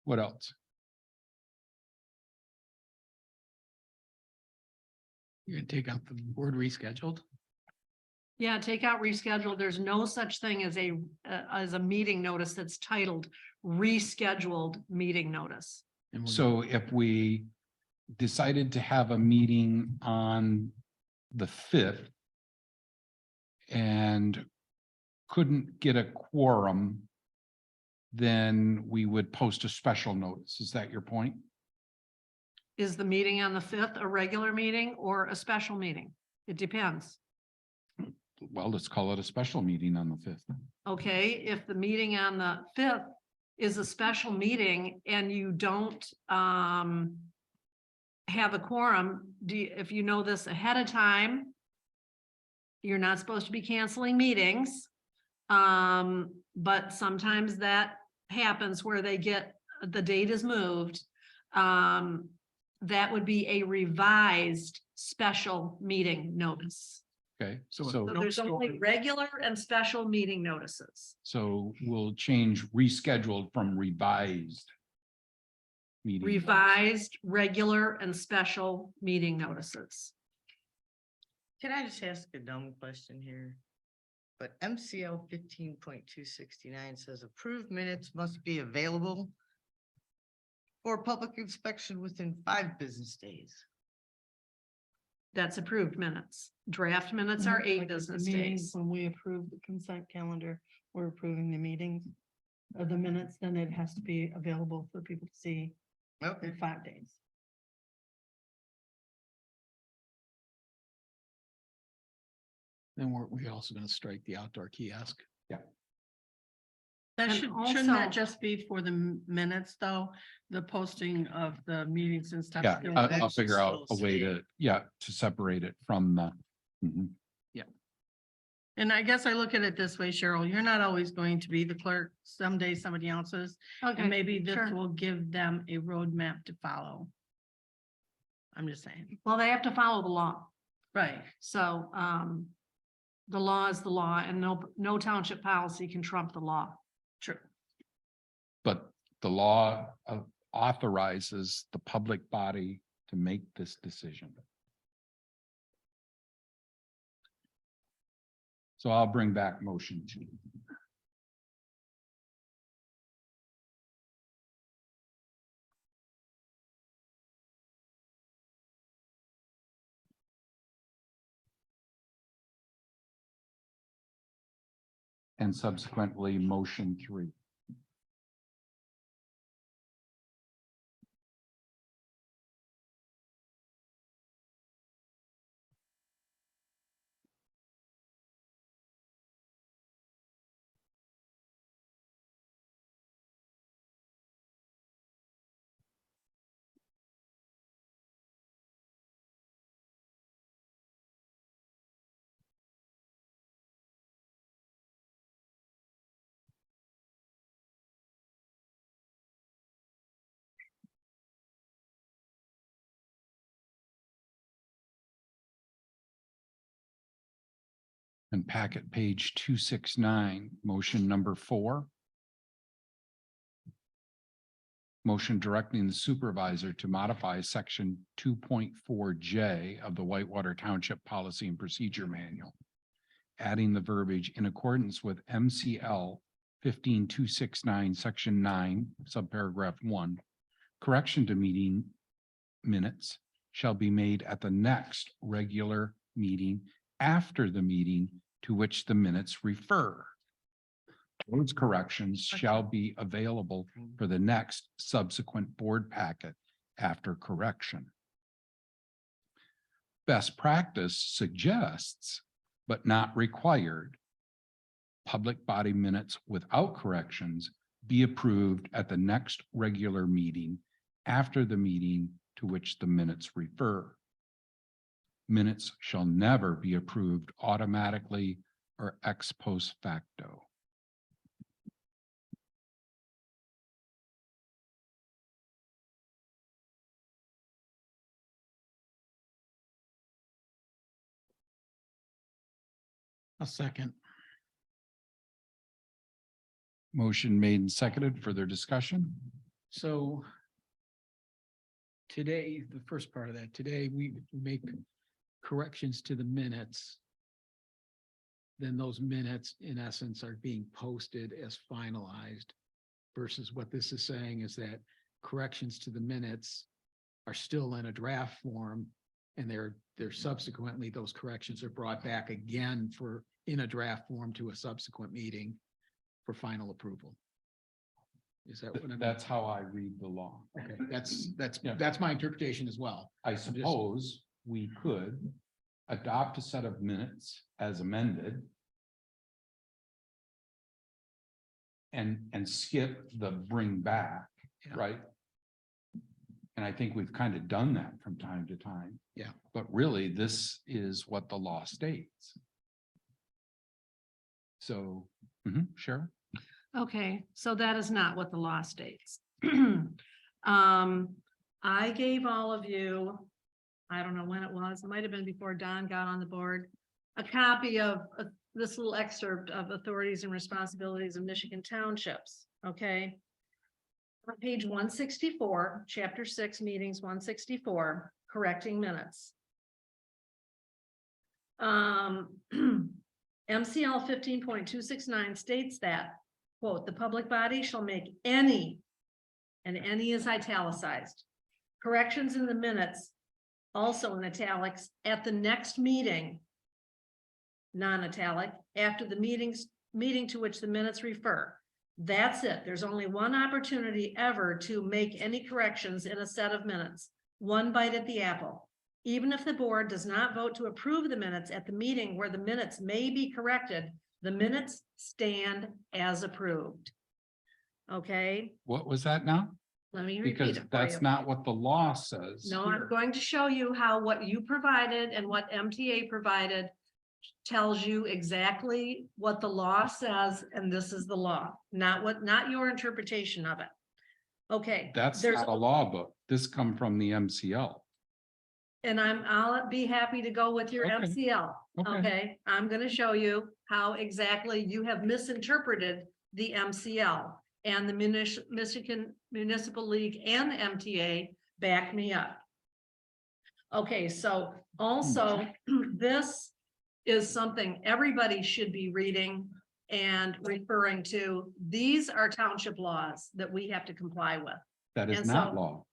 Speaker 7: What else?
Speaker 8: You're gonna take out the word rescheduled?
Speaker 3: Yeah, take out rescheduled. There's no such thing as a meeting notice that's titled rescheduled meeting notice.
Speaker 8: And we'll-
Speaker 7: So if we decided to have a meeting on the 5th and couldn't get a quorum, then we would post a special notice. Is that your point?
Speaker 3: Is the meeting on the 5th a regular meeting or a special meeting? It depends.
Speaker 7: Well, let's call it a special meeting on the 5th.
Speaker 3: Okay, if the meeting on the 5th is a special meeting and you don't have a quorum, if you know this ahead of time, you're not supposed to be canceling meetings. But sometimes that happens where the date is moved. That would be a revised special meeting notice.
Speaker 7: Okay,
Speaker 8: So
Speaker 3: So
Speaker 7: so,
Speaker 3: there's only regular and special meeting notices.
Speaker 7: so we'll change rescheduled from revised. Meeting.
Speaker 3: Revised, regular and special meeting notices.
Speaker 11: Can I just ask a dumb question here? But MCL 15.269 says approved minutes must be available for public inspection within 5 business days.
Speaker 3: That's approved minutes. Draft minutes are 8
Speaker 1: Like at the
Speaker 3: business
Speaker 1: meetings,
Speaker 3: days.
Speaker 1: When we approve the consent calendar, we're approving the meetings of the minutes, then it has to be available for people to see
Speaker 11: Okay.
Speaker 1: in 5 days.
Speaker 8: Then we're also gonna strike the outdoor kiosk.
Speaker 1: That
Speaker 3: And
Speaker 1: shouldn't that
Speaker 3: also-
Speaker 1: just be for the minutes, though? The posting of the meetings and stuff?
Speaker 7: Yeah,
Speaker 1: still-
Speaker 7: I'll figure out a way to separate it from the. Mhm.
Speaker 1: And I guess I look at it this way, Cheryl, you're not always going to be the clerk. Someday somebody else is.
Speaker 3: Okay,
Speaker 1: And maybe this
Speaker 3: sure.
Speaker 1: will give them a roadmap to follow. I'm just saying.
Speaker 3: Well, they have to follow the law.
Speaker 1: Right.
Speaker 3: So, the law is the law and no township policy can trump the law.
Speaker 1: True.
Speaker 7: But the law authorizes the public body to make this decision. So I'll bring back motion 2. And subsequently, motion 3. And packet page 269, motion number 4. Motion directing the supervisor to modify section 2.4J of the Whitewater Township Policy and Procedure Manual, adding the verbiage in accordance with MCL 15.269, section 9, subparagraph 1. Correction to meeting minutes shall be made at the next regular meeting after the meeting to which the minutes refer. Those corrections shall be available for the next subsequent board packet after correction. Best practice suggests, but not required, public body minutes without corrections be approved at the next regular meeting after the meeting to which the minutes refer. Minutes shall never be approved automatically or ex post facto.
Speaker 8: A second.
Speaker 7: Motion made and seconded. Further discussion?
Speaker 8: So today, the first part of that, today we make corrections to the minutes. Then those minutes in essence are being posted as finalized versus what this is saying is that corrections to the minutes are still in a draft form and they're subsequently, those corrections are brought back again for in a draft form to a subsequent meeting for final approval. Is that what I'm?
Speaker 7: That's how I read the law.
Speaker 8: Okay,
Speaker 7: Yeah.
Speaker 8: that's my interpretation as well.
Speaker 7: I suppose we could adopt a set of minutes as amended and skip the bring back,
Speaker 8: Yeah.
Speaker 7: right? And I think we've kind of done that from time to time.
Speaker 8: Yeah.
Speaker 7: But really, this is what the law states. So, sure.
Speaker 3: Okay, so that is not what the law states. I gave all of you, I don't know when it was, it might have been before Don got on the board, a copy of this little excerpt of authorities and responsibilities of Michigan townships, okay? On page 164, chapter 6, meetings 164, correcting minutes. MCL 15.269 states that, quote, the public body shall make any, and any is italicized, corrections in the minutes, also in italics, at the next meeting, non-italic, after the meeting to which the minutes refer. That's it. There's only one opportunity ever to make any corrections in a set of minutes, one bite at the apple. Even if the board does not vote to approve the minutes at the meeting where the minutes may be corrected, the minutes stand as approved. Okay,
Speaker 7: What was that now?
Speaker 3: let me repeat
Speaker 7: Because
Speaker 3: it for
Speaker 7: that's
Speaker 3: you.
Speaker 7: not what the law says.
Speaker 3: No,
Speaker 7: here.
Speaker 3: I'm going to show you how what you provided and what MTA provided tells you exactly what the law says, and this is the law, not your interpretation of it. Okay.
Speaker 7: That's
Speaker 3: there's
Speaker 7: not a law book. This come from the MCL.
Speaker 3: And I'll be happy to go with your
Speaker 7: Okay.
Speaker 3: MCL.
Speaker 7: Okay.
Speaker 3: Okay, I'm gonna show you how exactly you have misinterpreted the MCL and the Michigan Municipal League and the MTA back me up. Okay, so also this is something everybody should be reading and referring to. These are township laws that we have to comply with.
Speaker 7: That is
Speaker 3: And
Speaker 7: not
Speaker 3: so-
Speaker 7: law.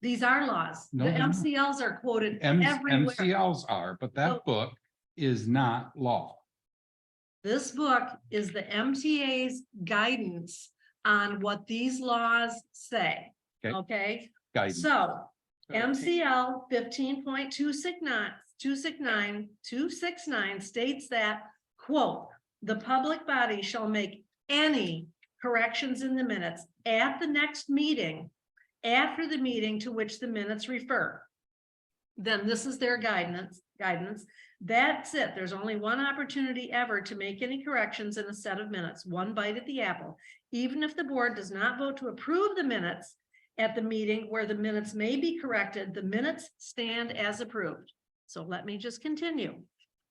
Speaker 3: These are laws.
Speaker 7: No,
Speaker 3: The
Speaker 7: they're not.
Speaker 3: MCLs are quoted everywhere.
Speaker 7: MCLs are, but that
Speaker 3: So-
Speaker 7: book is not law.
Speaker 3: This book is the MTA's guidance on what these laws say.
Speaker 7: Okay.
Speaker 3: Okay,
Speaker 7: Guidance.
Speaker 3: so MCL 15.269 states that, quote, the public body shall make any corrections in the minutes at the next meeting after the meeting to which the minutes refer. Then this is their guidance. That's it. There's only one opportunity ever to make any corrections in a set of minutes, one bite at the apple. Even if the board does not vote to approve the minutes at the meeting where the minutes may be corrected, the minutes stand as approved. So let me just continue.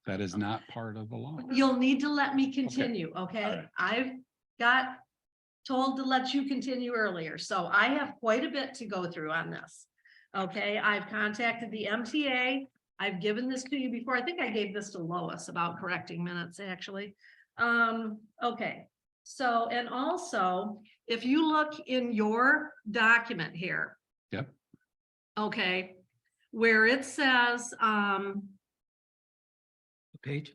Speaker 7: That is not part of the law.
Speaker 3: You'll need to let me continue, okay?
Speaker 7: All right.
Speaker 3: I've got told to let you continue earlier, so I have quite a bit to go through on this. Okay, I've contacted the MTA. I've given this to you before. I think I gave this to Lois about correcting minutes, actually. Okay, so, and also, if you look in your document here.
Speaker 7: Yep.
Speaker 3: Okay, where it says,
Speaker 8: Page?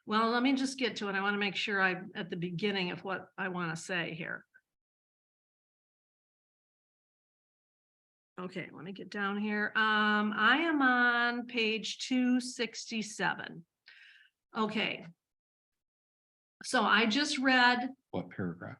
Speaker 3: Well, let me just get to it. I want to make sure I'm at the beginning of what I want to say here. Okay, let me get down here. I am on page 267. Okay. So I just read
Speaker 7: What paragraph?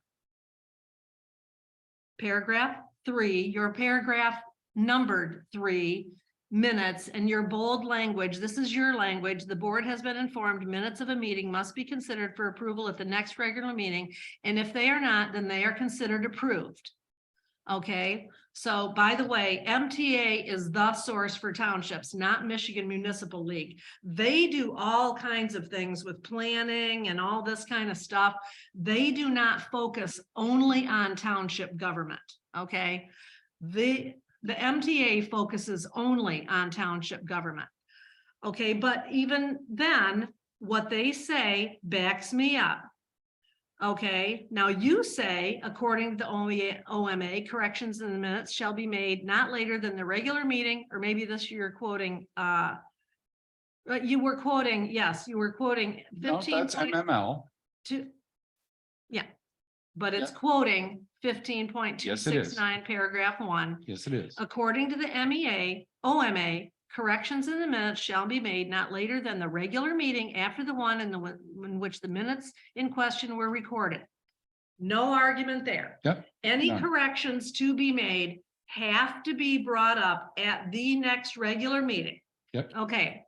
Speaker 3: paragraph 3, your paragraph numbered 3 minutes, and your bold language. This is your language. The board has been informed minutes of a meeting must be considered for approval at the next regular meeting. And if they are not, then they are considered approved. Okay, so by the way, MTA is the source for townships, not Michigan Municipal League. They do all kinds of things with planning and all this kind of stuff. They do not focus only on township government, okay? The MTA focuses only on township government. Okay, but even then, what they say backs me up. Okay, now you say, according to the OMA, corrections in the minutes shall be made not later than the regular meeting, or maybe this you're quoting, you were quoting, yes, you were quoting
Speaker 7: No,
Speaker 3: 15.
Speaker 7: that's MML.
Speaker 3: Yeah, but it's
Speaker 7: Yeah.
Speaker 3: quoting 15.269
Speaker 7: Yes,
Speaker 3: paragraph 1.
Speaker 7: Yes, it is.
Speaker 3: According to the OMA, corrections in the minutes shall be made not later than the regular meeting after the one in which the minutes in question were recorded. No argument there.
Speaker 7: Yep.
Speaker 3: Any
Speaker 7: None.
Speaker 3: corrections to be made have to be brought up at the next regular meeting.
Speaker 7: Yep.
Speaker 3: Okay.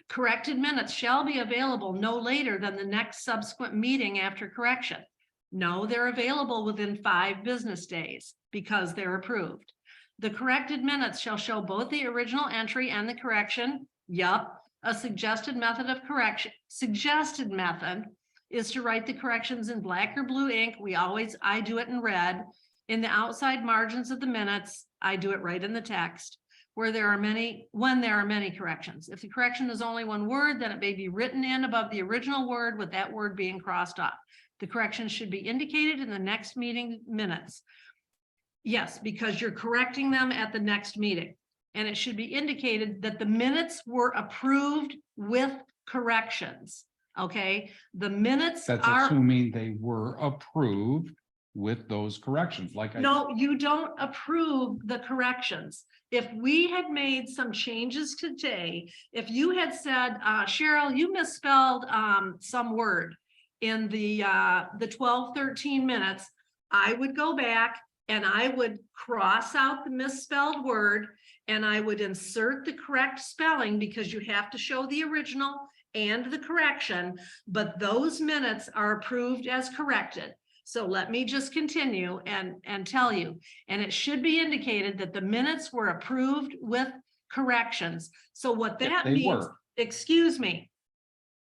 Speaker 3: Corrected minutes shall be available no later than the next subsequent meeting after correction. No, they're available within 5 business days because they're approved. The corrected minutes shall show both the original entry and the correction. Yup, a suggested method of correction. Suggested method is to write the corrections in black or blue ink. I do it in red. In the outside margins of the minutes, I do it right in the text when there are many corrections. If the correction is only one word, then it may be written in above the original word with that word being crossed off. The correction should be indicated in the next meeting minutes. Yes, because you're correcting them at the next meeting. And it should be indicated that the minutes were approved with corrections. Okay, the minutes
Speaker 7: That's
Speaker 3: are.
Speaker 7: assuming they were approved with those corrections, like I.
Speaker 3: No, you don't approve the corrections. If we had made some changes today, if you had said, Cheryl, you misspelled some word in the 12-13 minutes, I would go back and I would cross out the misspelled word and I would insert the correct spelling because you have to show the original and the correction, but those minutes are approved as corrected. So let me just continue and tell you, and it should be indicated that the minutes were approved with corrections. So what that means, excuse me,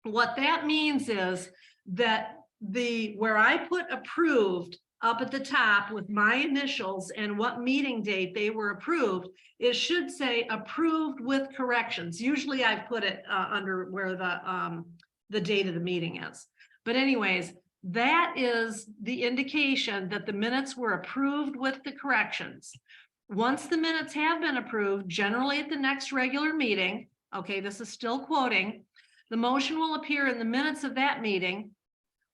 Speaker 3: what that means is that where I put approved up at the top with my initials and what meeting date they were approved, it should say approved with corrections. Usually I've put it under where the date of the meeting is. But anyways, that is the indication that the minutes were approved with the corrections. Once the minutes have been approved, generally at the next regular meeting, okay, this is still quoting, the motion will appear in the minutes of that meeting,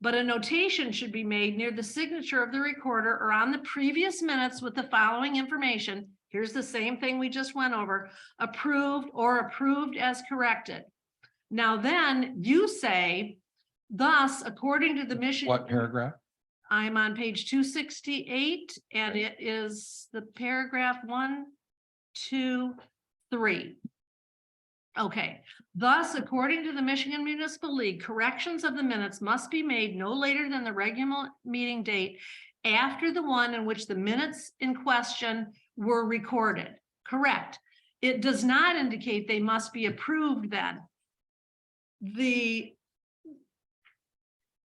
Speaker 3: but a notation should be made near the signature of the recorder or on the previous minutes with the following information. Here's the same thing we just went over, approved or approved as corrected. Now then you say, thus, according to the Michigan.
Speaker 7: What paragraph?
Speaker 3: I'm on page 268 and it is the paragraph 1, 2, 3. Okay, thus, according to the Michigan Municipal League, corrections of the minutes must be made no later than the regular meeting date after the one in which the minutes in question were recorded. Correct. It does not indicate they must be approved then.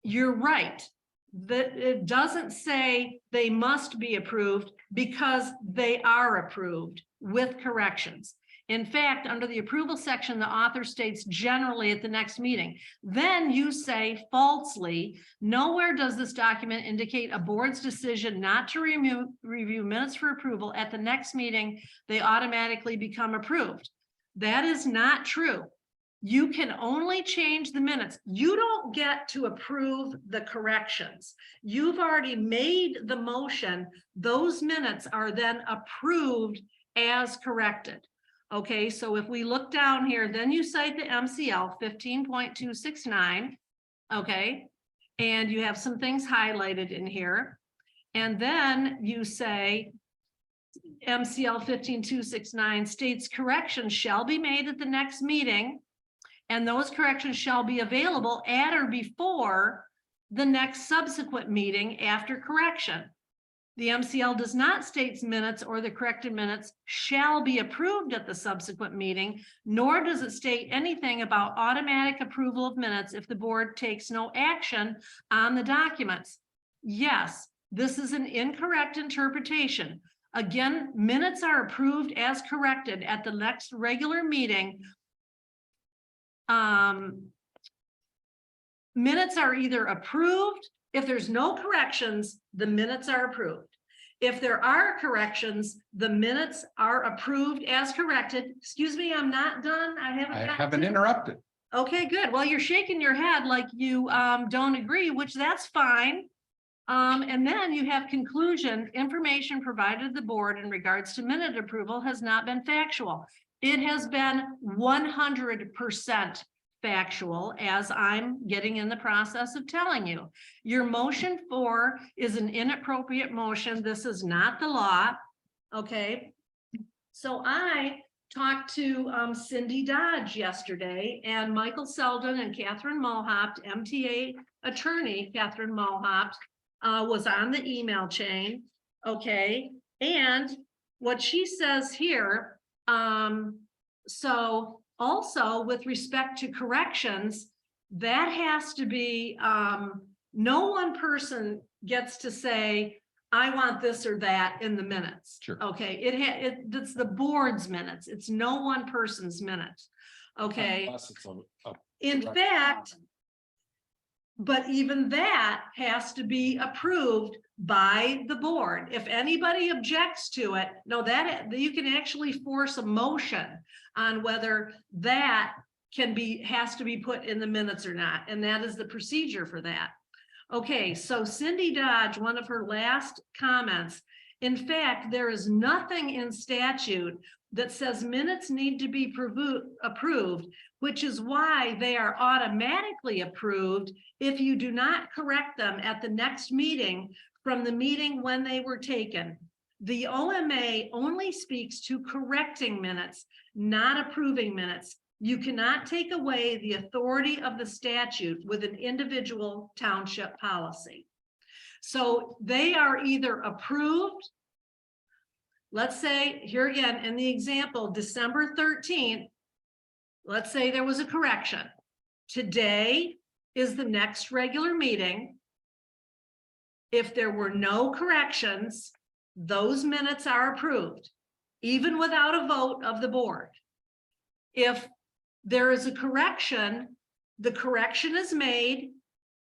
Speaker 3: You're right. That it doesn't say they must be approved because they are approved with corrections. In fact, under the approval section, the author states generally at the next meeting. Then you say falsely, nowhere does this document indicate a board's decision not to review minutes for approval at the next meeting, they automatically become approved. That is not true. You can only change the minutes. You don't get to approve the corrections. You've already made the motion. Those minutes are then approved as corrected. Okay, so if we look down here, then you cite the MCL 15.269. Okay, and you have some things highlighted in here. And then you say MCL 15.269 states corrections shall be made at the next meeting, and those corrections shall be available at or before the next subsequent meeting after correction. The MCL does not state minutes or the corrected minutes shall be approved at the subsequent meeting, nor does it state anything about automatic approval of minutes if the board takes no action on the documents. Yes, this is an incorrect interpretation. Again, minutes are approved as corrected at the next regular meeting. Minutes are either approved. If there's no corrections, the minutes are approved. If there are corrections, the minutes are approved as corrected. Excuse me, I'm not done. I
Speaker 7: haven't interrupted.
Speaker 3: Okay, good. Well, you're shaking your head like you don't agree, which that's fine. And then you have conclusion, information provided to the board in regards to minute approval has not been factual. It has been 100% factual, as I'm getting in the process of telling you. Your motion 4 is an inappropriate motion. This is not the law. Okay. So I talked to Cindy Dodge yesterday, and Michael Selden and Catherine Mulhopt, MTA attorney Catherine Mulhopt, was on the email chain. Okay. And what she says here, so also with respect to corrections, that has to be, no one person gets to say, I want this or that in the minutes.
Speaker 7: Sure.
Speaker 3: Okay, it's the board's minutes. It's no one person's minutes. Okay.
Speaker 7: Unless it's a
Speaker 3: In fact, but even that has to be approved by the board. If anybody objects to it, no, that you can actually force a motion on whether that has to be put in the minutes or not. And that is the procedure for that. Okay, so Cindy Dodge, one of her last comments, in fact, there is nothing in statute that says minutes need to be approved, which is why they are automatically approved if you do not correct them at the next meeting from the meeting when they were taken. The OMA only speaks to correcting minutes, not approving minutes. You cannot take away the authority of the statute with an individual township policy. So they are either approved. Let's say here again, in the example, December 13th, let's say there was a correction. Today is the next regular meeting. If there were no corrections, those minutes are approved, even without a vote of the board. If there is a correction, the correction is made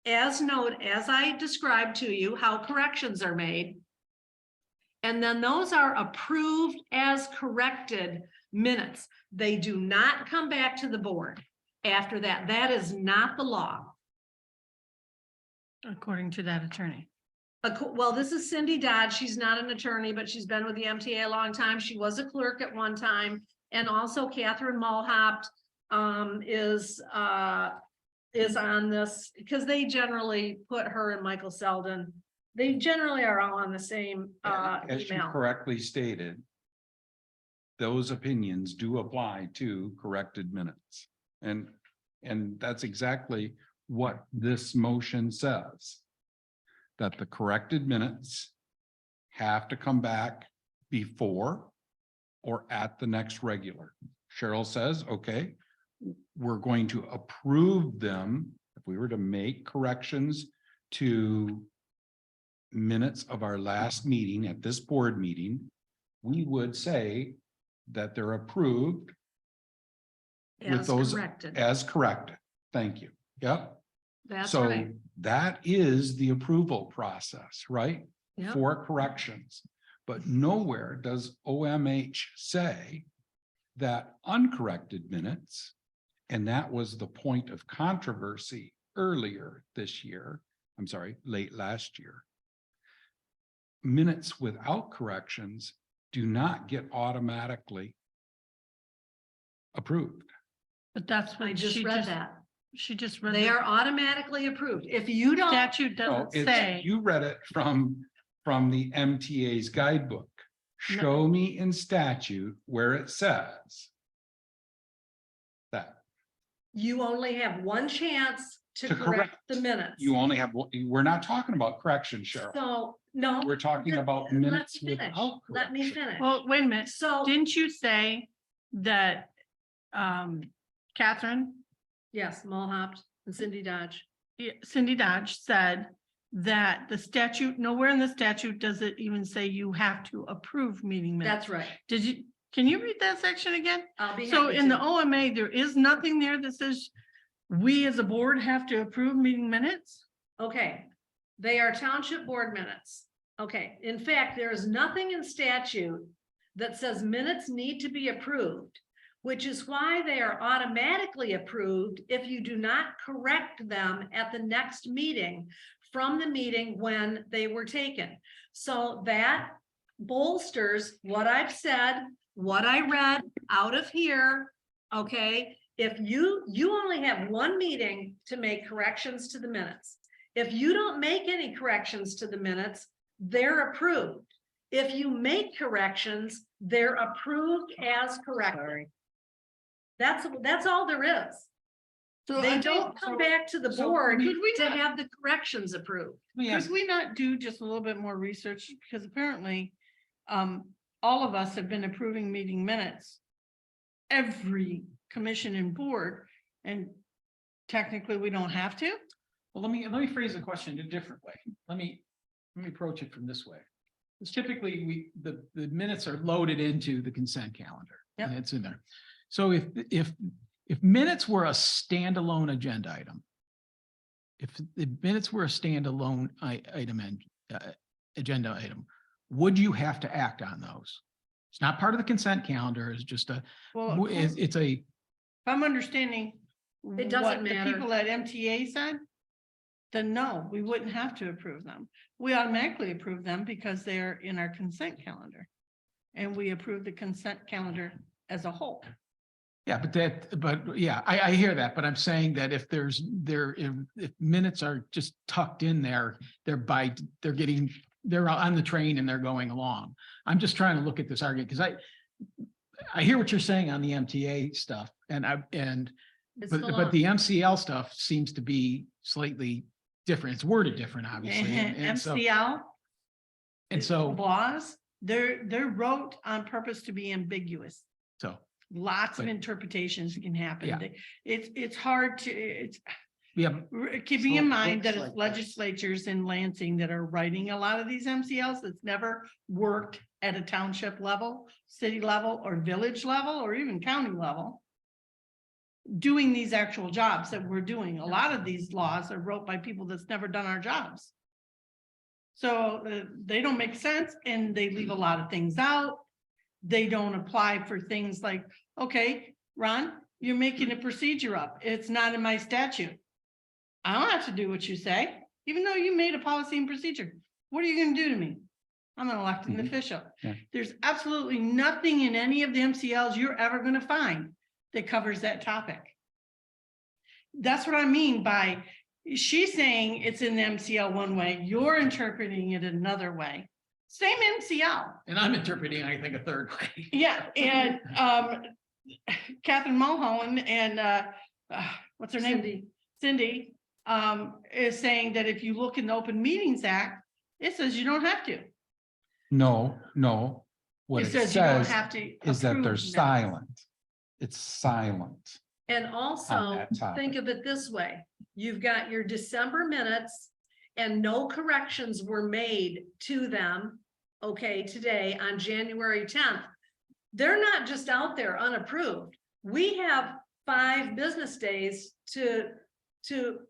Speaker 3: as I described to you how corrections are made. And then those are approved as corrected minutes. They do not come back to the board after that. That is not the law.
Speaker 12: According to that attorney.
Speaker 3: Well, this is Cindy Dodge. She's not an attorney, but she's been with the MTA a long time. She was a clerk at one time. And also Catherine Mulhopt is on this because they generally put her and Michael Selden. They generally are all on the same
Speaker 7: as you
Speaker 3: email.
Speaker 7: correctly stated, those opinions do apply to corrected minutes. And that's exactly what this motion says. That the corrected minutes have to come back before or at the next regular. Cheryl says, okay, we're going to approve them. If we were to make corrections to minutes of our last meeting at this board meeting, we would say that they're approved with
Speaker 3: As
Speaker 7: those
Speaker 3: corrected.
Speaker 7: as corrected. Thank you. Yep.
Speaker 3: That's
Speaker 7: So
Speaker 3: right.
Speaker 7: that is the approval process, right?
Speaker 3: Yep.
Speaker 7: For corrections. But nowhere does OMH say that uncorrected minutes And that was the point of controversy earlier this year. I'm sorry, late last year. Minutes without corrections do not get automatically approved.
Speaker 12: But that's
Speaker 3: I
Speaker 12: what
Speaker 3: just
Speaker 12: she
Speaker 3: read
Speaker 12: just,
Speaker 3: that.
Speaker 12: she just read.
Speaker 3: They
Speaker 12: the
Speaker 3: are automatically approved. If you don't,
Speaker 12: Statute
Speaker 7: No,
Speaker 12: doesn't
Speaker 7: it's,
Speaker 12: say.
Speaker 7: you read it from the MTA's guidebook.
Speaker 12: No.
Speaker 7: Show me in statute where it says that
Speaker 3: you only have one chance to
Speaker 7: To
Speaker 3: correct
Speaker 7: correct.
Speaker 3: the minutes.
Speaker 7: you only have, we're not talking about correction, Cheryl.
Speaker 3: So, no.
Speaker 7: We're talking about
Speaker 3: let me
Speaker 7: minutes
Speaker 3: finish.
Speaker 7: without
Speaker 3: Let me
Speaker 7: correction.
Speaker 3: finish.
Speaker 12: Well, wait a minute.
Speaker 3: So,
Speaker 12: Didn't you say that, Catherine,
Speaker 3: yes, Mulhopped and Cindy Dodge.
Speaker 12: Cindy Dodge said that the statute, nowhere in the statute does it even say you have to approve meeting minutes.
Speaker 3: That's right.
Speaker 12: Can you read that section again?
Speaker 3: I'll be
Speaker 12: So
Speaker 3: happy
Speaker 12: in the
Speaker 3: to.
Speaker 12: OMA, there is nothing there that says we as a board have to approve meeting minutes?
Speaker 3: Okay, they are township board minutes. Okay, in fact, there is nothing in statute that says minutes need to be approved, which is why they are automatically approved if you do not correct them at the next meeting from the meeting when they were taken. So that bolsters what I've said, what I read out of here, okay? If you only have one meeting to make corrections to the minutes. If you don't make any corrections to the minutes, they're approved. If you make corrections, they're approved as corrected.
Speaker 5: Sorry.
Speaker 3: That's all there is.
Speaker 12: So
Speaker 3: They
Speaker 12: I
Speaker 3: don't
Speaker 12: think-
Speaker 3: come back to the
Speaker 12: so
Speaker 3: board
Speaker 12: could we
Speaker 3: to
Speaker 12: not-
Speaker 3: have the corrections approved.
Speaker 12: Could we not do just a little bit more research? Because apparently, all of us have been approving meeting minutes. Every commission and board, and technically we don't have to.
Speaker 8: Well, let me phrase the question in a different way. Let me approach it from this way. Because typically the minutes are loaded into the consent calendar.
Speaker 12: Yep.
Speaker 8: And it's in there. So if minutes were a standalone agenda item, if the minutes were a standalone agenda item, would you have to act on those? It's not part of the consent calendar. It's just
Speaker 12: Well,
Speaker 8: it's a,
Speaker 12: if I'm understanding.
Speaker 3: It doesn't
Speaker 12: what
Speaker 3: matter.
Speaker 12: The people at MTA said, then no, we wouldn't have to approve them. We automatically approve them because they're in our consent calendar. And we approve the consent calendar as a whole.
Speaker 8: yeah, but yeah, I hear that, but I'm saying that if if minutes are just tucked in there, they're on the train and they're going along. I'm just trying to look at this argument because I hear what you're saying on the MTA stuff
Speaker 3: It's
Speaker 8: but
Speaker 3: full on.
Speaker 8: the MCL stuff seems to be slightly different. It's worded different, obviously.
Speaker 12: MCL.
Speaker 8: And so,
Speaker 12: Laws, they're wrote on purpose to be ambiguous.
Speaker 8: so,
Speaker 12: Lots of
Speaker 8: But-
Speaker 12: interpretations can happen.
Speaker 8: Yeah.
Speaker 12: It's hard to,
Speaker 8: yeah,
Speaker 12: keeping
Speaker 5: So
Speaker 12: in
Speaker 5: it
Speaker 12: mind that
Speaker 5: looks
Speaker 12: it's
Speaker 5: like-
Speaker 12: legislatures in Lansing that are writing a lot of these MCLs that's never worked at a township level, city level, or village level, or even county level. Doing these actual jobs that we're doing. A lot of these laws are wrote by people that's never done our jobs. So they don't make sense and they leave a lot of things out. They don't apply for things like, okay, Ron, you're making a procedure up. It's not in my statute. I don't have to do what you say, even though you made a policy and procedure. What are you gonna do to me? I'm an elected
Speaker 7: Mhm.
Speaker 12: official.
Speaker 7: Yeah.
Speaker 12: There's absolutely nothing in any of the MCLs you're ever gonna find that covers that topic. That's what I mean by, she's saying it's in the MCL one way, you're interpreting it another way. Same MCL.
Speaker 8: and I'm interpreting, I think, a third way.
Speaker 12: Yeah, and Catherine Mulholland and what's her name? Cindy is saying that if you look in the Open Meetings Act, it says you don't have to.
Speaker 7: No. What
Speaker 12: It
Speaker 7: it
Speaker 12: says you don't
Speaker 7: says
Speaker 12: have to.
Speaker 7: is that
Speaker 12: approve
Speaker 7: they're
Speaker 12: minutes.
Speaker 7: silent. It's silent.
Speaker 3: And
Speaker 7: on
Speaker 3: also,
Speaker 7: that topic.
Speaker 3: think of it this way, you've got your December minutes and no corrections were made to them, okay, today on January 10th. They're not just out there unapproved. We have 5 business days to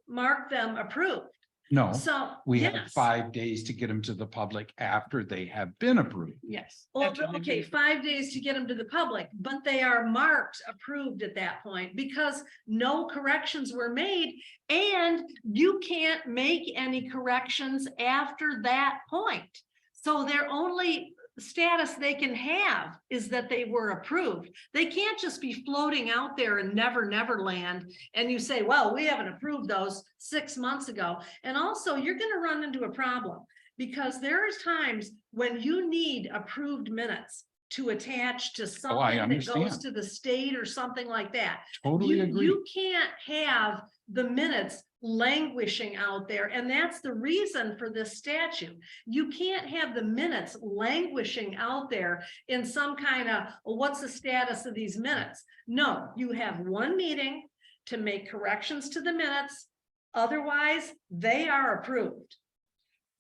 Speaker 3: mark them approved.
Speaker 7: No,
Speaker 12: So.
Speaker 7: we have
Speaker 12: yes.
Speaker 7: 5 days to get them to the public after they have been approved.
Speaker 12: Yes.
Speaker 3: Well,
Speaker 12: After they've
Speaker 3: okay,
Speaker 12: been-
Speaker 3: 5 days to get them to the public, but they are marked approved at that point because no corrections were made. And you can't make any corrections after that point. So their only status they can have is that they were approved. They can't just be floating out there in never land. And you say, well, we haven't approved those 6 months ago. And also you're going to run into a problem because there's times when you need approved minutes to attach to something that goes
Speaker 7: understand.
Speaker 3: to the state or something like that.
Speaker 7: Totally agree.
Speaker 3: You can't have the minutes languishing out there, and that's the reason for this statute. You can't have the minutes languishing out there in some kind of, well, what's the status of these minutes? No, you have one meeting to make corrections to the minutes. Otherwise, they are approved.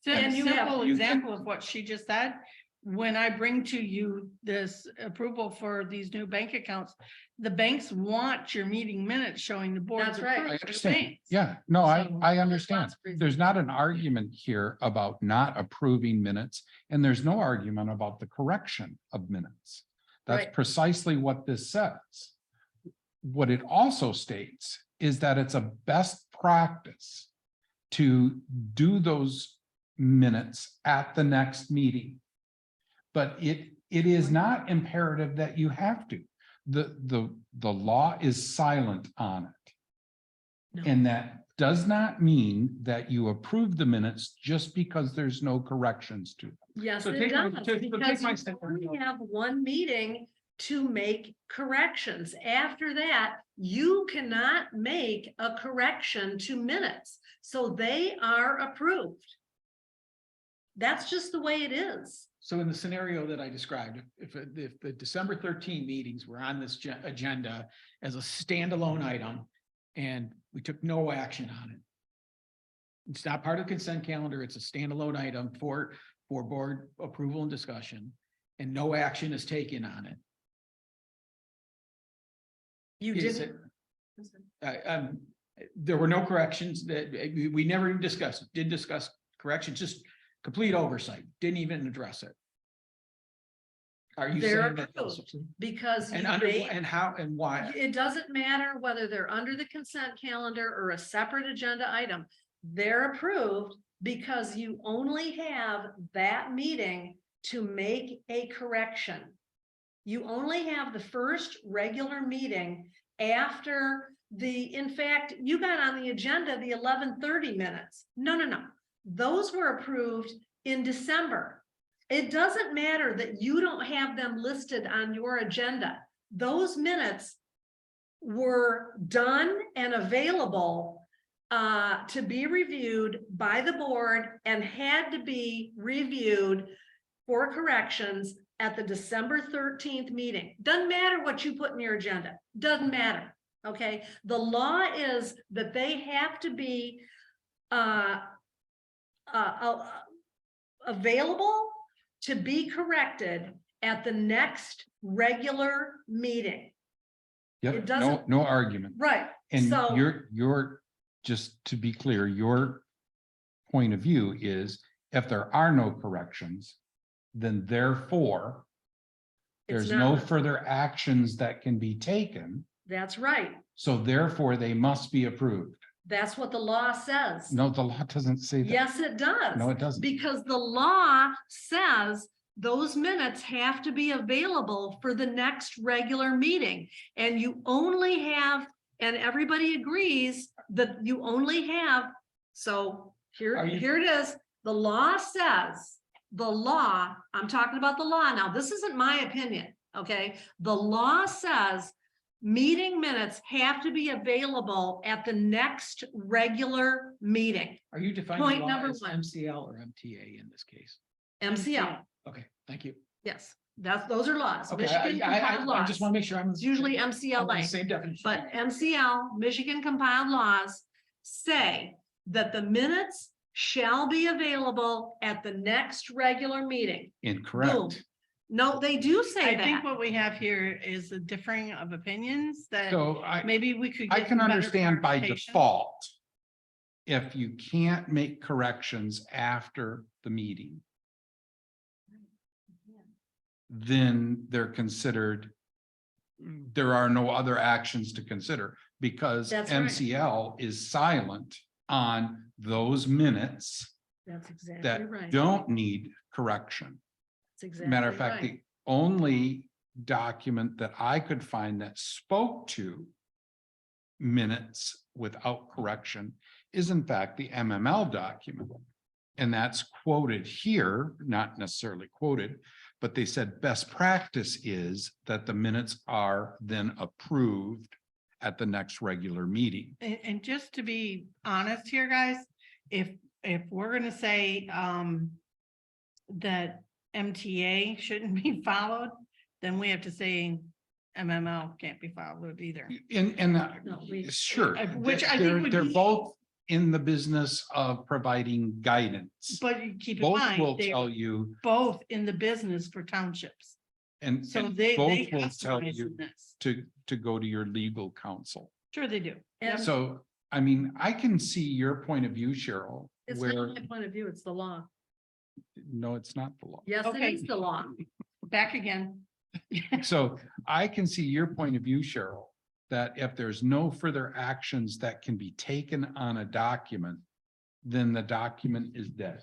Speaker 12: And
Speaker 3: And you have-
Speaker 12: simple
Speaker 7: you can-
Speaker 12: example of what she just said, when I bring to you this approval for these new bank accounts, the banks want your meeting minutes showing the board's
Speaker 3: That's right.
Speaker 12: approved
Speaker 7: I
Speaker 12: the
Speaker 7: understand.
Speaker 12: banks.
Speaker 7: Yeah, no, I
Speaker 12: So,
Speaker 7: understand.
Speaker 3: lots of reasons.
Speaker 7: There's not an argument here about not approving minutes, and there's no argument about the correction of minutes. That's
Speaker 3: Right.
Speaker 7: precisely what this says. What it also states is that it's a best practice to do those minutes at the next meeting. But it is not imperative that you have to. The law is silent on it.
Speaker 3: No.
Speaker 7: And that does not mean that you approve the minutes just because there's no corrections to them.
Speaker 3: Yes,
Speaker 12: So
Speaker 3: it
Speaker 12: take my-
Speaker 3: does,
Speaker 12: so take
Speaker 3: because
Speaker 12: my
Speaker 3: you
Speaker 12: step
Speaker 3: only
Speaker 12: forward.
Speaker 3: have one meeting to make corrections. After that, you cannot make a correction to minutes, so they are approved. That's just the way it is.
Speaker 8: So in the scenario that I described, if the December 13 meetings were on this agenda as a standalone item and we took no action on it. It's not part of the consent calendar. It's a standalone item for board approval and discussion, and no action is taken on it.
Speaker 3: You
Speaker 8: Is
Speaker 3: didn't.
Speaker 8: There were no corrections that we never even discussed, did discuss corrections, just complete oversight, didn't even address it. Are you
Speaker 3: They're
Speaker 8: saying that?
Speaker 3: approved because
Speaker 8: And
Speaker 3: you
Speaker 8: under,
Speaker 3: made-
Speaker 8: and how, and why?
Speaker 3: it doesn't matter whether they're under the consent calendar or a separate agenda item. They're approved because you only have that meeting to make a correction. You only have the first regular meeting after in fact, you got on the agenda the 11:30 minutes. No. Those were approved in December. It doesn't matter that you don't have them listed on your agenda. Those minutes were done and available to be reviewed by the board and had to be reviewed for corrections at the December 13th meeting. Doesn't matter what you put in your agenda, doesn't matter, okay? The law is that they have to be available to be corrected at the next regular meeting. It
Speaker 7: Yep,
Speaker 3: doesn't-
Speaker 7: no argument.
Speaker 3: Right,
Speaker 7: And
Speaker 3: so.
Speaker 7: your, just to be clear, your point of view is if there are no corrections, then therefore
Speaker 3: It's
Speaker 7: there's no
Speaker 3: not.
Speaker 7: further actions that can be taken.
Speaker 3: That's right.
Speaker 7: So therefore they must be approved.
Speaker 3: That's what the law says.
Speaker 7: No, the law doesn't say that.
Speaker 3: Yes, it does.
Speaker 7: No, it doesn't.
Speaker 3: Because the law says those minutes have to be available for the next regular meeting. And you only have, and everybody agrees that you only have, so here it is. The law says, I'm talking about the law now. This isn't my opinion, okay? The law says meeting minutes have to be available at the next regular meeting.
Speaker 8: Are you defining
Speaker 3: Point
Speaker 8: law
Speaker 3: number
Speaker 8: as
Speaker 3: one.
Speaker 8: MCL or MTA in this case?
Speaker 3: MCL,
Speaker 8: Okay, thank you.
Speaker 3: yes, those are laws.
Speaker 8: Okay,
Speaker 3: Michigan compiled
Speaker 8: I just
Speaker 3: laws.
Speaker 8: want to make sure I'm.
Speaker 3: It's usually
Speaker 8: I'm on the
Speaker 3: MCLA,
Speaker 8: Same definition.
Speaker 3: but MCL, Michigan compiled laws say that the minutes shall be available at the next regular meeting. Boom.
Speaker 7: Incorrect.
Speaker 3: No, they do say
Speaker 12: I think
Speaker 3: that.
Speaker 12: what we have here is a differing of opinions that
Speaker 7: So
Speaker 12: maybe we could.
Speaker 7: I
Speaker 12: get
Speaker 7: can
Speaker 12: some better
Speaker 7: understand by
Speaker 12: clarification.
Speaker 7: default if you can't make corrections after the meeting, then they're considered, there are no other actions to consider because
Speaker 12: That's right.
Speaker 7: MCL is silent on those minutes
Speaker 12: That's exactly
Speaker 7: that
Speaker 12: right.
Speaker 7: don't need correction.
Speaker 12: That's exactly
Speaker 7: Matter of fact,
Speaker 12: right.
Speaker 7: the only document that I could find that spoke to minutes without correction is in fact the MML document. And that's quoted here, not necessarily quoted, but they said best practice is that the minutes are then approved at the next regular meeting.
Speaker 12: And just to be honest here, guys, if we're gonna say, that MTA shouldn't be followed, then we have to say MML can't be followed either. No, we-
Speaker 7: Sure,
Speaker 12: which I think
Speaker 7: they're,
Speaker 12: would
Speaker 7: they're
Speaker 12: be-
Speaker 7: both in the business of providing guidance.
Speaker 12: But you keep in
Speaker 7: Both
Speaker 12: mind,
Speaker 7: will
Speaker 12: they're
Speaker 7: tell you,
Speaker 12: both in the business for townships.
Speaker 7: and
Speaker 12: So
Speaker 7: and
Speaker 12: they
Speaker 7: both will tell
Speaker 12: customize
Speaker 7: you
Speaker 12: this.
Speaker 7: to go to your legal counsel.
Speaker 12: Sure they do. Yep.
Speaker 7: So, I mean, I can see your point of view, Cheryl,
Speaker 12: It's
Speaker 7: where,
Speaker 12: not my point of view, it's the law.
Speaker 7: no, it's not the law.
Speaker 12: Yes,
Speaker 1: Okay.
Speaker 12: it is the law. Back again.
Speaker 7: So I can see your point of view, Cheryl, that if there's no further actions that can be taken on a document, then the document is dead.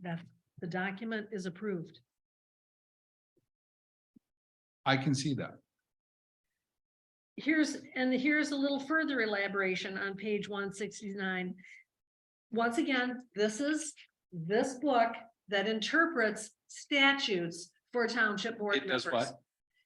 Speaker 12: That the document is approved.
Speaker 7: I can see that.
Speaker 12: Here's a little further elaboration on page 169. Once again, this is this book that interprets statutes for township board
Speaker 7: It does
Speaker 12: members.
Speaker 7: what?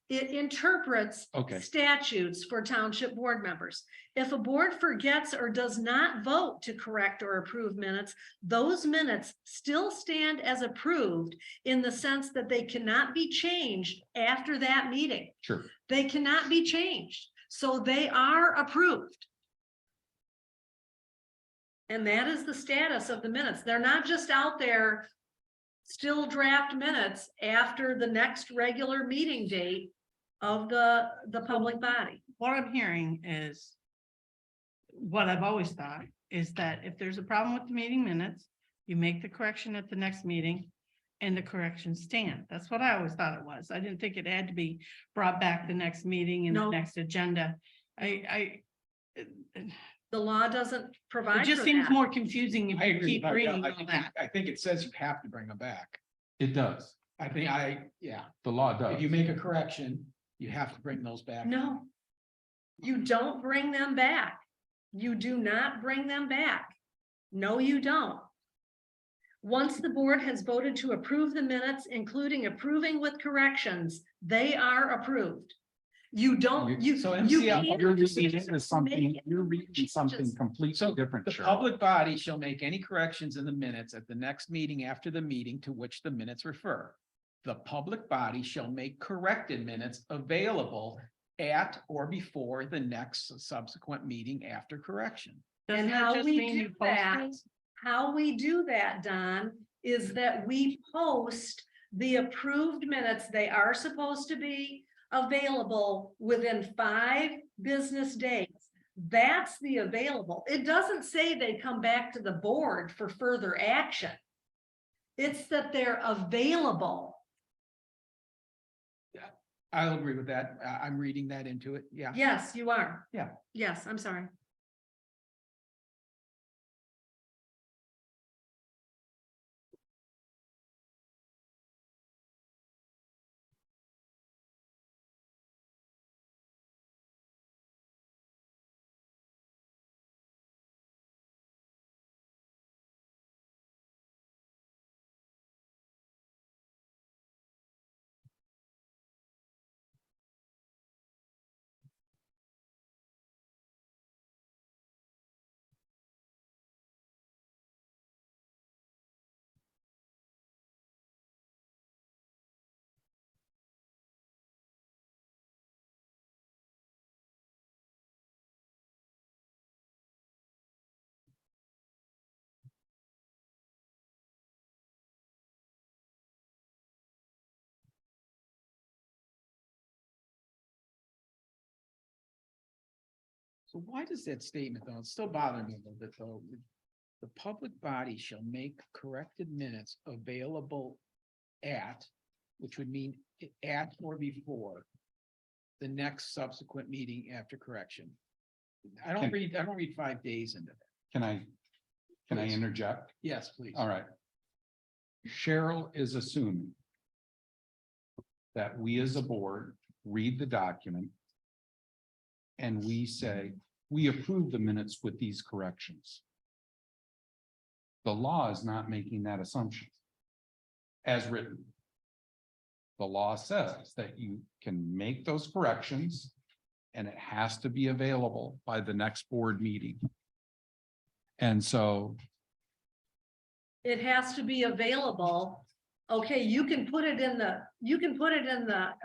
Speaker 12: It interprets
Speaker 7: Okay.
Speaker 12: statutes for township board members. If a board forgets or does not vote to correct or approve minutes, those minutes still stand as approved in the sense that they cannot be changed after that meeting.
Speaker 7: Sure.
Speaker 12: They cannot be changed. So they are approved. And that is the status of the minutes. They're not just out there still draft minutes after the next regular meeting date of the public body. What I'm hearing is what I've always thought is that if there's a problem with the meeting minutes, you make the correction at the next meeting and the corrections stand. That's what I always thought it was. I didn't think it had to be brought back the next meeting and the
Speaker 3: No.
Speaker 12: next agenda. The law doesn't provide.
Speaker 1: It just
Speaker 12: for
Speaker 1: seems
Speaker 12: that.
Speaker 1: more confusing if
Speaker 8: I
Speaker 1: you
Speaker 8: agree.
Speaker 1: keep
Speaker 8: with you.
Speaker 1: reading
Speaker 8: I
Speaker 1: all
Speaker 8: think-
Speaker 1: that.
Speaker 8: I think it says you have to bring them back.
Speaker 7: It does.
Speaker 8: I think yeah,
Speaker 7: The law does.
Speaker 8: if you make a correction, you have to bring those back.
Speaker 12: No. You don't bring them back. You do not bring them back. No, you don't. Once the board has voted to approve the minutes, including approving with corrections, they are approved. You don't, you.
Speaker 8: So
Speaker 12: you
Speaker 8: MCL
Speaker 12: can't
Speaker 7: You're
Speaker 12: just
Speaker 7: reading it as something,
Speaker 12: make
Speaker 7: you're reading something
Speaker 12: changes.
Speaker 7: completely different,
Speaker 8: The
Speaker 7: Cheryl.
Speaker 8: public body shall make any corrections in the minutes at the next meeting after the meeting to which the minutes refer. The public body shall make corrected minutes available at or before the next subsequent meeting after correction.
Speaker 12: And
Speaker 1: Doesn't that
Speaker 12: how
Speaker 1: just
Speaker 12: we
Speaker 1: mean you
Speaker 12: do
Speaker 1: post
Speaker 12: that,
Speaker 1: it?
Speaker 12: how we do that, Don, is that we post the approved minutes. They are supposed to be available within 5 business days. That's the available. It doesn't say they come back to the board for further action. It's that they're available.
Speaker 8: I'll agree with that. I'm reading that into it. Yeah.
Speaker 12: Yes, you are.
Speaker 8: Yeah.
Speaker 12: Yes, I'm sorry.
Speaker 8: So why does that statement though? It's still bothering me a little bit though.
Speaker 13: The public body shall make corrected minutes available at, which would mean at or before the next subsequent meeting after correction. I don't read 5 days into that.
Speaker 7: Can I
Speaker 13: Please.
Speaker 7: interject?
Speaker 13: Yes, please.
Speaker 7: All right. Cheryl is assuming that we as a board read the document and we say, we approve the minutes with these corrections. The law is not making that assumption as written. The law says that you can make those corrections and it has to be available by the next board meeting. And so
Speaker 3: It has to be available. Okay, you can put it in the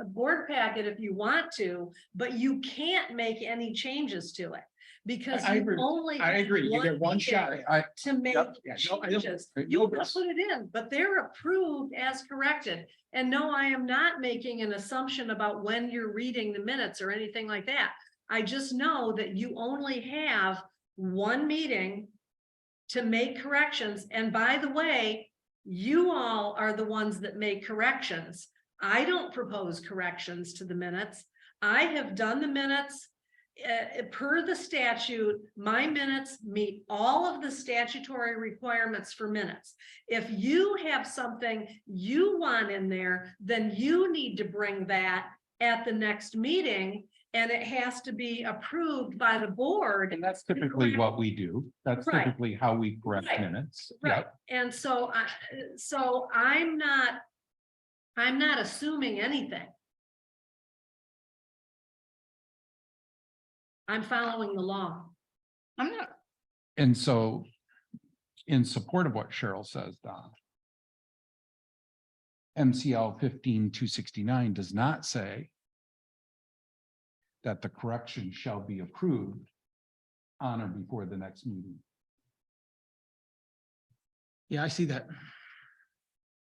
Speaker 3: board packet if you want to, but you can't make any changes to it. Because
Speaker 13: I
Speaker 3: you
Speaker 13: agree.
Speaker 3: only.
Speaker 13: I agree. You get one
Speaker 3: meeting
Speaker 13: shot. I,
Speaker 3: To make
Speaker 13: Yep, yeah, no, I don't-
Speaker 3: changes.
Speaker 13: no
Speaker 3: You can
Speaker 13: press.
Speaker 3: put it in, but they're approved as corrected. And no, I am not making an assumption about when you're reading the minutes or anything like that. I just know that you only have one meeting to make corrections. And by the way, you all are the ones that make corrections. I don't propose corrections to the minutes. I have done the minutes. Per the statute, my minutes meet all of the statutory requirements for minutes. If you have something you want in there, then you need to bring that at the next meeting. And it has to be approved by the board.
Speaker 7: and that's typically what we do. That's
Speaker 3: Right.
Speaker 7: typically how we correct
Speaker 3: Right.
Speaker 7: minutes.
Speaker 3: Right,
Speaker 7: Yep.
Speaker 3: and so I'm not assuming anything. I'm following the law.
Speaker 1: I'm not,
Speaker 7: And so in support of what Cheryl says, Don, MCL 15-269 does not say that the correction shall be approved on or before the next meeting.
Speaker 13: yeah, I see that.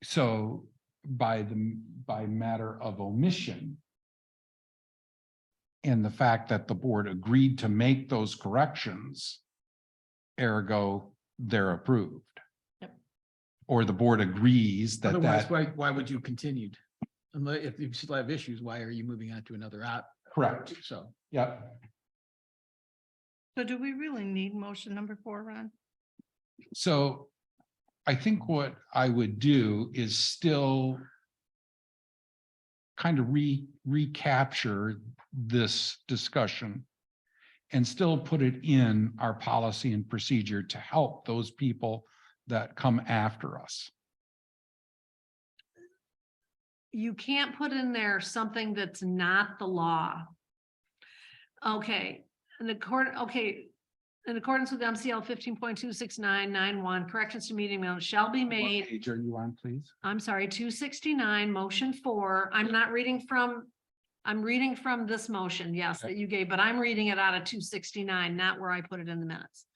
Speaker 7: So by matter of omission and the fact that the board agreed to make those corrections, ergo, they're approved.
Speaker 3: Yep.
Speaker 7: Or the board agrees that
Speaker 13: Otherwise,
Speaker 7: that,
Speaker 13: why would you continued? Unless, if you still have issues, why are you moving on to another app?
Speaker 7: correct,
Speaker 13: So,
Speaker 7: yep.
Speaker 12: So do we really need motion number 4, Ron?
Speaker 7: So I think what I would do is still kind of recapture this discussion and still put it in our policy and procedure to help those people that come after us.
Speaker 3: You can't put in there something that's not the law. Okay, in accordance with MCL 15.26991, corrections to meeting minutes shall be
Speaker 7: What
Speaker 3: made.
Speaker 7: page are you on, please?
Speaker 3: I'm sorry, 269, motion 4. I'm reading from this motion, yes, that you gave, but I'm reading it out of 269, not where I put it in the minutes.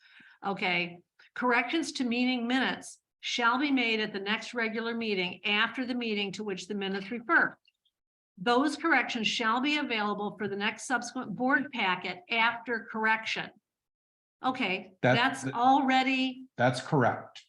Speaker 3: Okay, corrections to meeting minutes shall be made at the next regular meeting after the meeting to which the minutes refer. Those corrections shall be available for the next subsequent board packet after correction. Okay, that's already.
Speaker 7: That's correct.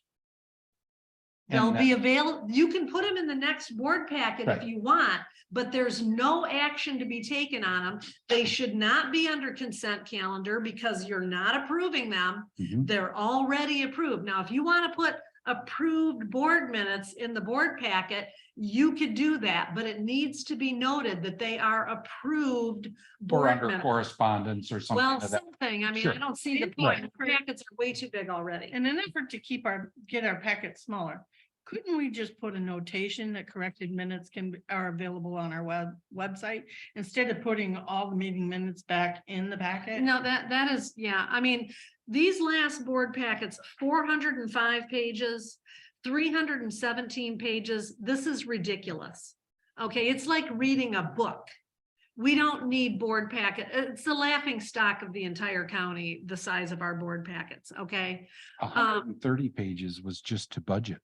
Speaker 3: They'll
Speaker 7: And
Speaker 3: be available, you can put them in the next board packet if
Speaker 7: Right.
Speaker 3: you want, but there's no action to be taken on them. They should not be under consent calendar because you're not approving them.
Speaker 7: Mhm.
Speaker 3: They're already approved. Now, if you want to put approved board minutes in the board packet, you could do that, but it needs to be noted that they are approved
Speaker 7: Or
Speaker 3: board
Speaker 7: under
Speaker 3: minutes.
Speaker 7: correspondence or something
Speaker 3: Well,
Speaker 7: of that.
Speaker 3: something, I mean,
Speaker 7: Sure.
Speaker 3: I don't see the
Speaker 7: Right.
Speaker 3: point. Packets are way too big already.
Speaker 12: In an effort to get our packet smaller, couldn't we just put a notation that corrected minutes are available on our website instead of putting all the meeting minutes back in the packet?
Speaker 3: No, that is, yeah, I mean, these last board packets, 405 pages, 317 pages, this is ridiculous. Okay, it's like reading a book. We don't need board packet. It's the laughing stock of the entire county, the size of our board packets, okay?
Speaker 7: 130 pages was just to budget.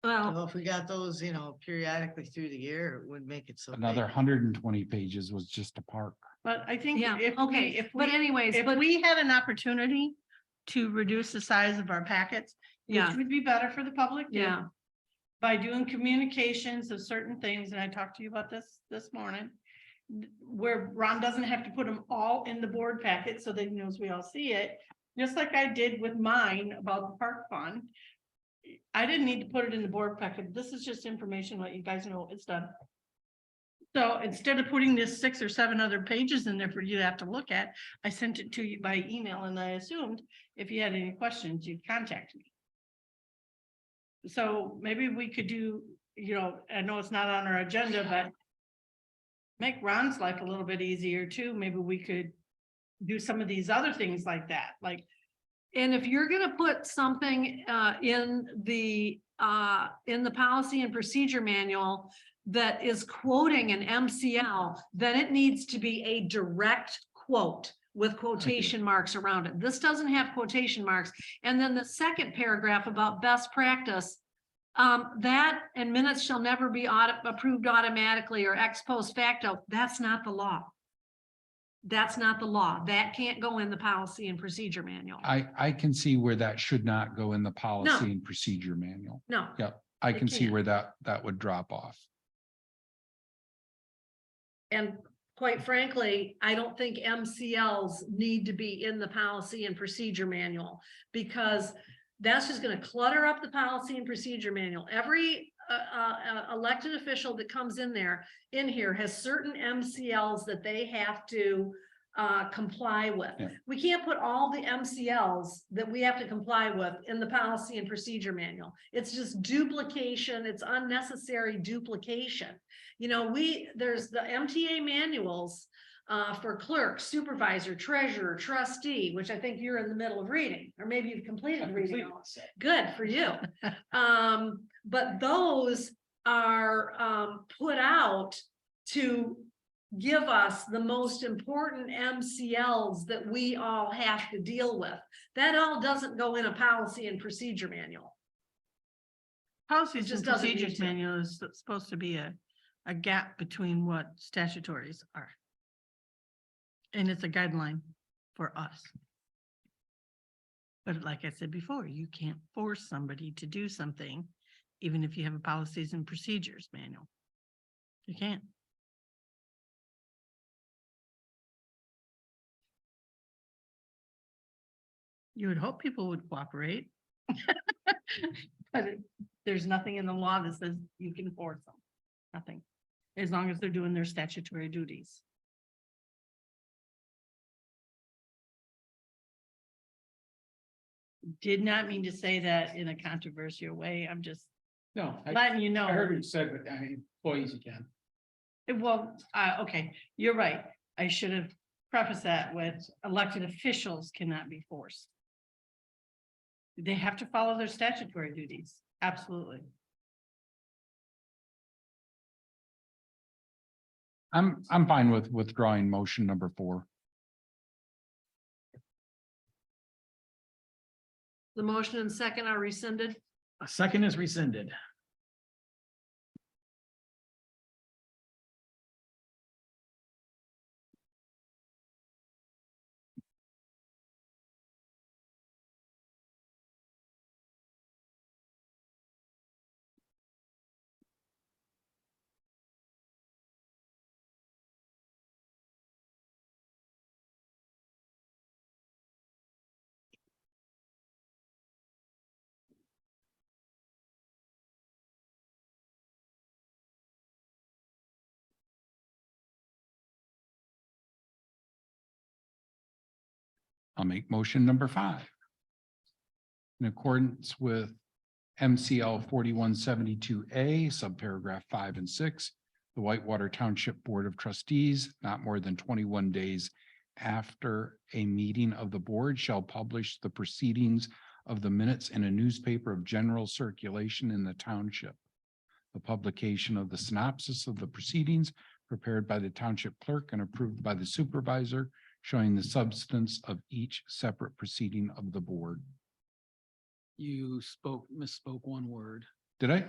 Speaker 3: Well,
Speaker 11: Well, if we got those, periodically through the year, it would make it so.
Speaker 7: Another
Speaker 11: big.
Speaker 7: 120 pages was just to park.
Speaker 12: But I think
Speaker 3: yeah,
Speaker 12: if
Speaker 3: okay,
Speaker 12: we,
Speaker 3: but anyways,
Speaker 12: if
Speaker 3: but
Speaker 12: we had an opportunity to reduce the size of our packets, which
Speaker 3: Yeah.
Speaker 12: would be better for the public. too,
Speaker 3: Yeah,
Speaker 12: by doing communications of certain things, and I talked to you about this morning. Where Ron doesn't have to put them all in the board packet so that he knows we all see it, just like I did with mine about the park fund. I didn't need to put it in the board packet. This is just information, let you guys know it's done. So instead of putting this 6 or 7 other pages in there for you to have to look at, I sent it to you by email, and I assumed if you had any questions, you'd contact me. So maybe we could do, I know it's not on our agenda, but make Ron's life a little bit easier too. Maybe we could do some of these other things like that, like,
Speaker 3: and if you're gonna put something in the policy and procedure manual that is quoting an MCL, then it needs to be a direct quote with quotation marks around it. This doesn't have quotation marks. And then the second paragraph about best practice, that and minutes shall never be approved automatically or ex post facto. That's not the law. That's not the law. That can't go in the policy and procedure manual.
Speaker 7: I can see where that should not go in the policy and procedure manual.
Speaker 3: No.
Speaker 7: Yep, I
Speaker 3: It
Speaker 7: can see
Speaker 3: can't.
Speaker 7: where that would drop off.
Speaker 3: And quite frankly, I don't think MCLs need to be in the policy and procedure manual, because that's just gonna clutter up the policy and procedure manual. Every elected official that comes in here has certain MCLs that they have to comply with.
Speaker 7: Yeah.
Speaker 3: We can't put all the MCLs that we have to comply with in the policy and procedure manual. It's just duplication. It's unnecessary duplication. There's the MTA manuals for clerk, supervisor, treasurer, trustee, which I think you're in the middle of reading, or maybe you've completed reading. Good for you. But those are put out to give us the most important MCLs that we all have to deal with. That all doesn't go in a policy and procedure manual.
Speaker 12: Policies
Speaker 3: just
Speaker 12: and
Speaker 3: doesn't need
Speaker 12: procedures
Speaker 3: to.
Speaker 12: manual is supposed to be a gap between what statutories are. And it's a guideline for us. But like I said before, you can't force somebody to do something, even if you have a policies and procedures manual. You can't. You would hope people would cooperate. But there's nothing in the law that says you can force them. Nothing. As long as they're doing their statutory duties. Did not mean to say that in a controversial way. I'm just
Speaker 13: No,
Speaker 12: letting you know.
Speaker 13: I heard what you said, but employees you can.
Speaker 12: Well, okay, you're right. I should have prefaced that with elected officials cannot be forced. They have to follow their statutory duties. Absolutely.
Speaker 7: I'm fine with withdrawing motion number 4.
Speaker 3: The motion and second are rescinded.
Speaker 8: A second is rescinded.
Speaker 7: I'll make motion number 5. In accordance with MCL 4172A, subparagraph 5 and 6, the Whitewater Township Board of Trustees, not more than 21 days after a meeting of the board, shall publish the proceedings of the minutes in a newspaper of general circulation in the township. The publication of the synopsis of the proceedings prepared by the township clerk and approved by the supervisor, showing the substance of each separate proceeding of the board.
Speaker 13: You misspoke one word.
Speaker 7: Did I?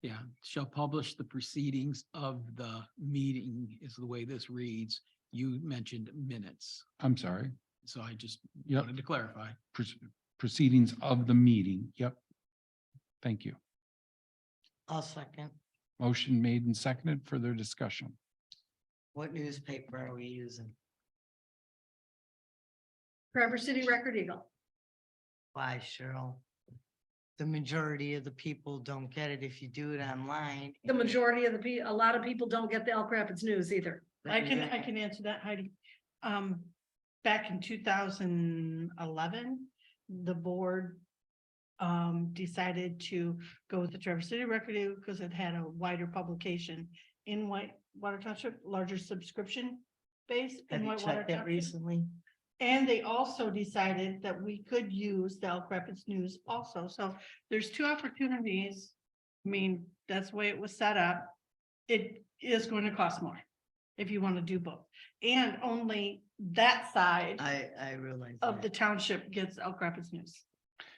Speaker 13: Yeah, shall publish the proceedings of the meeting is the way this reads. You mentioned minutes,
Speaker 7: I'm sorry.
Speaker 13: so I just
Speaker 7: Yep.
Speaker 13: wanted to clarify.
Speaker 7: proceedings of the meeting. Yep. Thank you.
Speaker 11: I'll second.
Speaker 7: Motion made and seconded. Further discussion.
Speaker 11: What newspaper are we using?
Speaker 3: Traverse City Record Eagle.
Speaker 11: Why, Cheryl? The majority of the people don't get it if you do it online.
Speaker 3: The majority of a lot of people don't get the Elk Rapids News either.
Speaker 1: I can answer that, Heidi. Back in 2011, the board decided to go with the Traverse City Record Eagle because it had a wider publication in Whitewater Township, larger subscription base
Speaker 11: Have
Speaker 1: in
Speaker 11: you
Speaker 1: Whitewater
Speaker 11: checked that
Speaker 1: Township.
Speaker 11: recently?
Speaker 1: And they also decided that we could use the Elk Rapids News also. So there's two opportunities. I mean, that's the way it was set up. It is going to cost more if you want to do both. And only that side
Speaker 11: I realize.
Speaker 1: of
Speaker 11: that.
Speaker 1: the township gets Elk Rapids News.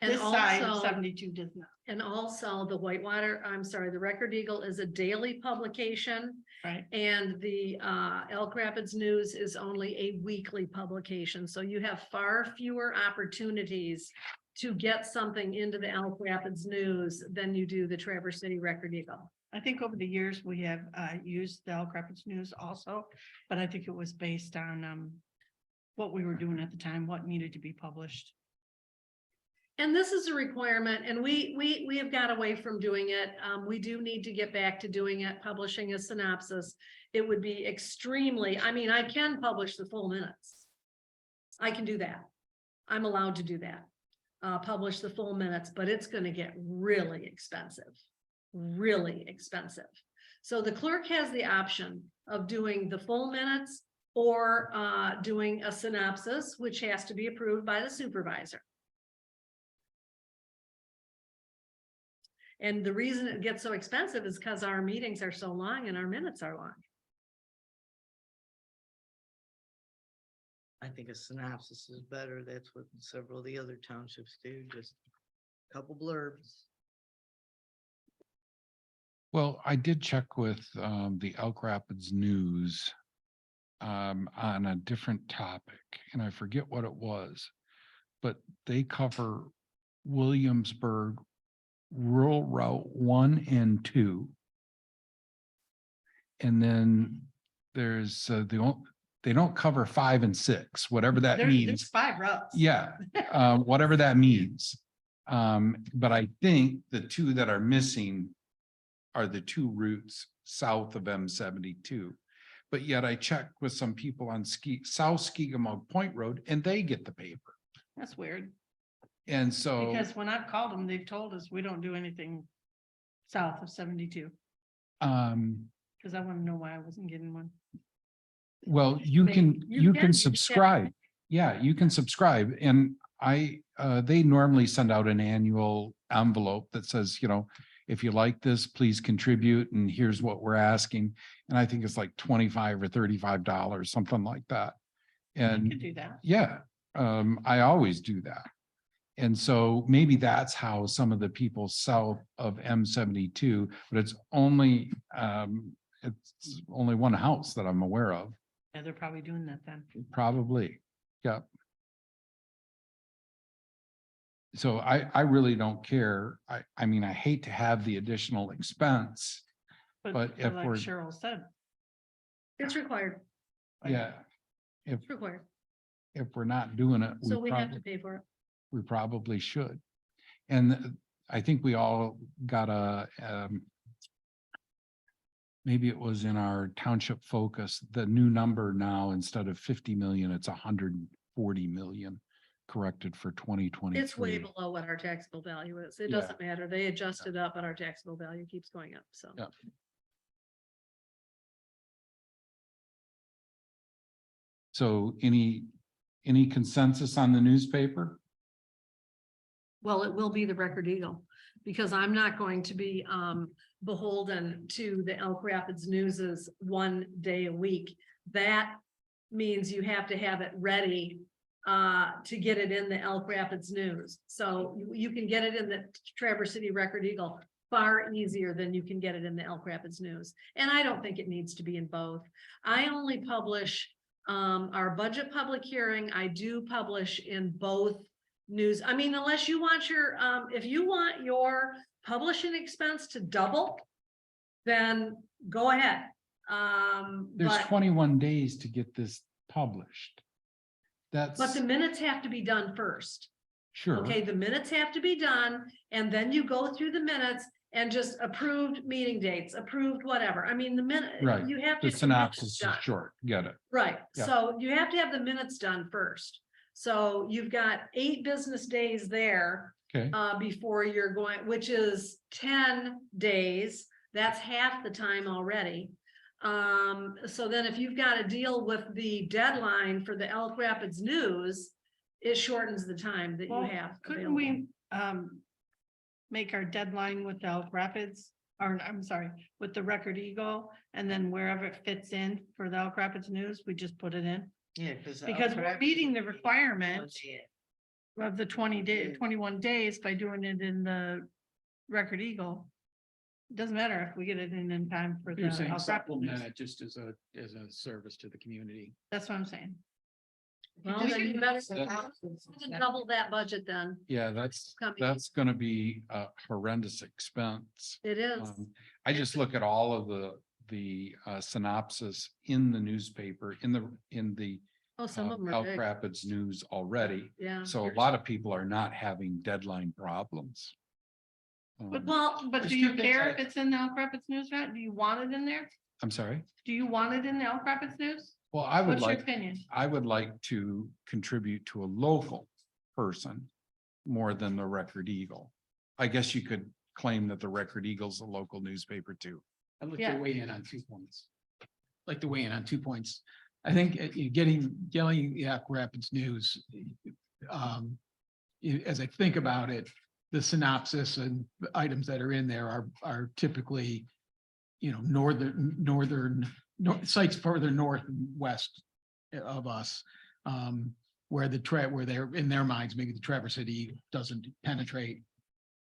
Speaker 3: And
Speaker 1: This side of
Speaker 3: also-
Speaker 1: 72 does not,
Speaker 3: And also the the Record Eagle is a daily publication.
Speaker 1: right?
Speaker 3: And the Elk Rapids News is only a weekly publication, so you have far fewer opportunities to get something into the Elk Rapids News than you do the Traverse City Record Eagle.
Speaker 1: I think over the years, we have used the Elk Rapids News also, but I think it was based on what we were doing at the time, what needed to be published.
Speaker 3: And this is a requirement, and we have got away from doing it. We do need to get back to doing it, publishing a synopsis. It would be extremely, I mean, I can publish the full minutes. I can do that. I'm allowed to do that. Publish the full minutes, but it's gonna get really expensive. Really expensive. So the clerk has the option of doing the full minutes or doing a synopsis, which has to be approved by the supervisor. And the reason it gets so expensive is because our meetings are so long and our minutes are long.
Speaker 11: I think a synopsis is better. That's what several of the other townships do, just a couple blurbs.
Speaker 7: Well, I did check with the Elk Rapids News on a different topic, and I forget what it was, but they cover Williamsburg Rural Route 1 and 2. And then there's they don't cover 5 and 6, whatever that
Speaker 1: There's
Speaker 7: means.
Speaker 1: 5 routes.
Speaker 7: Yeah, whatever that means. But I think the two that are missing are the 2 routes south of M72. But yet I checked with some people on South Skeegamog Point Road and they get the paper.
Speaker 1: That's weird,
Speaker 7: And so,
Speaker 1: because when I've called them, they've told us we don't do anything south of 72, because I want to know why I wasn't getting one.
Speaker 7: well, you can
Speaker 3: You can
Speaker 7: subscribe. Yeah, you can subscribe. And they normally send out an annual envelope that says, if you like this, please contribute, and here's what we're asking. And I think it's like $25 or $35, something like that.
Speaker 1: You
Speaker 7: And
Speaker 1: could do that.
Speaker 7: yeah, I always do that. And so maybe that's how some of the people south of M72, but it's only one house that I'm aware of,
Speaker 1: Yeah, they're probably doing that then.
Speaker 7: probably. Yeah. So I really don't care. I mean, I hate to have the additional expense, But if
Speaker 1: like
Speaker 7: we're-
Speaker 1: Cheryl said,
Speaker 3: It's required,
Speaker 7: yeah. If
Speaker 3: it's required.
Speaker 7: we're not doing it,
Speaker 3: So we have to
Speaker 7: probably,
Speaker 3: pay for it.
Speaker 7: we probably should. And I think we all got maybe it was in our township focus, the new number now, instead of 50 million, it's 140 million corrected for 2023.
Speaker 3: It's way below what our taxable value is. It
Speaker 7: Yeah.
Speaker 3: doesn't matter. They adjust it up, but our taxable value keeps going up, so.
Speaker 7: Yeah. So any consensus on the newspaper?
Speaker 3: Well, it will be the Record Eagle, because I'm not going to be beholden to the Elk Rapids News's one day a week. That means you have to have it ready to get it in the Elk Rapids News. So you can get it in the Traverse City Record Eagle far easier than you can get it in the Elk Rapids News. And I don't think it needs to be in both. I only publish our budget public hearing. I do publish in both news. I mean, unless you want your, if you want your publishing expense to double, then go ahead.
Speaker 7: There's
Speaker 3: But
Speaker 7: 21 days to get this published.
Speaker 3: but
Speaker 7: That's
Speaker 3: the minutes have to be done first.
Speaker 7: sure.
Speaker 3: Okay, the minutes have to be done, and then you go through the minutes and just approved meeting dates, approved whatever. I mean, the minute,
Speaker 7: Right.
Speaker 3: you have
Speaker 7: The
Speaker 3: to. get the minutes
Speaker 7: synopsis is
Speaker 3: done.
Speaker 7: short. Get it.
Speaker 3: Right,
Speaker 7: Yeah.
Speaker 3: so you have to have the minutes done first. So you've got 8 business days there
Speaker 7: Okay.
Speaker 3: before you're going, which is 10 days. That's half the time already. So then if you've got to deal with the deadline for the Elk Rapids News, it shortens the time that you
Speaker 12: Well,
Speaker 3: have.
Speaker 12: couldn't
Speaker 3: available.
Speaker 12: we make our deadline with the Elk Rapids, or I'm sorry, with the Record Eagle, and then wherever it fits in for the Elk Rapids News, we just put it in?
Speaker 11: Yeah,
Speaker 12: Because we're meeting the requirement of the 21 days by doing it in the Record Eagle. It doesn't matter if we get it in time for the
Speaker 13: You're saying
Speaker 12: Elk Rapids
Speaker 13: supplement
Speaker 12: News.
Speaker 13: it just as a service to the community.
Speaker 12: That's what I'm saying.
Speaker 3: Well, then you better double that budget then.
Speaker 7: Yeah, that's
Speaker 3: Coming.
Speaker 7: gonna be a horrendous expense.
Speaker 3: It is.
Speaker 7: I just look at all of the synopsis in the newspaper, in the
Speaker 3: Oh, some of them are
Speaker 7: Elk
Speaker 3: big.
Speaker 7: Rapids News already.
Speaker 3: Yeah.
Speaker 7: So a lot of people are not having deadline problems.
Speaker 12: But
Speaker 7: There's
Speaker 12: do you
Speaker 7: two things
Speaker 12: care if it's in the Elk Rapids News, Matt? Do you want it in there?
Speaker 7: I'm sorry.
Speaker 12: Do you want it in the Elk Rapids News?
Speaker 7: Well, I would
Speaker 12: What's your
Speaker 7: like,
Speaker 12: opinion?
Speaker 7: I would like to contribute to a local person more than the Record Eagle. I guess you could claim that the Record Eagle's a local newspaper too.
Speaker 13: I'd like
Speaker 12: Yeah.
Speaker 13: to weigh in on 2 points. Like to weigh in on 2 points. I think getting the Elk Rapids News. As I think about it, the synopsis and the items that are in there are typically, northern sites further north and west of us. Where where they're in their minds, maybe the Traverse City doesn't penetrate.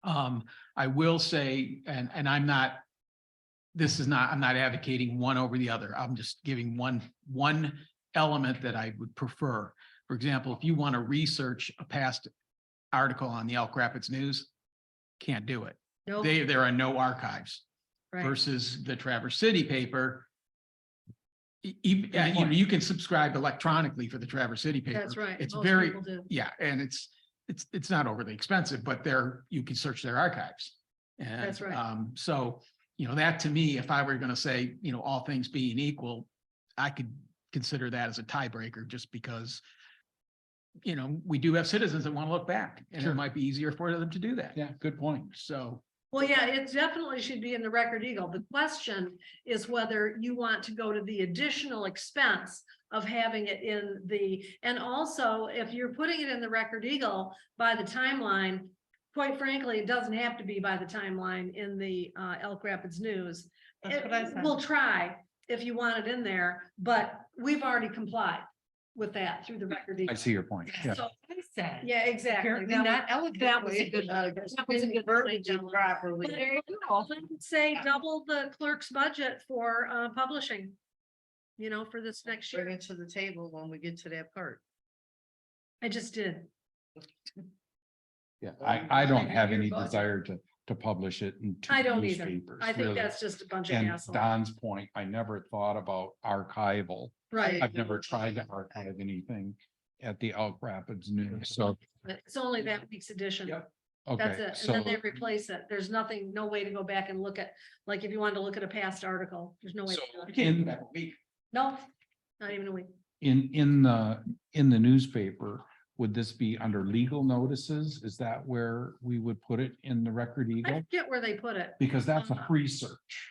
Speaker 13: I will say, and I'm not advocating one over the other. I'm just giving one element that I would prefer. For example, if you want to research a past article on the Elk Rapids News, can't do it.
Speaker 3: Nope.
Speaker 13: There are no archives
Speaker 3: Right.
Speaker 13: versus the Traverse City paper. You can subscribe electronically for the Traverse City paper.
Speaker 3: That's right.
Speaker 13: It's
Speaker 3: Most
Speaker 13: very,
Speaker 3: people do.
Speaker 13: yeah, and it's not overly expensive, but you can search their archives. And,
Speaker 3: That's right.
Speaker 13: So, that to me, if I were gonna say, all things being equal, I could consider that as a tiebreaker just because, we do have citizens that want to look back and it
Speaker 7: Sure.
Speaker 13: might be easier for them to do that.
Speaker 7: Yeah, good point.
Speaker 13: So,
Speaker 3: Well, yeah, it definitely should be in the Record Eagle. The question is whether you want to go to the additional expense of having it and also if you're putting it in the Record Eagle by the timeline, quite frankly, it doesn't have to be by the timeline in the Elk Rapids News.
Speaker 12: That's what I said.
Speaker 3: We'll try if you want it in there, but we've already complied with that through the Record
Speaker 7: I
Speaker 3: Eagle.
Speaker 7: see your point. Yeah.
Speaker 3: So,
Speaker 12: I said.
Speaker 3: yeah, exactly.
Speaker 12: Apparently
Speaker 3: That
Speaker 12: not
Speaker 3: was-
Speaker 12: eloquently.
Speaker 3: that was a good, that was a good point, John.
Speaker 11: Properly.
Speaker 3: But there you go. I would say double the clerk's budget for publishing. For this next
Speaker 11: Bring
Speaker 3: year.
Speaker 11: it to the table when we get to that part.
Speaker 3: I just did.
Speaker 7: Yeah, I don't have any desire to publish it in two
Speaker 3: I don't either.
Speaker 7: newspapers.
Speaker 3: I think
Speaker 7: really.
Speaker 3: that's just a bunch of
Speaker 7: And
Speaker 3: hassle.
Speaker 7: Don's point, I never thought about archival.
Speaker 3: Right.
Speaker 7: I've never tried to archive anything at the Elk Rapids News, so,
Speaker 3: It's only that week's edition.
Speaker 13: Yep.
Speaker 3: That's
Speaker 7: okay,
Speaker 3: it. And
Speaker 7: so,
Speaker 3: then they replace it. There's no way to go back and look at, like, if you wanted to look at a past article, there's no way.
Speaker 7: So
Speaker 3: to do it.
Speaker 13: you can't do that for a week.
Speaker 3: No, not even a week.
Speaker 7: in the newspaper, would this be under legal notices? Is that where we would put it in the Record
Speaker 3: I
Speaker 7: Eagle?
Speaker 3: forget where they put it.
Speaker 7: Because that's a free search.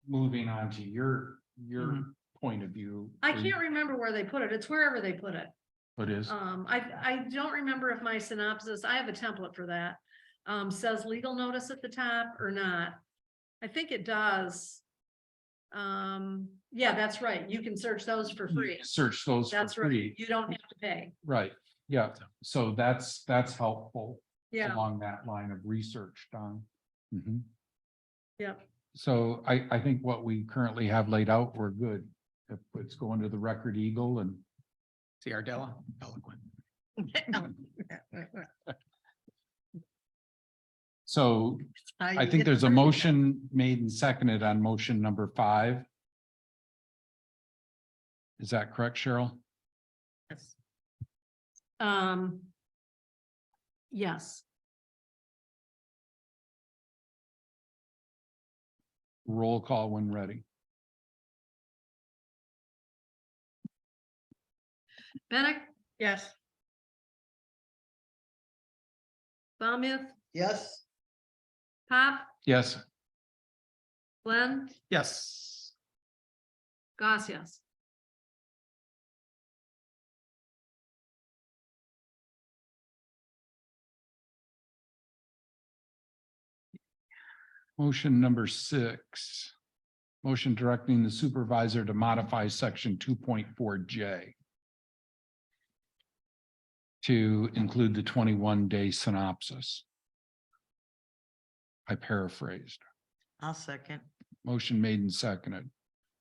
Speaker 7: Moving on to your
Speaker 3: Mm-hmm.
Speaker 7: point of view.
Speaker 3: I can't remember where they put it. It's wherever they put it.
Speaker 7: What is?
Speaker 3: I don't remember if my synopsis, I have a template for that. Says legal notice at the top or not. I think it does. Yeah, that's right. You can search those for
Speaker 7: You
Speaker 3: free.
Speaker 7: can Search those
Speaker 3: That's
Speaker 7: for
Speaker 3: right.
Speaker 7: free,
Speaker 3: You don't have to pay.
Speaker 7: right? Yeah, so that's helpful
Speaker 3: Yeah,
Speaker 7: along that line of research, Don. Mhm.
Speaker 3: yeah.
Speaker 7: So I think what we currently have laid out, we're good. If it's going to the Record Eagle and
Speaker 13: See Ardella, eloquent.
Speaker 7: So I think there's a motion made and seconded on motion number 5. Is that correct, Cheryl?
Speaker 3: Yes,
Speaker 7: Roll call when ready.
Speaker 3: Bennett,
Speaker 12: Yes.
Speaker 3: Baumuth,
Speaker 11: Yes.
Speaker 3: Pop,
Speaker 7: Yes.
Speaker 3: Glenn,
Speaker 8: Yes.
Speaker 3: Goss, yes.
Speaker 7: Motion number 6. Motion directing the supervisor to modify section 2.4J to include the 21-day synopsis. I paraphrased.
Speaker 11: I'll second.
Speaker 7: Motion made and seconded.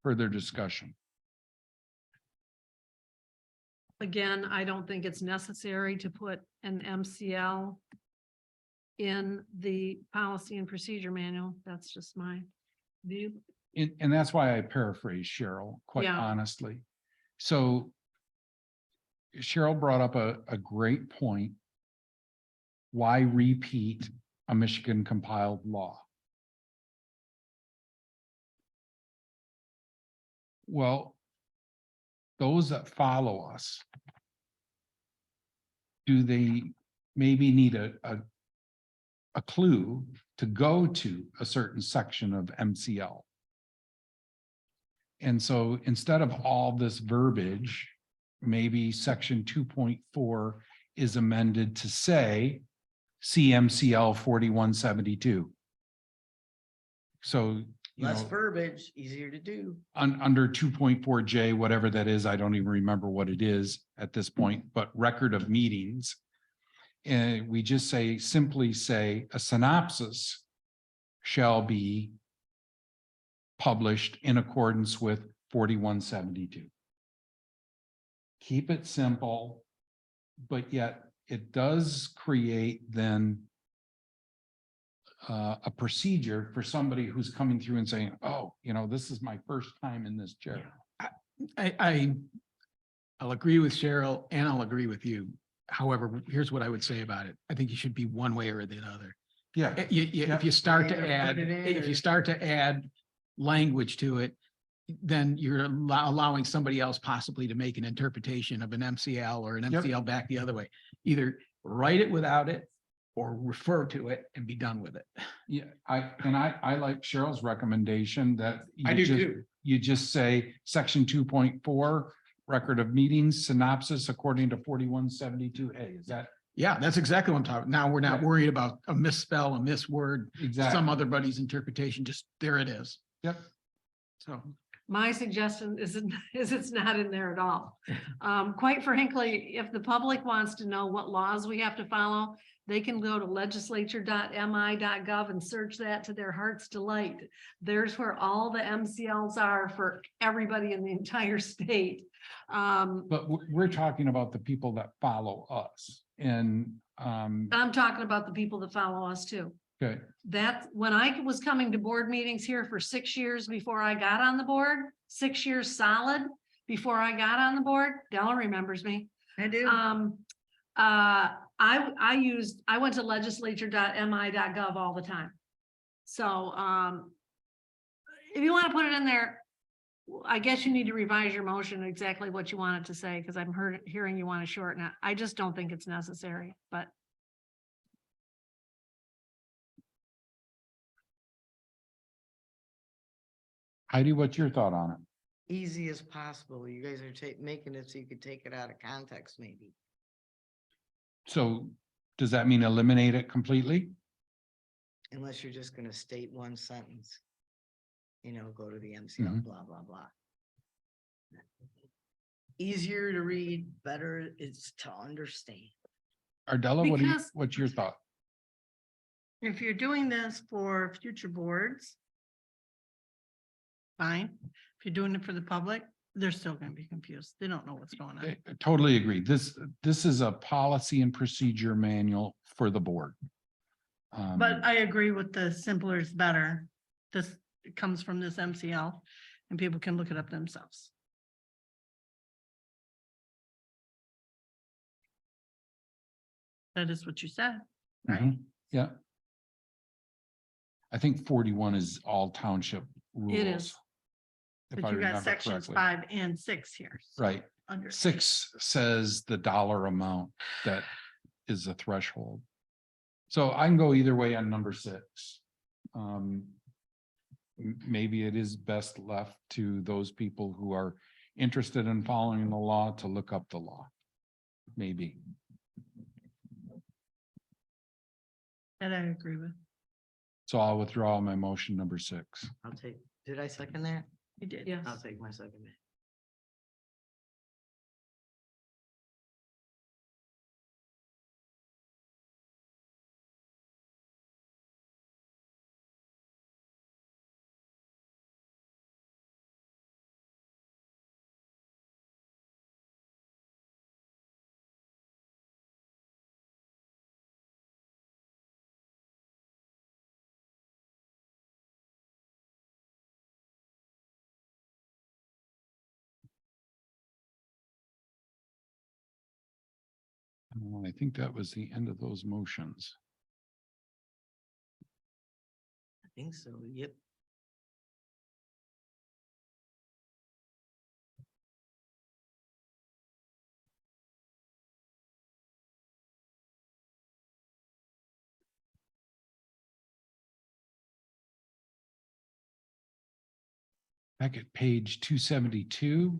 Speaker 7: Further discussion.
Speaker 3: Again, I don't think it's necessary to put an MCL in the policy and procedure manual. That's just my view.
Speaker 7: And that's why I paraphrased Cheryl, quite
Speaker 3: Yeah.
Speaker 7: honestly. So Cheryl brought up a great point. Why repeat a Michigan compiled law? Well, those that follow us, do they maybe need a clue to go to a certain section of MCL? And so instead of all this verbiage, maybe section 2.4 is amended to say CMCL 4172. So, you
Speaker 11: Less
Speaker 7: know,
Speaker 11: verbiage, easier to do.
Speaker 7: under 2.4J, whatever that is, I don't even remember what it is at this point, but record of meetings. And we just simply say a synopsis shall be published in accordance with 4172. Keep it simple, but yet it does create then a procedure for somebody who's coming through and saying, oh, you know, this is my first time in this chair.
Speaker 8: I'll agree with Cheryl and I'll agree with you. However, here's what I would say about it. I think you should be one way or the other.
Speaker 7: Yeah.
Speaker 8: If you start to
Speaker 11: Either put
Speaker 8: add,
Speaker 11: it in
Speaker 8: if you
Speaker 11: or-
Speaker 8: start to add language to it, then you're allowing somebody else possibly to make an interpretation of an MCL or an
Speaker 7: Yep.
Speaker 8: MCL back the other way. Either write it without it or refer to it and be done with it.
Speaker 7: Yeah, I like Cheryl's recommendation that.
Speaker 8: I do too.
Speaker 7: You just say section 2.4, record of meetings, synopsis according to 4172A. Is that
Speaker 8: Yeah, that's exactly what I'm talking. Now we're not
Speaker 7: Yeah.
Speaker 8: worried about a misspell, a misword,
Speaker 7: exactly?
Speaker 8: some other buddy's interpretation, just there it is.
Speaker 7: Yep.
Speaker 8: So.
Speaker 3: My suggestion is it's not in there at all. Quite frankly, if the public wants to know what laws we have to follow, they can go to legislature.mi.gov and search that to their heart's delight. There's where all the MCLs are for everybody in the entire state.
Speaker 7: But we're talking about the people that follow us and,
Speaker 3: I'm talking about the people that follow us too.
Speaker 7: okay,
Speaker 3: That, when I was coming to board meetings here for 6 years before I got on the board, 6 years solid before I got on the board, Della remembers me.
Speaker 1: I do.
Speaker 3: I went to legislature.mi.gov all the time. So, if you want to put it in there, I guess you need to revise your motion exactly what you want it to say, because I'm hearing you want to shorten it. I just don't think it's necessary, but.
Speaker 7: Heidi, what's your thought on it?
Speaker 11: Easy as possible. You guys are making it so you could take it out of context, maybe.
Speaker 7: So does that mean eliminate it completely?
Speaker 11: Unless you're just gonna state one sentence. You know, go to the MCL,
Speaker 7: Mhm.
Speaker 11: blah, blah, blah. Easier to read, better is to understand.
Speaker 7: Ardella,
Speaker 3: Because-
Speaker 7: what's your thought?
Speaker 12: If you're doing this for future boards, fine. If you're doing it for the public, they're still gonna be confused. They don't know what's going on.
Speaker 7: I totally agree. This is a policy and procedure manual for the board.
Speaker 12: But I agree with the simpler is better. This comes from this MCL and people can look it up themselves. That is what you said, right?
Speaker 7: Mhm. Yeah. I think 41 is all township rules.
Speaker 12: It is.
Speaker 7: If
Speaker 12: But
Speaker 7: I
Speaker 12: you got
Speaker 7: remember
Speaker 12: sections
Speaker 7: correctly.
Speaker 12: 5 and 6 here. so
Speaker 7: Right.
Speaker 12: Under.
Speaker 7: 6 says the dollar amount that is the threshold. So I can go either way on number 6. Maybe it is best left to those people who are interested in following the law to look up the law. Maybe.
Speaker 12: That I agree with.
Speaker 7: So I'll withdraw my motion number 6.
Speaker 11: I'll take, did I second that?
Speaker 12: You did.
Speaker 1: Yes.
Speaker 11: I'll take my second.
Speaker 7: I think that was the end of those motions.
Speaker 11: I think so, yep.
Speaker 7: Back at page 272.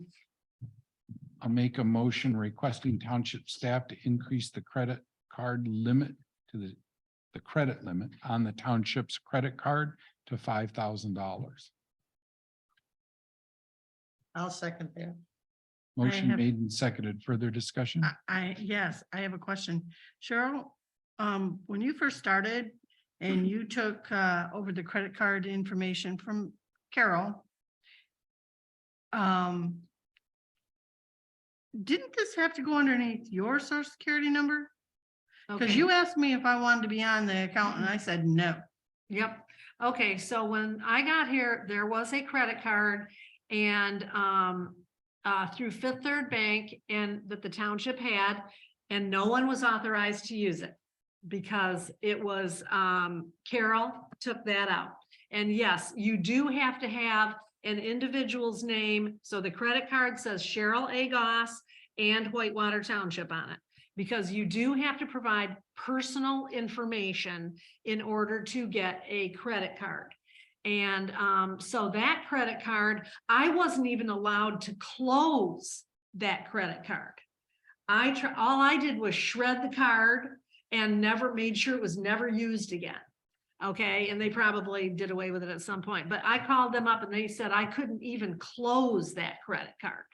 Speaker 7: I'll make a motion requesting township staff to increase the credit card limit to the credit limit on the township's credit card to $5,000.
Speaker 11: I'll second that.
Speaker 7: Motion
Speaker 12: have-
Speaker 7: made and seconded. Further discussion?
Speaker 12: Yes, I have a question. Cheryl, when you first started and you took over the credit card information from Carol, didn't this have to go underneath your social security number? Because
Speaker 3: Okay.
Speaker 12: you asked me if I wanted to be on the account and I said no.
Speaker 3: Yep. Okay, so when I got here, there was a credit card and through Fifth Third Bank and that the township had, and no one was authorized to use it because it was Carol took that out. And yes, you do have to have an individual's name. So the credit card says Cheryl A. Goss and Whitewater Township on it. Because you do have to provide personal information in order to get a credit card. And so that credit card, I wasn't even allowed to close that credit card. All I did was shred the card and never made sure it was never used again. Okay, and they probably did away with it at some point, but I called them up and they said I couldn't even close that credit card.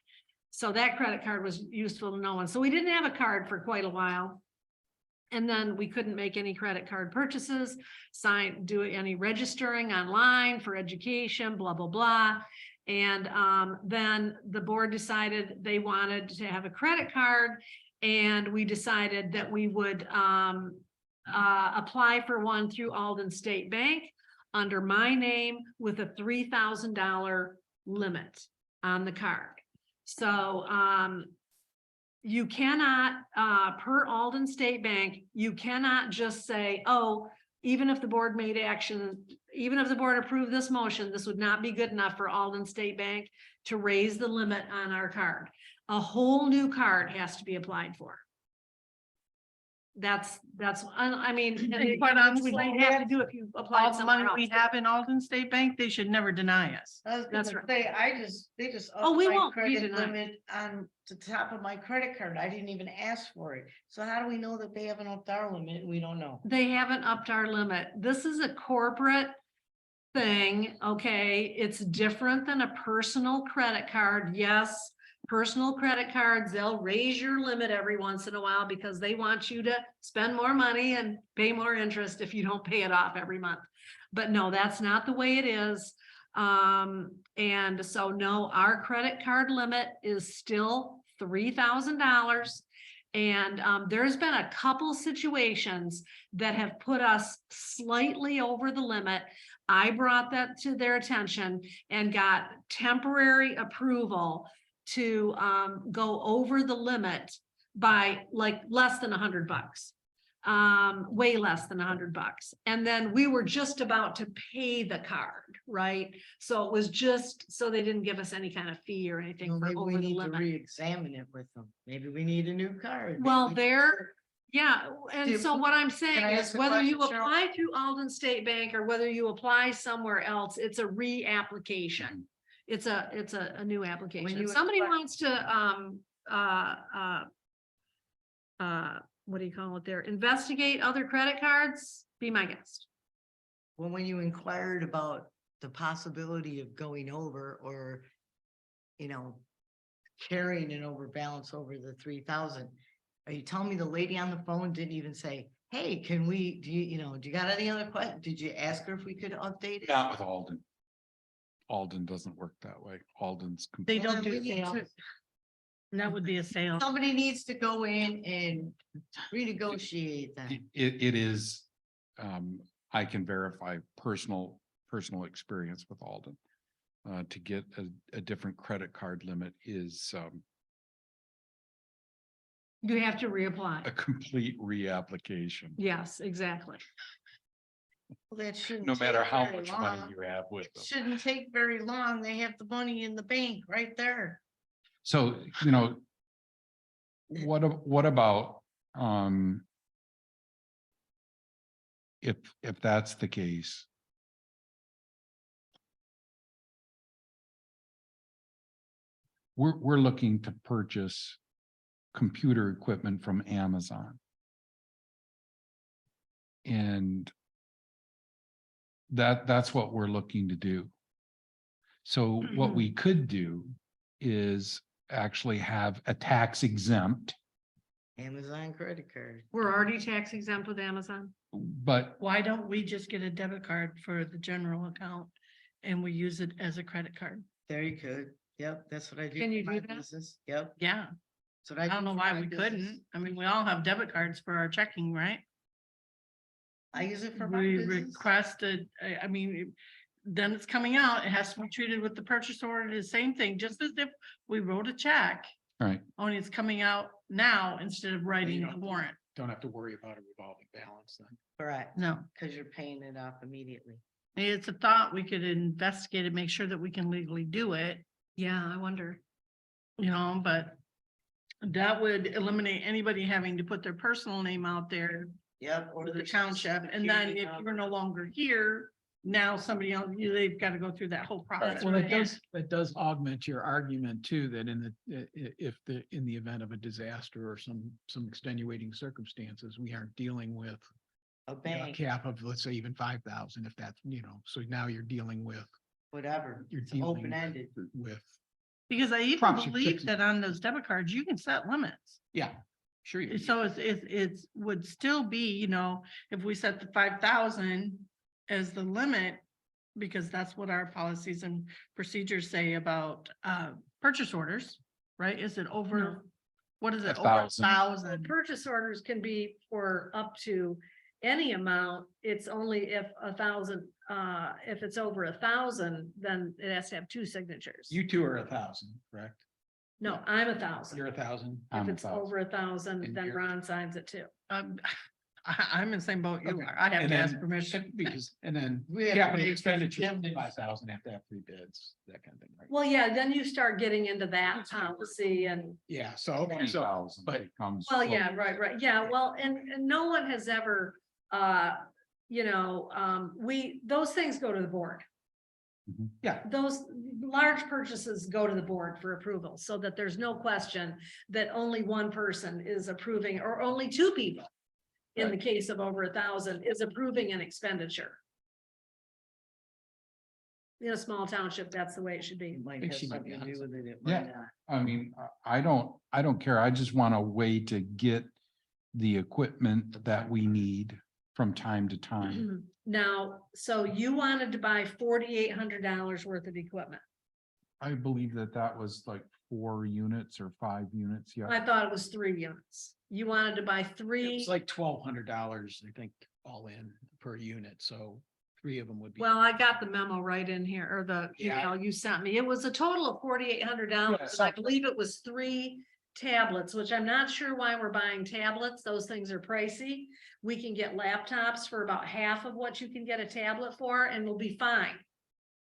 Speaker 3: So that credit card was useful to no one. So we didn't have a card for quite a while. And then we couldn't make any credit card purchases, do any registering online for education, blah, blah, blah. And then the board decided they wanted to have a credit card. And we decided that we would apply for one through Alden State Bank under my name with a $3,000 limit on the card. So you cannot, per Alden State Bank, you cannot just say, oh, even if the board made action, even if the board approved this motion, this would not be good enough for Alden State Bank to raise the limit on our card. A whole new card has to be applied for. That's, I mean,
Speaker 12: And quite honestly,
Speaker 3: we don't have to do if you apply
Speaker 12: all the money
Speaker 3: somewhere
Speaker 12: we
Speaker 3: else.
Speaker 12: have in Alden State Bank, they should never deny us.
Speaker 11: I was
Speaker 3: That's
Speaker 11: gonna
Speaker 3: right.
Speaker 11: say, they just
Speaker 3: Oh,
Speaker 11: upped
Speaker 3: we
Speaker 11: my
Speaker 3: won't be
Speaker 11: credit
Speaker 3: denied.
Speaker 11: limit on the top of my credit card. I didn't even ask for it. So how do we know that they haven't upped our limit? We don't know.
Speaker 3: They haven't upped our limit. This is a corporate thing, okay? It's different than a personal credit card. Yes, personal credit cards, they'll raise your limit every once in a while because they want you to spend more money and pay more interest if you don't pay it off every month. But no, that's not the way it is. And so no, our credit card limit is still $3,000. And there's been a couple situations that have put us slightly over the limit. I brought that to their attention and got temporary approval to go over the limit by like less than $100. Way less than $100. And then we were just about to pay the card, right? So it was just, so they didn't give us any kind of fee or anything
Speaker 11: Well,
Speaker 3: for
Speaker 11: maybe we
Speaker 3: over the
Speaker 11: need to
Speaker 3: limit.
Speaker 11: re-examine it with them. Maybe we need a new card.
Speaker 3: Well,
Speaker 11: Maybe-
Speaker 3: yeah, and
Speaker 11: Dude,
Speaker 3: so what I'm saying
Speaker 11: I
Speaker 3: is
Speaker 11: ask a
Speaker 3: whether you
Speaker 11: question, Cheryl?
Speaker 3: apply through Alden State Bank or whether you apply somewhere else, it's a reapplication. It's a new application.
Speaker 11: you
Speaker 3: If somebody
Speaker 11: apply-
Speaker 3: wants to, what do you call it there? Investigate other credit cards, be my guest.
Speaker 11: Well, when you inquired about the possibility of going over or, you know, carrying an overbalance over the 3,000, are you telling me the lady on the phone didn't even say, hey, can we, do you got any other questions? Did you ask her if we could update it?
Speaker 7: Not with Alden. Alden doesn't work that way. Alden's.
Speaker 12: They
Speaker 7: complete-
Speaker 12: don't do
Speaker 11: we need
Speaker 12: sales.
Speaker 11: to-
Speaker 12: And that would be a sale.
Speaker 11: Somebody needs to go in and renegotiate that.
Speaker 7: It is, I can verify personal experience with Alden. To get a different credit card limit is
Speaker 3: You have to reapply.
Speaker 7: a complete reapplication.
Speaker 3: Yes, exactly.
Speaker 11: Well, that shouldn't.
Speaker 7: No matter
Speaker 11: take
Speaker 7: how
Speaker 11: very
Speaker 7: much money
Speaker 11: long.
Speaker 7: you have with
Speaker 11: It
Speaker 7: them.
Speaker 11: shouldn't take very long. They have the money in the bank right there.
Speaker 7: So, what about, if that's the case? We're looking to purchase computer equipment from Amazon. And that's what we're looking to do. So what we could do is actually have a tax exempt,
Speaker 11: Amazon credit card.
Speaker 3: We're already tax exempt with Amazon.
Speaker 7: but
Speaker 12: Why don't we just get a debit card for the general account and we use it as a credit card?
Speaker 11: There you could. Yep, that's what I do.
Speaker 3: Can you
Speaker 11: for my
Speaker 3: do that?
Speaker 11: business. Yep.
Speaker 12: Yeah,
Speaker 11: That's what
Speaker 12: I
Speaker 11: do
Speaker 12: don't know
Speaker 11: for
Speaker 12: why
Speaker 11: my
Speaker 12: we
Speaker 11: business.
Speaker 12: couldn't. I mean, we all have debit cards for our checking, right?
Speaker 11: I use it for my
Speaker 12: We
Speaker 11: business.
Speaker 12: requested, I mean, then it's coming out, it has to be treated with the purchase order, the same thing, just as if we wrote a check.
Speaker 7: Right.
Speaker 12: Only it's coming out now instead of writing a warrant.
Speaker 13: Don't have to worry about a revolving balance then.
Speaker 11: Correct.
Speaker 12: No,
Speaker 11: Because you're paying it off immediately.
Speaker 12: it's a thought, we could investigate it, make sure that we can legally do it,
Speaker 3: Yeah, I wonder.
Speaker 12: but that would eliminate anybody having to put their personal name out there
Speaker 11: Yep.
Speaker 12: or the
Speaker 11: their
Speaker 12: township, and then
Speaker 11: security
Speaker 12: if
Speaker 11: number.
Speaker 12: you're no longer here, now somebody else, they've got to go through that whole process.
Speaker 13: Well,
Speaker 12: again.
Speaker 13: that does augment your argument too, that in the event of a disaster or some extenuating circumstances, we aren't dealing with
Speaker 11: A
Speaker 13: a
Speaker 11: bank,
Speaker 13: cap of, let's say, even 5,000, if that's, so now you're dealing with,
Speaker 11: whatever.
Speaker 13: you're
Speaker 11: It's
Speaker 13: dealing
Speaker 11: open-ended.
Speaker 13: with,
Speaker 12: Because I even
Speaker 13: Props are
Speaker 12: believe
Speaker 13: fixing-
Speaker 12: that on those debit cards, you can set limits.
Speaker 13: yeah, sure. you-
Speaker 12: So it's would still be, if we set the 5,000 as the limit, because that's what our policies and procedures say about purchase orders, right? Is it over? What is it? Over
Speaker 7: 1,000.
Speaker 12: 1,000?
Speaker 3: Purchase orders can be for up to any amount. It's only if 1,000, if it's over 1,000, then it has to have two signatures.
Speaker 13: You two are 1,000, correct?
Speaker 3: No, I'm 1,000.
Speaker 13: You're 1,000.
Speaker 3: If
Speaker 7: I'm
Speaker 3: it's
Speaker 7: 1,000.
Speaker 3: over 1,000,
Speaker 13: And
Speaker 3: then
Speaker 13: you're-
Speaker 3: Ron signs it too.
Speaker 12: I'm in the same boat you
Speaker 13: Okay.
Speaker 12: are. I have
Speaker 13: And
Speaker 12: to ask
Speaker 13: then-
Speaker 12: permission.
Speaker 13: Because, and then
Speaker 11: We have to
Speaker 13: capital
Speaker 11: make
Speaker 13: expenditure,
Speaker 11: expenditure.
Speaker 13: 5,000 have to have 3 bids, that kind of thing, right?
Speaker 3: Well, yeah, then you start getting into that policy and,
Speaker 13: Yeah, so, okay, so,
Speaker 7: 20,000
Speaker 13: but-
Speaker 7: becomes
Speaker 3: well,
Speaker 7: close.
Speaker 3: yeah, right. Yeah, well, and no one has ever, those things go to the board.
Speaker 13: yeah,
Speaker 3: Those large purchases go to the board for approval, so that there's no question that only one person is approving, or only two people. In the case of over 1,000 is approving an expenditure. In a small township, that's the way it should be.
Speaker 11: It might
Speaker 13: think
Speaker 11: have
Speaker 13: she might be
Speaker 11: something to do
Speaker 13: onto
Speaker 11: with it. It
Speaker 7: Yeah.
Speaker 11: might not.
Speaker 7: I mean, I don't care. I just want a way to get the equipment that we need from time to time.
Speaker 3: Now, so you wanted to buy $4,800 worth of equipment.
Speaker 7: I believe that was like 4 units or 5 units,
Speaker 3: I
Speaker 7: yeah.
Speaker 3: thought it was 3 units. You wanted to buy
Speaker 13: It
Speaker 3: 3.
Speaker 13: was like $1,200, I think, all in per unit, so 3 of them would be.
Speaker 3: Well, I got the memo right in here, or the
Speaker 13: Yeah.
Speaker 3: email you sent me. It was a total of $4,800.
Speaker 7: Yeah,
Speaker 3: And I believe it was 3 tablets, which I'm not sure why we're buying tablets. Those things are pricey. We can get laptops for about half of what you can get a tablet for, and we'll be fine.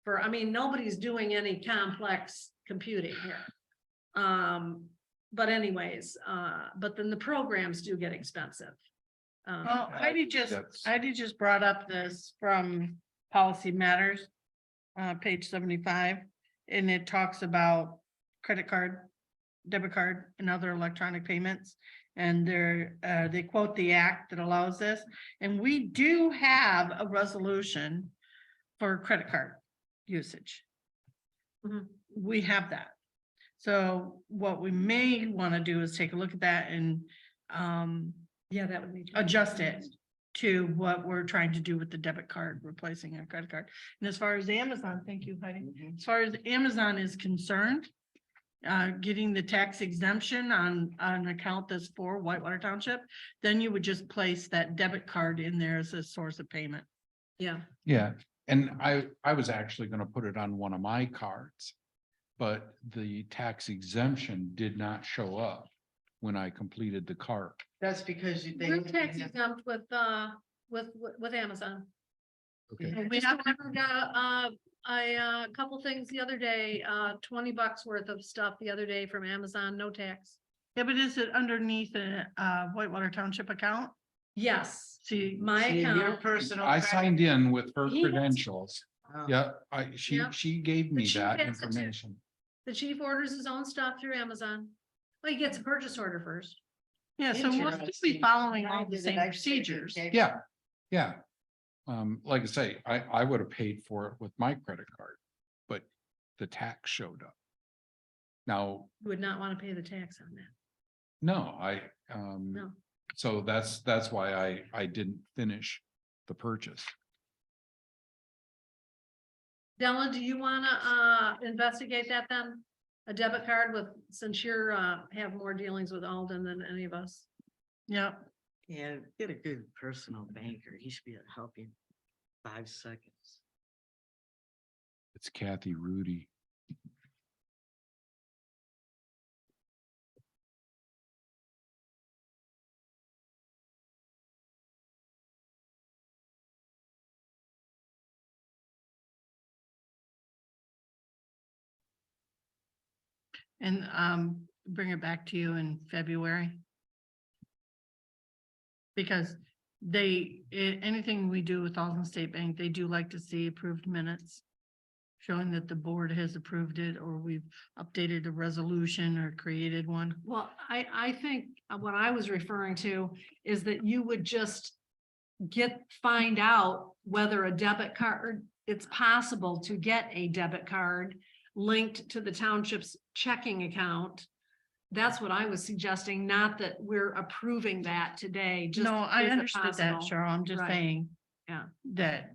Speaker 3: I mean, nobody's doing any complex computing here. But anyways, but then the programs do get expensive.
Speaker 1: Well, Heidi
Speaker 7: That's-
Speaker 1: just brought up this from Policy Matters, page 75, and it talks about credit card, debit card, and other electronic payments. And they quote the act that allows this, and we do have a resolution for credit card usage.
Speaker 3: Mhm.
Speaker 1: We have that. So what we may want to do is take a look at that and
Speaker 3: Yeah, that would be.
Speaker 1: adjust it to what we're trying to do with the debit card, replacing a credit card. And as far as Amazon, thank you, Heidi. As far as Amazon is concerned, getting the tax exemption on an account that's for Whitewater Township, then you would just place that debit card in there as a source of payment.
Speaker 3: Yeah,
Speaker 7: Yeah, and I was actually gonna put it on one of my cards. But the tax exemption did not show up when I completed the cart.
Speaker 11: That's because you
Speaker 3: we're
Speaker 11: think.
Speaker 3: tax exempt with Amazon.
Speaker 7: Okay.
Speaker 3: And we have never got, a couple things the other day, $20 worth of stuff the other day from Amazon, no tax.
Speaker 1: Yeah, but is it underneath a Whitewater Township account?
Speaker 3: Yes,
Speaker 1: See,
Speaker 3: my
Speaker 11: See, your
Speaker 3: account,
Speaker 11: personal.
Speaker 7: I
Speaker 11: credit-
Speaker 7: signed in with her
Speaker 3: He has-
Speaker 7: credentials.
Speaker 11: Oh.
Speaker 7: Yeah,
Speaker 3: Yeah.
Speaker 7: she gave me
Speaker 3: chief
Speaker 7: that
Speaker 3: has it too.
Speaker 7: information.
Speaker 3: the chief orders his own stuff through Amazon. Well, he gets a purchase order first.
Speaker 1: yeah, so we'll still be
Speaker 11: Interesting.
Speaker 1: following
Speaker 11: I
Speaker 1: all the
Speaker 11: did it,
Speaker 1: same
Speaker 11: I figured
Speaker 1: procedures.
Speaker 11: tax-
Speaker 7: Yeah, yeah. Like I say, I would have paid for it with my credit card, but the tax showed up. Now,
Speaker 3: You would not want to pay the tax on that.
Speaker 7: no,
Speaker 3: No.
Speaker 7: so that's why I didn't finish the purchase.
Speaker 3: Della, do you want to investigate that then? A debit card with, since you're have more dealings with Alden than any of us.
Speaker 1: Yep.
Speaker 11: Yeah, get a good personal banker. He should be able to help you in 5 seconds.
Speaker 7: It's Kathy Rudy.
Speaker 1: And bring it back to you in February. Because anything we do with Alden State Bank, they do like to see approved minutes. Showing that the board has approved it, or we've updated a resolution or created one.
Speaker 3: Well, I think what I was referring to is that you would just find out whether a debit card, it's possible to get a debit card linked to the township's checking account. That's what I was suggesting, not that we're approving that today. Just
Speaker 1: No, I
Speaker 3: is it
Speaker 1: understood that,
Speaker 3: possible?
Speaker 1: Cheryl. I'm just
Speaker 3: Right.
Speaker 1: saying.
Speaker 3: Yeah.
Speaker 1: That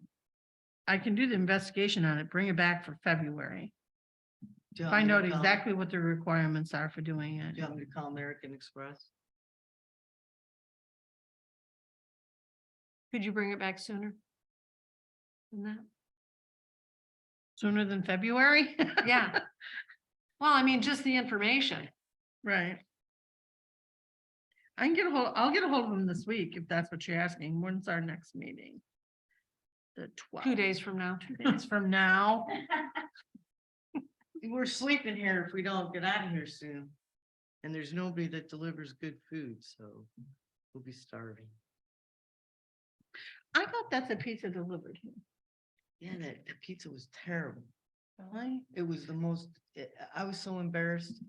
Speaker 1: I can do the investigation on it, bring it back for February.
Speaker 11: Do you want
Speaker 1: Find
Speaker 11: me
Speaker 1: out
Speaker 11: to call-
Speaker 1: exactly what the requirements are for doing
Speaker 11: Do
Speaker 1: it.
Speaker 11: you want me to call American Express?
Speaker 3: Could you bring it back sooner? Than that?
Speaker 1: Sooner than February?
Speaker 3: Yeah. Well, I mean, just the information.
Speaker 1: Right. I'll get a hold of them this week, if that's what you're asking. When's our next meeting? The 12th.
Speaker 3: 2 days from now.
Speaker 1: 2 days from now.
Speaker 11: We're sleeping here if we don't get out of here soon. And there's nobody that delivers good food, so we'll be starving.
Speaker 1: I got that's a pizza delivered here.
Speaker 11: Yeah, that pizza was terrible.
Speaker 1: Really?
Speaker 11: It was the most, I was so embarrassed.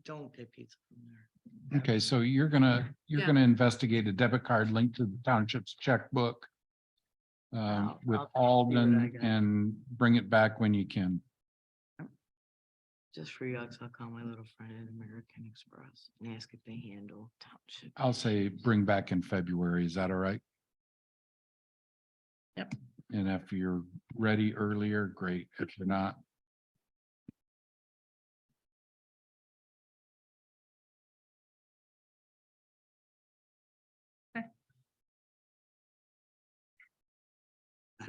Speaker 11: Don't get pizza from there.
Speaker 7: Okay, so you're gonna
Speaker 3: Yeah.
Speaker 7: investigate a debit card linked to the township's checkbook. With
Speaker 11: I'll see what I
Speaker 7: Alden
Speaker 11: got.
Speaker 7: and bring it back when you can.
Speaker 11: Just for you, I'll call my little friend at American Express and ask if they handle township.
Speaker 7: I'll say bring back in February. Is that all right?
Speaker 12: Yep.
Speaker 7: And if you're ready earlier, great. If you're not,
Speaker 11: I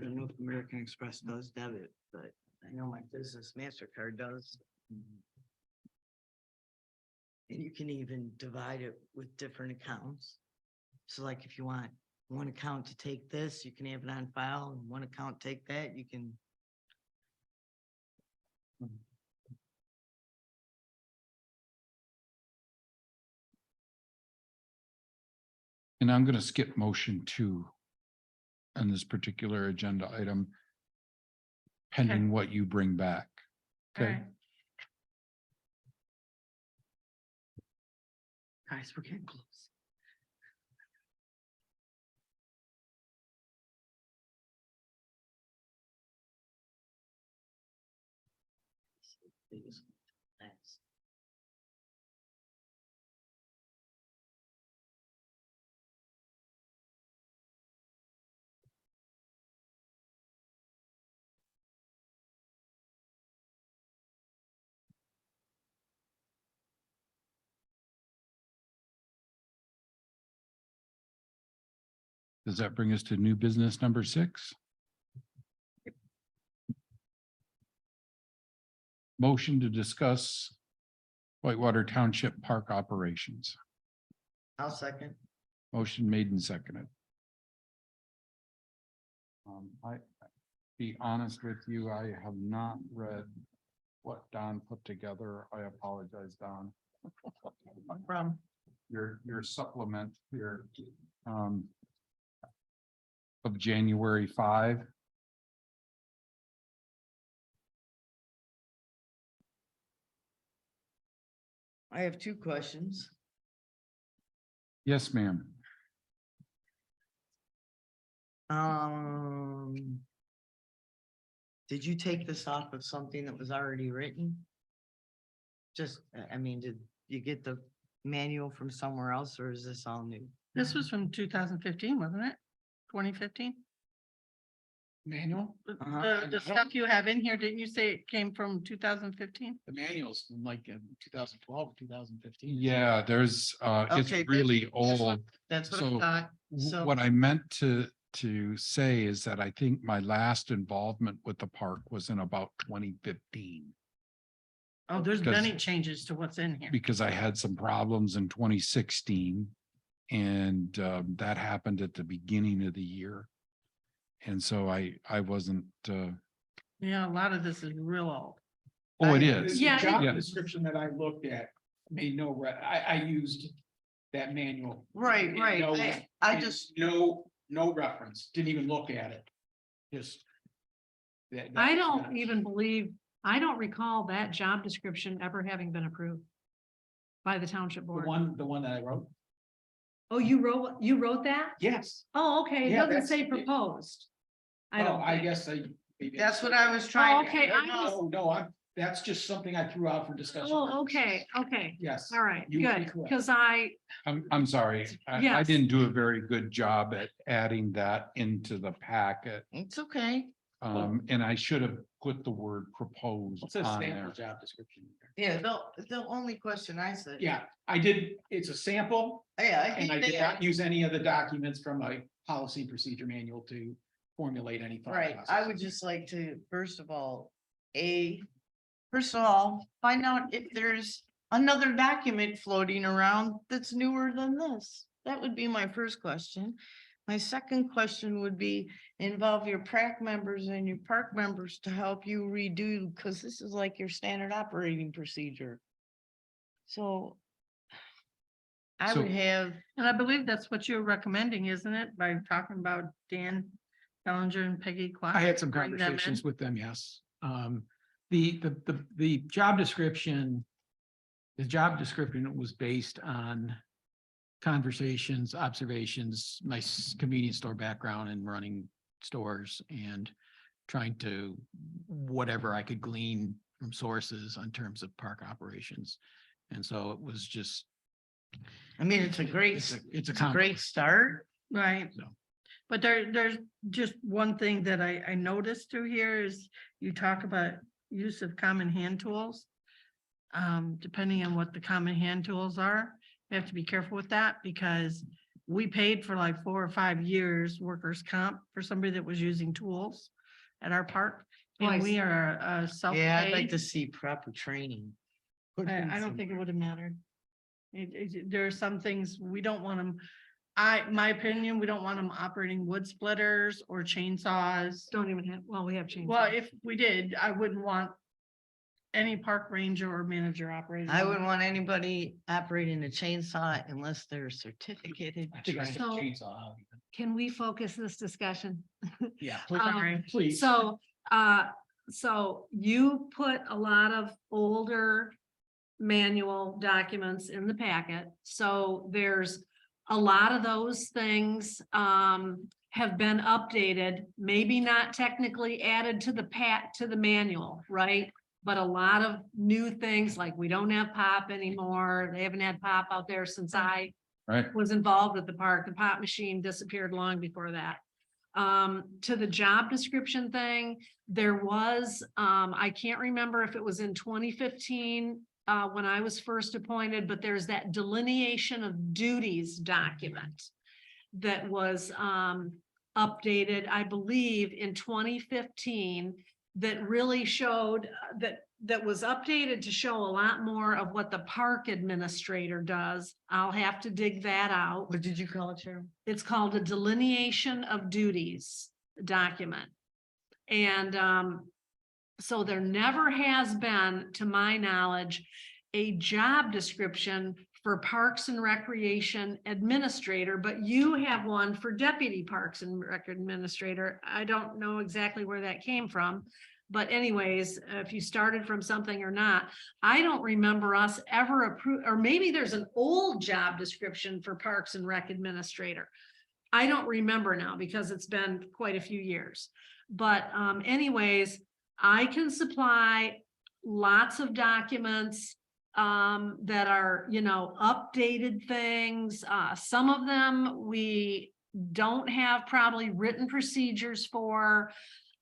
Speaker 11: don't know if American Express does debit, but I know my business MasterCard does. And you can even divide it with different accounts. So like if you want one account to take this, you can have it on file, and one account take that, you can.
Speaker 7: and I'm gonna skip motion 2 on this particular agenda item, pending what you bring back.
Speaker 12: All
Speaker 7: Okay,
Speaker 12: right.
Speaker 11: Guys, we're getting close.
Speaker 7: does that bring us to new business number 6? Motion to discuss Whitewater Township Park operations.
Speaker 11: I'll second.
Speaker 7: Motion made and seconded. I be honest with you, I have not read what Don put together. I apologize, Don.
Speaker 11: From.
Speaker 7: Your supplement here of January 5.
Speaker 11: I have 2 questions.
Speaker 7: Yes, ma'am.
Speaker 11: Did you take this off of something that was already written? Just, I mean, did you get the manual from somewhere else, or is this all new?
Speaker 12: This was from 2015, wasn't it? 2015?
Speaker 13: Manual,
Speaker 12: The stuff you have in here, didn't you say it came from 2015?
Speaker 13: the manuals from like 2012, 2015.
Speaker 7: Yeah, there's it's
Speaker 11: Okay,
Speaker 7: really old.
Speaker 11: That's what I
Speaker 7: So
Speaker 11: thought. So,
Speaker 7: What I meant to say is that I think my last involvement with the park was in about 2015.
Speaker 12: Oh, there's
Speaker 7: Because-
Speaker 12: many changes to what's in here.
Speaker 7: Because I had some problems in 2016. And that happened at the beginning of the year. And so I wasn't,
Speaker 12: Yeah, a lot of this is real old.
Speaker 7: oh, it
Speaker 13: The
Speaker 7: is.
Speaker 12: Yeah,
Speaker 13: job
Speaker 7: Yeah.
Speaker 13: description that I looked at made no, I used that manual.
Speaker 11: right,
Speaker 13: And
Speaker 11: right.
Speaker 13: no-
Speaker 11: I
Speaker 13: and
Speaker 11: just,
Speaker 13: no reference, didn't even look at it. Just.
Speaker 12: I don't even believe, I don't recall that job description ever having been approved by the township
Speaker 13: The
Speaker 12: board.
Speaker 13: one that I wrote,
Speaker 12: Oh, you wrote that?
Speaker 13: yes.
Speaker 12: Oh, okay. It
Speaker 13: Yeah,
Speaker 12: doesn't
Speaker 13: that's-
Speaker 12: say proposed. I
Speaker 13: Oh,
Speaker 12: don't
Speaker 13: I
Speaker 12: think.
Speaker 13: guess I. maybe
Speaker 11: that's what
Speaker 13: I-
Speaker 11: I was trying. to-
Speaker 12: okay, I
Speaker 13: No, that's just something I threw out for discussion.
Speaker 12: Oh, okay, okay.
Speaker 13: Yes.
Speaker 12: All right,
Speaker 13: you would be
Speaker 12: good.
Speaker 13: correct.
Speaker 12: Because
Speaker 7: I'm sorry. I
Speaker 12: Yes.
Speaker 7: didn't do a very good job at adding that into the packet.
Speaker 11: It's okay.
Speaker 7: And I should have put the word proposed
Speaker 13: What's a
Speaker 7: on
Speaker 13: sample
Speaker 7: there.
Speaker 13: job description?
Speaker 11: Yeah, the only question I said.
Speaker 13: Yeah, I did, it's a sample,
Speaker 11: Yeah, I
Speaker 13: and I
Speaker 11: get
Speaker 13: did
Speaker 11: that.
Speaker 13: not use any of the documents from my policy procedure manual to formulate any. thought
Speaker 11: Right, I
Speaker 13: process.
Speaker 11: would just like to, first of all, find out if there's another document floating around that's newer than this. That would be my first question. My second question would be involve your PrAC members and your park members to help you redo, because this is like your standard operating procedure. So I
Speaker 7: So-
Speaker 11: would have,
Speaker 12: and I believe that's what you're recommending, isn't it? By talking about Dan Bellinger and Peggy Clark.
Speaker 13: I had some
Speaker 12: bring them in?
Speaker 13: conversations with them, yes. The job description. The job description was based on conversations, observations, my convenience store background and running stores and trying to whatever I could glean from sources on terms of park operations. And so it was just,
Speaker 11: I mean, it's a great,
Speaker 13: it's a
Speaker 11: it's a great start.
Speaker 12: Right.
Speaker 13: So.
Speaker 12: But there's just one thing that I noticed through here is you talk about use of common hand tools. Depending on what the common hand tools are, we have to be careful with that because we paid for like 4 or 5 years workers' comp for somebody that was using tools at our park. And
Speaker 11: Nice.
Speaker 12: we are
Speaker 11: Yeah, I'd like
Speaker 12: self-paid.
Speaker 11: to see proper training.
Speaker 12: I don't think it would have mattered. There are some things we don't want them. My opinion, we don't want them operating wood splitters or chainsaws.
Speaker 3: Don't even have, well, we have changed.
Speaker 12: Well, if we did, I wouldn't want any park ranger or manager operating.
Speaker 11: I wouldn't want anybody operating a chainsaw unless they're certificated.
Speaker 13: I think I
Speaker 12: So-
Speaker 13: took chainsaw out.
Speaker 3: Can we focus this discussion?
Speaker 13: Yeah,
Speaker 3: Um,
Speaker 13: please.
Speaker 3: So you put a lot of older manual documents in the packet. So there's a lot of those things have been updated, maybe not technically added to the manual, right? But a lot of new things, like we don't have pop anymore. They haven't had pop out there since I
Speaker 7: Right.
Speaker 3: was involved at the park. The pop machine disappeared long before that. To the job description thing, there was, I can't remember if it was in 2015, when I was first appointed, but there's that delineation of duties document that was, updated, I believe, in 2015, that really showed, that was updated to show a lot more of what the park administrator does. I'll have to dig that out.
Speaker 11: What did you call it, Sharon?
Speaker 3: It's called a delineation of duties document. And so there never has been, to my knowledge, a job description for Parks and Recreation Administrator, but you have one for Deputy Parks and Rec Administrator. I don't know exactly where that came from. But anyways, if you started from something or not, I don't remember us ever approve, or maybe there's an old job description for Parks and Rec Administrator. I don't remember now because it's been quite a few years. But anyways, I can supply lots of documents that are, updated things. Some of them we don't have probably written procedures for.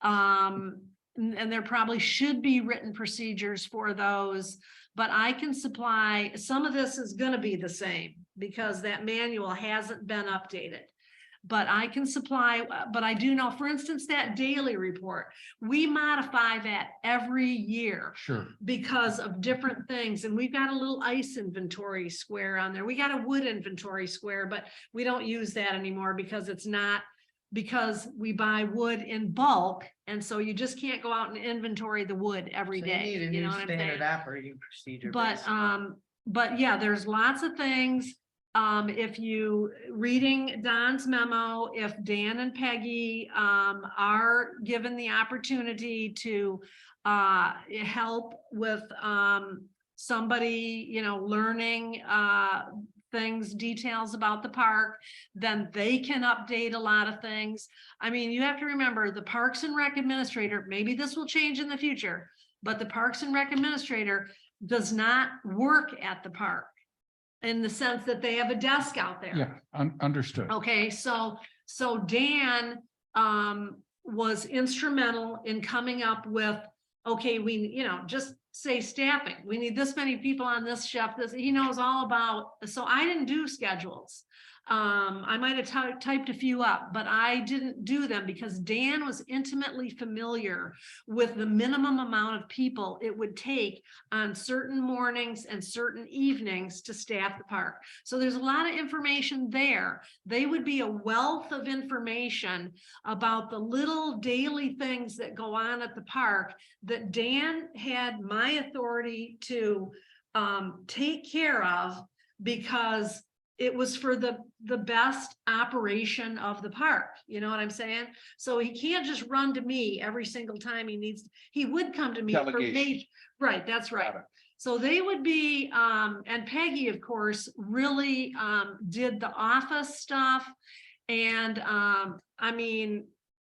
Speaker 3: And there probably should be written procedures for those, but I can supply, some of this is gonna be the same because that manual hasn't been updated. But I can supply, but I do know, for instance, that daily report, we modify that every year
Speaker 7: Sure.
Speaker 3: because of different things. And we've got a little ice inventory square on there. We got a wood inventory square, but we don't use that anymore because it's not, because we buy wood in bulk. And so you just can't go out and inventory the wood every
Speaker 11: So you
Speaker 3: day.
Speaker 11: need a
Speaker 3: You
Speaker 11: new
Speaker 3: know what I'm saying?
Speaker 11: standard operating procedure.
Speaker 3: But,
Speaker 11: basically.
Speaker 3: but yeah, there's lots of things. If you reading Don's memo, if Dan and Peggy, are given the opportunity to, help with, somebody, learning, things, details about the park, then they can update a lot of things. I mean, you have to remember the Parks and Rec Administrator, maybe this will change in the future, but the Parks and Rec Administrator does not work at the park in the sense that they have a desk out there.
Speaker 7: Yeah, understood.
Speaker 3: Okay, so Dan was instrumental in coming up with, okay, we, just say staffing. We need this many people on this shift. He knows all about, so I didn't do schedules. I might have typed a few up, but I didn't do them because Dan was intimately familiar with the minimum amount of people it would take on certain mornings and certain evenings to staff the park. So there's a lot of information there. They would be a wealth of information about the little daily things that go on at the park that Dan had my authority to take care of because it was for the best operation of the park. You know what I'm saying? So he can't just run to me every single time he would come to me for
Speaker 7: Delegation.
Speaker 3: major, right, that's right.
Speaker 7: Got it.
Speaker 3: So they would be, and Peggy, of course, really did the office stuff. And I mean,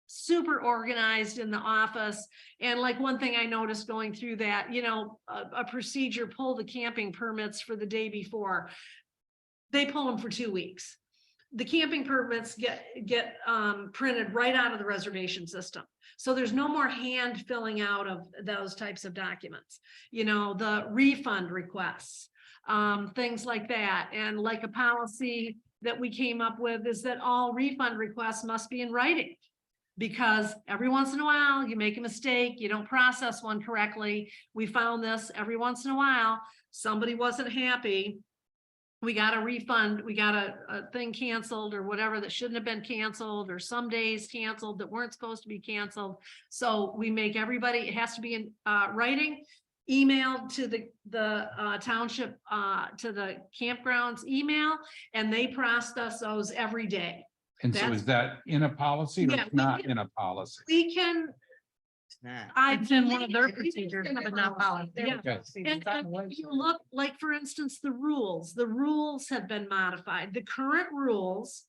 Speaker 3: super organized in the office. And like one thing I noticed going through that, a procedure, pull the camping permits for the day before. They pull them for 2 weeks. the camping permits get printed right out of the reservation system. So there's no more hand filling out of those types of documents, you know, the refund requests, things like that. And like a policy that we came up with is that all refund requests must be in writing. Because every once in a while you make a mistake, you don't process one correctly. We found this every once in a while, somebody wasn't happy. We got a refund, we got a thing canceled or whatever that shouldn't have been canceled, or some days canceled that weren't supposed to be canceled. So we make everybody, it has to be in writing, emailed to the township, to the campgrounds email, and they process those every day.
Speaker 7: And so is that in a policy or
Speaker 3: Yeah,
Speaker 7: it's not in a policy?
Speaker 3: We can,
Speaker 11: It's not.
Speaker 12: It's in one of their
Speaker 3: believe it's
Speaker 12: procedures,
Speaker 3: in a
Speaker 12: but not
Speaker 3: policy.
Speaker 12: policy.
Speaker 3: Yeah.
Speaker 7: Okay.
Speaker 3: And if you look, like, for instance, the rules have been modified. The current rules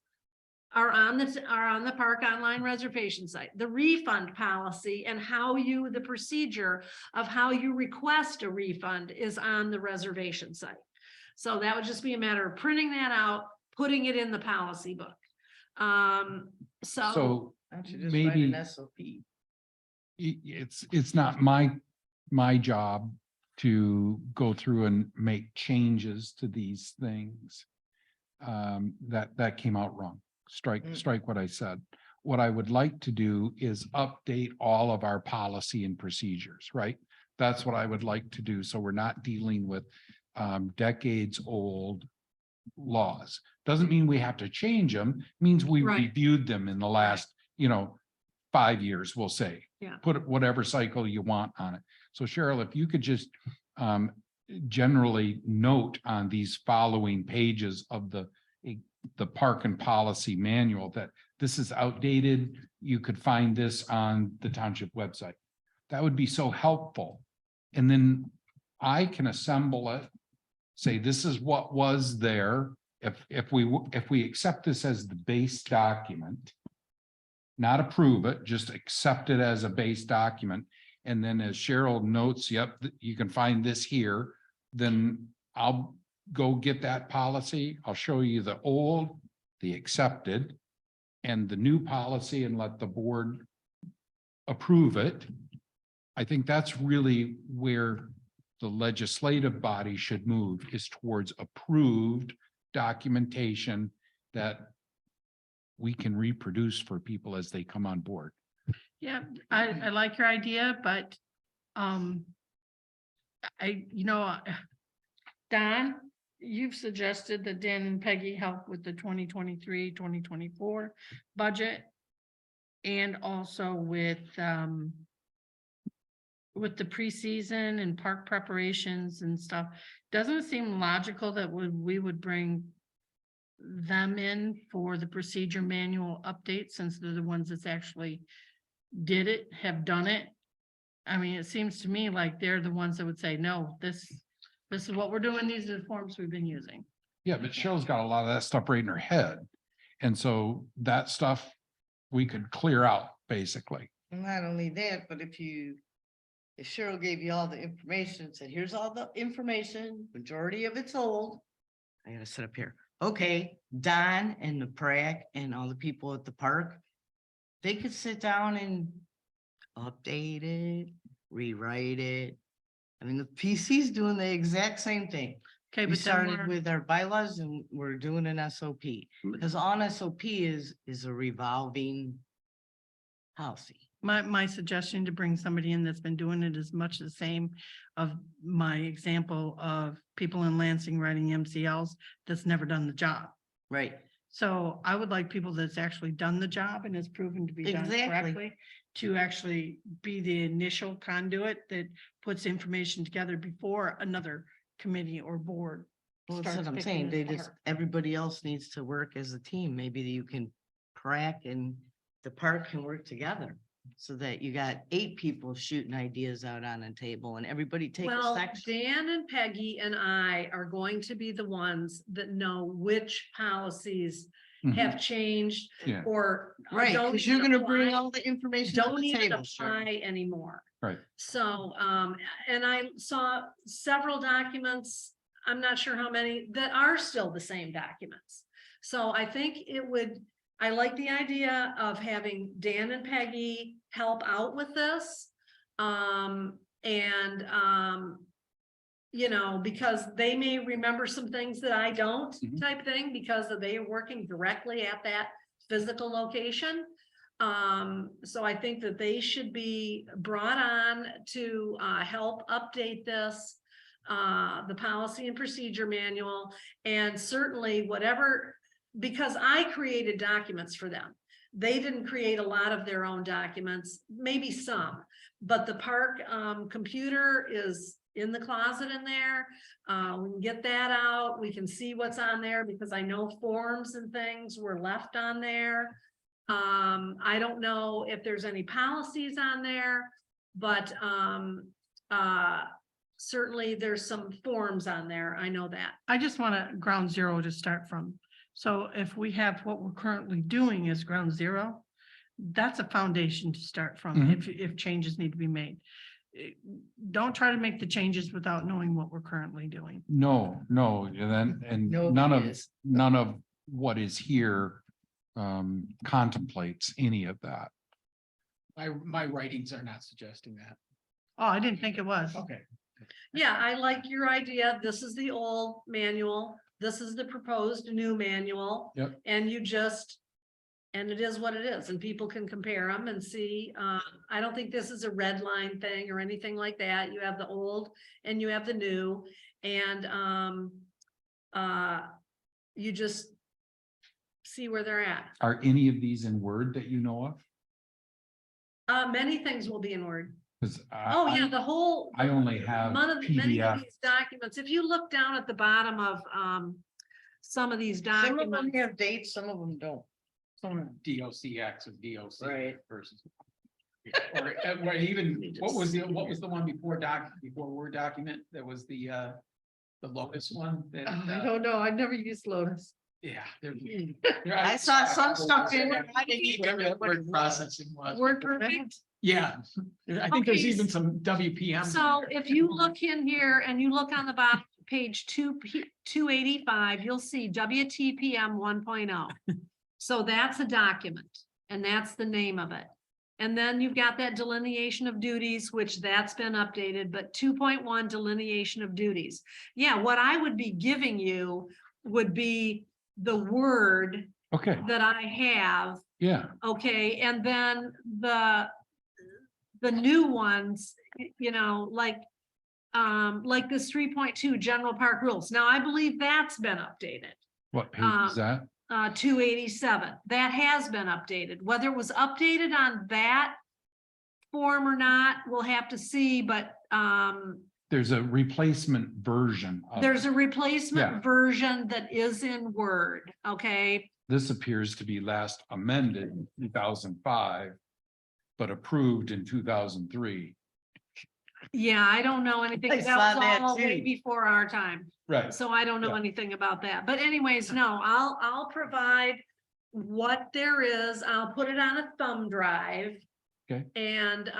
Speaker 3: are on the park online reservation site. The refund policy and the procedure of how you request a refund is on the reservation site. So that would just be a matter of printing that out, putting it in the policy book.
Speaker 7: So
Speaker 11: Why don't you just write
Speaker 7: maybe
Speaker 11: an SOP?
Speaker 7: it's not my job to go through and make changes to these things. That came out wrong. Strike what I said. What I would like to do is update all of our policy and procedures, right? That's what I would like to do. So we're not dealing with decades old laws. Doesn't mean we have to change them, means we
Speaker 3: Right.
Speaker 7: reviewed them in the last, 5 years, we'll say.
Speaker 3: Yeah.
Speaker 7: Put whatever cycle you want on it. So Cheryl, if you could just generally note on these following pages of the park and policy manual that this is outdated, you could find this on the township website. That would be so helpful. And then I can assemble it, say this is what was there. If we accept this as the base document, not approve it, just accept it as a base document. And then as Cheryl notes, yep, you can find this here, then I'll go get that policy. I'll show you the old, the accepted, and the new policy and let the board approve it. I think that's really where the legislative body should move, is towards approved documentation that we can reproduce for people as they come on board.
Speaker 12: Yeah, I like your idea, but, Don, you've suggested that Dan and Peggy help with the 2023, 2024 budget. And also with the preseason and park preparations and stuff. Doesn't it seem logical that we would bring them in for the procedure manual update, since they're the ones that's actually did it, have done it? I mean, it seems to me like they're the ones that would say, no, this is what we're doing. These are the forms we've been using.
Speaker 7: Yeah, but Cheryl's got a lot of that stuff right in her head. And so that stuff we could clear out, basically.
Speaker 11: And not only that, but if Cheryl gave you all the information, said, here's all the information, majority of it's old. I gotta sit up here. Okay, Don and the Prac and all the people at the park, they could sit down and update it, rewrite it. I mean, the PC's doing the exact same thing.
Speaker 12: Okay,
Speaker 11: We
Speaker 12: but then
Speaker 11: started
Speaker 12: we're-
Speaker 11: with our bylaws and we're doing an SOP, because on SOP is a revolving policy.
Speaker 12: My suggestion to bring somebody in that's been doing it is much the same of my example of people in Lansing writing MCLs that's never done the job.
Speaker 11: Right.
Speaker 12: So I would like people that's actually done the job and has proven to be done
Speaker 11: Exactly.
Speaker 12: correctly to actually be the initial conduit that puts information together before another committee or board.
Speaker 11: Well, that's
Speaker 12: starts
Speaker 11: what I'm
Speaker 12: picking
Speaker 11: saying.
Speaker 12: it
Speaker 11: They just,
Speaker 12: apart.
Speaker 11: everybody else needs to work as a team. Maybe you can Prac and the park can work together. So that you got 8 people shooting ideas out on a table and everybody take a
Speaker 3: well,
Speaker 11: section.
Speaker 3: Dan and Peggy and I are going to be the ones that know which policies have changed
Speaker 7: Yeah.
Speaker 3: or
Speaker 11: Right,
Speaker 3: don't
Speaker 11: because you're
Speaker 3: even
Speaker 11: gonna bring
Speaker 3: apply-
Speaker 11: all the information to
Speaker 3: don't
Speaker 11: the
Speaker 3: even
Speaker 11: table. Cheryl.
Speaker 3: apply anymore.
Speaker 7: Right.
Speaker 3: So, and I saw several documents, I'm not sure how many, that are still the same documents. So I think I like the idea of having Dan and Peggy help out with this. You know, because they may remember some things that I don't
Speaker 7: Mhm.
Speaker 3: type thing, because they are working directly at that physical location. So I think that they should be brought on to help update this, the policy and procedure manual, and certainly whatever, because I created documents for them. They didn't create a lot of their own documents, maybe some, but the park computer is in the closet in there. We can get that out. We can see what's on there, because I know forms and things were left on there. I don't know if there's any policies on there, but certainly there's some forms on there. I know that.
Speaker 12: I just want a ground zero to start from. So if we have what we're currently doing as ground zero, that's a foundation to start from if changes need to be made. Don't try to make the changes without knowing what we're currently doing.
Speaker 7: No, and
Speaker 11: Nobody is.
Speaker 7: none of what is here contemplates any of that.
Speaker 13: My writings are not suggesting that.
Speaker 12: Oh, I didn't think it was.
Speaker 13: Okay.
Speaker 3: Yeah, I like your idea. This is the old manual. This is the proposed new manual.
Speaker 7: Yep.
Speaker 3: And and it is what it is, and people can compare them and see. I don't think this is a red line thing or anything like that. You have the old and you have the new, and you just see where they're at.
Speaker 7: Are any of these in Word that you know of?
Speaker 3: Many things will be in Word.
Speaker 7: Because
Speaker 3: Oh, yeah, the whole.
Speaker 7: I only have
Speaker 3: Many of
Speaker 7: PDF.
Speaker 3: these documents, if you look down at the bottom of some of these
Speaker 11: Some of them
Speaker 3: documents.
Speaker 11: have dates, some of them don't.
Speaker 13: DOCX and DOC
Speaker 11: Right.
Speaker 13: versus. Or even, what was the one before Word document? That was the Lotus one that.
Speaker 3: I don't know. I've never used Lotus.
Speaker 13: Yeah.
Speaker 11: I saw some stuff in there. I didn't even
Speaker 13: Whatever
Speaker 11: know
Speaker 13: that
Speaker 11: what
Speaker 13: word
Speaker 11: it was.
Speaker 13: processing was.
Speaker 3: Word perfect.
Speaker 13: Yeah, I think there's
Speaker 3: Okay,
Speaker 13: even some WPM.
Speaker 3: So if you look in here and you look on the bottom, page 285, you'll see WTPM 1.0. So that's a document, and that's the name of it. And then you've got that delineation of duties, which that's been updated, but 2.1 delineation of duties. Yeah, what I would be giving you would be the word
Speaker 7: Okay,
Speaker 3: that I have.
Speaker 7: yeah,
Speaker 3: Okay, and then the new ones, you know, like this 3.2 general park rules. Now, I believe that's been updated.
Speaker 7: what page is that?
Speaker 3: 287. That has been updated. Whether it was updated on that form or not, we'll have to see, but
Speaker 7: There's a replacement version of
Speaker 3: there's
Speaker 7: it.
Speaker 3: a replacement
Speaker 7: Yeah.
Speaker 3: version that is in Word, okay?
Speaker 7: This appears to be last amended in 2005, but approved in 2003.
Speaker 3: Yeah, I don't know anything.
Speaker 11: I
Speaker 3: That
Speaker 11: saw that
Speaker 3: was all way
Speaker 11: too.
Speaker 3: before our time.
Speaker 7: Right.
Speaker 3: So I don't know
Speaker 7: Yeah.
Speaker 3: anything about that. But anyways, no, I'll provide what there is. I'll put it on a thumb drive.
Speaker 7: Okay.
Speaker 3: And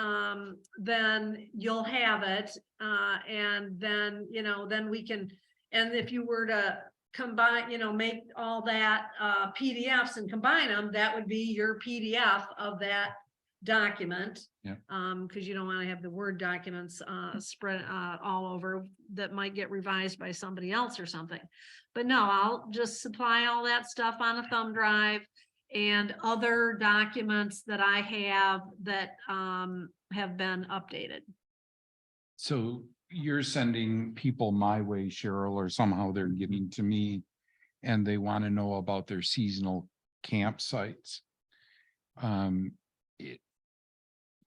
Speaker 3: then you'll have it. And then, you know, then we can, and if you were to combine, you know, make all that PDFs and combine them, that would be your PDF of that document.
Speaker 7: Yeah.
Speaker 3: Because you don't want to have the Word documents spread all over that might get revised by somebody else or something. But no, I'll just supply all that stuff on a thumb drive and other documents that I have that have been updated.
Speaker 7: So you're sending people my way, Cheryl, or somehow they're giving to me, and they want to know about their seasonal campsites.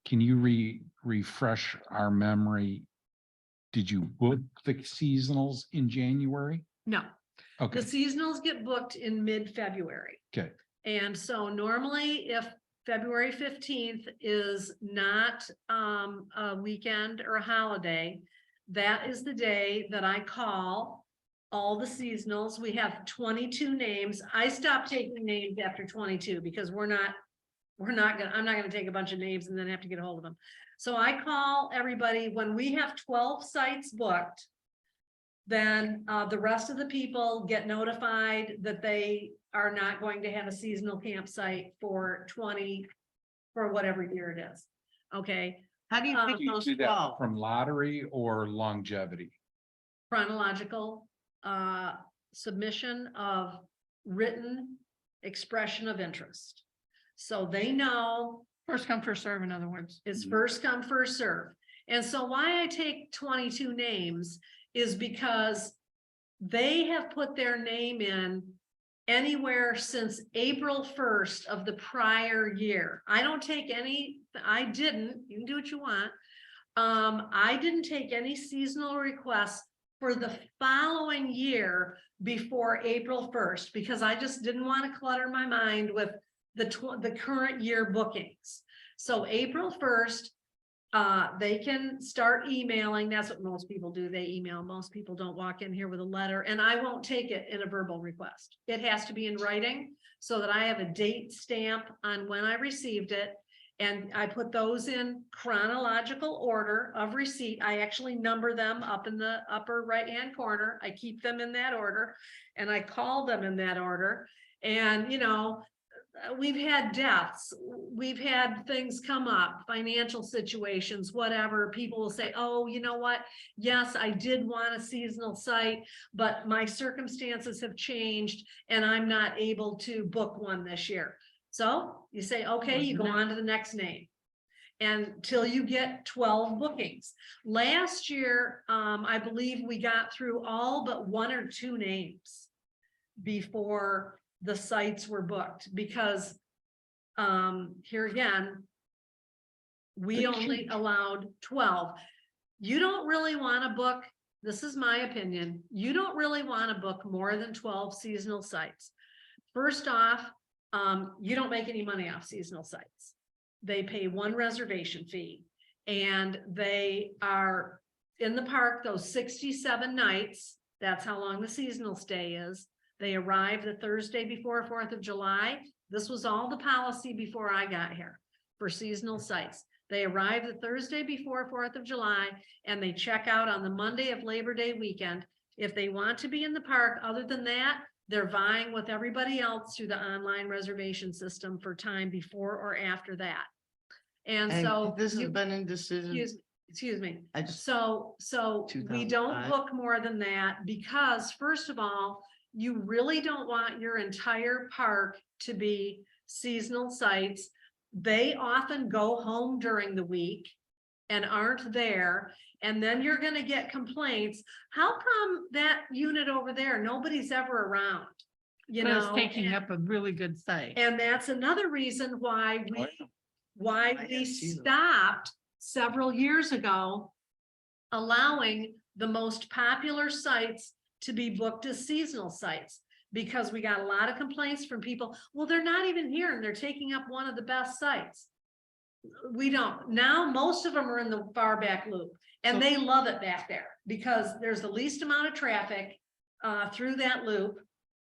Speaker 7: Can you refresh our memory? Did you book the seasonals in January?
Speaker 3: No,
Speaker 7: Okay,
Speaker 3: the seasonals get booked in mid-February.
Speaker 7: okay,
Speaker 3: And so normally if February 15th is not a weekend or a holiday, that is the day that I call all the seasonals. We have 22 names. I stopped taking names after 22 because I'm not gonna take a bunch of names and then have to get a hold of them. So I call everybody when we have 12 sites booked. Then the rest of the people get notified that they are not going to have a seasonal campsite for whatever year it is. Okay,
Speaker 1: How do you pick
Speaker 7: Do you
Speaker 1: those
Speaker 7: do that
Speaker 1: 12?
Speaker 7: from lottery or longevity?
Speaker 3: chronological submission of written expression of interest. So they know
Speaker 12: First come, first serve, in other words.
Speaker 3: it's first come, first serve. And so why I take 22 names is because they have put their name in anywhere since April 1st of the prior year. I don't take any, I didn't, you can do what you want. I didn't take any seasonal requests for the following year before April 1st, because I just didn't want to clutter my mind with the current year bookings. So April 1st, they can start emailing. That's what most people do. They email. Most people don't walk in here with a letter, and I won't take it in a verbal request. It has to be in writing so that I have a date stamp on when I received it. And I put those in chronological order of receipt. I actually number them up in the upper right-hand corner. I keep them in that order and I call them in that order. And, you know, we've had deaths, we've had things come up, financial situations, whatever. People will say, oh, you know what? Yes, I did want a seasonal site, but my circumstances have changed and I'm not able to book one this year. So you say, okay, you go on to the next name until you get 12 bookings. Last year, I believe we got through all but 1 or 2 names before the sites were booked, because here again, we only allowed 12. You don't really want to book, this is my opinion, you don't really want to book more than 12 seasonal sites. First off, you don't make any money off seasonal sites. They pay 1 reservation fee and they are in the park those 67 nights. That's how long the seasonal stay is. They arrive the Thursday before 4th of July. This was all the policy before I got here for seasonal sites. They arrive the Thursday before 4th of July and they check out on the Monday of Labor Day weekend. If they want to be in the park, other than that, they're vying with everybody else through the online reservation system for time before or after that. And so
Speaker 11: This has been in decision.
Speaker 3: excuse me.
Speaker 11: I just,
Speaker 3: So we don't
Speaker 11: 2005.
Speaker 3: book more than that because first of all, you really don't want your entire park to be seasonal sites. They often go home during the week and aren't there. And then you're going to get complaints. How come that unit over there, nobody's ever around? You
Speaker 12: But
Speaker 3: know,
Speaker 12: it's taking up a really good site.
Speaker 3: and that's another reason why
Speaker 11: I have seen them.
Speaker 3: stopped several years ago allowing the most popular sites to be booked as seasonal sites, because we got a lot of complaints from people. Well, they're not even here and they're taking up one of the best sites. We don't. Now, most of them are in the far back loop and they love it back there because there's the least amount of traffic through that loop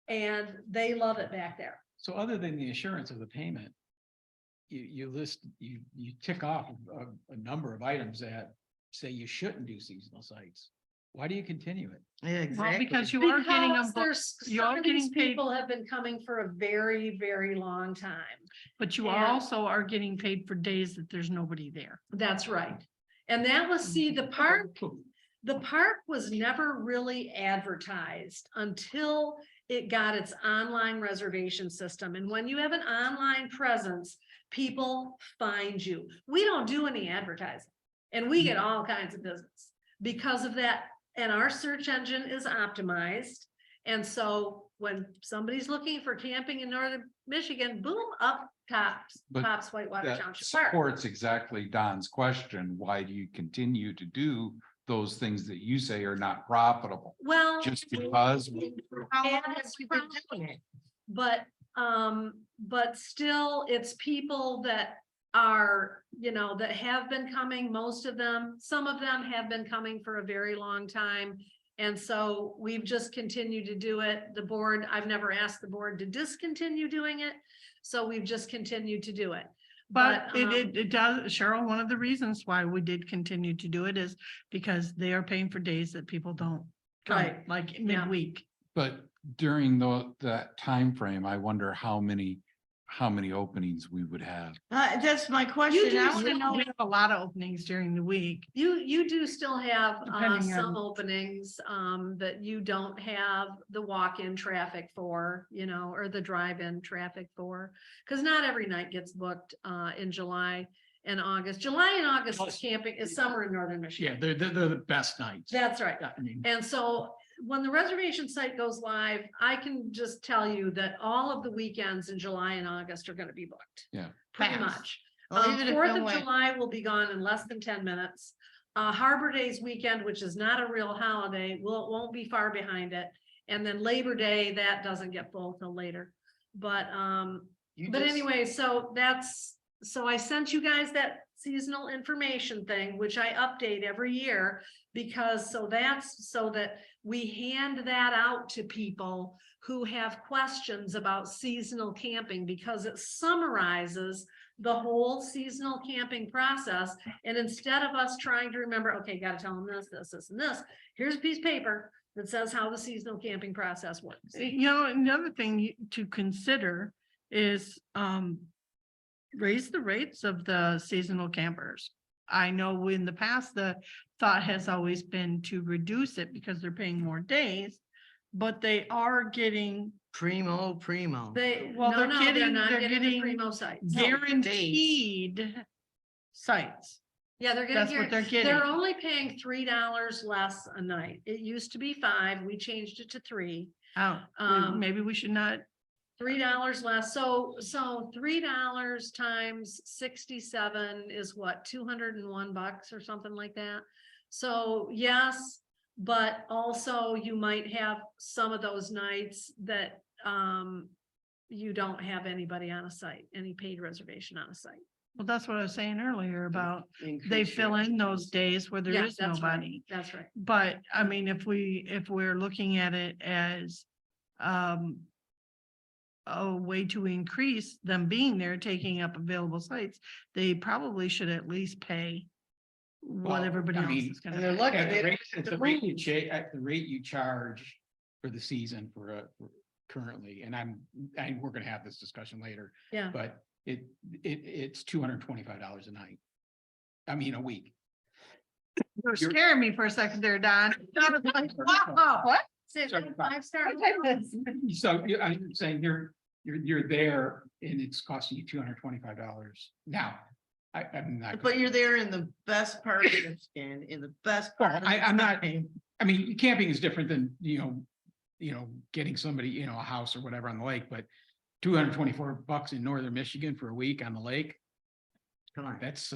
Speaker 3: and they love it back there.
Speaker 13: So other than the assurance of the payment, you tick off a number of items that say you shouldn't do seasonal sites. Why do you continue it?
Speaker 11: Yeah,
Speaker 12: Well,
Speaker 11: exactly.
Speaker 12: because you are getting them,
Speaker 3: Because there's,
Speaker 12: you
Speaker 3: some
Speaker 12: are
Speaker 3: of these
Speaker 12: getting paid,
Speaker 3: people have been coming for a very, very long time.
Speaker 12: but you
Speaker 3: and-
Speaker 12: are also getting paid for days that there's nobody there.
Speaker 3: That's right. And that was, see, the park was never really advertised until it got its online reservation system. And when you have an online presence, people find you. We don't do any advertising and we get all kinds of business because of that. And our search engine is optimized. And so when somebody's looking for camping in northern Michigan, boom, up pops
Speaker 7: But
Speaker 3: Whitewater
Speaker 7: That
Speaker 3: Township Park.
Speaker 7: supports exactly Don's question. Why do you continue to do those things that you say are not profitable?
Speaker 3: Well.
Speaker 7: Just because?
Speaker 11: How long
Speaker 3: and
Speaker 11: have
Speaker 3: it's
Speaker 11: we been doing it?
Speaker 3: But still, it's people that are, you know, that have been coming, most of them, some of them have been coming for a very long time. And so we've just continued to do it. The board, I've never asked the board to discontinue doing it. So we've just continued to do it.
Speaker 12: But it does, Cheryl, one of the reasons why we did continue to do it is because they are paying for days that people don't come,
Speaker 3: Right.
Speaker 12: like
Speaker 3: Yeah.
Speaker 12: midweek.
Speaker 7: But during that timeframe, I wonder how many openings we would have.
Speaker 1: That's my
Speaker 12: You
Speaker 1: question.
Speaker 12: do
Speaker 1: I want to
Speaker 12: still
Speaker 1: know.
Speaker 12: have a lot of openings during the week.
Speaker 3: You do still have
Speaker 12: Depending
Speaker 3: some
Speaker 12: on-
Speaker 3: openings that you don't have the walk-in traffic for, you know, or the drive-in traffic for. Because not every night gets booked in July and August. July and August is camping is summer in northern
Speaker 13: Yeah,
Speaker 3: Michigan.
Speaker 13: they're the best nights.
Speaker 3: That's right.
Speaker 13: I mean,
Speaker 3: And so when the reservation site goes live, I can just tell you that all of the weekends in July and August are gonna be booked.
Speaker 7: Yeah.
Speaker 3: Pretty
Speaker 1: Fast.
Speaker 3: much.
Speaker 1: Well, even if
Speaker 3: 4th
Speaker 1: no
Speaker 3: of
Speaker 1: way-
Speaker 3: July will be gone in less than 10 minutes. Harbor Days weekend, which is not a real holiday, won't be far behind it. And then Labor Day, that doesn't get full till later. But
Speaker 11: You
Speaker 3: but
Speaker 11: just-
Speaker 3: anyway, so I sent you guys that seasonal information thing, which I update every year. Because that's so that we hand that out to people who have questions about seasonal camping, because it summarizes the whole seasonal camping process. And instead of us trying to remember, okay, gotta tell them this, and this, here's a piece of paper that says how the seasonal camping process works.
Speaker 12: You know, another thing to consider is raise the rates of the seasonal campers. I know in the past, the thought has always been to reduce it because they're paying more days, but they are getting
Speaker 11: Primo.
Speaker 12: Well,
Speaker 3: No,
Speaker 12: they're
Speaker 3: no,
Speaker 12: getting-
Speaker 3: not
Speaker 12: they're
Speaker 3: getting the
Speaker 12: getting
Speaker 3: primo sites.
Speaker 12: guaranteed sites.
Speaker 3: Yeah, they're
Speaker 12: That's
Speaker 3: getting,
Speaker 12: what they're getting.
Speaker 3: they're only paying $3 less a night. It used to be 5, we changed it to 3.
Speaker 12: Oh, maybe we should not.
Speaker 3: $3 less, so $3 times 67 is what, $201 or something like that. So yes, but also you might have some of those nights that you don't have anybody on a site, any paid reservation on a site.
Speaker 12: Well, that's what I was saying earlier about they
Speaker 11: Increase
Speaker 12: fill in those days where there
Speaker 3: Yeah,
Speaker 12: is
Speaker 3: that's right.
Speaker 12: nobody.
Speaker 3: That's right.
Speaker 12: But I mean, if we're looking at it as a way to increase them being there, taking up available sites, they probably should at least pay what
Speaker 13: Well,
Speaker 12: everybody
Speaker 13: I
Speaker 12: else
Speaker 13: mean,
Speaker 12: is gonna
Speaker 1: and they're
Speaker 12: pay.
Speaker 1: lucky
Speaker 13: at the
Speaker 1: they-
Speaker 13: rate- at the rate you at the rate you charge for the season for currently, and we're gonna have this discussion later,
Speaker 3: Yeah.
Speaker 13: but it's $225 a night. I mean, a week.
Speaker 12: You're scaring me for a second there, Don. I was like, wow, what?
Speaker 3: Say
Speaker 13: Sorry,
Speaker 3: 5-star.
Speaker 13: So I'm saying you're there and it's costing you $225. Now, I'm not.
Speaker 1: But you're there in the best part of Michigan, in the best part. of
Speaker 13: I'm not,
Speaker 1: time.
Speaker 13: I mean, camping is different than, getting somebody, a house or whatever on the lake, but $224 in northern Michigan for a week on the lake,
Speaker 11: Come on,
Speaker 13: that's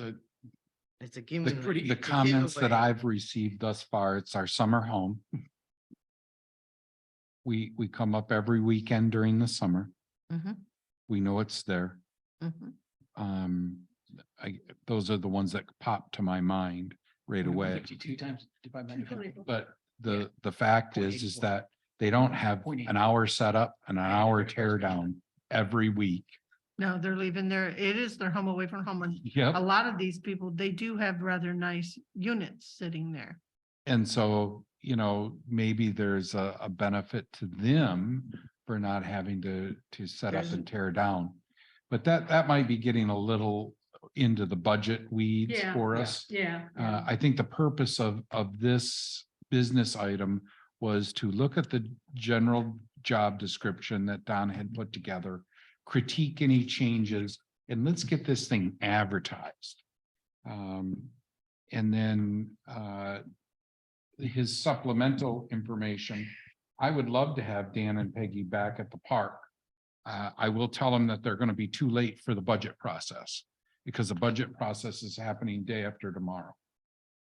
Speaker 11: it's a gimme.
Speaker 13: pretty-
Speaker 7: The comments that I've received thus far, it's our summer home. We come up every weekend during the summer.
Speaker 11: Mhm.
Speaker 7: We know it's there.
Speaker 11: Mhm.
Speaker 7: Those are the ones that pop to my mind right away.
Speaker 13: 52 times divided by 2.
Speaker 7: But the fact is
Speaker 13: 0.84.
Speaker 7: that they don't have
Speaker 13: 0.84.
Speaker 7: an hour setup and an hour tear down every week.
Speaker 12: No, they're leaving their, it is their home away from home. And a
Speaker 7: Yep.
Speaker 12: lot of these people, they do have rather nice units sitting there.
Speaker 7: And so, maybe there's a benefit to them for not having to set up and tear down. But that might be getting a little into the budget weeds
Speaker 3: Yeah,
Speaker 7: for
Speaker 13: yeah.
Speaker 7: us.
Speaker 3: Yeah.
Speaker 7: I think the purpose of this business item was to look at the general job description that Don had put together, critique any changes, and let's get this thing advertised. And then his supplemental information, I would love to have Dan and Peggy back at the park. I will tell them that they're going to be too late for the budget process because the budget process is happening day after tomorrow.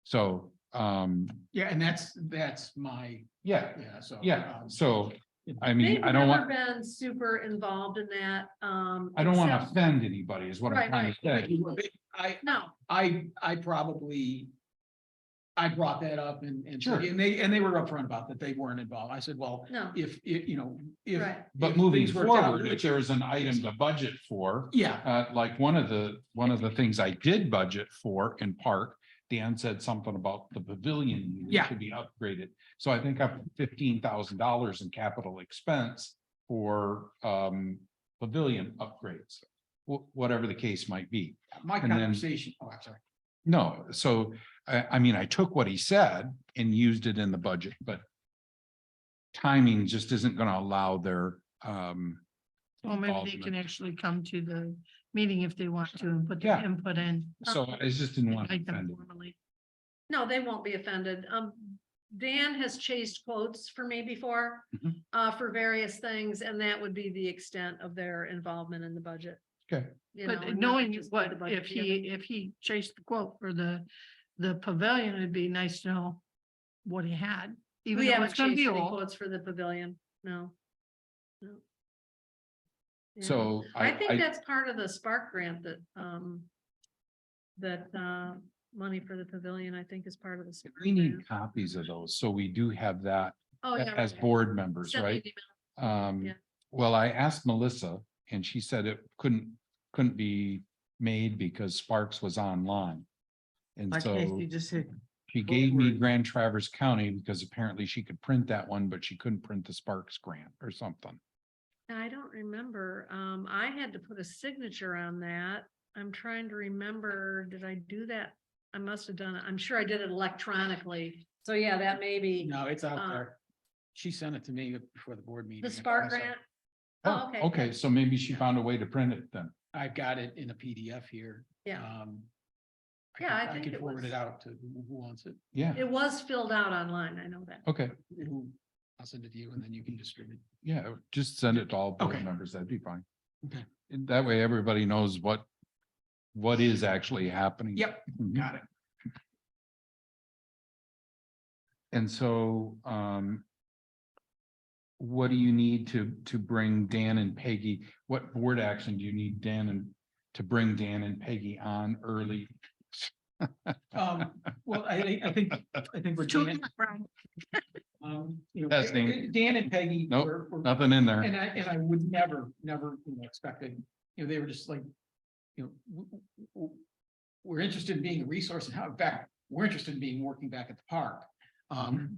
Speaker 7: So,
Speaker 13: Yeah, and that's my,
Speaker 7: yeah,
Speaker 13: so.
Speaker 7: so, I mean,
Speaker 3: They've
Speaker 7: I don't
Speaker 3: never
Speaker 7: want,
Speaker 3: been super involved in that.
Speaker 7: I don't want to
Speaker 3: except-
Speaker 7: offend anybody is what I'm
Speaker 3: Right,
Speaker 7: trying to
Speaker 3: right.
Speaker 7: say.
Speaker 3: No,
Speaker 13: I probably, I brought that up and
Speaker 7: Sure.
Speaker 13: and they were upfront about that. They weren't involved. I said, well,
Speaker 3: no,
Speaker 13: if, if.
Speaker 3: right.
Speaker 7: But
Speaker 13: if
Speaker 7: moving
Speaker 13: things worked out,
Speaker 7: forward, if there is an item to budget for,
Speaker 13: Yeah,
Speaker 7: like one of the things I did budget for in park Dan said something about the pavilion needed
Speaker 13: Yeah.
Speaker 7: to be upgraded. So I think up to $15,000 in capital expense for pavilion upgrades, whatever the case might be.
Speaker 13: My
Speaker 7: And then-
Speaker 13: conversation, oh, I'm sorry.
Speaker 7: No, so I mean, I took what he said and used it in the budget, but timing just isn't gonna allow their
Speaker 12: Well, maybe they can
Speaker 7: involvement.
Speaker 12: actually come to the meeting if they want to and put
Speaker 7: Yeah.
Speaker 12: their input in.
Speaker 7: So I just didn't want to
Speaker 12: Invite them
Speaker 7: offend him.
Speaker 12: formally.
Speaker 3: No, they won't be offended. Dan has chased quotes for me before,
Speaker 7: Mhm.
Speaker 3: for various things, and that would be the extent of their involvement in the budget.
Speaker 7: Okay.
Speaker 3: You know,
Speaker 12: But
Speaker 3: and
Speaker 12: knowing
Speaker 3: just put the
Speaker 12: what,
Speaker 3: budget
Speaker 12: if
Speaker 3: together.
Speaker 12: he chased the quote for the pavilion, it'd be nice to know what he had. Even
Speaker 3: We
Speaker 12: though
Speaker 3: haven't
Speaker 12: it's gonna
Speaker 3: chased
Speaker 12: be
Speaker 3: any
Speaker 12: old.
Speaker 3: quotes for the pavilion, no. No. Yeah.
Speaker 7: So
Speaker 3: I think that's part of the Spark grant that money for the pavilion, I think is part of the. Spark
Speaker 7: we need
Speaker 3: grant.
Speaker 7: copies of those, so we do have that
Speaker 3: Oh, yeah.
Speaker 7: as
Speaker 3: right.
Speaker 7: board members,
Speaker 3: Send me
Speaker 7: right?
Speaker 3: an email. Yeah.
Speaker 7: Well, I asked Melissa and she said it couldn't be made because Sparks was online. And
Speaker 11: Okay,
Speaker 7: so
Speaker 11: you just hit.
Speaker 7: she gave me
Speaker 11: forward.
Speaker 7: Grand Traverse County because apparently she could print that one, but she couldn't print the Sparks grant or something.
Speaker 3: I don't remember. I had to put a signature on that. I'm trying to remember, did I do that? I must have done it. I'm sure I did it electronically. So yeah, that may be
Speaker 13: No, it's out
Speaker 3: Uh,
Speaker 13: there. She sent it to me before the board meeting.
Speaker 3: the
Speaker 13: I
Speaker 3: Spark
Speaker 13: saw-
Speaker 3: grant.
Speaker 7: Oh,
Speaker 3: okay.
Speaker 7: okay, so maybe she found a way to print it then.
Speaker 13: I've got it in a PDF here.
Speaker 3: Yeah.
Speaker 13: Yeah,
Speaker 3: I think
Speaker 13: could
Speaker 3: it
Speaker 13: forward
Speaker 3: was.
Speaker 13: it out to who wants it.
Speaker 7: Yeah,
Speaker 3: It was filled out online. I know that.
Speaker 7: okay,
Speaker 13: I'll send it to you and then you can distribute.
Speaker 7: yeah, just send it to all board
Speaker 13: Okay.
Speaker 7: members, that'd be fine.
Speaker 13: Okay.
Speaker 7: And that way everybody knows what is actually happening.
Speaker 13: Yep,
Speaker 7: Mhm.
Speaker 13: got it.
Speaker 7: And so, what do you need to bring Dan and Peggy? What board action do you need to bring Dan and Peggy on early?
Speaker 13: Well, I think we're Dan.
Speaker 7: Testing.
Speaker 13: Dan and Peggy.
Speaker 7: Nope,
Speaker 13: were-
Speaker 7: Nothing in there.
Speaker 13: And I would never, expected, they were just like, we're interested in being a resource and how, in fact, we're interested in working back at the park.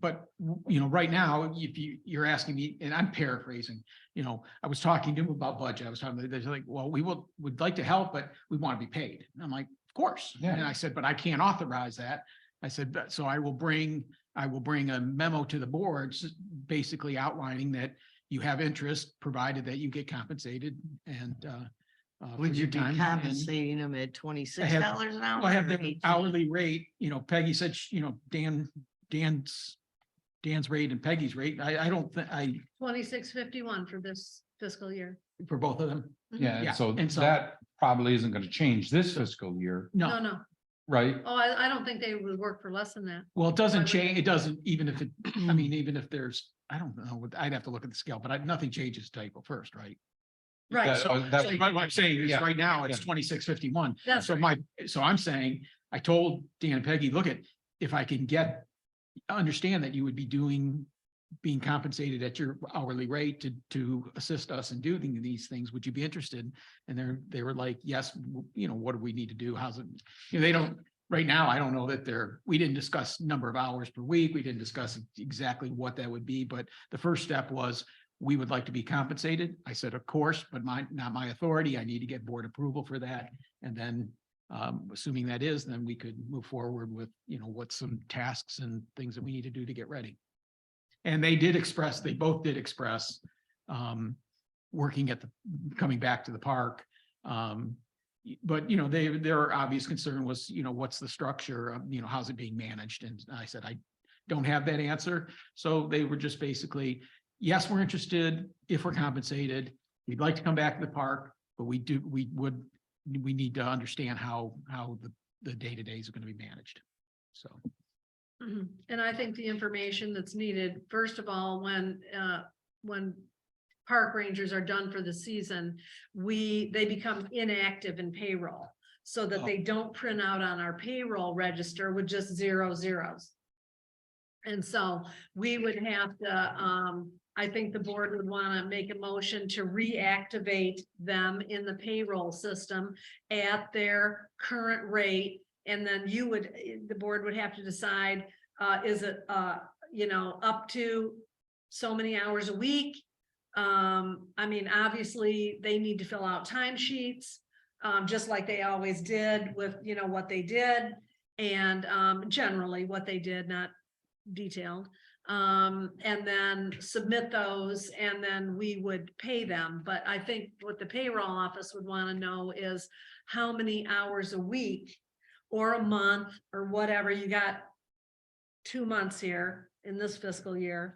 Speaker 13: But, right now, if you're asking me, and I'm paraphrasing, I was talking to him about budget. I was talking, they're like, well, would like to help, but we want to be paid. And I'm like, of course.
Speaker 7: Yeah.
Speaker 13: And I said, but I can't authorize that. I said, so I will bring a memo to the boards, basically outlining that you have interest, provided that you get compensated and, for
Speaker 11: Would you
Speaker 13: your
Speaker 11: be
Speaker 13: time. And-
Speaker 11: compensating them at $26 an hour?
Speaker 13: well, I have
Speaker 11: or
Speaker 13: the
Speaker 11: 18?
Speaker 13: hourly rate, Peggy said, Dan's rate and Peggy's rate. I don't think,
Speaker 3: 2651 for this fiscal year.
Speaker 13: for both of them.
Speaker 7: Yeah,
Speaker 13: Yeah,
Speaker 7: and so
Speaker 13: and so-
Speaker 7: that probably isn't gonna change this fiscal year,
Speaker 3: No,
Speaker 13: No,
Speaker 3: no.
Speaker 7: right?
Speaker 3: Oh, I don't think they would work for less than that.
Speaker 13: well, it
Speaker 3: Why
Speaker 13: doesn't
Speaker 3: would
Speaker 13: change.
Speaker 3: they?
Speaker 13: It doesn't, even if even if there's, I don't know, I'd have to look at the scale, but nothing changes to April 1st, right?
Speaker 3: Right.
Speaker 7: That-
Speaker 13: So
Speaker 7: that-
Speaker 13: what I'm saying is
Speaker 7: Yeah.
Speaker 13: right now it's
Speaker 7: Yeah.
Speaker 13: 2651.
Speaker 3: That's
Speaker 13: So I'm saying, I told Dan and Peggy, look if I can understand that you would be being compensated at your hourly rate to assist us in doing these things, would you be interested? And they were like, yes, what do we need to do? How's it? They don't, right now, I don't know that we didn't discuss number of hours per week. We didn't discuss exactly what that would be, but the first step was, we would like to be compensated. I said, of course, but not my authority. I need to get board approval for that. And then, assuming that is, then we could move forward with, what some tasks and things that we need to do to get ready. And they both did express, coming back to the park. But, their obvious concern was, what's the structure, how's it being managed? And I said, I don't have that answer. So they were just basically, yes, we're interested if we're compensated. We'd like to come back to the park, but we need to understand how the day-to-day is going to be managed. So.
Speaker 3: Mhm. And I think the information that's needed, first of all, when park rangers are done for the season, they become inactive in payroll. So that they don't print out on our payroll register with just 0 zeros. And so we would have to, I think the board would want to make a motion to reactivate them in the payroll system at their current rate And then the board would have to decide, is it, up to so many hours a week? I mean, obviously, they need to fill out timesheets, just like they always did with, what they did. And, generally what they did, not detailed. And then submit those, and then we would pay them. But I think what the payroll office would want to know is how many hours a week or a month or whatever. You got 2 months here in this fiscal year.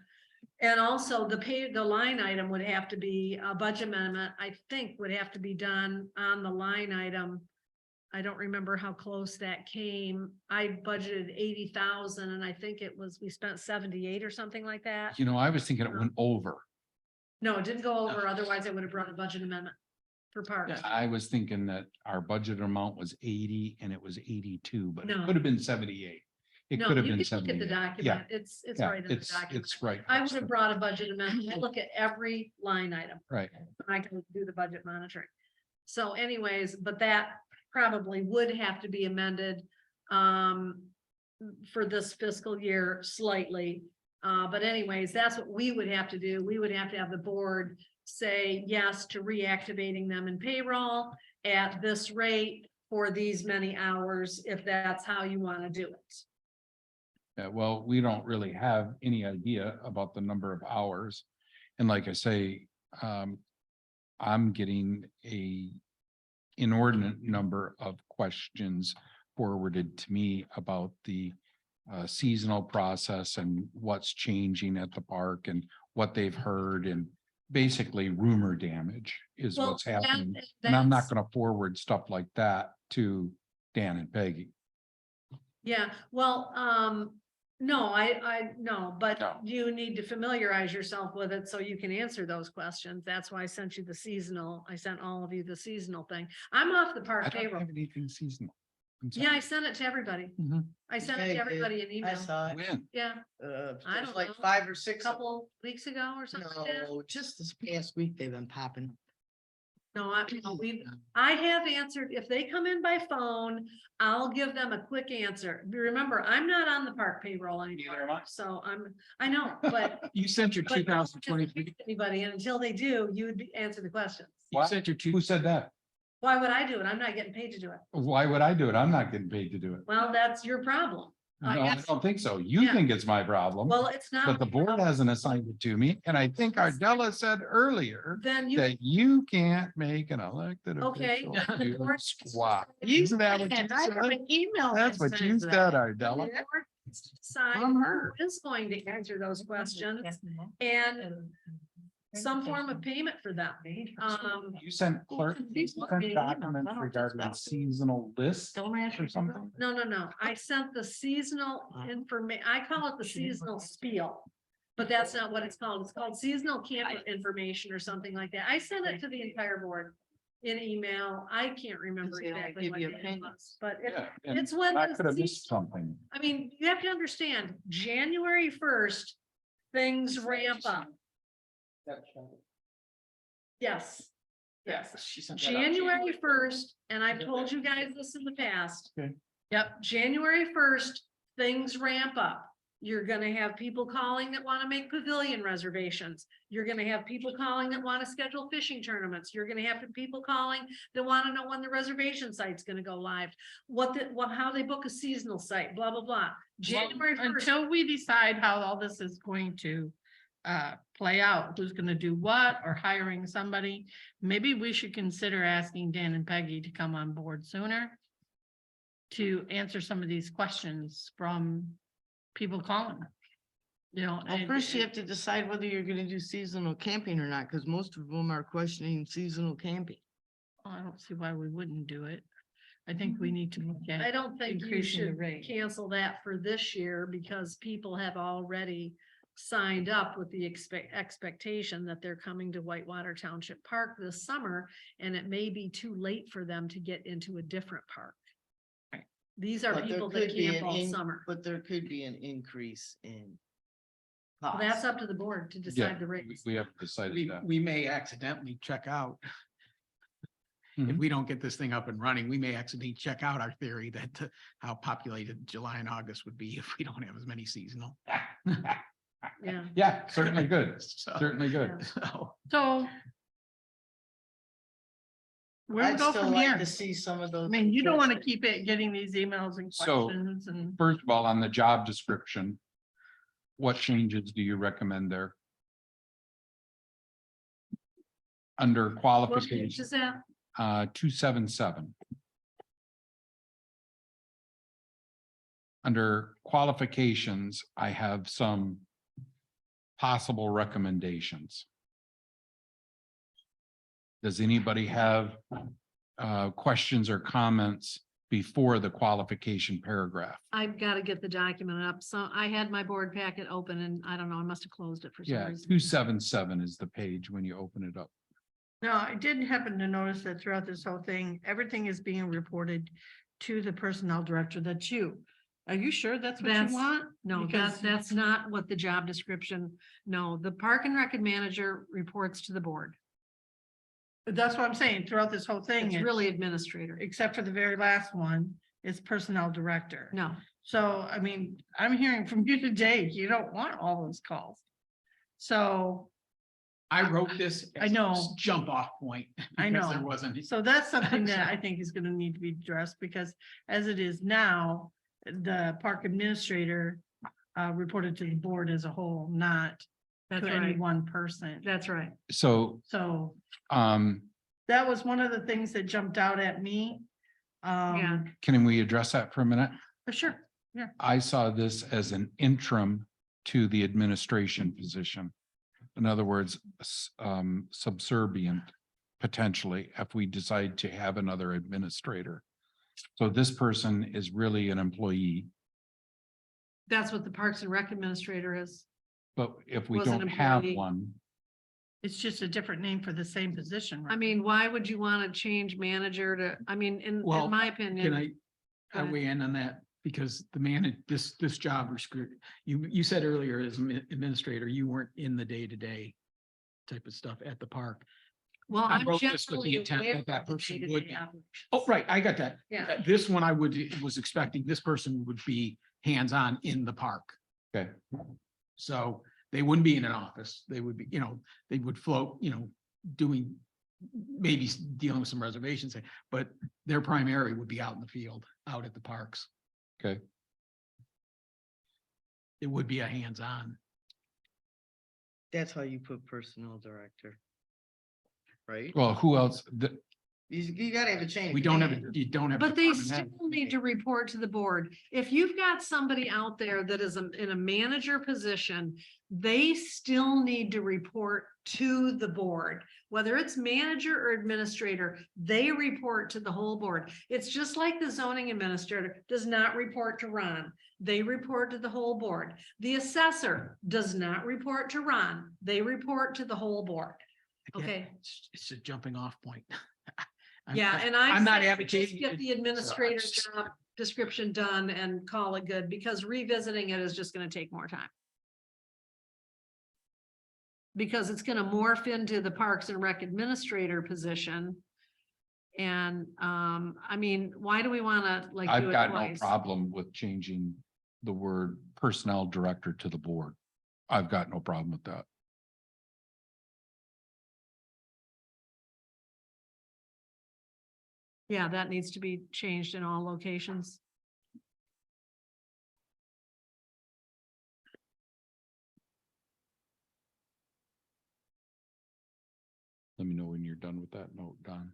Speaker 3: And also the line item would have to be a budget amendment, I think would have to be done on the line item. I don't remember how close that came. I budgeted 80,000 and I think we spent 78 or something like that.
Speaker 7: I was thinking it went over.
Speaker 3: No, it didn't go over. Otherwise I would have brought a budget amendment for parks.
Speaker 7: I was thinking that our budget amount was 80 and it was 82, but it
Speaker 3: No.
Speaker 7: could have been 78. It
Speaker 3: No,
Speaker 7: could have
Speaker 3: you
Speaker 7: been
Speaker 3: can look at the
Speaker 7: 78.
Speaker 3: document.
Speaker 7: Yeah,
Speaker 3: It's
Speaker 7: yeah,
Speaker 3: right in the document.
Speaker 7: it's right.
Speaker 3: I would have brought a budget amendment. I look at every line item.
Speaker 7: Right.
Speaker 3: I can do the budget monitoring. So anyways, but that probably would have to be amended for this fiscal year slightly. But anyways, that's what we would have to do. We would have to have the board say yes to reactivating them in payroll at this rate for these many hours, if that's how you want to do it.
Speaker 7: Yeah, well, we don't really have any idea about the number of hours. And like I say, I'm getting a inordinate number of questions forwarded to me about the seasonal process and what's changing at the park and what they've heard, and basically rumor damage is
Speaker 3: Well,
Speaker 7: what's happening.
Speaker 3: that-
Speaker 7: And I'm not
Speaker 3: that's-
Speaker 7: going to forward stuff like that to Dan and Peggy.
Speaker 3: Yeah, well, no, no, but
Speaker 7: No.
Speaker 3: you need to familiarize yourself with it so you can answer those questions. That's why I sent you the seasonal. I sent all of you the seasonal thing. I'm off the
Speaker 7: I
Speaker 3: park
Speaker 7: don't
Speaker 3: payroll.
Speaker 7: have anything seasonal. I'm
Speaker 3: Yeah, I
Speaker 7: sorry.
Speaker 3: sent it to everybody.
Speaker 7: Mhm.
Speaker 3: I sent it
Speaker 11: Yeah,
Speaker 3: to
Speaker 11: you
Speaker 3: everybody in
Speaker 11: I
Speaker 3: email.
Speaker 11: saw it,
Speaker 7: When?
Speaker 3: Yeah, I
Speaker 11: just
Speaker 3: don't
Speaker 11: like
Speaker 3: know,
Speaker 11: 5 or
Speaker 3: a
Speaker 11: 6.
Speaker 3: couple weeks ago or something like that.
Speaker 11: No, just this past week they've been popping.
Speaker 3: No, I have answered, if they come in by phone, I'll give them a quick answer. Remember, I'm not on the park payroll
Speaker 7: Neither am
Speaker 3: anymore,
Speaker 7: I.
Speaker 3: so I know, but.
Speaker 7: You sent your
Speaker 3: but
Speaker 7: 2023.
Speaker 3: Anybody, and until they do, you would answer the questions.
Speaker 7: You sent your Who said that?
Speaker 3: Why would I do it? I'm not getting paid to do it.
Speaker 7: Why would I do it? I'm not getting paid to do it.
Speaker 3: Well, that's your problem.
Speaker 7: No, I
Speaker 3: guess-
Speaker 7: don't think so. You
Speaker 3: Yeah.
Speaker 7: think it's my problem,
Speaker 3: Well, it's not.
Speaker 7: but the board hasn't assigned it to me. And I think Ardella said earlier
Speaker 3: Then you,
Speaker 7: that you can't make an elected
Speaker 3: okay.
Speaker 7: official
Speaker 3: the
Speaker 7: do
Speaker 3: board-
Speaker 7: squat. Isn't that what you
Speaker 11: And I have
Speaker 7: said?
Speaker 11: an email.
Speaker 7: That's
Speaker 11: that
Speaker 7: what you
Speaker 11: says
Speaker 7: said,
Speaker 11: that.
Speaker 3: the
Speaker 7: Ardella.
Speaker 3: board needs to decide
Speaker 7: From
Speaker 3: who
Speaker 7: her.
Speaker 3: is going to answer those questions and some form of payment for them.
Speaker 7: You sent clerk, you sent documents regarding seasonal lists
Speaker 11: Don't ask
Speaker 7: or something?
Speaker 3: No. I sent the seasonal information. I call it the seasonal spiel. But that's not what it's called. It's called seasonal camper information or something like that. I sent it to the entire board in email. I can't remember
Speaker 11: They don't
Speaker 3: exactly
Speaker 11: give
Speaker 3: what
Speaker 11: you
Speaker 3: it
Speaker 11: opinions.
Speaker 3: was, but it,
Speaker 7: Yeah, and
Speaker 3: it's when
Speaker 7: I
Speaker 3: the
Speaker 7: could have missed
Speaker 3: season-
Speaker 7: something.
Speaker 3: I mean, you have to understand, January 1st, things ramp up. Yes. Yes.
Speaker 11: She sent that out.
Speaker 3: January 1st, and I've told you guys this in the past.
Speaker 7: Okay.
Speaker 3: Yep, January 1st, things ramp up. You're gonna have people calling that want to make pavilion reservations. You're gonna have people calling that want to schedule fishing tournaments. You're gonna have people calling that want to know when the reservation site's gonna go live. How they book a seasonal site, blah, blah, blah. January 1st.
Speaker 12: Until we decide how all this is going to play out, who's gonna do what, or hiring somebody, maybe we should consider asking Dan and Peggy to come on board sooner to answer some of these questions from people calling.
Speaker 11: Well, first you have to decide whether you're gonna do seasonal camping or not, because most of them are questioning seasonal camping.
Speaker 12: I don't see why we wouldn't do it. I think we need to look
Speaker 3: I
Speaker 12: at,
Speaker 3: don't think you
Speaker 12: increasing the
Speaker 3: should
Speaker 12: rate.
Speaker 3: cancel that for this year because people have already signed up with the expectation that they're coming to Whitewater Township Park this summer, and it may be too late for them to get into a different park. These are
Speaker 11: But there
Speaker 3: people that
Speaker 11: could be
Speaker 3: camp
Speaker 11: an
Speaker 3: all summer.
Speaker 11: But there could be an increase in.
Speaker 3: Well, That's
Speaker 11: cost.
Speaker 3: up to the board to
Speaker 7: Yeah,
Speaker 3: decide the
Speaker 7: we
Speaker 3: rates.
Speaker 7: we have decided that.
Speaker 13: We may accidentally check out.
Speaker 8: if
Speaker 7: Mhm.
Speaker 8: we don't get this thing up and running, we may accidentally check out our theory that how populated July and August would be if we don't have as many seasonal.
Speaker 3: Yeah.
Speaker 7: Yeah, certainly good,
Speaker 8: So-
Speaker 7: certainly good.
Speaker 8: So,
Speaker 12: So. Where we
Speaker 11: I'd
Speaker 12: go
Speaker 11: still
Speaker 12: from
Speaker 11: like
Speaker 12: here?
Speaker 11: to see some of
Speaker 12: I
Speaker 11: those.
Speaker 12: mean, you don't want to keep it getting these emails and
Speaker 7: So-
Speaker 12: questions and.
Speaker 7: First of all, on the job description, what changes do you recommend there? Under
Speaker 3: What page
Speaker 7: qualifications,
Speaker 3: is that?
Speaker 7: 277. Under qualifications, I have some possible recommendations. Does anybody have questions or comments before the qualification paragraph?
Speaker 3: I've got to get the document up. So I had my board packet open and I don't know, I must have closed it for some
Speaker 7: Yeah,
Speaker 3: reason.
Speaker 7: 277 is the page when you open it up.
Speaker 12: No, I did happen to notice that throughout this whole thing, everything is being reported to the personnel director. That's you. Are you sure that's what you
Speaker 3: That's-
Speaker 12: want?
Speaker 3: No,
Speaker 12: Because-
Speaker 3: that's not what the job description, no, the park and rec manager reports to the board.
Speaker 12: That's what I'm saying. Throughout this whole thing.
Speaker 3: It's really administrator.
Speaker 12: Except for the very last one, is personnel director.
Speaker 3: No,
Speaker 12: So, I mean, I'm hearing from you today, you don't want all those calls. So,
Speaker 8: I wrote this.
Speaker 12: I
Speaker 8: as a
Speaker 12: know.
Speaker 8: Jump off point.
Speaker 12: I
Speaker 8: because
Speaker 12: know.
Speaker 8: There wasn't.
Speaker 12: so that's something that I think is gonna need to be addressed, because as it is now, the park administrator reported to the board as a whole, not
Speaker 3: that's
Speaker 12: to any
Speaker 3: right.
Speaker 12: one person.
Speaker 3: That's right.
Speaker 7: So,
Speaker 12: So
Speaker 7: um,
Speaker 12: that was one of the things that jumped out at me.
Speaker 3: Yeah.
Speaker 7: can we address that for a minute?
Speaker 12: For sure.
Speaker 7: I saw this as an interim to the administration position. In other words, subservient potentially if we decide to have another administrator. So this person is really an employee,
Speaker 3: That's what the Parks and Rec administrator is.
Speaker 7: but if we
Speaker 3: Was an
Speaker 7: don't have
Speaker 3: employee.
Speaker 7: one,
Speaker 12: It's just a different name for the same position.
Speaker 3: I
Speaker 12: right?
Speaker 3: mean, why would you want to change manager to, I mean, in
Speaker 8: Well,
Speaker 3: my
Speaker 8: Can
Speaker 3: opinion.
Speaker 8: I
Speaker 3: Go ahead.
Speaker 8: weigh in on that? Because the man, this job you said earlier as administrator, you weren't in the day-to-day type of stuff at the park.
Speaker 3: Well,
Speaker 8: I
Speaker 3: I'm
Speaker 8: wrote this with the
Speaker 3: generally
Speaker 8: intent
Speaker 3: aware
Speaker 8: that that
Speaker 3: of the
Speaker 8: person
Speaker 3: day-to-day
Speaker 8: would-
Speaker 3: operations.
Speaker 8: Oh, right, I got that.
Speaker 3: Yeah.
Speaker 8: This one I was expecting this person would be hands-on in the park.
Speaker 7: okay,
Speaker 8: So they wouldn't be in an office. They would be, they would float, doing, maybe dealing with some reservations, but their primary would be out in the field, out at the parks.
Speaker 7: okay.
Speaker 8: It would be a hands-on.
Speaker 11: That's how you put personnel director. Right?
Speaker 7: Well, who else?
Speaker 11: You gotta have a change.
Speaker 8: You don't have.
Speaker 3: But they
Speaker 8: department head.
Speaker 3: still need to report to the board. If you've got somebody out there that is in a manager position, they still need to report to the board. Whether it's manager or administrator, they report to the whole board. It's just like the zoning administrator does not report to Ron. They report to the whole board. The assessor does not report to Ron. They report to the whole board.
Speaker 8: Again,
Speaker 3: Okay.
Speaker 8: It's a jumping off point.
Speaker 3: Yeah, and
Speaker 8: I'm not
Speaker 3: say
Speaker 8: advocating.
Speaker 3: just get the administrator job description done and call it good, because revisiting it is just gonna take more time. Because it's gonna morph into the Parks and Rec administrator position. And, I mean, why do we wanna like do
Speaker 7: I've
Speaker 3: it
Speaker 7: got no
Speaker 3: twice?
Speaker 7: problem with changing the word personnel director to the board. I've got no problem with that.
Speaker 3: Yeah, that needs to be changed in all locations.
Speaker 7: Let me know when you're done with that note, Don.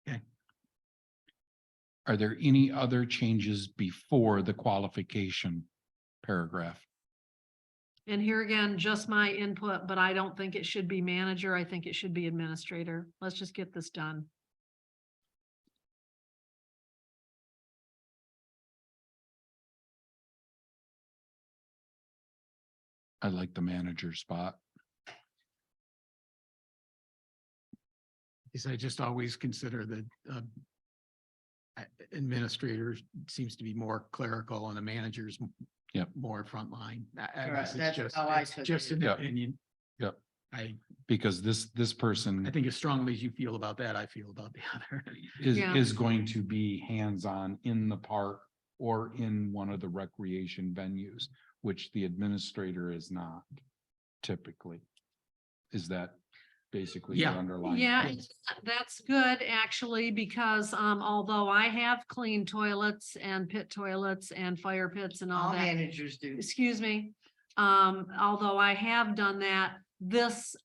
Speaker 8: Okay.
Speaker 7: Are there any other changes before the qualification paragraph?
Speaker 3: And here again, just my input, but I don't think it should be manager. I think it should be administrator. Let's just get this done.
Speaker 7: I like the manager spot.
Speaker 8: Because I just always consider that administrator seems to be more clerical and the manager's
Speaker 7: Yep.
Speaker 8: more frontline. I
Speaker 11: Correct.
Speaker 8: guess it's
Speaker 11: That's
Speaker 8: just,
Speaker 11: how I
Speaker 8: it's
Speaker 11: took
Speaker 8: just
Speaker 11: it.
Speaker 8: an
Speaker 7: Yeah.
Speaker 8: opinion.
Speaker 7: Yep. because this person
Speaker 8: I think as strongly as you feel about that, I feel about the other.
Speaker 3: Yeah.
Speaker 7: is going to be hands-on in the park or in one of the recreation venues, which the administrator is not typically. Is that basically your
Speaker 8: Yeah.
Speaker 7: underlying?
Speaker 3: Yeah,
Speaker 7: point?
Speaker 3: that's good actually, because although I have clean toilets and pit toilets and fire pits and all
Speaker 11: All
Speaker 3: that.
Speaker 11: managers do.
Speaker 3: Excuse me. Although I have done that, this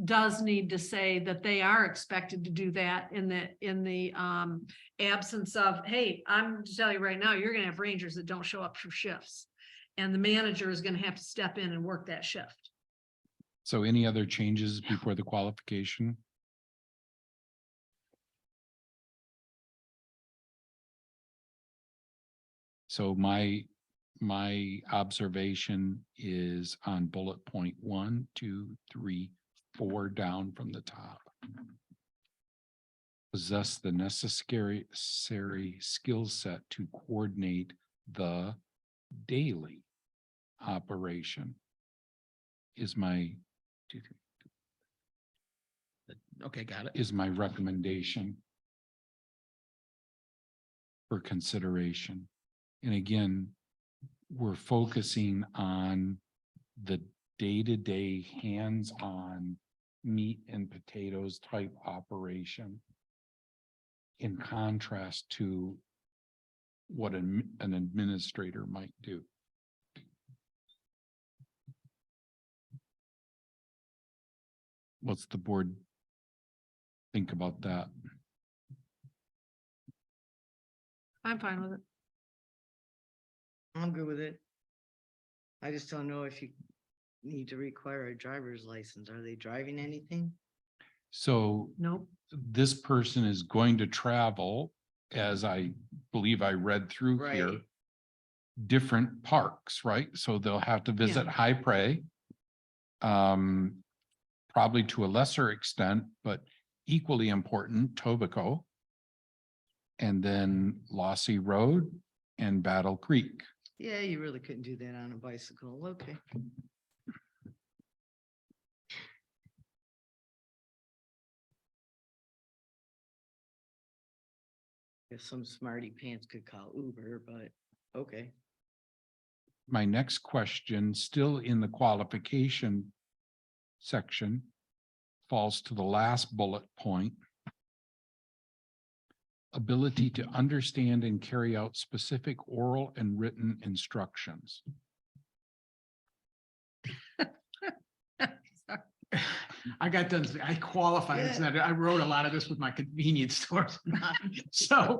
Speaker 3: does need to say that they are expected to do that in the absence of, hey, I'm to tell you right now, you're gonna have rangers that don't show up for shifts. And the manager is gonna have to step in and work that shift.
Speaker 7: So any other changes before the qualification? So my observation is on bullet point 1, 2, 3, 4 down from the top. Possess the necessary skill set to coordinate the daily operation is my
Speaker 8: Okay, got it.
Speaker 7: is my recommendation for consideration. And again, we're focusing on the day-to-day hands-on meat and potatoes type operation in contrast to what an administrator might do. What's the board think about that?
Speaker 3: I'm fine with it.
Speaker 11: I'm good with it. I just don't know if you need to require a driver's license. Are they driving anything?
Speaker 7: So
Speaker 3: Nope.
Speaker 7: this person is going to travel, as I believe I read through here,
Speaker 11: Right.
Speaker 7: different parks, right? So they'll have to visit High Prairie. Probably to a lesser extent, but equally important, Tobico. And then Lossy Road and Battle Creek.
Speaker 11: Yeah, you really couldn't do that on a bicycle. Okay. If some smarty pants could call Uber, but okay.
Speaker 7: My next question, still in the qualification section, falls to the last bullet point. Ability to understand and carry out specific oral and written instructions.
Speaker 8: I got done, I qualified, it's not- I wrote a lot of this with my convenience stores. So.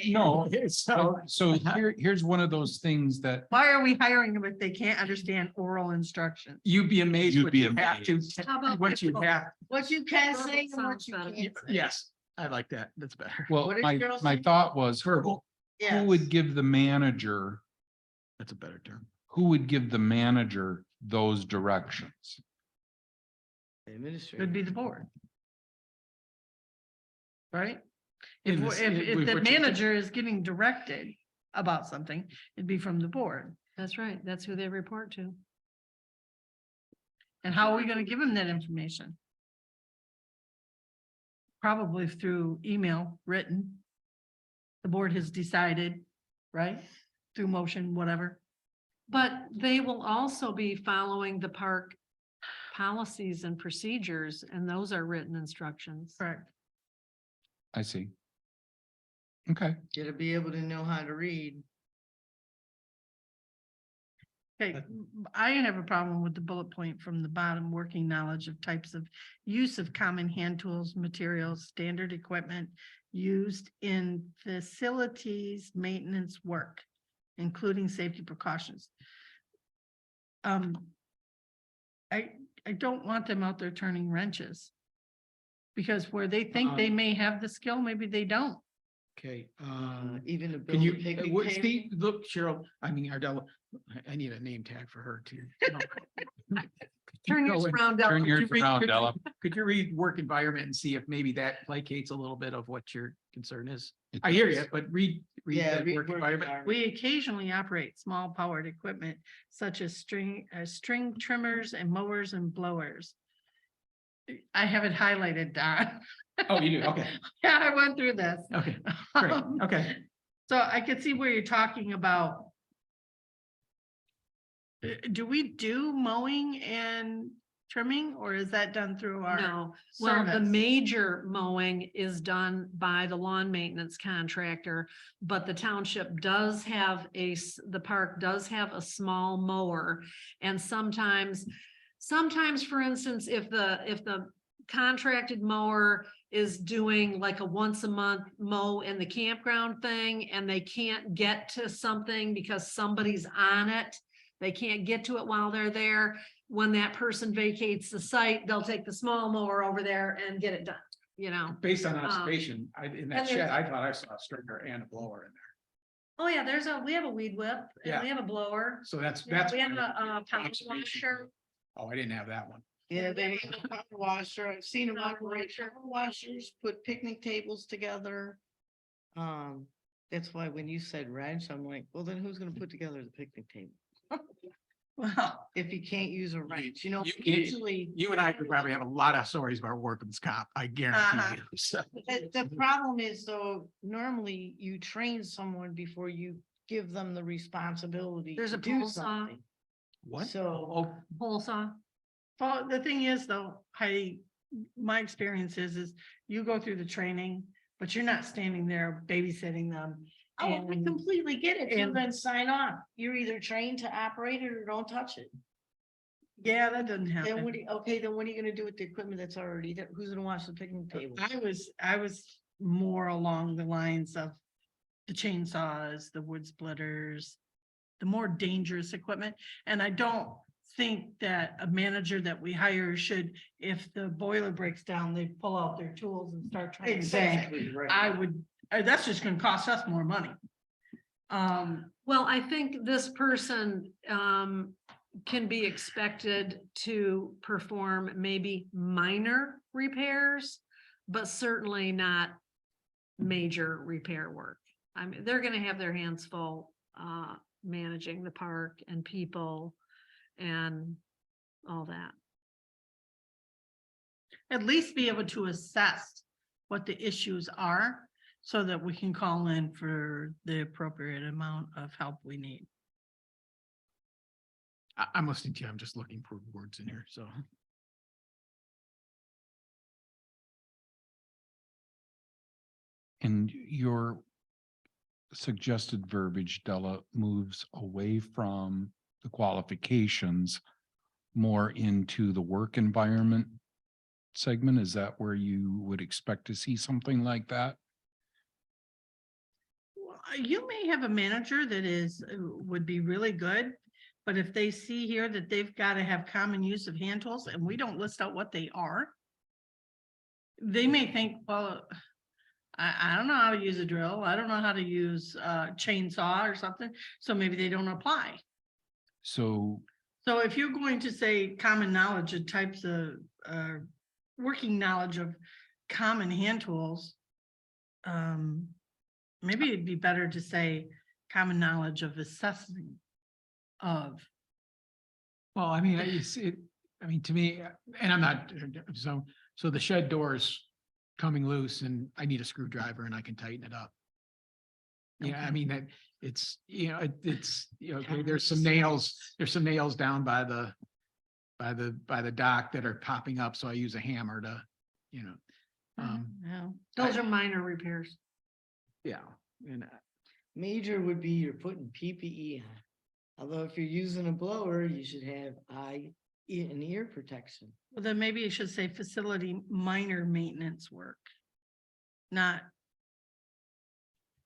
Speaker 7: No,
Speaker 8: So.
Speaker 7: so here's one of those things that
Speaker 12: Why are we hiring them if they can't understand oral instructions?
Speaker 8: You'd be amazed
Speaker 7: You'd
Speaker 8: what
Speaker 7: be
Speaker 8: you have to,
Speaker 3: How about
Speaker 8: what you
Speaker 3: pickle?
Speaker 8: have.
Speaker 11: What you can
Speaker 3: Verbal
Speaker 11: say and what
Speaker 3: sounds
Speaker 11: you
Speaker 3: better.
Speaker 11: can't say.
Speaker 8: Yes, I like that. That's better.
Speaker 7: well,
Speaker 11: What did
Speaker 7: my
Speaker 11: Cheryl
Speaker 7: my
Speaker 11: say?
Speaker 7: thought was,
Speaker 8: Verbal,
Speaker 7: who would give the manager,
Speaker 8: that's a better term.
Speaker 7: who would give the manager those directions?
Speaker 11: Administrator.
Speaker 12: Could be the board. Right?
Speaker 8: In
Speaker 12: If,
Speaker 8: this-
Speaker 12: if
Speaker 8: with
Speaker 12: the
Speaker 8: what you-
Speaker 12: manager is getting directed about something, it'd be from the board.
Speaker 3: That's right. That's who they report to.
Speaker 12: And how are we gonna give them that information? Probably through email, written. The board has decided, right? Through motion, whatever.
Speaker 3: But they will also be following the park policies and procedures, and those are written instructions.
Speaker 12: Correct.
Speaker 7: I see. Okay,
Speaker 11: Gotta be able to know how to read.
Speaker 12: Okay, I have a problem with the bullet point from the bottom, working knowledge of types of use of common hand tools, materials, standard equipment used in facilities, maintenance work, including safety precautions. I don't want them out there turning wrenches. Because where they think they may have the skill, maybe they don't.
Speaker 8: Okay,
Speaker 11: Even to
Speaker 8: can
Speaker 11: build
Speaker 8: you,
Speaker 11: a picnic
Speaker 8: what,
Speaker 11: table.
Speaker 8: Steve, look, Cheryl, Ardella, I need a name tag for her too.
Speaker 3: Turn yours around. Del.
Speaker 7: turn yours
Speaker 8: Could you read-
Speaker 7: around,
Speaker 8: could you-
Speaker 7: Della.
Speaker 8: Could you read work environment and see if maybe that placates a little bit of what your concern is?
Speaker 7: It
Speaker 8: I hear
Speaker 7: does.
Speaker 8: you, but read
Speaker 13: read
Speaker 11: Yeah,
Speaker 13: that work environment.
Speaker 12: We occasionally operate small powered equipment such as string trimmers and mowers and blowers. I have it highlighted, Don.
Speaker 13: Oh, you do, okay,
Speaker 12: Yeah, I went through this.
Speaker 13: okay, great, okay.
Speaker 12: So I could see where you're talking about. Do we do mowing and trimming, or is that done through our?
Speaker 3: No, well, the
Speaker 12: service?
Speaker 3: major mowing is done by the lawn maintenance contractor, but the township does have the park does have a small mower. And sometimes, for instance, if the contracted mower is doing like a once a month mow in the campground thing and they can't get to something because somebody's on it, they can't get to it while they're there. When that person vacates the site, they'll take the small mower over there and get it done, you know?
Speaker 13: Based on observation, in that
Speaker 3: and
Speaker 13: shed,
Speaker 3: there's-
Speaker 13: I thought I saw a stringer and a blower in there.
Speaker 3: Oh, yeah, we have a weed whip
Speaker 13: Yeah.
Speaker 3: and we have a blower.
Speaker 13: So that's,
Speaker 3: Yeah,
Speaker 13: that's.
Speaker 3: we have
Speaker 13: my
Speaker 3: a power
Speaker 13: observation.
Speaker 3: washer.
Speaker 13: Oh, I didn't have that one.
Speaker 11: Yeah, they have a power washer. I've seen them
Speaker 3: Power
Speaker 11: operate
Speaker 3: washer.
Speaker 11: power washers, put picnic tables together. That's why when you said wrench, I'm like, well, then who's gonna put together the picnic table?
Speaker 12: Well,
Speaker 11: If you can't use a wrench, you know,
Speaker 13: You-
Speaker 11: usually.
Speaker 13: You and I could probably have a lot of stories about workman's comp, I guarantee you. So,
Speaker 11: The problem is though, normally you train someone before you give them the responsibility.
Speaker 3: There's
Speaker 11: to
Speaker 3: a
Speaker 11: do
Speaker 3: pole saw.
Speaker 11: something.
Speaker 13: what?
Speaker 11: So,
Speaker 13: Oh,
Speaker 3: Pole saw.
Speaker 12: well, the thing is though, Heidi, my experience is you go through the training, but you're not standing there babysitting them.
Speaker 11: I
Speaker 12: And-
Speaker 11: completely get it. You
Speaker 12: and-
Speaker 11: then sign off. You're either trained to operate it or don't touch it.
Speaker 12: Yeah, that doesn't
Speaker 11: Then
Speaker 12: happen.
Speaker 11: what, then what are you gonna do with the equipment that's already there? Who's gonna watch the picnic table?
Speaker 12: I was more along the lines of the chainsaws, the wood splitters, the more dangerous equipment. And I don't think that a manager that we hire should, if the boiler breaks down, they pull out their tools and start trying to fix it.
Speaker 11: Exactly, right.
Speaker 12: I would, that's just gonna cost us more money.
Speaker 3: Well, I think this person can be expected to perform maybe minor repairs, but certainly not major repair work. I mean, they're gonna have their hands full managing the park and people and all that.
Speaker 12: At least be able to assess what the issues are so that we can call in for the appropriate amount of help we need.
Speaker 13: I'm listening to you. I'm just looking for words in here, so.
Speaker 7: And your suggested verbiage, Della, moves away from the qualifications more into the work environment segment. Is that where you would expect to see something like that?
Speaker 12: Well, you may have a manager that would be really good, but if they see here that they've got to have common use of hand tools and we don't list out what they are, they may think, well, I don't know how to use a drill. I don't know how to use a chainsaw or something. So maybe they don't apply.
Speaker 7: So
Speaker 12: So if you're going to say common knowledge of types of working knowledge of common hand tools, maybe it'd be better to say common knowledge of assessing of.
Speaker 13: Well, I mean, to me, and I'm not, so the shed doors coming loose and I need a screwdriver and I can tighten it up. Yeah, I mean, that it's, okay, there's some nails down by the dock that are popping up. So I use a hammer to,
Speaker 12: No.
Speaker 3: Those are minor repairs.
Speaker 13: yeah. And
Speaker 11: Major would be you're putting PPE on. Although if you're using a blower, you should have eye and ear protection.
Speaker 12: Well, then maybe you should say facility minor maintenance work. Not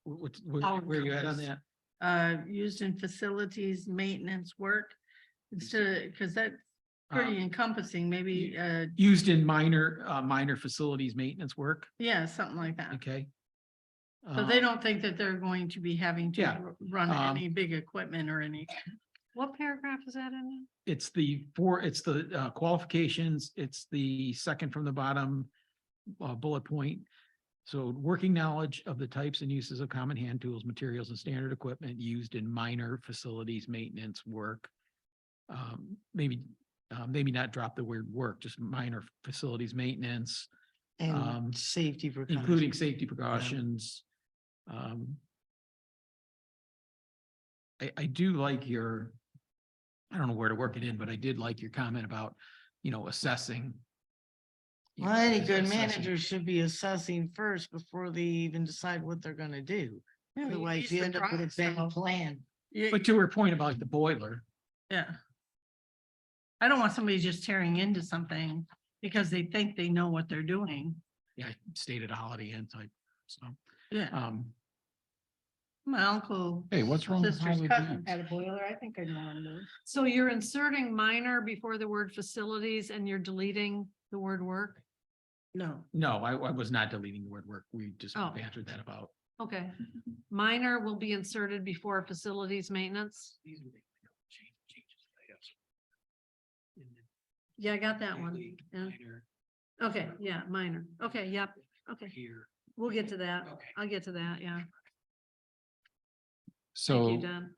Speaker 13: where are you at on that?
Speaker 12: used in facilities maintenance work. Instead of, because that's pretty encompassing, maybe,
Speaker 13: Used in minor facilities maintenance work.
Speaker 12: yeah, something like that.
Speaker 13: Okay.
Speaker 12: So they don't think that they're going to be having to
Speaker 13: Yeah,
Speaker 12: run any big equipment or any.
Speaker 3: What paragraph is that in?
Speaker 13: It's the qualifications. It's the second from the bottom bullet point. So working knowledge of the types and uses of common hand tools, materials and standard equipment used in minor facilities maintenance work. Maybe not drop the word work, just minor facilities maintenance,
Speaker 11: And safety precautions.
Speaker 13: including safety precautions. I do like your, I don't know where to work it in, but I did like your comment about, assessing.
Speaker 11: Well, any good
Speaker 13: assessing.
Speaker 11: manager should be assessing first before they even decide what they're gonna do. Otherwise, you end up with a bad plan.
Speaker 13: But to her point about the boiler,
Speaker 12: Yeah. I don't want somebody just tearing into something because they think they know what they're doing.
Speaker 13: yeah, I stated a holiday end type, so,
Speaker 12: Yeah, my uncle.
Speaker 7: Hey, what's wrong with
Speaker 12: Sister's
Speaker 7: Holiday
Speaker 12: cousin
Speaker 7: Inns?
Speaker 12: had a boiler. I think I know what I'm doing.
Speaker 3: So you're inserting minor before the word facilities and you're deleting the word work?
Speaker 12: No.
Speaker 13: no, I was not deleting the word work. We just
Speaker 3: Oh.
Speaker 13: bantered that about.
Speaker 3: Okay. Minor will be inserted before facilities maintenance. Yeah, I got that one. Yeah. Okay, yeah, minor. Okay, yep. Okay,
Speaker 13: Here.
Speaker 3: we'll get to that.
Speaker 13: Okay.
Speaker 3: I'll get to that, yeah. Thank
Speaker 7: So
Speaker 3: you, Don.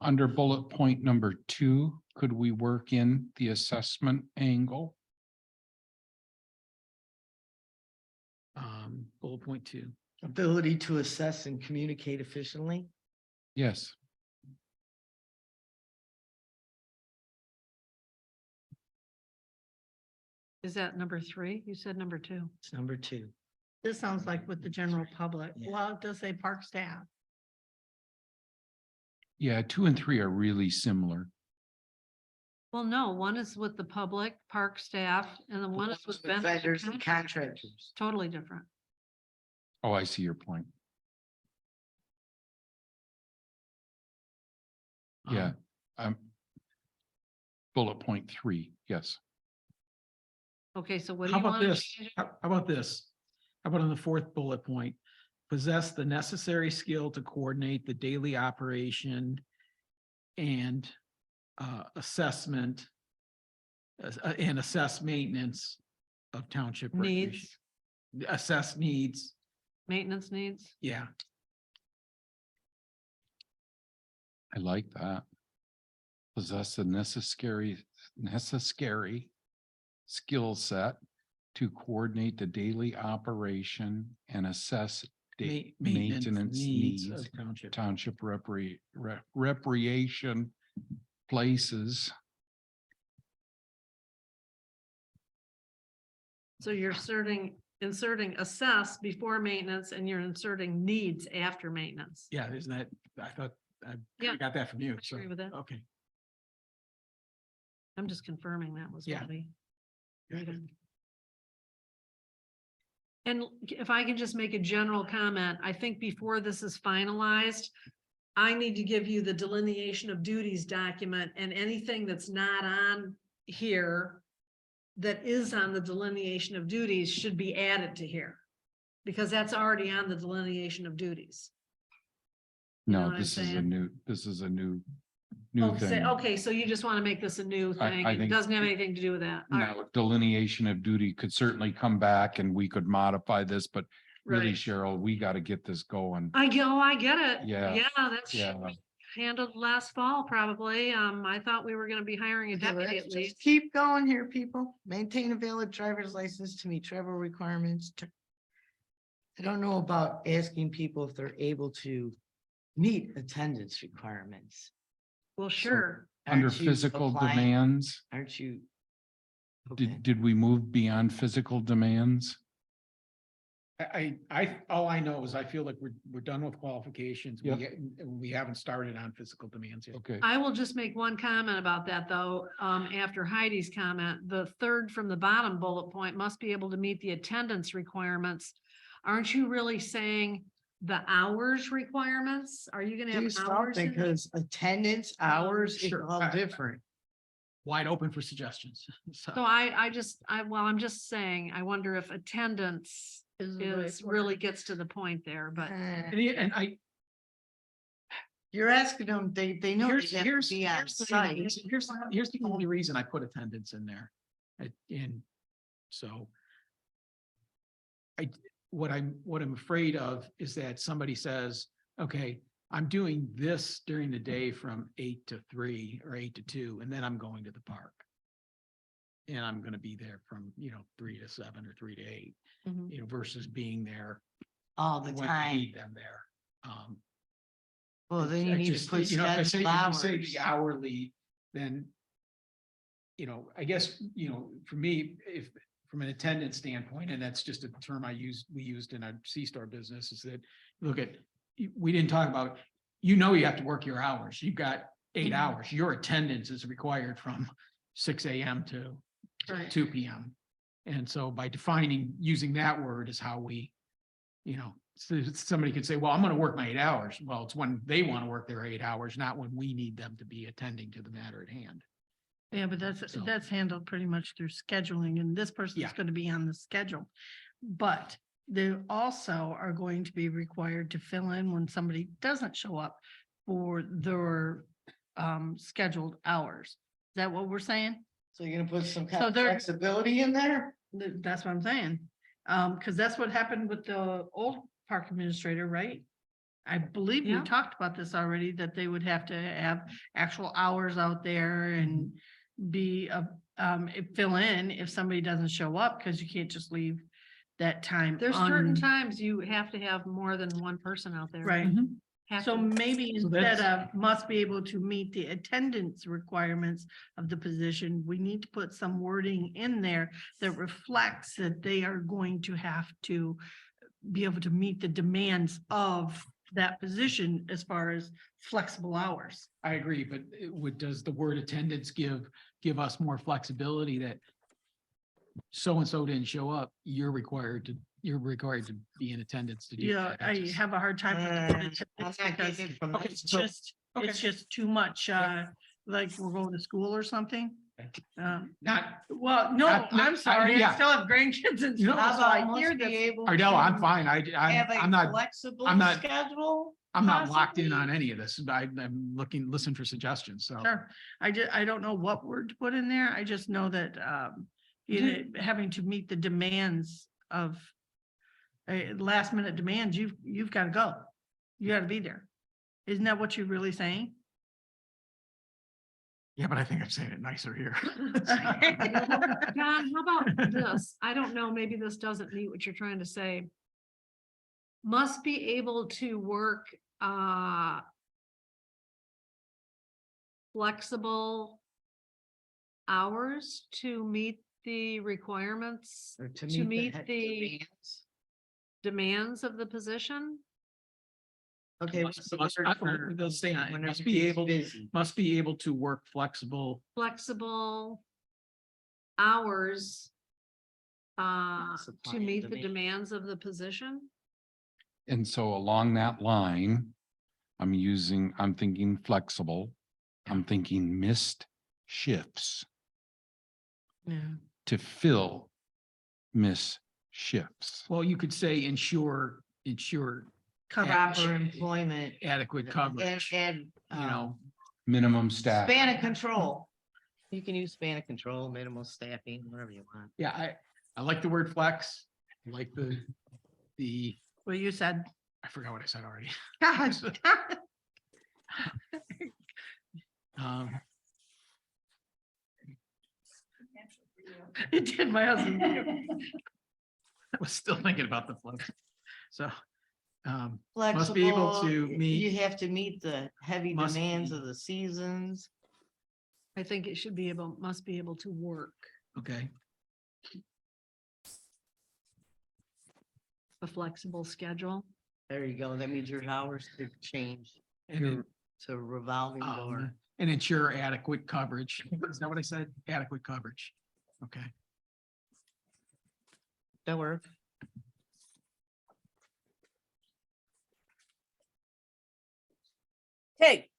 Speaker 7: under bullet point number 2, could we work in the assessment angle?
Speaker 13: Bullet point 2.
Speaker 11: Ability to assess and communicate efficiently.
Speaker 7: Yes.
Speaker 3: Is that number 3? You said number 2.
Speaker 11: It's number 2.
Speaker 12: This sounds like with the general public.
Speaker 11: Yeah.
Speaker 12: Well, it does say park staff.
Speaker 7: Yeah, 2 and 3 are really similar.
Speaker 3: Well, no, one is with the public, park staff, and the one is with
Speaker 11: Vendors and contractors.
Speaker 3: Totally different.
Speaker 7: Oh, I see your point. Yeah, bullet point 3, yes.
Speaker 3: Okay, so what do
Speaker 13: How
Speaker 3: you
Speaker 13: about
Speaker 3: want?
Speaker 13: this? How about this? How about on the 4th bullet point? Possess the necessary skill to coordinate the daily operation and assessment and assess maintenance of township recreation.
Speaker 3: Needs,
Speaker 13: Assess needs,
Speaker 3: maintenance needs.
Speaker 13: yeah.
Speaker 7: I like that. Possess the necessary skill set to coordinate the daily operation and assess maintenance needs
Speaker 13: of township.
Speaker 7: township recreation places.
Speaker 3: So you're inserting assess before maintenance and you're inserting needs after maintenance.
Speaker 13: Yeah, isn't that, I thought, I
Speaker 3: Yeah.
Speaker 13: got that from you, so,
Speaker 3: Agree with that.
Speaker 13: okay.
Speaker 3: I'm just confirming that was
Speaker 13: Yeah.
Speaker 3: what we. And if I can just make a general comment, I think before this is finalized, I need to give you the delineation of duties document and anything that's not on here that is on the delineation of duties should be added to here. Because that's already on the delineation of duties. You know
Speaker 7: No,
Speaker 3: what I'm
Speaker 7: this is a
Speaker 3: saying?
Speaker 7: new
Speaker 3: Oh,
Speaker 7: thing.
Speaker 3: okay, so you just want to make this a new thing.
Speaker 7: I
Speaker 3: It
Speaker 7: think-
Speaker 3: doesn't have anything to do with that. All right,
Speaker 7: Now, delineation of duty could certainly come back and we could modify this, but really,
Speaker 3: right.
Speaker 7: Cheryl, we got to get this going.
Speaker 3: I get it.
Speaker 7: Yeah,
Speaker 3: Yeah, that's
Speaker 7: yeah.
Speaker 3: handled last fall, probably. I thought we were gonna be hiring a
Speaker 11: Yeah,
Speaker 3: deputy
Speaker 11: let's
Speaker 3: at
Speaker 11: just
Speaker 3: least.
Speaker 11: keep going here, people. Maintain a valid driver's license to meet travel requirements. I don't know about asking people if they're able to meet attendance requirements.
Speaker 3: Well, sure.
Speaker 7: Under
Speaker 11: Aren't you
Speaker 7: physical
Speaker 11: applying-
Speaker 7: demands,
Speaker 11: Aren't you? Okay.
Speaker 7: did we move beyond physical demands?
Speaker 13: All I know is I feel like we're done with qualifications.
Speaker 7: Yep.
Speaker 13: We haven't started on physical demands yet.
Speaker 7: Okay,
Speaker 3: I will just make one comment about that, though. After Heidi's comment, the third from the bottom bullet point must be able to meet the attendance requirements. Aren't you really saying the hours requirements? Are you gonna
Speaker 11: Do
Speaker 3: have
Speaker 11: something,
Speaker 3: hours? in it?
Speaker 11: because attendance hours is
Speaker 13: Sure.
Speaker 11: all different.
Speaker 13: Wide open for suggestions.
Speaker 3: So I'm just saying, I wonder if attendance
Speaker 12: Is the right
Speaker 3: is
Speaker 12: word.
Speaker 3: really gets to the point there, but.
Speaker 13: And I,
Speaker 11: You're asking them, they know
Speaker 13: here's,
Speaker 11: they have
Speaker 13: here's,
Speaker 11: to be on
Speaker 13: here's the
Speaker 11: site.
Speaker 13: reason- here's the only reason I put attendance in there. And so what I'm afraid of is that somebody says, okay, I'm doing this during the day from 8 to 3 or 8 to 2, and then I'm going to the park. And I'm gonna be there from, 3 to 7 or 3 to 8,
Speaker 3: Mhm.
Speaker 13: versus being there
Speaker 11: All the
Speaker 13: when I
Speaker 11: time.
Speaker 13: need them there.
Speaker 11: Well, then you
Speaker 13: I
Speaker 11: need to
Speaker 13: just,
Speaker 11: put
Speaker 13: if I say,
Speaker 11: scheduled
Speaker 13: if you say
Speaker 11: hours.
Speaker 13: the hourly, then, I guess, for me, if, from an attendance standpoint, and that's just a term we used in our C-store business, is that, look at, we didn't talk about, you have to work your hours. You've got 8
Speaker 3: Mhm.
Speaker 13: hours. Your attendance is required from 6 AM to
Speaker 3: Right.
Speaker 13: 2 PM. And so by defining, using that word is how we, so somebody could say, well, I'm gonna work my 8 hours. Well, it's when they want to work their 8 hours, not when we need them to be attending to the matter at hand.
Speaker 12: Yeah, but that's
Speaker 13: So-
Speaker 12: handled pretty much through scheduling, and this person's
Speaker 13: Yeah.
Speaker 12: gonna be on the schedule. But they also are going to be required to fill in when somebody doesn't show up for their scheduled hours. Is that what we're saying?
Speaker 11: So you're gonna put some kind
Speaker 12: So
Speaker 11: of
Speaker 12: there-
Speaker 11: flexibility in there?
Speaker 12: That's what I'm saying. Because that's what happened with the old park administrator, right? I believe we
Speaker 3: Yeah.
Speaker 12: talked about this already, that they would have to have actual hours out there and be fill in if somebody doesn't show up, because you can't just leave that time.
Speaker 3: There's certain times you have to have more than one person out there.
Speaker 12: Right.
Speaker 3: Have
Speaker 12: So
Speaker 3: to.
Speaker 12: maybe
Speaker 13: So
Speaker 12: instead
Speaker 13: that's-
Speaker 12: of must be able to meet the attendance requirements of the position, we need to put some wording in there that reflects that they are going to have to be able to meet the demands of that position as far as flexible hours.
Speaker 13: I agree, but does the word attendance give us more flexibility that so-and-so didn't show up, you're required to be in attendance to do
Speaker 12: Yeah,
Speaker 13: that?
Speaker 12: I have a hard time with the word
Speaker 11: I'm
Speaker 12: attendance
Speaker 11: not
Speaker 12: because
Speaker 11: getting it from
Speaker 13: Okay,
Speaker 11: that.
Speaker 12: it's just too much, like we're going to school or something.
Speaker 13: Not,
Speaker 12: Well, no,
Speaker 13: Not-
Speaker 12: I'm sorry, I
Speaker 13: yeah.
Speaker 12: still have grandkids and
Speaker 13: No.
Speaker 12: stuff,
Speaker 11: How
Speaker 12: so I
Speaker 11: about
Speaker 12: hear
Speaker 11: must be
Speaker 12: this.
Speaker 11: able
Speaker 13: I know, I'm
Speaker 11: to
Speaker 13: fine.
Speaker 11: have
Speaker 13: I'm
Speaker 11: a
Speaker 13: not,
Speaker 11: flexible
Speaker 13: I'm not-
Speaker 11: schedule?
Speaker 13: I'm not locked in
Speaker 11: possibly?
Speaker 13: on any of this. I'm listen for suggestions, so.
Speaker 12: Sure, I don't know what word to put in there, I just know that, having to meet the demands of last minute demands, you've got to go. You got to be there. Isn't that what you're really saying?
Speaker 13: Yeah, but I think I'm saying it nicer here.
Speaker 3: John, how about this? I don't know, maybe this doesn't meet what you're trying to say. Must be able to work flexible hours to meet the requirements,
Speaker 11: Or
Speaker 3: to meet the
Speaker 11: demands?
Speaker 3: demands of the position?
Speaker 11: Okay.
Speaker 13: Must-
Speaker 11: what's the
Speaker 13: must-
Speaker 11: word
Speaker 13: I-
Speaker 11: for
Speaker 13: they'll stay on it.
Speaker 11: when
Speaker 13: Must be
Speaker 11: everything's
Speaker 13: able-
Speaker 11: busy?
Speaker 13: Must be able to work flexible.
Speaker 3: Flexible hours
Speaker 11: Supply
Speaker 3: to
Speaker 11: and
Speaker 3: meet the
Speaker 11: demand.
Speaker 3: demands of the position?
Speaker 7: And so along that line, I'm thinking flexible. I'm thinking missed shifts
Speaker 12: Yeah.
Speaker 7: to fill missed shifts.
Speaker 13: Well, you could say ensure
Speaker 11: Proper employment.
Speaker 13: adequate coverage,
Speaker 11: And,
Speaker 7: Minimum staff.
Speaker 11: span of control. You can use span of control, minimal staffing, whatever you want.
Speaker 13: Yeah, I like the word flex. I like the,
Speaker 12: What you said.
Speaker 13: I forgot what I said already.
Speaker 12: God.
Speaker 13: Um,
Speaker 12: It did my husband.
Speaker 13: I was still thinking about the flex. So, must
Speaker 11: Flexible.
Speaker 13: be able to meet.
Speaker 11: You have to meet the heavy
Speaker 13: Must
Speaker 11: demands
Speaker 13: be.
Speaker 11: of the seasons.
Speaker 3: I think it should be must be able to work
Speaker 13: Okay,
Speaker 3: a flexible schedule.
Speaker 11: There you go. That means your hours could change
Speaker 13: and
Speaker 11: to revolving door.
Speaker 13: and ensure adequate coverage. Is that what I said? Adequate coverage. Okay.
Speaker 11: That work? Hey.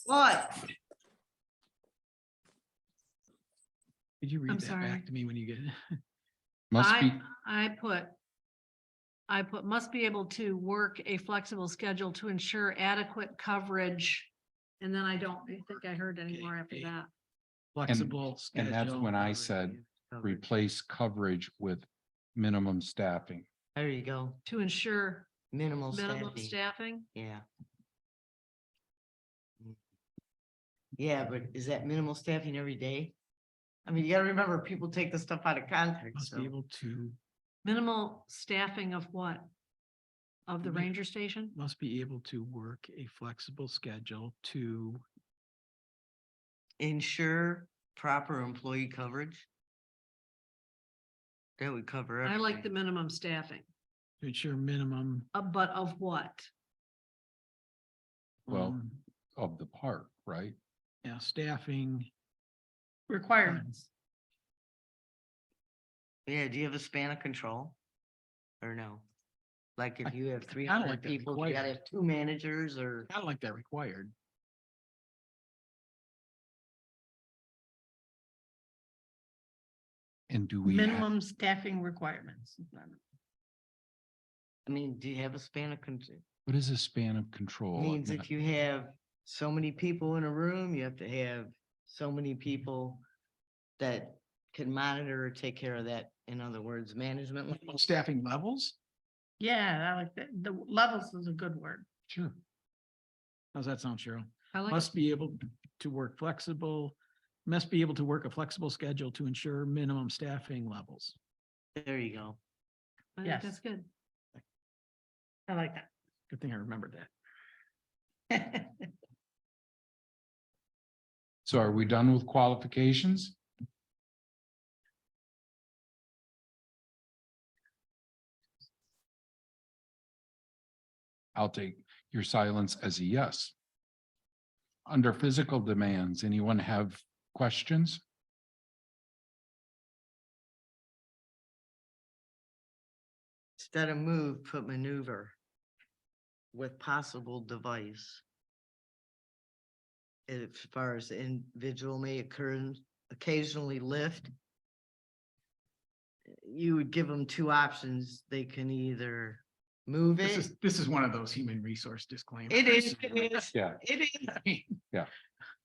Speaker 11: What?
Speaker 13: Could you
Speaker 3: I'm
Speaker 13: read that
Speaker 3: sorry.
Speaker 13: back to me when you get it?
Speaker 7: Must be,
Speaker 3: I put must be able to work a flexible schedule to ensure adequate coverage. And then I don't think I heard any more after
Speaker 13: Okay.
Speaker 3: that.
Speaker 13: Flexible
Speaker 7: and that's
Speaker 13: schedule.
Speaker 7: when I said replace coverage with minimum staffing.
Speaker 11: There you go.
Speaker 3: To ensure
Speaker 11: Minimal
Speaker 3: minimum
Speaker 11: staffing.
Speaker 3: staffing.
Speaker 11: Yeah. Yeah, but is that minimal staffing every day? I mean, you gotta remember, people take the stuff out of context,
Speaker 8: Must
Speaker 11: so.
Speaker 8: be able to,
Speaker 3: Minimal staffing of what? Of the
Speaker 8: Me-
Speaker 3: ranger station?
Speaker 8: must be able to work a flexible schedule to,
Speaker 11: Ensure proper employee coverage. That would cover
Speaker 3: I like the
Speaker 11: everything.
Speaker 3: minimum staffing,
Speaker 8: to ensure minimum.
Speaker 3: but of what?
Speaker 7: Well,
Speaker 8: um,
Speaker 7: of the park, right?
Speaker 8: Yeah, staffing.
Speaker 12: Requirements.
Speaker 11: Yeah, do you have a span of control? Or no? Like if you have three
Speaker 8: kinda
Speaker 11: hundred
Speaker 8: like that
Speaker 11: people, you gotta
Speaker 8: required.
Speaker 11: have two managers or,
Speaker 8: Kind of like that required.
Speaker 7: And do we have,
Speaker 12: Minimum staffing requirements.
Speaker 11: I mean, do you have a span of control?
Speaker 7: what is a span of control?
Speaker 11: Means if you have so many people in a room, you have to have so many people that can monitor or take care of that. In other words, management.
Speaker 8: Staffing levels?
Speaker 12: Yeah, I like that. The levels is a good word.
Speaker 7: Sure.
Speaker 8: How's that sound, Cheryl?
Speaker 3: I like,
Speaker 8: Must be able to work flexible, must be able to work a flexible schedule to ensure minimum staffing levels.
Speaker 11: There you go.
Speaker 3: I think
Speaker 12: Yes.
Speaker 3: that's good.
Speaker 12: I like that.
Speaker 8: Good thing I remembered that.
Speaker 7: So are we done with qualifications? I'll take your silence as a yes. Under physical demands, anyone have questions?
Speaker 11: Instead of move, put maneuver with possible device. As far as the individual may occur, occasionally lift. You would give them two options. They can either move it.
Speaker 8: This is one of those human resource disclaimers.
Speaker 11: It is,
Speaker 7: Yeah.
Speaker 11: it is.
Speaker 8: I mean,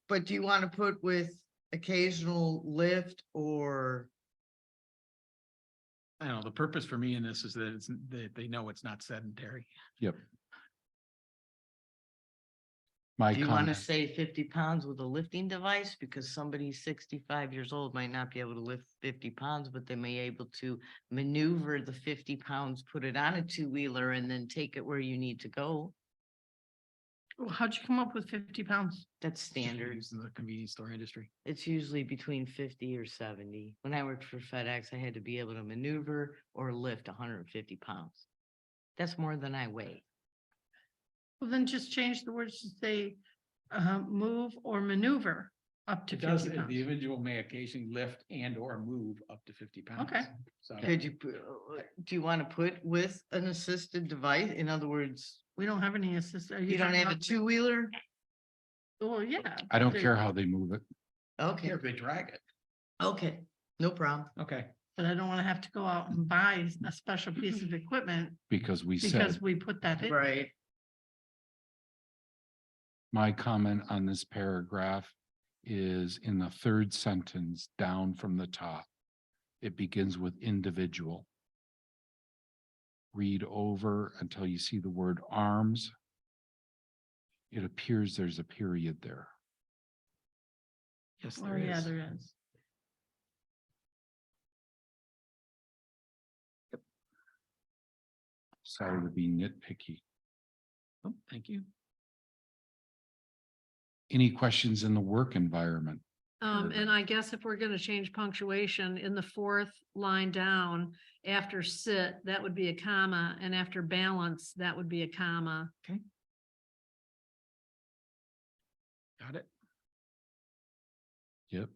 Speaker 11: But do you want to put with occasional lift or?
Speaker 8: I don't know, the purpose for me in this is that it's, that they know it's not sedentary.
Speaker 7: Yep. My
Speaker 11: Do you want to
Speaker 7: comment,
Speaker 11: say 50 pounds with a lifting device? Because somebody 65 years old might not be able to lift 50 pounds, but they may able to maneuver the 50 pounds, put it on a two-wheeler and then take it where you need to go.
Speaker 12: Well, how'd you come up with 50 pounds?
Speaker 11: That's standard.
Speaker 8: Used in the convenience store industry.
Speaker 11: It's usually between 50 or 70. When I worked for FedEx, I had to be able to maneuver or lift 150 pounds. That's more than I weigh.
Speaker 12: Well, then just change the words to say, move or maneuver up to
Speaker 8: It does,
Speaker 12: 50
Speaker 8: the
Speaker 12: pounds.
Speaker 8: individual may occasionally lift and or move up to 50 pounds.
Speaker 12: Okay.
Speaker 8: So.
Speaker 11: Could you, do you want to put with an assisted device? In other words,
Speaker 12: We don't have any assistance.
Speaker 11: you don't have a two-wheeler?
Speaker 12: Well, yeah.
Speaker 7: I don't
Speaker 12: they-
Speaker 7: care how they move it.
Speaker 11: Okay,
Speaker 8: Here, they drag it.
Speaker 11: okay, no problem.
Speaker 8: Okay.
Speaker 12: But I don't want to have to go out and buy a special piece of equipment
Speaker 7: Because we
Speaker 12: because
Speaker 7: said,
Speaker 12: we put that in.
Speaker 11: Right.
Speaker 7: my comment on this paragraph is in the third sentence down from the top. It begins with individual. Read over until you see the word arms. It appears there's a period there.
Speaker 8: Yes,
Speaker 12: Oh,
Speaker 8: there
Speaker 12: yeah,
Speaker 8: is.
Speaker 12: there is.
Speaker 7: Sorry to be nitpicky.
Speaker 8: Oh, thank you.
Speaker 7: Any questions in the work environment?
Speaker 3: and I guess if we're gonna change punctuation in the fourth line down, after sit, that would be a comma, and after balance, that would be a comma.
Speaker 8: Got it.
Speaker 7: Yep.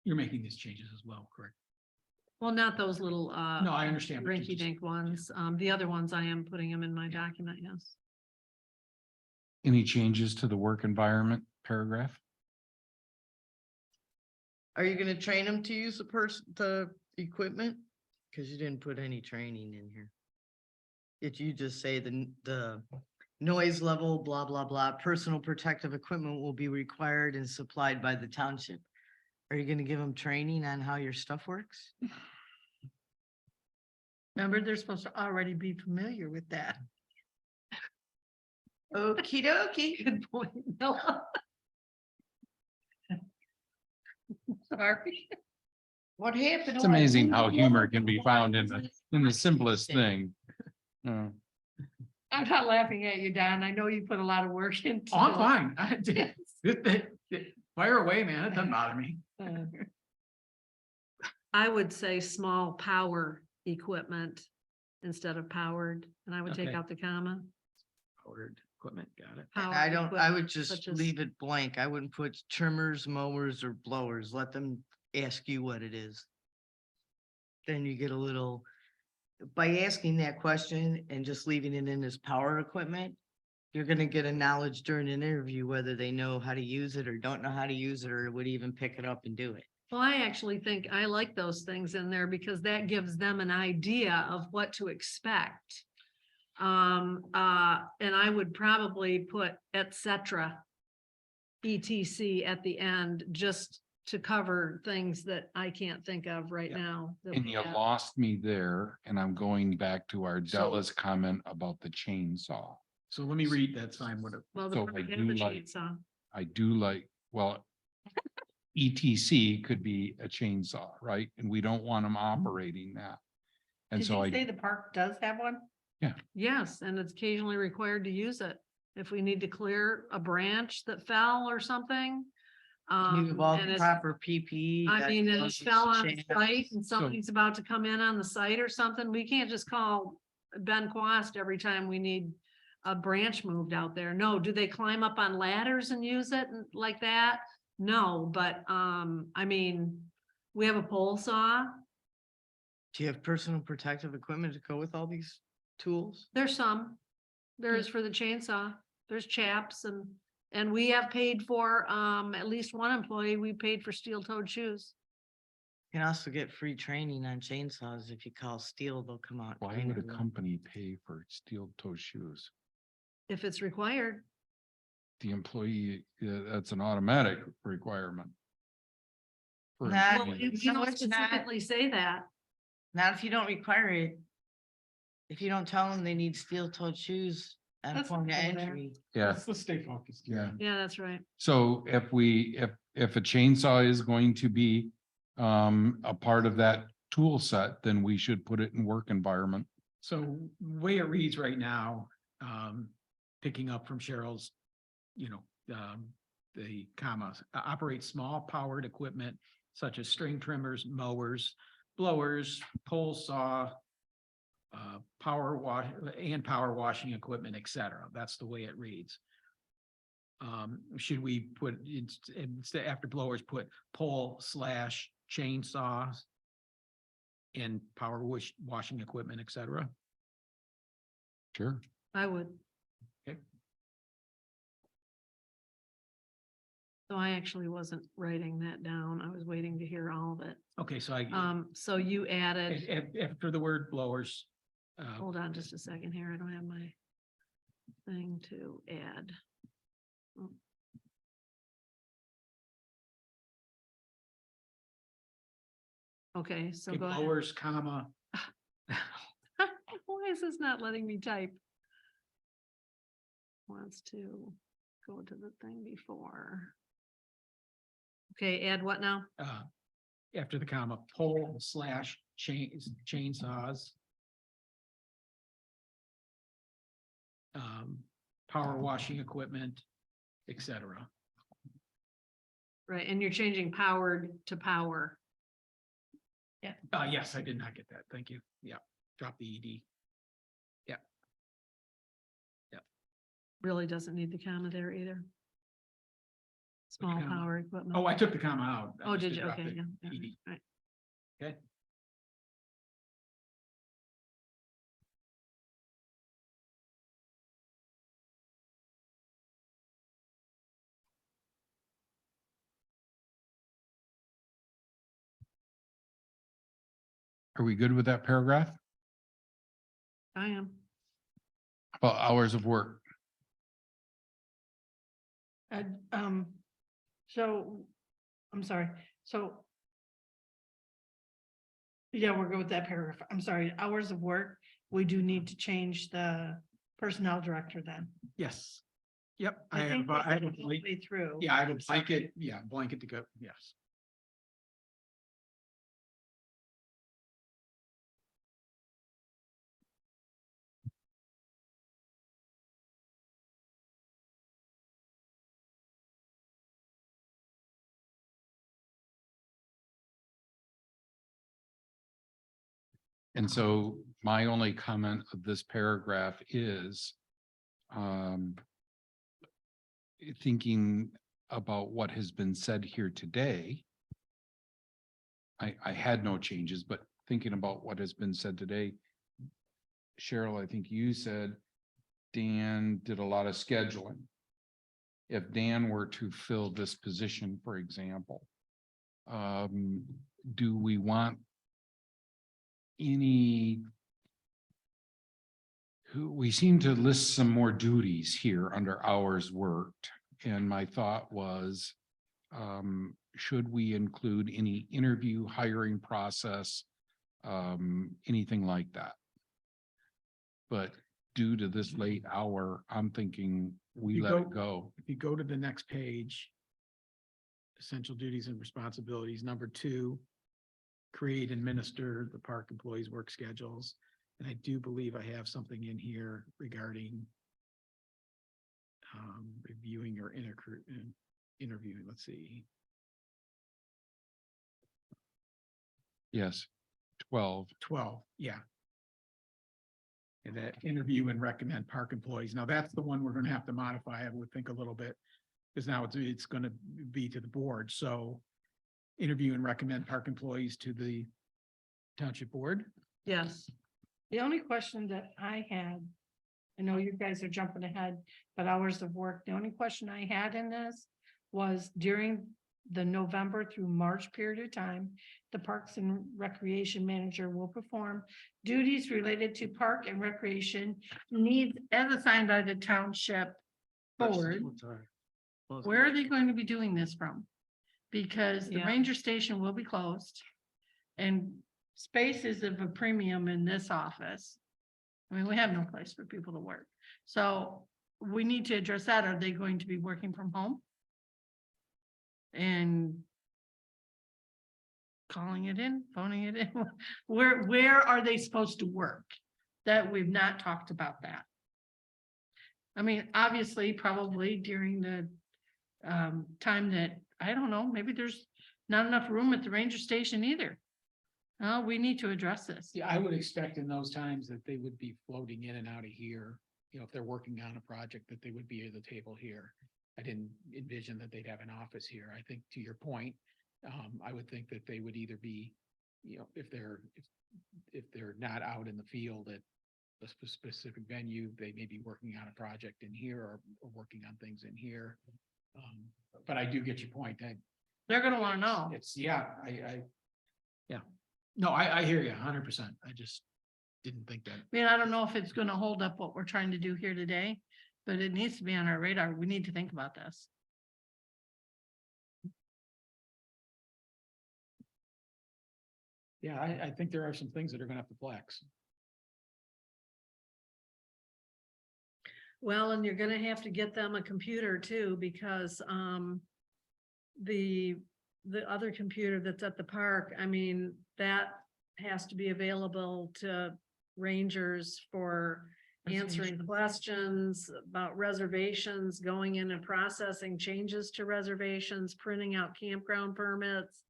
Speaker 8: You're making these changes as well, correct?
Speaker 3: Well, not those little,
Speaker 8: No, I understand. but you
Speaker 3: rinky
Speaker 8: just-
Speaker 3: dink ones. The other ones, I am putting them in my document, yes.
Speaker 7: Any changes to the work environment paragraph?
Speaker 11: Are you gonna train them to use the equipment? Cause you didn't put any training in here. Did you just say the noise level, blah, blah, blah, personal protective equipment will be required and supplied by the township? Are you gonna give them training on how your stuff works?
Speaker 12: Remember, they're supposed to already be familiar with that.
Speaker 11: Okey dokey.
Speaker 12: Good point. No. Sorry.
Speaker 11: What happened?
Speaker 7: It's amazing how humor can be found in the simplest thing.
Speaker 12: I'm not laughing at you, Don. I know you put a lot of work into.
Speaker 13: Oh, I'm fine. I did. Fire away, man. It doesn't bother me.
Speaker 3: I would say small power equipment instead of powered, and I would take
Speaker 13: Okay.
Speaker 3: out the comma.
Speaker 13: Powered equipment, got it.
Speaker 11: I
Speaker 3: Powered
Speaker 11: don't, I
Speaker 3: equipment,
Speaker 11: would just
Speaker 3: such as-
Speaker 11: leave it blank. I wouldn't put trimmers, mowers or blowers. Let them ask you what it is. Then you get a little, by asking that question and just leaving it in as power equipment, you're gonna get a knowledge during an interview, whether they know how to use it or don't know how to use it, or would even pick it up and do it.
Speaker 3: Well, I actually think I like those things in there because that gives them an idea of what to expect. And I would probably put et cetera, etc. at the end, just to cover things that I can't think of right
Speaker 13: Yeah.
Speaker 3: now. that
Speaker 7: And
Speaker 3: we
Speaker 7: you
Speaker 3: have.
Speaker 7: lost me there, and I'm going back to Ardella's comment about the chainsaw.
Speaker 13: So let me read that sign. What,
Speaker 3: Well,
Speaker 7: So
Speaker 3: the
Speaker 7: I
Speaker 3: have
Speaker 7: do
Speaker 3: the
Speaker 7: like-
Speaker 3: chainsaw.
Speaker 7: I do like, well, ETC could be a chainsaw, right? And we don't want them operating that. And
Speaker 12: Did
Speaker 7: so
Speaker 12: you say
Speaker 7: I,
Speaker 12: the park does have one?
Speaker 3: Yes, and it's occasionally required to use it. If we need to clear a branch that fell or something.
Speaker 11: You have all
Speaker 3: And
Speaker 11: the
Speaker 3: it's,
Speaker 11: proper PPE.
Speaker 3: I
Speaker 11: got
Speaker 3: mean, it
Speaker 11: gloves,
Speaker 3: fell on the
Speaker 11: chains.
Speaker 3: site and somebody's about to come in on the site or something. We can't just call Ben Quast every time we need a branch moved out there. No, do they climb up on ladders and use it and like that? No, but, I mean, we have a pole saw.
Speaker 11: Do you have personal protective equipment to go with all these tools?
Speaker 3: There's some. There is for the chainsaw. There's chaps and we have paid for, at least one employee, we paid for steel-toed shoes.
Speaker 11: You can also get free training on chainsaws. If you call Steel, they'll come out. and
Speaker 7: why
Speaker 11: train
Speaker 7: would a
Speaker 11: everyone.
Speaker 7: company pay for steel toe shoes?
Speaker 3: If it's required.
Speaker 7: The employee, that's an automatic requirement. For
Speaker 11: Not-
Speaker 3: Well,
Speaker 7: employees.
Speaker 3: you
Speaker 11: No,
Speaker 3: don't
Speaker 11: it's not.
Speaker 3: specifically say that.
Speaker 11: Not if you don't require it. If you don't tell them they need steel-toed shoes at a
Speaker 12: That's
Speaker 11: point of
Speaker 12: over there.
Speaker 11: entry.
Speaker 7: Yeah,
Speaker 13: let's stay focused.
Speaker 7: yeah.
Speaker 3: Yeah, that's right.
Speaker 7: So if a chainsaw is going to be a part of that tool set, then we should put it in work environment.
Speaker 13: So the way it reads right now, picking up from Cheryl's, the commas, operate small powered equipment such as string trimmers, mowers, blowers, pole saw, power wash and power washing equipment, et cetera. That's the way it reads. Should we put instead after blowers, put pole / chainsaws and power washing equipment, et cetera?
Speaker 7: Sure.
Speaker 3: I would.
Speaker 13: Okay.
Speaker 3: So I actually wasn't writing that down. I was waiting to hear all of it.
Speaker 13: Okay, so I,
Speaker 3: So you added,
Speaker 13: after the word blowers,
Speaker 3: hold on just a second here. I don't have my thing to add. Okay, so go ahead.
Speaker 13: blowers, comma,
Speaker 3: Why is this not letting me type? Wants to go to the thing before. Okay, add what now?
Speaker 13: after the comma, pole / chainsaws. Power washing equipment, et cetera.
Speaker 3: Right, and you're changing powered to power.
Speaker 13: Yes, I did not get that. Thank you. Yeah, drop the ED.
Speaker 3: Really doesn't need the comma there either. Small
Speaker 13: comma?
Speaker 3: power equipment.
Speaker 13: Oh, I took the comma out. I
Speaker 3: Oh,
Speaker 13: just
Speaker 3: did you?
Speaker 13: drop
Speaker 3: Okay,
Speaker 13: the
Speaker 3: yeah.
Speaker 13: ED.
Speaker 3: Right.
Speaker 13: Okay.
Speaker 7: Are we good with that paragraph?
Speaker 3: I am.
Speaker 7: About hours of work?
Speaker 12: So, I'm sorry, so Yeah, we're good with that paragraph. I'm sorry, hours of work. We do need to change the personnel director then.
Speaker 13: Yes. Yep, I
Speaker 12: think
Speaker 13: have, I have a
Speaker 12: that's
Speaker 13: blank,
Speaker 12: halfway through.
Speaker 13: yeah, I have a blanket, yeah, blanket to go, yes.
Speaker 7: And so my only comment of this paragraph is thinking about what has been said here today. I had no changes, but thinking about what has been said today. Cheryl, I think you said Dan did a lot of scheduling. If Dan were to fill this position, for example, do we want any? We seem to list some more duties here under hours worked, and my thought was, should we include any interview hiring process, anything like that? But due to this late hour, I'm thinking we
Speaker 13: You
Speaker 7: let it go.
Speaker 13: If you go to the next page, essential duties and responsibilities, number 2, create and administer the park employees' work schedules. And I do believe I have something in here regarding reviewing or interviewing. Let's see.
Speaker 7: Yes, 12.
Speaker 13: 12, yeah. And that interview and recommend park employees. Now, that's the one we're gonna have to modify, I would think, a little bit. Because now it's gonna be to the board, so interview and recommend park employees to the township board.
Speaker 12: Yes. The only question that I had, I know you guys are jumping ahead, but hours of work, the only question I had in this was during the November through March period of time, the Parks and Recreation Manager will perform duties related to park and recreation needs as assigned by the township board. Where are they going to be doing this from? Because the
Speaker 3: Yeah.
Speaker 12: ranger station will be closed. And space is of a premium in this office. I mean, we have no place for people to work. So we need to address that. Are they going to be working from home? And calling it in, phoning it in? Where are they supposed to work? That we've not talked about that. I mean, obviously, probably during the time that, I don't know, maybe there's not enough room at the ranger station either. We need to address this.
Speaker 13: Yeah, I would expect in those times that they would be floating in and out of here. You know, if they're working on a project, that they would be at the table here. I didn't envision that they'd have an office here. I think to your point, I would think that they would either be, you know, if they're not out in the field at a specific venue, they may be working on a project in here or working on things in here. But I do get your point.
Speaker 12: They're gonna wanna know.
Speaker 13: It's, yeah, yeah. No, I hear you 100%. I just didn't think that.
Speaker 12: I mean, I don't know if it's gonna hold up what we're trying to do here today, but it needs to be on our radar. We need to think about this.
Speaker 13: Yeah, I think there are some things that are gonna have to flex.
Speaker 3: Well, and you're gonna have to get them a computer too, because the other computer that's at the park, I mean, that has to be available to rangers for answering questions about reservations, going in and processing changes to reservations, printing out campground permits,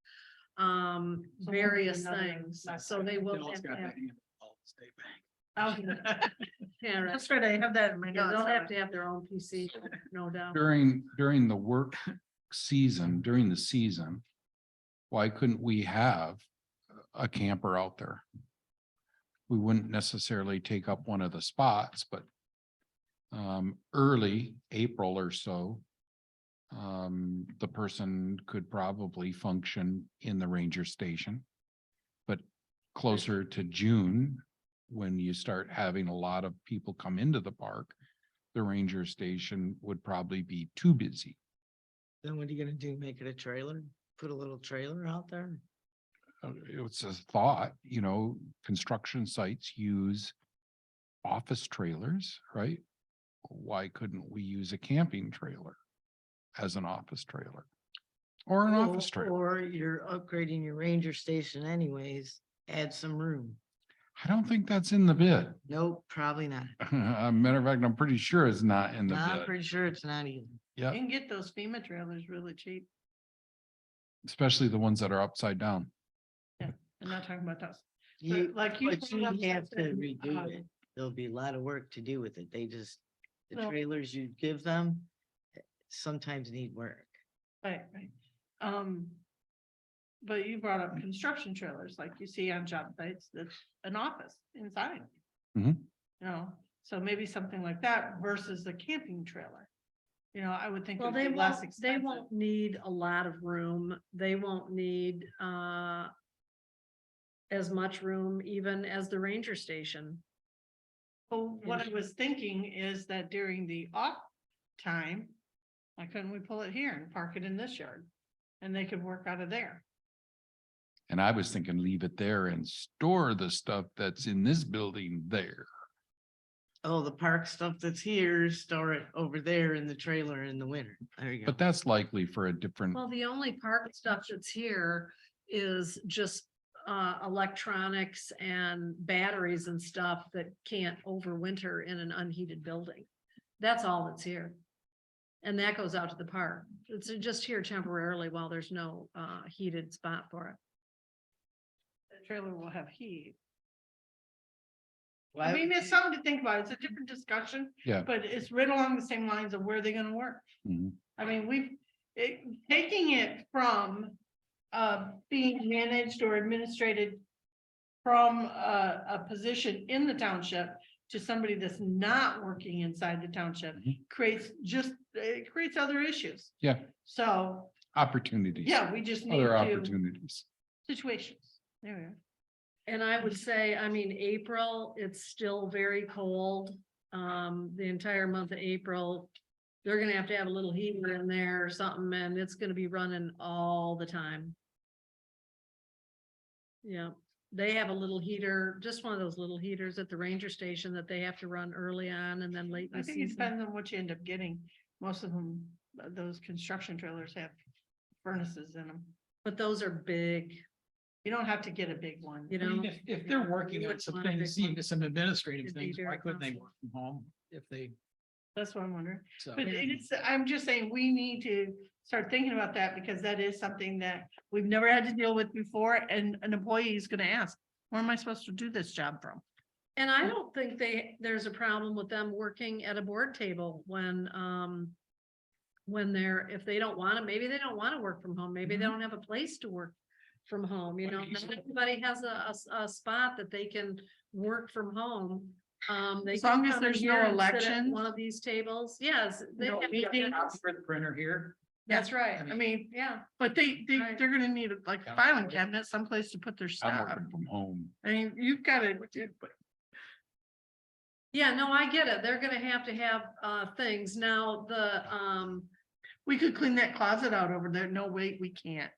Speaker 3: various things. So they will
Speaker 13: Bill's
Speaker 3: have to
Speaker 13: got
Speaker 3: have.
Speaker 13: that handled all the state bank.
Speaker 3: Yeah, right.
Speaker 12: That's right, I have that in my
Speaker 3: Yeah,
Speaker 12: notes.
Speaker 3: they'll have to have their own PC, no doubt.
Speaker 7: During the work season, during the season, why couldn't we have a camper out there? We wouldn't necessarily take up one of the spots, but early April or so, the person could probably function in the ranger station. But closer to June, when you start having a lot of people come into the park, the ranger station would probably be too busy.
Speaker 11: Then what are you gonna do? Make it a trailer? Put a little trailer out there?
Speaker 7: it's a thought, construction sites use office trailers, right? Why couldn't we use a camping trailer as an office trailer? Or an office trailer?
Speaker 11: Or you're upgrading your ranger station anyways, add some room.
Speaker 7: I don't think that's in the bid.
Speaker 11: Nope, probably not.
Speaker 7: Matter of fact, I'm pretty sure it's not in the
Speaker 11: I'm
Speaker 7: bid.
Speaker 11: pretty sure it's not either.
Speaker 7: Yeah,
Speaker 12: You can get those FEMA trailers really cheap.
Speaker 7: especially the ones that are upside down.
Speaker 12: I'm not talking about those.
Speaker 11: You,
Speaker 12: Like you.
Speaker 11: but you
Speaker 12: brought up
Speaker 11: have to
Speaker 12: something,
Speaker 11: redo it. There'll be a lot of work to do with it. They just, the
Speaker 12: Well-
Speaker 11: trailers you give them sometimes need work.
Speaker 12: Right, right. But you brought up construction trailers like you see on job sites, that's an office inside.
Speaker 7: Mhm.
Speaker 12: So maybe something like that versus a camping trailer. I would think.
Speaker 3: Well,
Speaker 12: it'd
Speaker 3: they
Speaker 12: be less
Speaker 3: won't, they
Speaker 12: expensive.
Speaker 3: won't need a lot of room. They won't need, as much room even as the ranger station.
Speaker 12: Well, what I was thinking is that during the off time, why couldn't we pull it here and park it in this yard? And they could work out of there.
Speaker 7: And I was thinking leave it there and store the stuff that's in this building there.
Speaker 11: Oh, the park stuff that's here, store it over there in the trailer in the winter. There you go.
Speaker 7: But that's likely for a different,
Speaker 3: Well, the only park stuff that's here is just electronics and batteries and stuff that can't overwinter in an unheated building. That's all that's here. And that goes out to the park. It's just here temporarily while there's no heated spot for it.
Speaker 12: The trailer will have heat.
Speaker 11: Why
Speaker 12: I mean,
Speaker 11: would
Speaker 12: it's
Speaker 11: you-
Speaker 12: something to think about. It's a different discussion.
Speaker 7: Yeah.
Speaker 12: But it's right along the same lines of where they're gonna work.
Speaker 7: Mhm.
Speaker 12: I mean, taking it from being managed or administrated from a position in the township to somebody that's not working inside the township
Speaker 7: Mhm.
Speaker 12: it creates other issues.
Speaker 7: Yeah.
Speaker 12: So,
Speaker 7: opportunities.
Speaker 12: yeah, we just need
Speaker 7: Other
Speaker 12: to
Speaker 7: opportunities.
Speaker 12: situations. There we are.
Speaker 3: And I would say, I mean, April, it's still very cold. The entire month of April. They're gonna have to have a little heater in there or something, and it's gonna be running all the time. Yeah, they have a little heater, just one of those little heaters at the ranger station that they have to run early on and then late in
Speaker 12: I
Speaker 3: the
Speaker 12: think it
Speaker 3: season.
Speaker 12: depends on what you end up getting. Most of them, those construction trailers have furnaces in them.
Speaker 3: But those are big,
Speaker 12: You don't have to get a big one.
Speaker 3: you
Speaker 13: I mean,
Speaker 3: know?
Speaker 13: if they're working on
Speaker 3: wouldn't
Speaker 13: some
Speaker 3: want a
Speaker 13: things,
Speaker 3: big one.
Speaker 13: even some administrative
Speaker 3: It'd be
Speaker 13: things, why
Speaker 3: very
Speaker 13: couldn't they
Speaker 3: costly.
Speaker 13: work from home if they,
Speaker 12: That's what I'm wondering.
Speaker 13: so.
Speaker 12: But I'm just saying, we need to start thinking about that because that is something that we've never had to deal with before, and an employee is gonna ask, where am I supposed to do this job from?
Speaker 3: And I don't think there's a problem with them working at a board table when they're, if they don't want to, maybe they don't want to work from home, maybe they don't have a place to work from home, you know, not everybody has a spot that they can work from home. They
Speaker 12: As
Speaker 3: can
Speaker 12: long as
Speaker 3: come in
Speaker 12: there's no
Speaker 3: here and sit at
Speaker 12: elections.
Speaker 3: One of these tables, yes. they
Speaker 12: No
Speaker 3: have
Speaker 12: meetings.
Speaker 3: elections.
Speaker 13: For the printer here.
Speaker 3: That's right,
Speaker 12: I mean,
Speaker 3: yeah.
Speaker 12: but
Speaker 3: Right.
Speaker 12: they're gonna need like a filing cabinet, someplace to put their
Speaker 7: I'm
Speaker 12: stuff.
Speaker 7: working from home.
Speaker 12: I mean, you've gotta,
Speaker 3: Yeah, no, I get it. They're gonna have to have things. Now,
Speaker 12: we could clean that closet out over there. No, wait, we can't.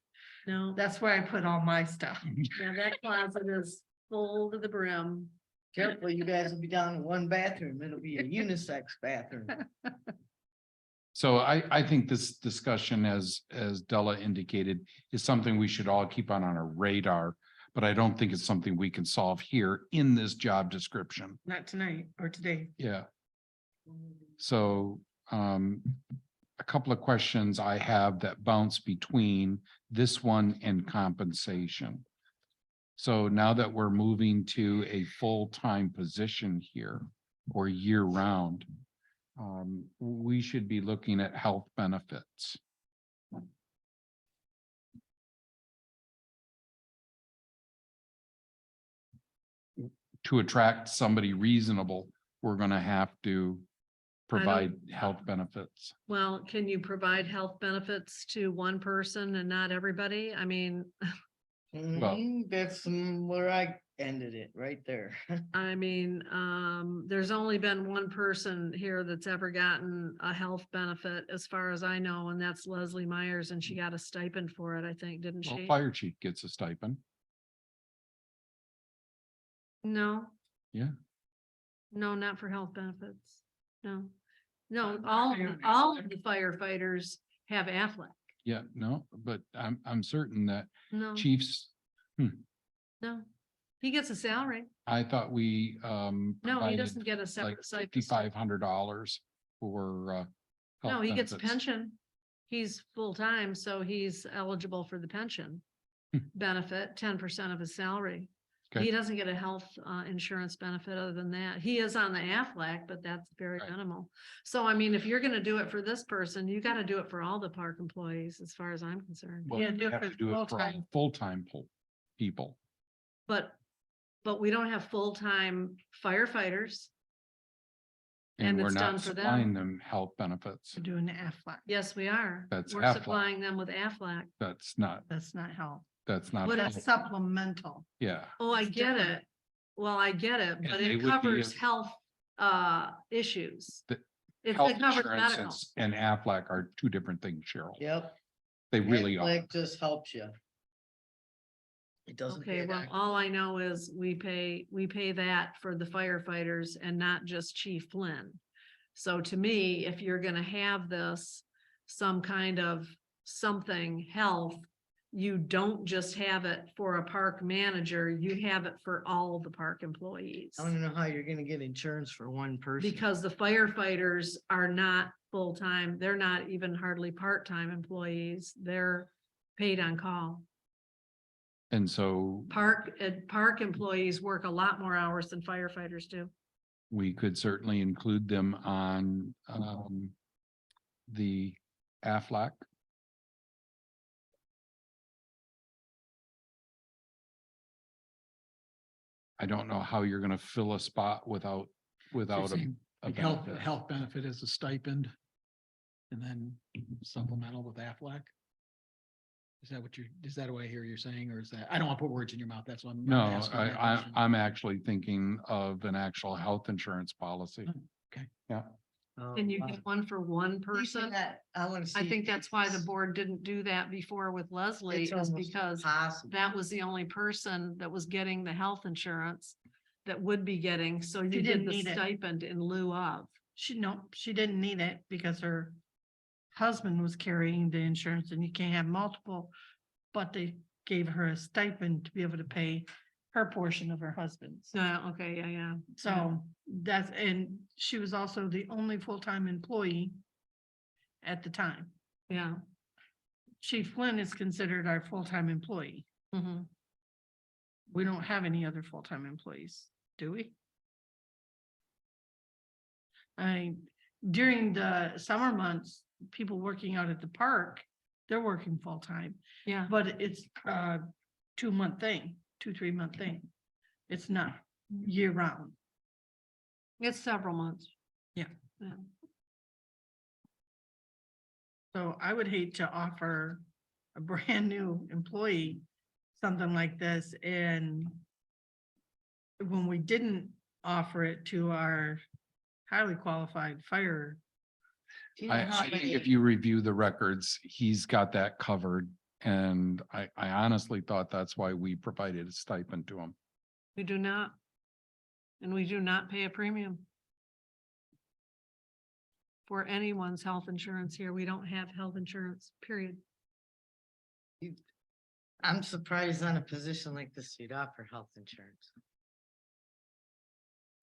Speaker 3: no,
Speaker 12: That's where I put all my stuff.
Speaker 3: yeah, that closet is full to the brim.
Speaker 11: Careful, you guys will be down in one bathroom. It'll be a unisex bathroom.
Speaker 7: So I think this discussion, as Della indicated, is something we should all keep on our radar. But I don't think it's something we can solve here in this job description.
Speaker 12: Not tonight or today.
Speaker 7: Yeah. So a couple of questions I have that bounce between this one and compensation. So now that we're moving to a full-time position here or year-round, we should be looking at health benefits. To attract somebody reasonable, we're gonna have to provide health benefits.
Speaker 3: Well, can you provide health benefits to one person and not everybody? I mean,
Speaker 11: That's where I ended it, right there.
Speaker 3: there's only been one person here that's ever gotten a health benefit, as far as I know, and that's Leslie Myers, and she got a stipend for it, I think, didn't
Speaker 7: Well,
Speaker 3: she?
Speaker 7: fire chief gets a stipend.
Speaker 3: No.
Speaker 7: Yeah.
Speaker 3: No, not for health benefits. No. No, all of the firefighters have Aflac.
Speaker 7: Yeah, no, but I'm certain that
Speaker 3: No,
Speaker 7: chiefs,
Speaker 3: no. He gets a salary.
Speaker 7: I thought we
Speaker 3: No, he
Speaker 7: provided
Speaker 3: doesn't get a
Speaker 7: like
Speaker 3: separate stipend.
Speaker 7: $5,500 for
Speaker 3: No,
Speaker 7: health
Speaker 3: he gets a
Speaker 7: benefits.
Speaker 3: pension. He's full-time, so he's eligible for the pension
Speaker 7: Hmm.
Speaker 3: benefit, 10% of his salary.
Speaker 7: Okay.
Speaker 3: He doesn't get a health insurance benefit other than that. He is on the Aflac, but that's very
Speaker 7: Right.
Speaker 3: minimal. So I mean, if you're gonna do it for this person, you gotta do it for all the park employees, as far as I'm concerned.
Speaker 7: Well,
Speaker 12: Yeah,
Speaker 7: we
Speaker 12: do it
Speaker 7: have
Speaker 12: for
Speaker 7: to do it for all
Speaker 12: full-time.
Speaker 7: full-time people.
Speaker 3: But we don't have full-time firefighters.
Speaker 7: And
Speaker 3: And
Speaker 7: we're
Speaker 3: it's done
Speaker 7: not
Speaker 3: for them.
Speaker 7: supplying them health benefits.
Speaker 12: We're doing the Aflac.
Speaker 3: Yes, we are.
Speaker 7: That's
Speaker 3: We're
Speaker 7: Aflac.
Speaker 3: supplying them with Aflac.
Speaker 7: That's not,
Speaker 12: That's not health.
Speaker 7: that's not,
Speaker 3: What
Speaker 7: health.
Speaker 12: That's supplemental.
Speaker 7: Yeah,
Speaker 3: Oh, I
Speaker 12: It's
Speaker 3: get
Speaker 12: different.
Speaker 3: it. Well, I get it,
Speaker 7: And
Speaker 3: but
Speaker 7: they
Speaker 3: it
Speaker 7: would be
Speaker 3: covers
Speaker 7: a-
Speaker 3: health issues.
Speaker 7: The
Speaker 3: It
Speaker 7: health
Speaker 3: covers
Speaker 7: insurance
Speaker 3: medical.
Speaker 7: and Aflac are two different things, Cheryl.
Speaker 11: Yep.
Speaker 7: They really are.
Speaker 11: Aflac just helps you. It doesn't.
Speaker 3: Okay,
Speaker 11: pay
Speaker 3: well,
Speaker 11: that.
Speaker 3: all I know is we pay that for the firefighters and not just Chief Flynn. So to me, if you're gonna have this, some kind of something health, you don't just have it for a park manager, you have it for all the park employees.
Speaker 11: I don't know how you're gonna get insurance for one person.
Speaker 3: Because the firefighters are not full-time, they're not even hardly part-time employees, they're paid on call.
Speaker 7: And so
Speaker 3: Park employees work a lot more hours than firefighters do.
Speaker 7: we could certainly include them on the Aflac. I don't know how you're gonna fill a spot without a
Speaker 13: saying
Speaker 7: a
Speaker 13: Like health,
Speaker 7: benefit.
Speaker 13: health benefit as a stipend. And then supplemental with Aflac. Is that is that what I hear you're saying, or is that, I don't want to put words in your mouth, that's what I'm.
Speaker 7: No,
Speaker 13: asking that question.
Speaker 7: I'm actually thinking of an actual health insurance policy.
Speaker 13: Okay.
Speaker 7: Yeah,
Speaker 11: Oh,
Speaker 3: And you
Speaker 11: wow.
Speaker 3: get one for one
Speaker 11: You see
Speaker 3: person.
Speaker 11: that? I wanna see.
Speaker 3: I think that's why the board didn't do that before with Leslie,
Speaker 11: It's
Speaker 3: is
Speaker 11: almost
Speaker 3: because
Speaker 11: impossible.
Speaker 3: that was the only person that was getting the health insurance that would be getting, so you
Speaker 12: She
Speaker 3: did
Speaker 12: didn't
Speaker 3: the
Speaker 12: need it.
Speaker 3: stipend in lieu of.
Speaker 12: She didn't need it because her husband was carrying the insurance and you can't have multiple. But they gave her a stipend to be able to pay her portion of her husband's.
Speaker 3: Okay, yeah.
Speaker 12: So that's, and she was also the only full-time employee at the time.
Speaker 3: Yeah.
Speaker 12: Chief Flynn is considered our full-time employee.
Speaker 3: Mhm.
Speaker 12: We don't have any other full-time employees, do we? During the summer months, people working out at the park, they're working full-time,
Speaker 3: Yeah,
Speaker 12: but it's a 2-month thing, 2-3 month thing. It's not year-round.
Speaker 3: it's several months.
Speaker 12: Yeah.
Speaker 3: Yeah.
Speaker 12: So I would hate to offer a brand new employee something like this, and when we didn't offer it to our highly qualified fire.
Speaker 11: Do you know how
Speaker 7: I think
Speaker 11: many-
Speaker 7: if you review the records, he's got that covered. And I honestly thought that's why we provided a stipend to him.
Speaker 3: We do not. And we do not pay a premium. For anyone's health insurance here, we don't have health insurance, period.
Speaker 11: I'm surprised on a position like this, you'd offer health insurance.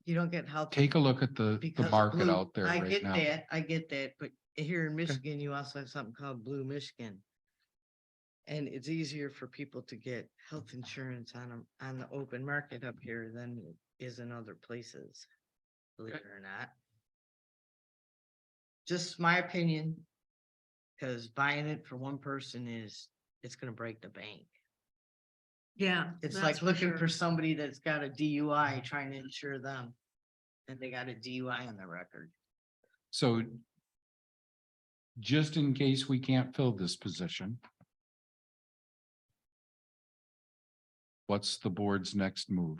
Speaker 11: You don't get health.
Speaker 7: Take a look at the
Speaker 11: because of
Speaker 7: market
Speaker 11: blue-
Speaker 7: out there
Speaker 11: I
Speaker 7: right
Speaker 11: get
Speaker 7: now.
Speaker 11: that, I get that, but here in Michigan, you also have something called Blue Michigan. And it's easier for people to get health insurance on the open market up here than it is in other places, believe it or not. Just my opinion, because buying it for one person it's gonna break the bank.
Speaker 3: Yeah.
Speaker 11: It's
Speaker 3: that's
Speaker 11: like looking
Speaker 3: sure.
Speaker 11: for somebody that's got a DUI, trying to insure them. And they got a DUI on their record.
Speaker 7: So just in case we can't fill this position, what's the board's next move?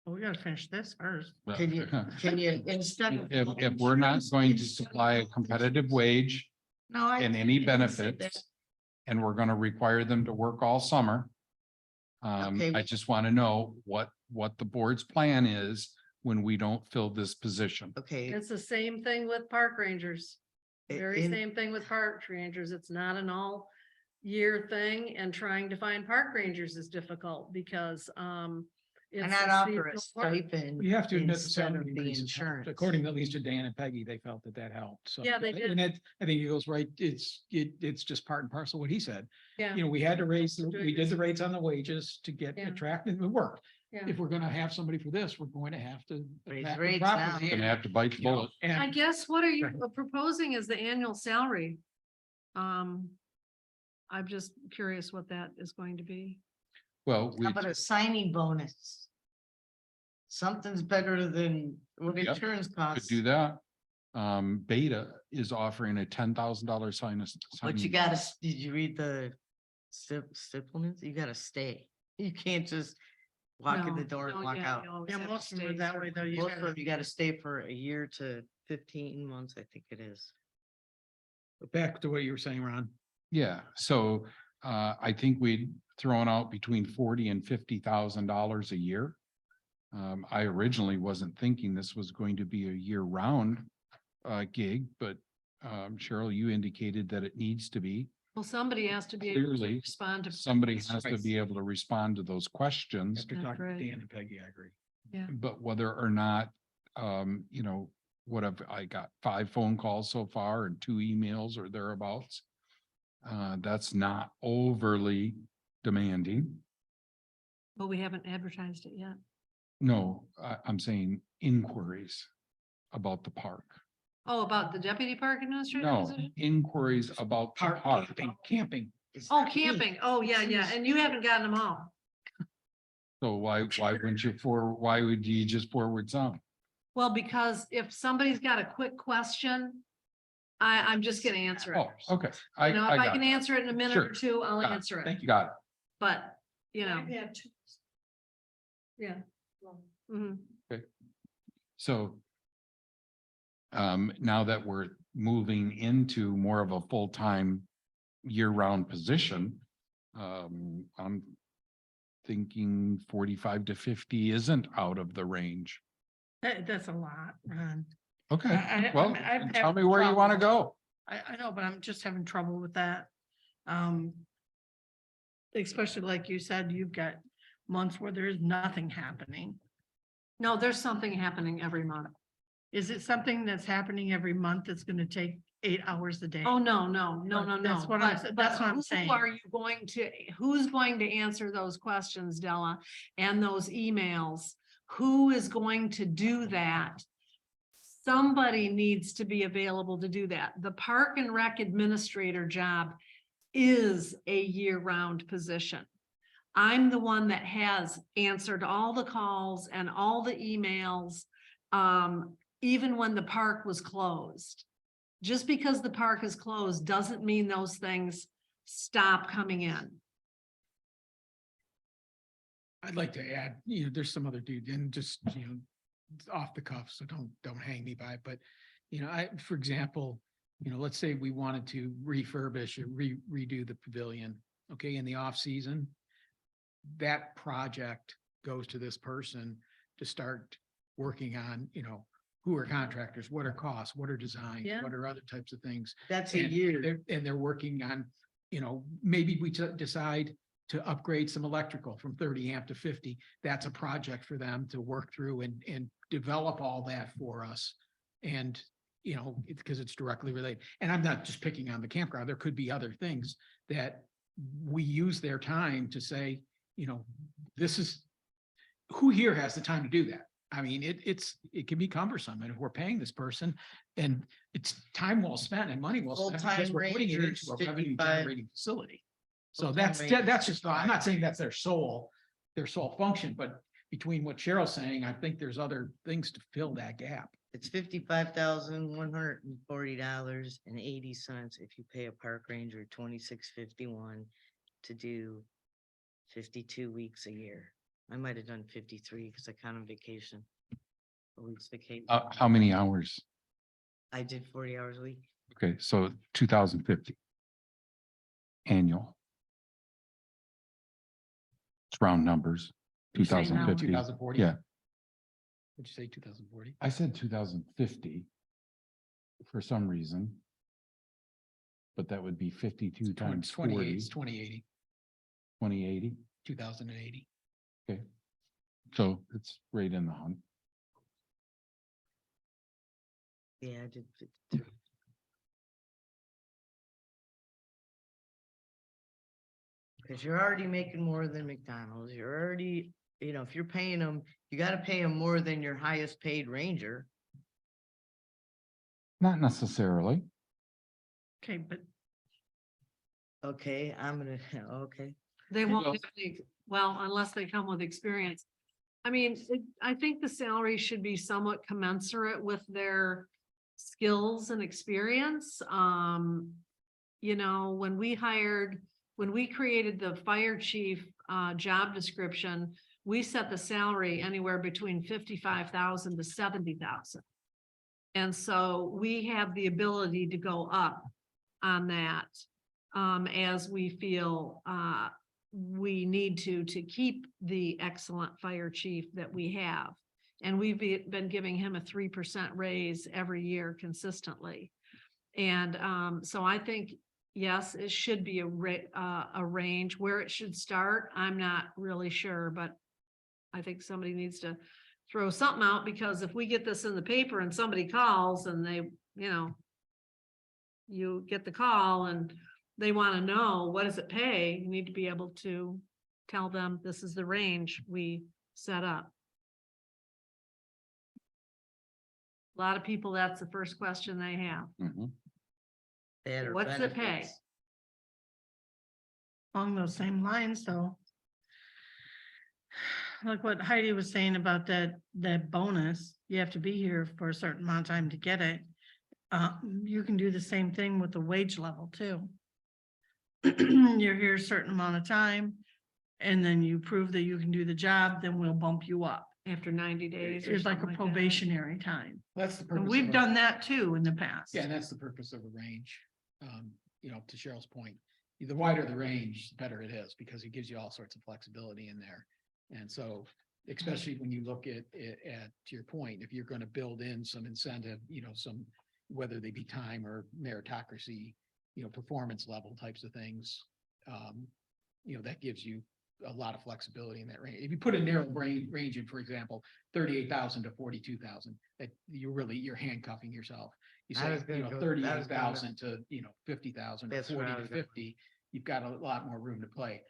Speaker 12: We gotta finish this first.
Speaker 11: Can you, instead of.
Speaker 7: If we're not going to supply a competitive wage
Speaker 11: No, I.
Speaker 7: and any
Speaker 11: I didn't say that.
Speaker 7: benefits, and we're gonna require them to work all summer,
Speaker 11: Okay.
Speaker 7: I just want to know what the board's plan is when we don't fill this position.
Speaker 11: Okay,
Speaker 3: It's the same thing with park rangers. Very
Speaker 11: in-
Speaker 3: same thing with park rangers. It's not an all year thing, and trying to find park rangers is difficult because,
Speaker 11: why
Speaker 3: it's
Speaker 11: not
Speaker 3: a
Speaker 11: offer a
Speaker 3: seasonal work.
Speaker 11: stipend
Speaker 13: You have to admit the
Speaker 11: instead
Speaker 13: salary
Speaker 11: of the
Speaker 13: increases helped.
Speaker 11: insurance?
Speaker 13: According to at least to Dan and Peggy, they felt that helped. So.
Speaker 3: Yeah, they did.
Speaker 13: And I think he goes, right, it's just part and parcel what he said.
Speaker 3: Yeah,
Speaker 13: You know, we had to raise,
Speaker 3: Doing
Speaker 13: we did
Speaker 3: this.
Speaker 13: the rates on the wages to get
Speaker 3: Yeah.
Speaker 13: attractive, it worked.
Speaker 3: yeah.
Speaker 13: If we're gonna have somebody for this, we're going to have to.
Speaker 11: Raise
Speaker 13: attract them
Speaker 11: rates
Speaker 13: properly.
Speaker 11: now.
Speaker 7: Gonna have to bite the
Speaker 13: You know,
Speaker 7: bullet.
Speaker 3: I
Speaker 13: And
Speaker 3: guess what are you proposing is the annual salary? I'm just curious what that is going to be.
Speaker 7: Well, we,
Speaker 11: How about a signing bonus? Something's better than what
Speaker 7: Yep,
Speaker 11: insurance
Speaker 7: could
Speaker 11: costs.
Speaker 7: do that. Beta is offering a $10,000 sinus.
Speaker 11: But you gotta, did you read the stipulations? You gotta stay. You can't just walk in the
Speaker 3: No,
Speaker 11: door and
Speaker 3: no,
Speaker 11: walk
Speaker 3: yeah,
Speaker 11: out.
Speaker 3: you always
Speaker 12: Yeah,
Speaker 3: have to
Speaker 12: most of them are
Speaker 3: stay
Speaker 12: that way though. You
Speaker 11: Most of
Speaker 12: gotta-
Speaker 11: them, you gotta stay for a year to 15 months, I think it is.
Speaker 13: back to what you were saying, Ron.
Speaker 7: Yeah, so I think we'd thrown out between $40,000 and $50,000 a year. I originally wasn't thinking this was going to be a year-round gig, but Cheryl, you indicated that it needs to be.
Speaker 3: Well, somebody has to be able to
Speaker 7: Clearly,
Speaker 3: respond to.
Speaker 7: somebody has to be able to respond to those questions.
Speaker 13: After
Speaker 3: That's
Speaker 13: talking to
Speaker 3: right.
Speaker 13: Dan and Peggy, I agree.
Speaker 7: But whether or not, you know, what have I got 5 phone calls so far and 2 emails or thereabouts? That's not overly demanding.
Speaker 3: But we haven't advertised it yet.
Speaker 7: No, I'm saying inquiries about the park.
Speaker 3: Oh, about the deputy park administrator
Speaker 7: No,
Speaker 3: position?
Speaker 7: inquiries about the
Speaker 13: Park
Speaker 7: park.
Speaker 13: camping.
Speaker 11: It's
Speaker 3: Oh,
Speaker 11: not
Speaker 3: camping.
Speaker 11: me.
Speaker 3: Oh, yeah, yeah. And you haven't gotten them all.
Speaker 7: So why wouldn't you why would you just forward some?
Speaker 3: Well, because if somebody's got a quick question, I'm just gonna answer it.
Speaker 7: Oh, okay.
Speaker 3: You know, if I
Speaker 7: got
Speaker 3: can
Speaker 7: it.
Speaker 3: answer it in a minute or
Speaker 7: Sure.
Speaker 3: two, I'll
Speaker 7: Got it.
Speaker 3: answer it.
Speaker 13: Thank you.
Speaker 7: Got it.
Speaker 3: But, you know, yeah. Mhm.
Speaker 7: So now that we're moving into more of a full-time year-round position, I'm thinking 45 to 50 isn't out of the range.
Speaker 12: That's a lot, Ron.
Speaker 7: Okay,
Speaker 12: I-
Speaker 7: well,
Speaker 12: I'm having
Speaker 7: tell me where you want to
Speaker 12: trouble.
Speaker 7: go.
Speaker 12: I know, but I'm just having trouble with that. Especially like you said, you've got months where there is nothing happening.
Speaker 3: No, there's something happening every month.
Speaker 12: Is it something that's happening every month that's gonna take 8 hours a day?
Speaker 3: Oh, no, no, no, no, no.
Speaker 12: That's what that's what I'm saying.
Speaker 3: Who are you going to, who's going to answer those questions, Della, and those emails? Who is going to do that? Somebody needs to be available to do that. The Park and Rec Administrator job is a year-round position. I'm the one that has answered all the calls and all the emails, even when the park was closed. Just because the park is closed doesn't mean those things stop coming in.
Speaker 13: I'd like to add, there's some other dude and just, it's off the cuff, so don't hang me by it, but, for example, let's say we wanted to refurbish or redo the pavilion, okay, in the off season. That project goes to this person to start working on, who are contractors, what are costs, what are designs,
Speaker 3: Yeah.
Speaker 13: what are other types of things.
Speaker 11: That's a
Speaker 13: And
Speaker 11: year.
Speaker 13: they're working on, maybe we decide to upgrade some electrical from 30 amp to 50. That's a project for them to work through and develop all that for us. And, because it's directly related. And I'm not just picking on the campground. There could be other things that we use their time to say, this is, who here has the time to do that? I mean, it can be cumbersome, and if we're paying this person, and it's time well spent and money well spent, because
Speaker 11: Full-time
Speaker 13: we're putting it
Speaker 11: rangers,
Speaker 13: into a revenue
Speaker 11: 55.
Speaker 13: generating facility. So
Speaker 11: Full-time
Speaker 13: that's just,
Speaker 11: rangers,
Speaker 13: I'm not saying that's their sole function, but between what Cheryl's saying, I think there's other things to fill that gap.
Speaker 11: It's $55,140.80 if you pay a park ranger $26.51 to do 52 weeks a year. I might have done 53 because I counted vacation. A week's vacation.
Speaker 7: How many hours?
Speaker 11: I did 40 hours a week.
Speaker 7: Okay, so 2,050 annual. It's round numbers,
Speaker 12: You say now.
Speaker 7: 2050.
Speaker 13: 2040?
Speaker 7: Yeah,
Speaker 13: Would you say 2040?
Speaker 7: I said 2050 for some reason. But that would be 52 times
Speaker 13: 28,
Speaker 7: 40,
Speaker 13: it's 2080,
Speaker 7: 2080.
Speaker 13: 2080.
Speaker 7: Okay. So it's right in the hunt.
Speaker 11: Yeah, I did. 53. Cause you're already making more than McDonald's. You're already, if you're paying them, you gotta pay them more than your highest paid ranger.
Speaker 7: Not necessarily.
Speaker 12: Okay, but
Speaker 11: Okay, okay.
Speaker 3: They won't,
Speaker 7: Well-
Speaker 3: have the- well, unless they come with experience. I mean, I think the salary should be somewhat commensurate with their skills and experience. When we created the fire chief job description, we set the salary anywhere between 55,000 to 70,000. And so we have the ability to go up on that as we feel we need to keep the excellent fire chief that we have. And we've been giving him a 3% raise every year consistently. And so I think, yes, it should be a range. Where it should start, I'm not really sure, but I think somebody needs to throw something out, because if we get this in the paper and somebody calls and they, you get the call and they want to know, what does it pay? You need to be able to tell them this is the range we set up. A lot of people, that's the first question they have.
Speaker 7: Mhm.
Speaker 11: Better
Speaker 3: What's it pay?
Speaker 11: benefits.
Speaker 12: along those same lines, though. Like what Heidi was saying about that bonus, you have to be here for a certain amount of time to get it. You can do the same thing with the wage level too. You're here a certain amount of time, and then you prove that you can do the job, then we'll bump you up.
Speaker 3: After 90 days. or
Speaker 12: It's like a
Speaker 3: something that.
Speaker 12: probationary time.
Speaker 13: That's the
Speaker 12: And
Speaker 13: purpose.
Speaker 12: we've
Speaker 13: of a-
Speaker 12: done that too in the past.
Speaker 13: Yeah, and that's the purpose of a range. To Cheryl's point, the wider the range, the better it is, because it gives you all sorts of flexibility in there. And so, especially when you look at, to your point, if you're gonna build in some incentive, some, whether they be time or meritocracy, performance level types of things, that gives you a lot of flexibility in that range. If you put a narrow range in, for example, 38,000 to 42,000, that you're handcuffing yourself. You
Speaker 11: I
Speaker 13: say,
Speaker 11: was gonna go- I was
Speaker 13: 38,000 to, 50,000 or
Speaker 11: That's where
Speaker 13: 40
Speaker 11: I
Speaker 13: to
Speaker 11: was going.
Speaker 13: 50, you've got a lot more room to play.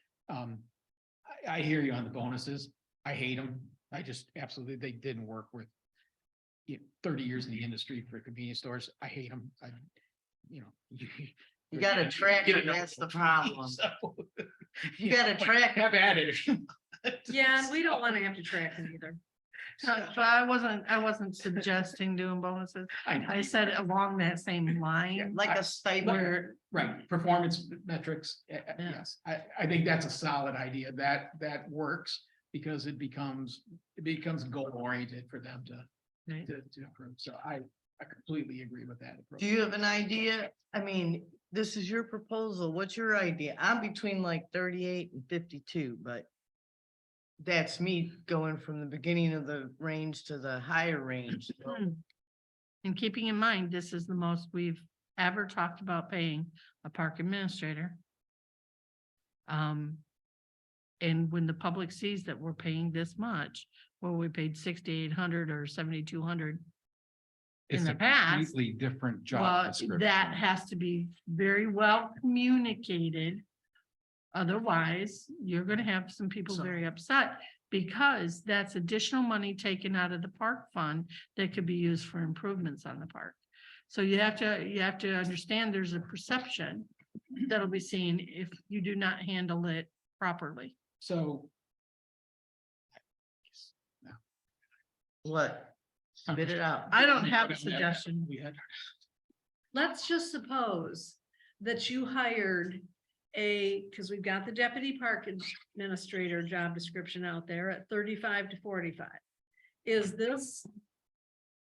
Speaker 13: I hear you on the bonuses. I hate them. I just absolutely, they didn't work with 30 years in the industry for convenience stores. I hate them.
Speaker 11: You gotta track it, that's the problem. You gotta track.
Speaker 13: Have at it.
Speaker 3: Yeah, and we don't want to have to track it either.
Speaker 12: So I wasn't suggesting doing bonuses. I said along that same line.
Speaker 11: Like a stipend.
Speaker 12: Where,
Speaker 13: Right, performance metrics, yes, I think that's a solid idea, that works, because it becomes goal oriented for them to improve, so I completely agree with that approach.
Speaker 11: Do you have an idea? I mean, this is your proposal. What's your idea? I'm between like 38 and 52, but that's me going from the beginning of the range to the higher range. So,
Speaker 12: and keeping in mind, this is the most we've ever talked about paying a park administrator. And when the public sees that we're paying this much, well, we paid 6,800 or 7,200 in
Speaker 7: It's
Speaker 12: the
Speaker 7: a
Speaker 12: past.
Speaker 7: completely different job
Speaker 12: Well,
Speaker 7: description.
Speaker 12: that has to be very well communicated. Otherwise, you're gonna have some people very upset, because that's additional money taken out of the park fund that could be used for improvements on the park. So you have to understand there's a perception that'll be seen if you do not handle it properly.
Speaker 13: So.
Speaker 11: what? Spit it out.
Speaker 12: I don't have a suggestion.
Speaker 13: We had,
Speaker 3: Let's just suppose that you hired because we've got the deputy park administrator job description out there at 35 to 45. Is this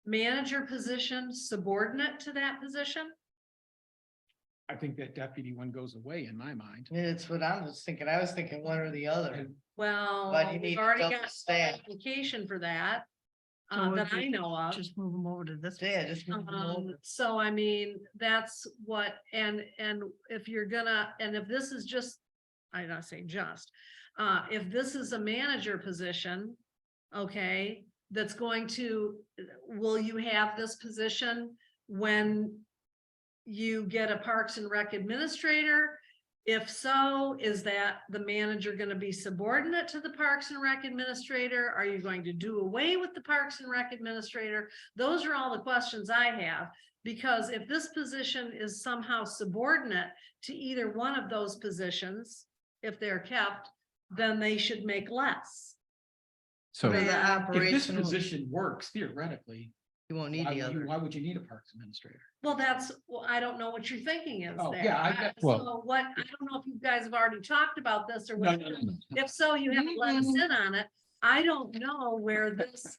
Speaker 3: manager position subordinate to that position?
Speaker 13: I think that deputy one goes away in my mind.
Speaker 11: It's what I was thinking. I was thinking one or the other.
Speaker 3: Well,
Speaker 11: But you
Speaker 3: we've
Speaker 11: need to
Speaker 3: already
Speaker 11: double
Speaker 3: got
Speaker 11: staff.
Speaker 3: application for that.
Speaker 12: So
Speaker 3: That I know of.
Speaker 12: Just move them over to this. one.
Speaker 11: Yeah, just move them over.
Speaker 3: So I mean, that's what, and if you're gonna, and if this is just, I'm not saying just, if this is a manager position, okay, that's going to, will you have this position when you get a Parks and Rec administrator? If so, is that the manager gonna be subordinate to the Parks and Rec administrator? Are you going to do away with the Parks and Rec administrator? Those are all the questions I have, because if this position is somehow subordinate to either one of those positions, if they're kept, then they should make less.
Speaker 7: So
Speaker 11: For the
Speaker 13: If this
Speaker 11: operational,
Speaker 13: position works theoretically,
Speaker 11: you won't need the other.
Speaker 13: why would you need a parks administrator?
Speaker 3: Well, well, I don't know what your thinking is
Speaker 13: Oh,
Speaker 3: there.
Speaker 13: yeah,
Speaker 7: well-
Speaker 3: So what, I don't know if you guys have already talked about this or
Speaker 13: No,
Speaker 3: what.
Speaker 13: no, no, no.
Speaker 3: If so, you haven't let us in on it. I don't know where this.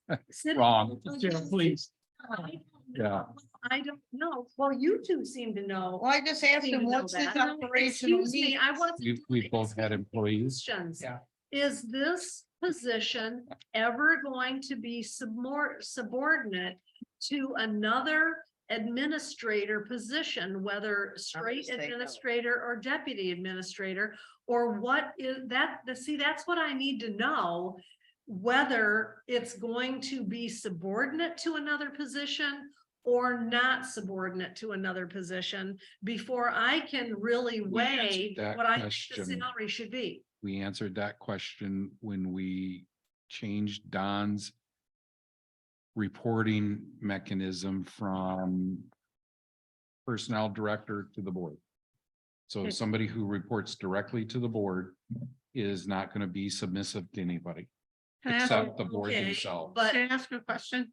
Speaker 7: Wrong.
Speaker 13: Sarah, please.
Speaker 3: I don't know.
Speaker 7: Yeah.
Speaker 3: I don't know. Well, you two seem to know.
Speaker 11: Well, I just asked
Speaker 3: seem to
Speaker 11: him,
Speaker 3: know
Speaker 11: what's his
Speaker 3: that.
Speaker 11: operational
Speaker 3: Excuse me,
Speaker 11: need?
Speaker 3: I wasn't.
Speaker 7: we both had employees.
Speaker 3: Questions.
Speaker 13: Yeah.
Speaker 3: Is this position ever going to be subordinate to another administrator position, whether straight
Speaker 11: say no.
Speaker 3: administrator or deputy administrator? Or what is that? See, that's what I need to know, whether it's going to be subordinate to another position or not subordinate to another position before I can really weigh
Speaker 7: that
Speaker 3: what I think the
Speaker 7: question.
Speaker 3: salary should be.
Speaker 7: We answered that question when we changed Don's reporting mechanism from personnel director to the board. So
Speaker 3: Okay.
Speaker 7: somebody who reports directly to the board is not going to be submissive to anybody
Speaker 12: Can I ask-
Speaker 7: except the board
Speaker 3: Okay,
Speaker 7: themselves.
Speaker 3: but-
Speaker 12: Can I ask you a question?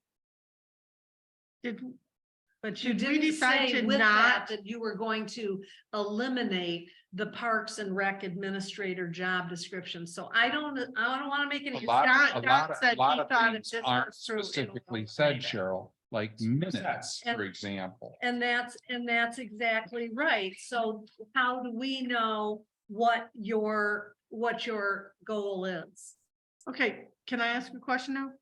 Speaker 12: Did,
Speaker 3: But you
Speaker 12: Did we
Speaker 3: didn't
Speaker 12: decide
Speaker 3: say
Speaker 12: to
Speaker 3: with that,
Speaker 12: not-
Speaker 3: that you were going to eliminate the Parks and Rec administrator job description. So I don't want to make
Speaker 7: A
Speaker 3: any.
Speaker 7: lot,
Speaker 12: Don-
Speaker 7: a
Speaker 12: Don
Speaker 7: lot,
Speaker 12: said
Speaker 7: a lot
Speaker 12: he
Speaker 7: of
Speaker 12: thought
Speaker 7: things
Speaker 12: if this
Speaker 7: aren't
Speaker 12: goes through, it'll
Speaker 7: specifically
Speaker 12: eliminate
Speaker 7: said,
Speaker 12: it.
Speaker 7: Cheryl, like minutes,
Speaker 3: And-
Speaker 7: for example.
Speaker 3: And that's exactly right. So how do we know what your goal is?
Speaker 12: Okay, can I ask a question now?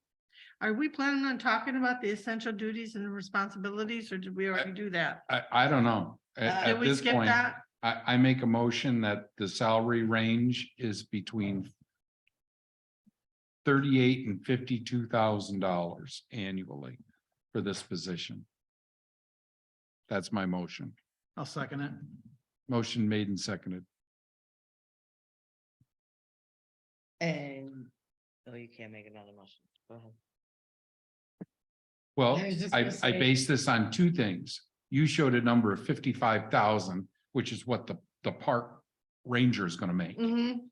Speaker 12: Are we planning on talking about the essential duties and responsibilities, or did we already do that?
Speaker 7: I don't know. At
Speaker 12: Did we
Speaker 7: this
Speaker 12: skip
Speaker 7: point,
Speaker 12: that?
Speaker 7: I make a motion that the salary range is between $38,000 and $52,000 annually for this position. That's my motion.
Speaker 13: I'll second it.
Speaker 7: Motion made and seconded.
Speaker 11: And, oh, you can't make another motion. Go ahead.
Speaker 7: Well,
Speaker 11: I was just
Speaker 7: I
Speaker 11: gonna say-
Speaker 7: base this on two things. You showed a number of 55,000, which is what the park ranger is gonna make.
Speaker 11: Mhm.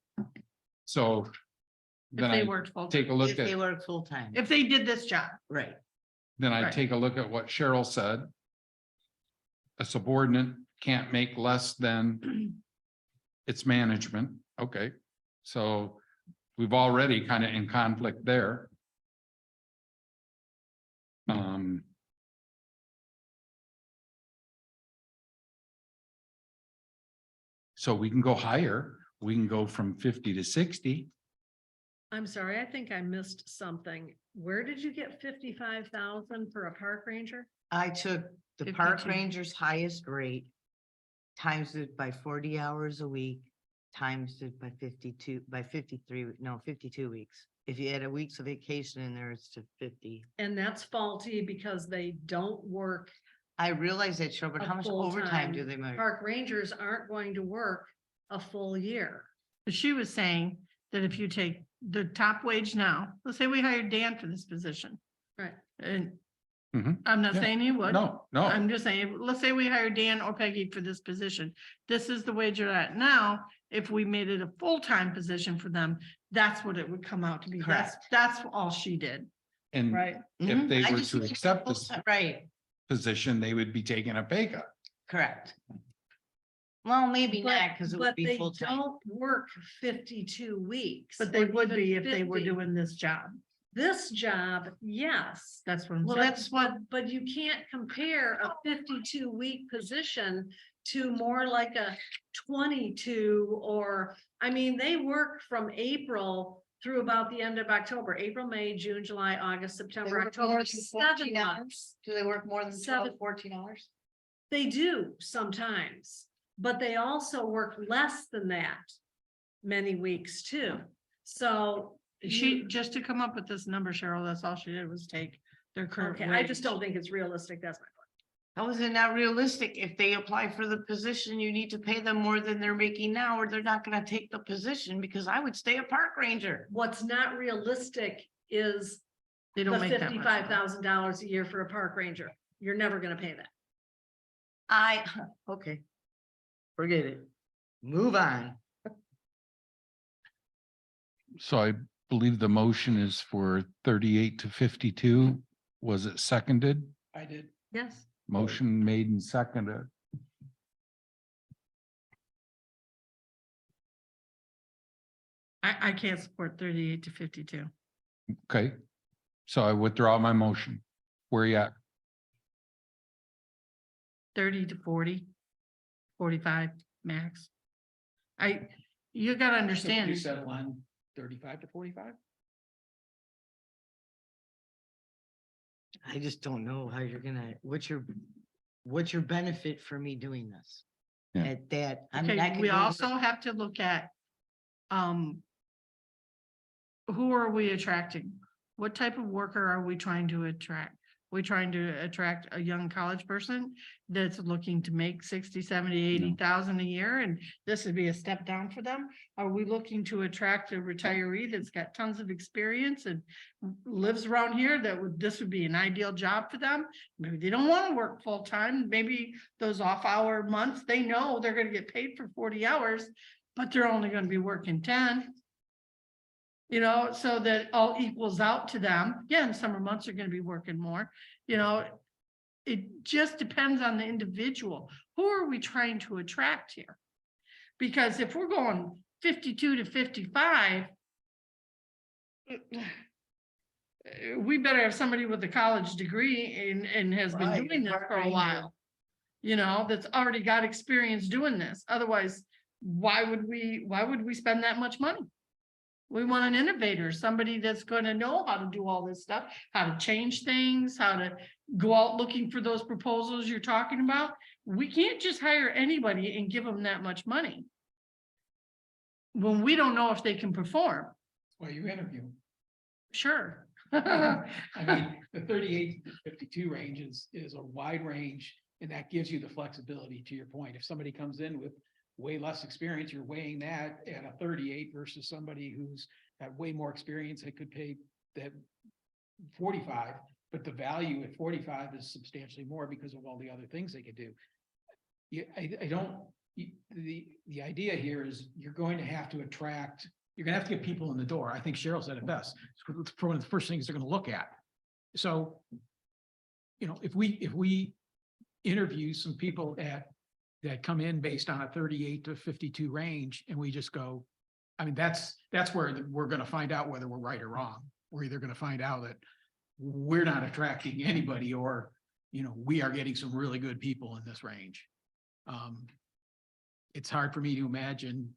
Speaker 7: So
Speaker 12: If
Speaker 7: then
Speaker 12: they
Speaker 7: I
Speaker 12: worked full.
Speaker 7: take a
Speaker 11: If
Speaker 7: look
Speaker 11: they
Speaker 7: at,
Speaker 11: work full-time,
Speaker 12: If they did this job,
Speaker 11: right.
Speaker 7: then I
Speaker 12: Right.
Speaker 7: take a look at what Cheryl said. A subordinate can't make less than its management. Okay, so we've already kind of in conflict there. So we can go higher. We can go from 50 to 60.
Speaker 3: I'm sorry, I think I missed something. Where did you get 55,000 for a park ranger?
Speaker 11: I took the park
Speaker 12: 52.
Speaker 11: ranger's highest rate, times it by 40 hours a week, times it by 52 weeks. If you add a week's of vacation in there, it's to 50.
Speaker 3: And that's faulty because they don't work.
Speaker 11: I realize that, sure, but
Speaker 3: A
Speaker 11: how much
Speaker 3: full-time
Speaker 11: overtime do they make?
Speaker 3: Park rangers aren't going to work a full year.
Speaker 12: but she was saying that if you take the top wage now, let's say we hired Dan for this position.
Speaker 3: Right.
Speaker 12: And
Speaker 7: Mhm.
Speaker 12: I'm not
Speaker 7: Yeah.
Speaker 12: saying he would.
Speaker 7: No, no.
Speaker 12: I'm just saying, let's say we hire Dan or Peggy for this position. This is the wage you're at now. If we made it a full-time position for them, that's what it would come out to be. That's all she did,
Speaker 7: And
Speaker 12: right?
Speaker 7: if
Speaker 11: Mhm.
Speaker 7: they
Speaker 11: I
Speaker 7: were
Speaker 11: just
Speaker 7: to
Speaker 11: think
Speaker 7: accept this
Speaker 11: full-time- Right,
Speaker 7: position, they would be taking a pay cut.
Speaker 11: correct. Well, maybe
Speaker 3: But-
Speaker 11: not, because it would
Speaker 3: But
Speaker 11: be
Speaker 3: they
Speaker 11: full-time.
Speaker 3: don't work 52 weeks.
Speaker 12: But they
Speaker 3: or
Speaker 12: would
Speaker 3: even
Speaker 12: be if they were
Speaker 3: 50.
Speaker 12: doing this job.
Speaker 3: This job, yes.
Speaker 12: That's what I'm
Speaker 11: Well,
Speaker 12: saying.
Speaker 11: that's what,
Speaker 3: But you can't compare a 52-week position to more like a 22, or, I mean, they work from April through about the end of October, April, May, June, July, August, September, October, 7 months.
Speaker 11: Do they work more than
Speaker 3: 7
Speaker 11: 14 hours?
Speaker 3: They do sometimes, but they also work less than that many weeks too. So
Speaker 12: She, just to come up with this number, Cheryl, that's all she did was take their current.
Speaker 3: okay, I just
Speaker 12: wage.
Speaker 3: don't think it's realistic. That's my point.
Speaker 11: How is it not realistic? If they apply for the position, you need to pay them more than they're making now, or they're not gonna take the position, because I would stay a park ranger.
Speaker 3: What's not realistic is
Speaker 12: They
Speaker 3: the
Speaker 12: don't make that much.
Speaker 3: $55,000 a year for a park ranger. You're never gonna pay that.
Speaker 11: Okay. Forget it. Move on.
Speaker 7: So I believe the motion is for 38 to 52. Was it seconded?
Speaker 13: I did.
Speaker 3: Yes.
Speaker 7: Motion made and seconded.
Speaker 12: I can't support 38 to 52.
Speaker 7: Okay. So I withdraw my motion. Where you at?
Speaker 12: 30 to 40, 45 max. You gotta
Speaker 13: You
Speaker 12: understand,
Speaker 13: settle on 35 to 45?
Speaker 11: I just don't know how you're gonna, what's your benefit for me doing this?
Speaker 7: Yeah.
Speaker 11: At that, I mean, I
Speaker 12: okay,
Speaker 11: could
Speaker 12: we
Speaker 11: go
Speaker 12: also
Speaker 11: over-
Speaker 12: have to look at, who are we attracting? What type of worker are we trying to attract? We trying to attract a young college person that's looking to make 60, 70, 80,000 a year, and this would be a step down for them? Are we looking to attract a retiree that's got tons of experience and lives around here, this would be an ideal job for them? Maybe they don't want to work full time. Maybe those off hour months, they know they're going to get paid for 40 hours, but they're only going to be working 10. You know, so that all equals out to them. Yeah, in summer months, they're gonna be working more, you know. It just depends on the individual. Who are we trying to attract here? Because if we're going 52 to 55, we better have somebody with a college degree and has been
Speaker 11: Right,
Speaker 12: doing this for a while. You know, that's already got experience doing this. Otherwise, why would we spend that much money? We want an innovator, somebody that's gonna know how to do all this stuff, how to change things, how to go out looking for those proposals you're talking about. We can't just hire anybody and give them that much money when we don't know if they can perform.
Speaker 13: Well, you interview.
Speaker 12: Sure.
Speaker 13: I mean, the 38 to 52 range is a wide range, and that gives you the flexibility, to your point. If somebody comes in with way less experience, you're weighing that at a 38 versus somebody who's got way more experience that could pay that 45, but the value at 45 is substantially more because of all the other things they could do. Yeah, I don't, the idea here is you're going to have to attract, you're gonna have to get people in the door. I think Cheryl said it best. It's one of the first things they're gonna look at. So, you know, if we interview some people that come in based on a 38 to 52 range, and we just go, I mean, that's where we're gonna find out whether we're right or wrong. We're either gonna find out that we're not attracting anybody, or, you know, we are getting some really good people in this range. It's hard for me to imagine,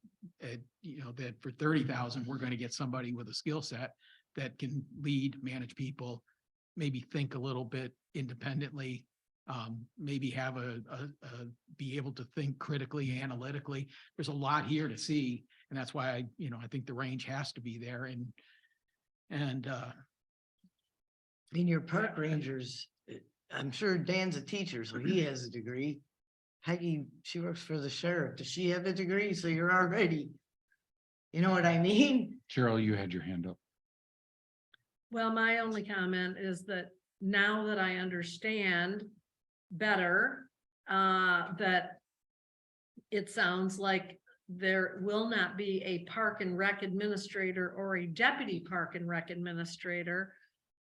Speaker 13: you know, that for 30,000, we're gonna get somebody with a skill set that can lead, manage people, maybe think a little bit independently, maybe have be able to think critically, analytically. There's a lot here to see, and that's why I think the range has to be there. And
Speaker 11: In your park rangers, I'm sure Dan's a teacher, so he has a degree. Peggy, she works for the sheriff. Does she have a degree? So you're already, you know what I mean?
Speaker 7: Cheryl, you had your hand up.
Speaker 3: Well, my only comment is that now that I understand better, that it sounds like there will not be a park and rec administrator or a deputy park and rec administrator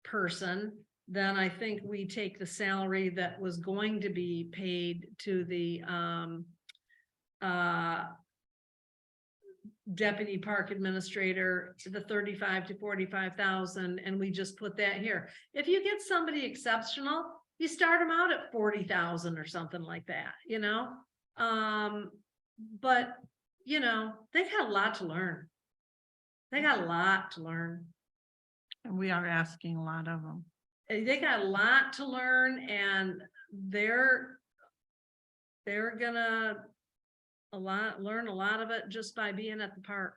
Speaker 3: person, then I think we take the salary that was going to be paid to the deputy park administrator, to the 35 to 45,000, and we just put that here. If you get somebody exceptional, you start them out at 40,000 or something like that, you know? But, you know, they got a lot to learn. They got a lot to learn.
Speaker 12: And we are asking a lot of them.
Speaker 3: They got a lot to learn and they're gonna learn a lot of it just by being at the park.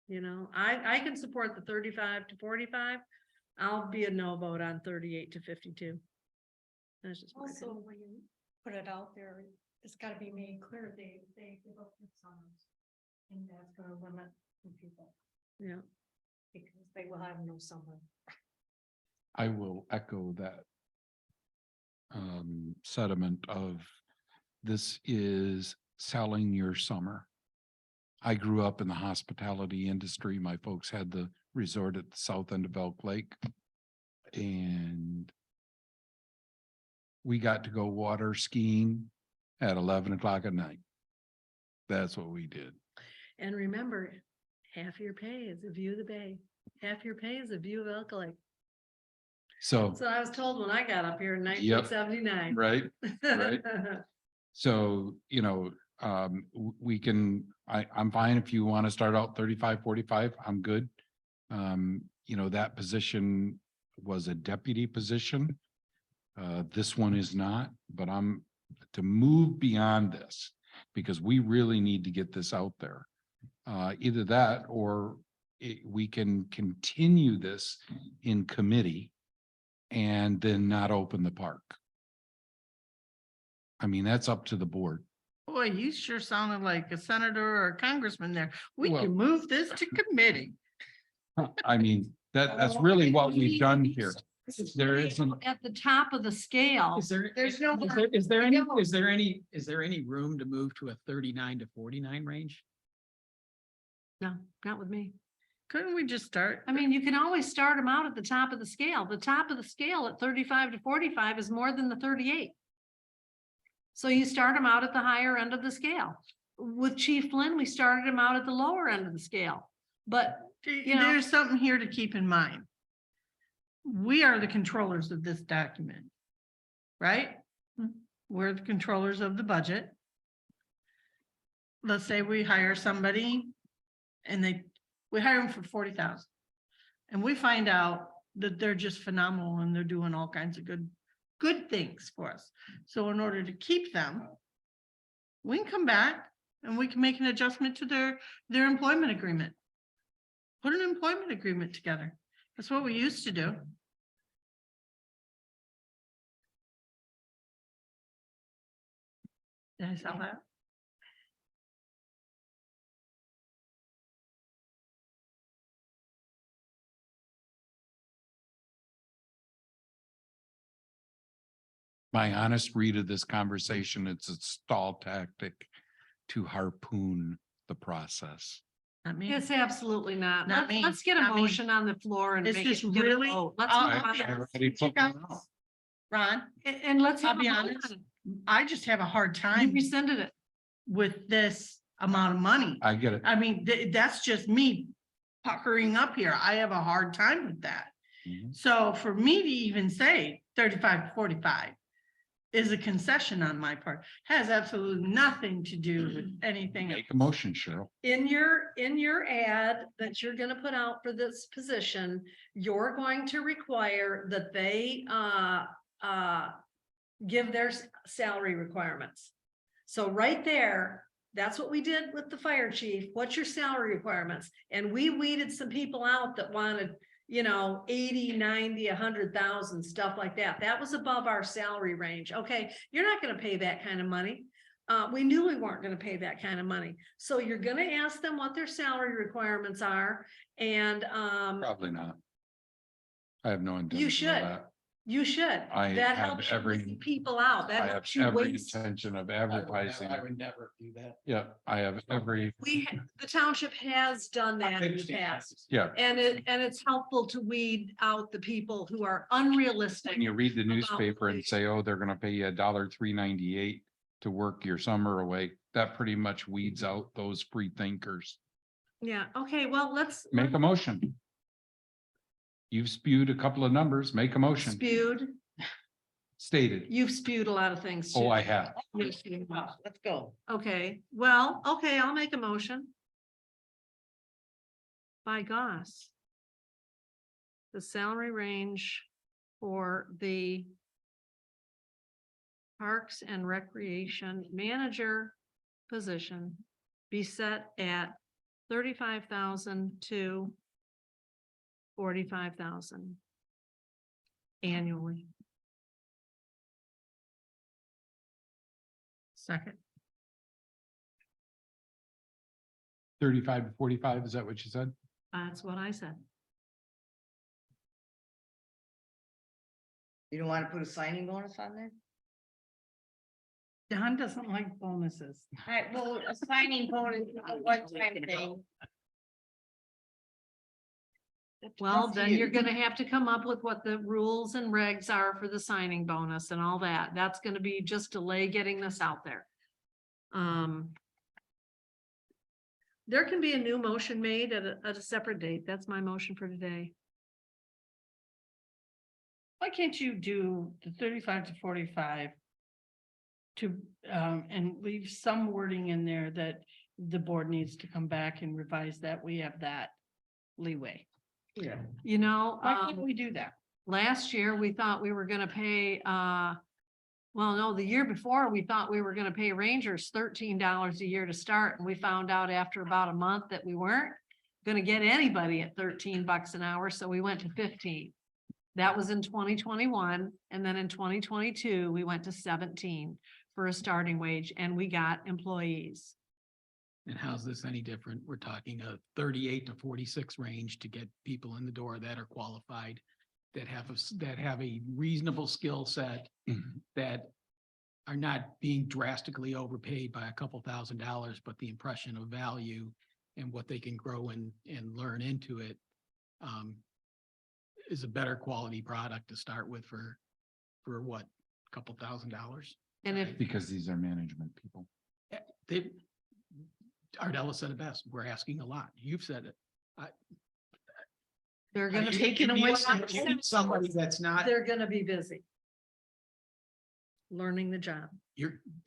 Speaker 3: You know, I can support the 35 to 45. I'll be a no vote on 38 to 52. That's just my
Speaker 2: Also,
Speaker 3: opinion.
Speaker 2: when you put it out there, it's gotta be made clear they give up their summers. And that's gonna limit the people,
Speaker 3: Yeah.
Speaker 2: because they will have no summer.
Speaker 7: I will echo that sentiment of this is selling your summer. I grew up in the hospitality industry. My folks had the resort at the south end of Elk Lake. And we got to go water skiing at 11 o'clock at night. That's what we did.
Speaker 3: And remember, half your pay is a view of the bay. Half your pay is a view of Elk Lake.
Speaker 7: So,
Speaker 3: So I was told when I got up here in
Speaker 7: Yep.
Speaker 3: 1979.
Speaker 7: right? Right. So, you know, we can, I'm fine if you want to start out 35, 45, I'm good. You know, that position was a deputy position. This one is not, but I'm to move beyond this because we really need to get this out there. Either that or we can continue this in committee and then not open the park. I mean, that's up to the board.
Speaker 12: Boy, you sure sounded like a senator or a congressman there. We
Speaker 7: Well-
Speaker 12: can move this to committee.
Speaker 7: I mean, that's really what we've done here. There isn't,
Speaker 3: At the top of the scale.
Speaker 13: Is there,
Speaker 3: There's no-
Speaker 13: is there any room to move to a 39 to 49 range?
Speaker 3: No, not with me.
Speaker 12: Couldn't we just start?
Speaker 3: I mean, you can always start them out at the top of the scale. The top of the scale at 35 to 45 is more than the 38. So you start them out at the higher end of the scale. With Chief Flynn, we started him out at the lower end of the scale. But you know-
Speaker 12: There's something here to keep in mind. We are the controllers of this document. Right? We're the controllers of the budget. Let's say we hire somebody and we hire them for 40,000. And we find out that they're just phenomenal and they're doing all kinds of good things for us. So in order to keep them, we can come back and we can make an adjustment to their employment agreement. Put an employment agreement together. That's what we used to do. Did I sell that?
Speaker 7: my honest read of this conversation, it's a stall tactic to harpoon the process.
Speaker 12: Not me.
Speaker 3: it's absolutely not.
Speaker 12: Not
Speaker 3: Let's,
Speaker 12: me.
Speaker 3: let's get a
Speaker 12: Not me.
Speaker 3: motion on the floor and
Speaker 12: It's
Speaker 3: make
Speaker 12: just
Speaker 3: it. get a
Speaker 12: really-
Speaker 3: vote. Let's
Speaker 12: I'll-
Speaker 3: move
Speaker 12: I'll
Speaker 3: on.
Speaker 12: be
Speaker 7: I
Speaker 12: honest
Speaker 7: already
Speaker 12: with you
Speaker 7: put one
Speaker 12: guys.
Speaker 7: out.
Speaker 12: Ron,
Speaker 3: And let's
Speaker 12: I'll
Speaker 3: have a
Speaker 12: be
Speaker 3: vote
Speaker 12: honest.
Speaker 3: on it.
Speaker 12: I just have a hard
Speaker 3: You
Speaker 12: time
Speaker 3: rescinded it.
Speaker 12: with this amount of money.
Speaker 7: I get it.
Speaker 12: I mean, that's just me puckering up here. I have a hard time with that.
Speaker 7: Mhm.
Speaker 12: So for me to even say 35 to 45 is a concession on my part, has absolutely nothing to do with anything.
Speaker 7: Make a motion, Cheryl.
Speaker 3: In your ad that you're gonna put out for this position, you're going to require that they give their salary requirements. So right there, that's what we did with the fire chief. What's your salary requirements? And we weeded some people out that wanted, 80, 90, 100,000, stuff like that. That was above our salary range. Okay, you're not gonna pay that kind of money. We knew we weren't gonna pay that kind of money. So you're gonna ask them what their salary requirements are and
Speaker 7: Probably not. I have no intention.
Speaker 3: you
Speaker 7: of
Speaker 3: should.
Speaker 7: that.
Speaker 3: You should.
Speaker 7: I
Speaker 3: That
Speaker 7: have
Speaker 3: helps you
Speaker 7: every-
Speaker 3: weed people out. That
Speaker 7: I have
Speaker 3: helps you
Speaker 7: every
Speaker 3: waste.
Speaker 7: intention of
Speaker 13: I would
Speaker 7: advertising.
Speaker 13: never- I would never do that.
Speaker 7: Yeah, I have every,
Speaker 3: The township has done that in the past.
Speaker 7: yeah.
Speaker 3: And it's helpful to weed out the people who are unrealistic.
Speaker 7: When you read the
Speaker 3: about
Speaker 7: newspaper and
Speaker 3: wage.
Speaker 7: say, oh, they're gonna pay you $1.398 to work your summer away, that pretty much weeds out those free thinkers.
Speaker 3: Yeah, okay, well, let's.
Speaker 7: Make a motion. You've spewed a couple of numbers, make a motion.
Speaker 3: Spewed.
Speaker 7: stated.
Speaker 3: You've spewed a lot of things.
Speaker 7: Oh,
Speaker 3: too.
Speaker 7: I have.
Speaker 3: Yes, you have.
Speaker 11: Let's go.
Speaker 3: Okay, well, okay, I'll make a motion. By gosh. The salary range for the Parks and Recreation Manager position be set at 35,000 to 45,000 annually.
Speaker 12: Second.
Speaker 7: 35 to 45, is that what you said?
Speaker 3: That's what I said.
Speaker 11: You don't want to put a signing bonus on there?
Speaker 12: Don doesn't like bonuses.
Speaker 11: Alright, well, a signing bonus, is a one-time thing.
Speaker 3: Well,
Speaker 11: Up to
Speaker 3: then
Speaker 11: you.
Speaker 3: you're gonna have to come up with what the rules and regs are for the signing bonus and all that. That's gonna be just delay getting this out there. There can be a new motion made at a separate date. That's my motion for today.
Speaker 12: Why can't you do the 35 to 45? To, and leave some wording in there that the board needs to come back and revise that. We have that leeway.
Speaker 11: Yeah.
Speaker 3: You know,
Speaker 12: Why can't we do that?
Speaker 3: last year, we thought we were gonna pay, well, no, the year before, we thought we were gonna pay Rangers $13 a year to start, and we found out after about a month that we weren't gonna get anybody at $13 an hour, so we went to 15. That was in 2021, and then in 2022, we went to 17 for a starting wage, and we got employees.
Speaker 8: And how's this any different? We're talking a 38 to 46 range to get people in the door that are qualified, that have a reasonable skill set, that are not being drastically overpaid by a couple $1,000s, but the impression of value and what they can grow and learn into it is a better quality product to start with for what, a couple $1,000s?
Speaker 3: And if,
Speaker 7: Because these are management people.
Speaker 8: They, Ardella said it best. We're asking a lot. You've said it.
Speaker 3: they're gonna
Speaker 8: Taking away somebody that's not,
Speaker 3: they're gonna be busy. Learning the job.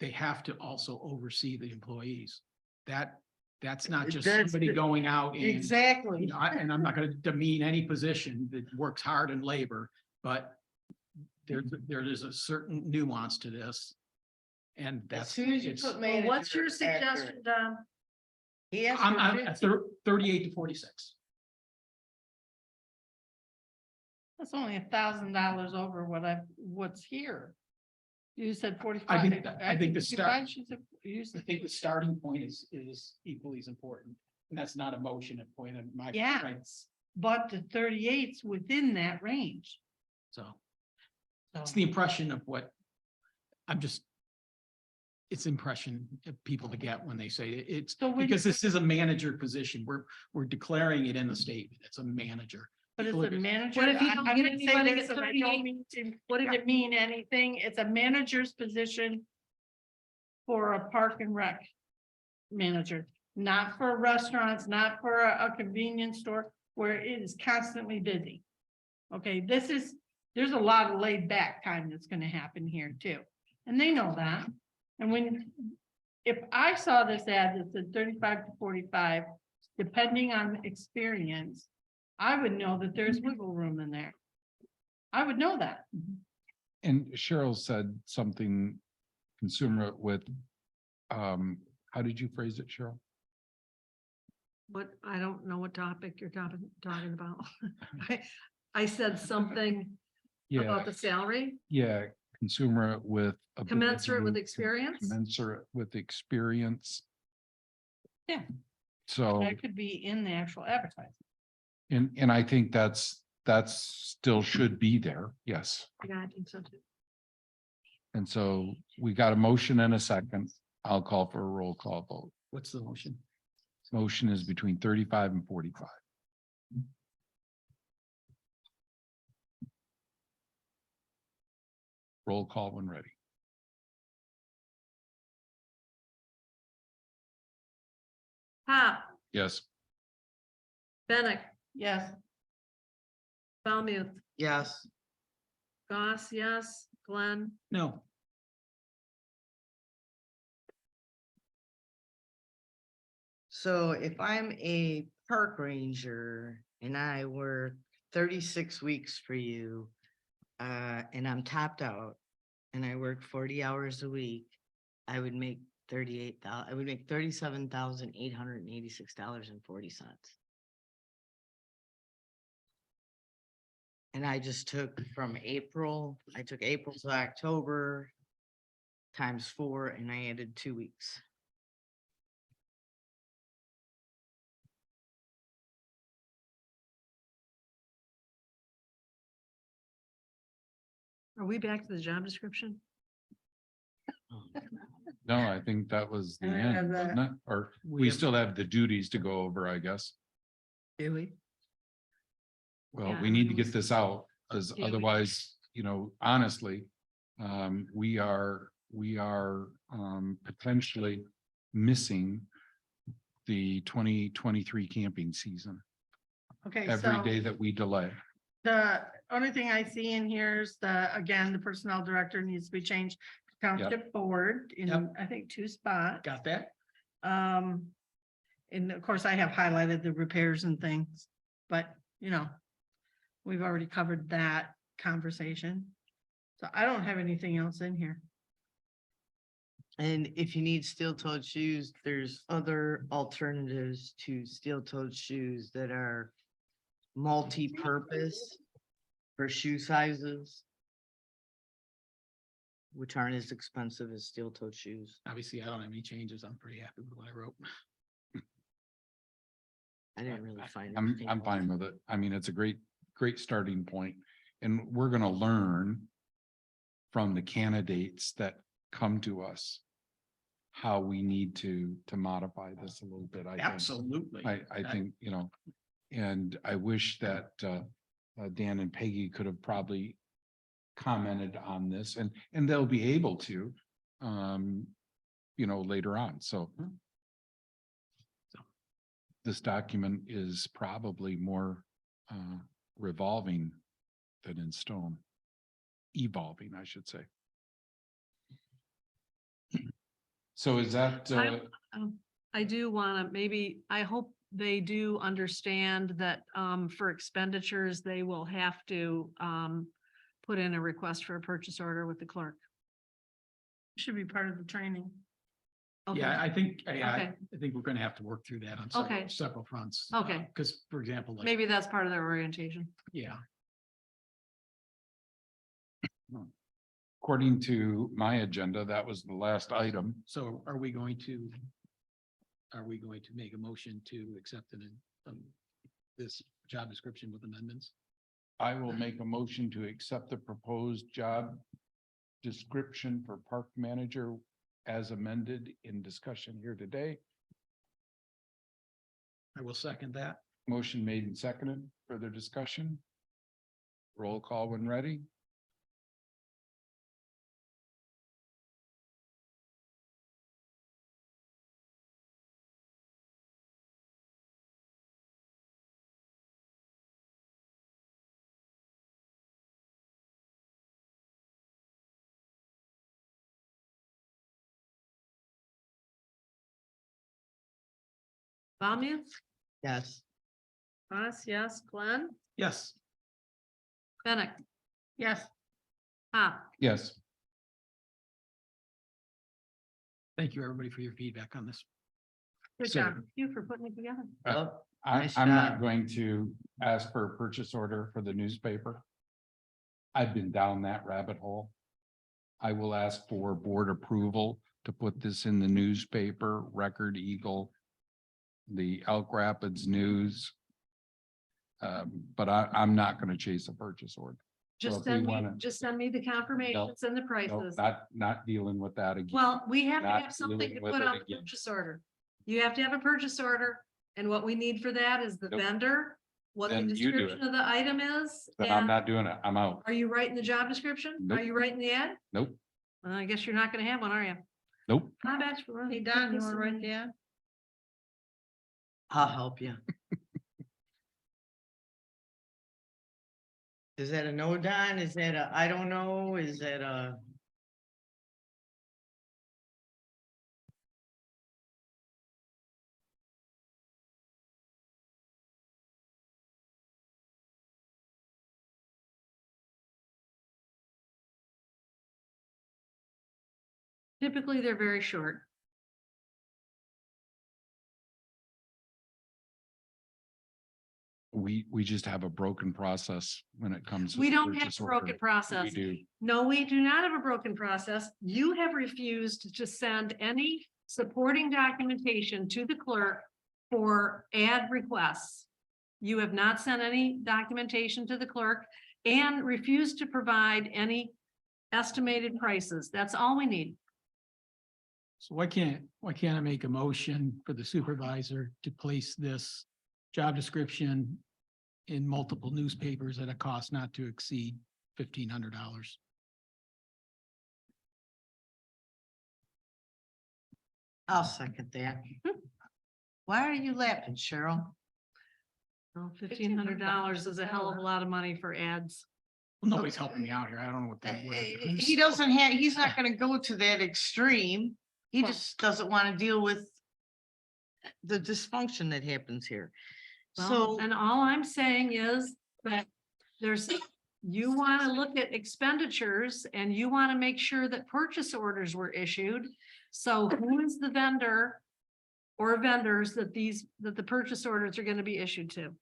Speaker 8: they have to also oversee the employees. That's not just
Speaker 11: That's
Speaker 8: somebody
Speaker 11: the-
Speaker 8: going out and,
Speaker 11: Exactly.
Speaker 8: you know, and I'm not gonna demean any position that works hard in labor, but there is a certain nuance to this. And
Speaker 11: As
Speaker 8: that's.
Speaker 11: soon as you
Speaker 8: it's-
Speaker 11: put
Speaker 3: Well,
Speaker 11: manager.
Speaker 3: what's your
Speaker 11: after
Speaker 3: suggestion,
Speaker 11: it.
Speaker 3: Don?
Speaker 11: He asked
Speaker 8: I'm
Speaker 11: for
Speaker 8: at
Speaker 11: 50.
Speaker 8: 38 to 46.
Speaker 12: That's only $1,000 over what's here. You said 45.
Speaker 8: I think the
Speaker 12: 55,
Speaker 8: start-
Speaker 12: she said, you
Speaker 8: I
Speaker 12: said,
Speaker 8: think the starting point is equally as important. And that's not a motion at point of my.
Speaker 12: Yeah.
Speaker 8: right?
Speaker 12: but the 38's within that range.
Speaker 8: So
Speaker 12: So
Speaker 8: it's the impression of what it's impression of people to get when they say it's,
Speaker 12: So when-
Speaker 8: because this is a manager position. We're declaring it in the statement. It's a manager.
Speaker 12: But it's
Speaker 8: People
Speaker 12: a
Speaker 8: are-
Speaker 12: manager.
Speaker 3: What if you
Speaker 12: I-
Speaker 3: don't
Speaker 12: I'm
Speaker 3: get
Speaker 12: gonna say
Speaker 3: anybody
Speaker 12: this,
Speaker 3: at
Speaker 12: and I don't
Speaker 3: 38?
Speaker 12: mean to-
Speaker 3: What if
Speaker 12: It mean anything? It's a manager's position for a park and rec manager, not for restaurants, not for a convenience store where it is constantly busy. Okay, there's a lot of laid back time that's gonna happen here too. And they know that. And if I saw this ad that said 35 to 45, depending on experience, I would know that there's wiggle room in there. I would know that.
Speaker 7: And Cheryl said something consumer with, how did you phrase it, Cheryl?
Speaker 3: What, I don't know what topic you're talking about. I said something
Speaker 7: Yeah,
Speaker 3: about the salary,
Speaker 7: yeah, consumer with.
Speaker 3: commensurate with
Speaker 7: ability,
Speaker 3: experience.
Speaker 7: Commensurate with experience.
Speaker 12: Yeah.
Speaker 7: So,
Speaker 12: That could be in the actual advertising.
Speaker 7: and I think that's still should be there, yes.
Speaker 3: Yeah, I think so too.
Speaker 7: And so we got a motion and a second. I'll call for a roll call vote.
Speaker 8: What's the motion?
Speaker 7: Motion is between 35 and 45. Roll call when ready.
Speaker 3: Pop,
Speaker 7: Yes.
Speaker 3: Bennett,
Speaker 12: Yes,
Speaker 3: Falmouth,
Speaker 11: Yes.
Speaker 3: Goss, yes. Glenn,
Speaker 13: No,
Speaker 11: So if I'm a park ranger and I work 36 weeks for you, and I'm topped out and I work 40 hours a week, I would make I would make $37,886.40. And I just took from April, I took April to October times 4 and I added 2 weeks.
Speaker 3: are we back to the job description?
Speaker 7: No, I think that was the
Speaker 12: And I
Speaker 7: end,
Speaker 12: have
Speaker 7: wasn't it? Or
Speaker 13: We
Speaker 7: we
Speaker 13: have-
Speaker 7: still have the duties to go over, I guess.
Speaker 12: Do we?
Speaker 7: Well,
Speaker 3: Yeah,
Speaker 7: we
Speaker 3: I
Speaker 7: need to
Speaker 3: mean,
Speaker 7: get this out, as
Speaker 3: Yeah, we-
Speaker 7: otherwise, honestly, we are potentially missing the 2023 camping season.
Speaker 12: Okay,
Speaker 7: Every
Speaker 12: so
Speaker 7: day that we delay.
Speaker 12: the only thing I see in here is again, the personnel director needs to be changed to township board in,
Speaker 13: Yep.
Speaker 12: I think, 2 spots.
Speaker 13: got that?
Speaker 12: And of course, I have highlighted the repairs and things, but we've already covered that conversation. So I don't have anything else in here.
Speaker 11: And if you need steel-toed shoes, there's other alternatives to steel-toed shoes that are multi-purpose for shoe sizes, which aren't as expensive as steel-toed shoes.
Speaker 13: Obviously, I don't have any changes. I'm pretty happy with what I wrote.
Speaker 11: I didn't really find.
Speaker 7: I'm
Speaker 11: anything
Speaker 7: fine with it. I mean, it's a great starting point. And we're gonna learn from the candidates that come to us how we need to modify this a little bit. I think.
Speaker 13: Absolutely.
Speaker 7: I think, and I wish that Dan and Peggy could have probably commented on this, and they'll be able to later on. So this document is probably more revolving than in stone. Evolving, I should say. So is that,
Speaker 3: I do want to, I hope they do understand that for expenditures, they will have to put in a request for a purchase order with the clerk.
Speaker 12: Should be part of the training.
Speaker 3: Okay.
Speaker 13: Yeah, I think
Speaker 3: Okay.
Speaker 13: we're gonna have to work through that on
Speaker 3: Okay.
Speaker 13: several fronts.
Speaker 3: Okay.
Speaker 13: Because, for example, like,
Speaker 3: Maybe that's part of their orientation.
Speaker 13: yeah,
Speaker 7: according to my agenda, that was the last item.
Speaker 13: so are we going to make a motion to accept this job description with amendments?
Speaker 7: I will make a motion to accept the proposed job description for park manager as amended in discussion here today.
Speaker 13: I will second that.
Speaker 7: Motion made and seconded. Further discussion? Roll call when ready.
Speaker 3: Bamian,
Speaker 11: Yes.
Speaker 3: Ross, yes, Glenn,
Speaker 13: Yes,
Speaker 3: Bennett,
Speaker 12: Yes,
Speaker 7: Yes.
Speaker 13: thank you, everybody, for your feedback on this.
Speaker 3: good
Speaker 7: So-
Speaker 3: job. Thank you for putting it together.
Speaker 11: Well, Nice
Speaker 7: I'm not
Speaker 11: job.
Speaker 7: going to ask for a purchase order for the newspaper. I've been down that rabbit hole. I will ask for board approval to put this in the newspaper, Record Eagle, the Elk Rapids News. But I'm not gonna chase a purchase order.
Speaker 3: Just
Speaker 7: if we
Speaker 3: send me,
Speaker 7: wanna-
Speaker 3: just send me the confirmations and the
Speaker 7: No,
Speaker 3: prices.
Speaker 7: not dealing with that again.
Speaker 3: Well, we have to
Speaker 7: Not
Speaker 3: have something
Speaker 7: dealing
Speaker 3: to
Speaker 7: with
Speaker 3: put
Speaker 7: it
Speaker 3: on the
Speaker 7: again.
Speaker 3: purchase order. You have to have a purchase order, and what we need for that is the
Speaker 7: Nope.
Speaker 3: vendor, what the
Speaker 7: Then you do it.
Speaker 3: description of the item is.
Speaker 7: Then I'm
Speaker 3: and
Speaker 7: not doing it. I'm out.
Speaker 3: Are you writing the job description? Are
Speaker 7: Nope.
Speaker 3: you writing the ad?
Speaker 7: Nope,
Speaker 3: Well, I guess you're not gonna have one, are you?
Speaker 7: nope.
Speaker 3: I bet you.
Speaker 12: hey Don, you wanna write the ad?
Speaker 11: I'll help you. Is that a no, Don? Is that a, I don't know? Is that a?
Speaker 3: Typically, they're very short.
Speaker 7: We just have a broken process when it comes. to
Speaker 3: We
Speaker 7: the
Speaker 3: don't have
Speaker 7: purchase
Speaker 3: a broken
Speaker 7: order.
Speaker 3: process.
Speaker 7: We do.
Speaker 3: No, we do not have a broken process. You have refused to send any supporting documentation to the clerk for ad requests. You have not sent any documentation to the clerk and refused to provide any estimated prices. That's all we need.
Speaker 13: So why can't I make a motion for the supervisor to place this job description in multiple newspapers at a cost not to exceed $1,500?
Speaker 11: I'll second that. Why are you laughing, Cheryl?
Speaker 3: Well, $1,500 is a hell of a lot of money for ads.
Speaker 13: Nobody's helping me out here. I don't know what that. what it is.
Speaker 11: He doesn't have, he's not gonna go to that extreme. He just doesn't wanna deal with the dysfunction that happens here.
Speaker 3: Well,
Speaker 11: So,
Speaker 3: and all I'm saying is that you want to look at expenditures and you want to make sure that purchase orders were issued. So who is the vendor or vendors that the purchase orders are going to be issued to?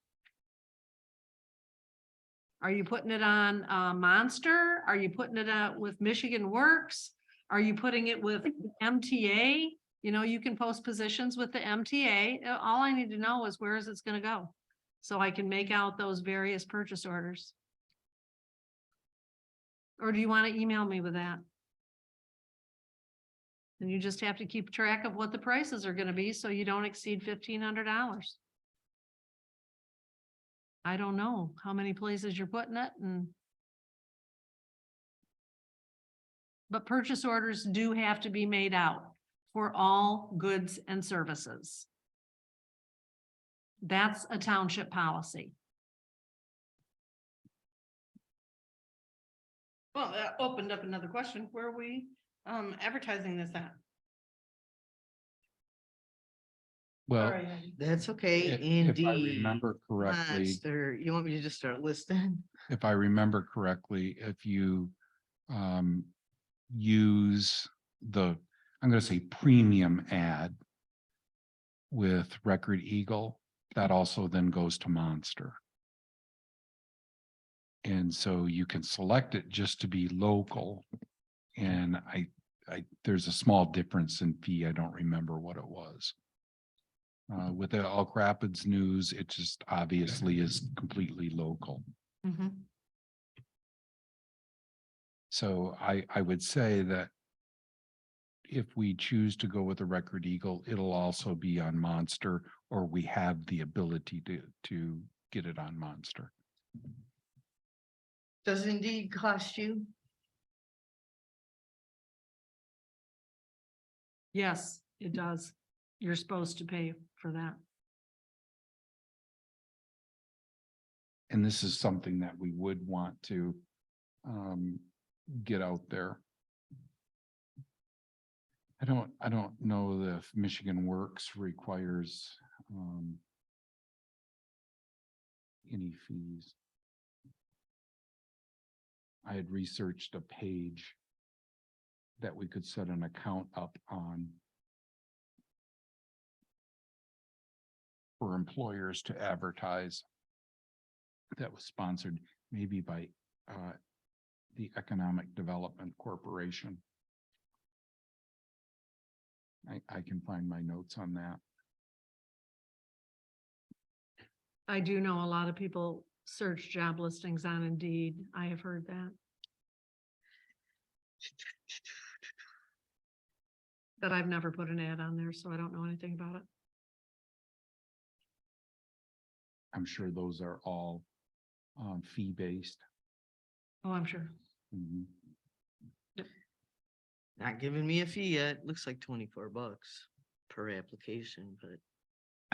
Speaker 3: Are you putting it on Monster? Are you putting it out with Michigan Works? Are you putting it with MTA? You know, you can post positions with the MTA. All I need to know is where is it's going to go? So I can make out those various purchase orders. Or do you want to email me with that? And you just have to keep track of what the prices are going to be so you don't exceed $1,500. I don't know how many places you're putting it but purchase orders do have to be made out for all goods and services. That's a township policy.
Speaker 12: Well, that opened up another question. Where are we advertising this at?
Speaker 7: Well,
Speaker 12: Sorry.
Speaker 11: that's okay,
Speaker 7: if I
Speaker 11: Indeed.
Speaker 7: remember correctly,
Speaker 11: Monster. You want me to just start listing?
Speaker 7: if I remember correctly, if you use the, I'm gonna say premium ad with Record Eagle, that also then goes to Monster. And so you can select it just to be local. And there's a small difference in fee. I don't remember what it was. With the Elk Rapids News, it just obviously is completely local. So I would say that if we choose to go with the Record Eagle, it'll also be on Monster, or we have the ability to get it on Monster.
Speaker 11: Does Indeed cost you?
Speaker 3: Yes, it does. You're supposed to pay for that.
Speaker 7: And this is something that we would want to get out there. I don't know if Michigan Works requires any fees. I had researched a page that we could set an account up on for employers to advertise. That was sponsored maybe by the Economic Development Corporation. I can find my notes on that.
Speaker 3: I do know a lot of people search job listings on Indeed. I have heard that. But I've never put an ad on there, so I don't know anything about it.
Speaker 7: I'm sure those are all fee-based.
Speaker 3: Oh, I'm sure.
Speaker 7: Mhm.
Speaker 11: Not giving me a fee yet. Looks like $24 per application, but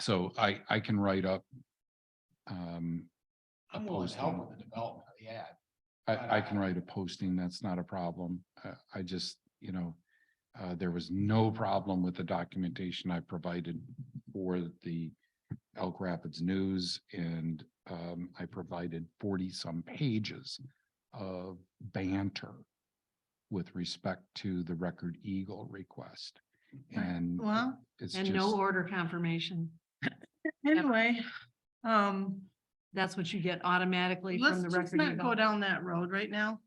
Speaker 7: So I can write up a
Speaker 13: I'm willing to help
Speaker 7: posting.
Speaker 13: with the development of the ad.
Speaker 7: I can write a posting, that's not a problem. I just, there was no problem with the documentation I provided for the Elk Rapids News, and I provided 40-some pages of banter with respect to the Record Eagle request. And
Speaker 12: Well,
Speaker 7: it's
Speaker 3: And
Speaker 7: just,
Speaker 3: no order confirmation.
Speaker 12: anyway,
Speaker 3: That's what you get automatically
Speaker 12: let's
Speaker 3: from the
Speaker 12: just
Speaker 3: record.
Speaker 12: not
Speaker 3: Eagle.
Speaker 12: go down that road right now.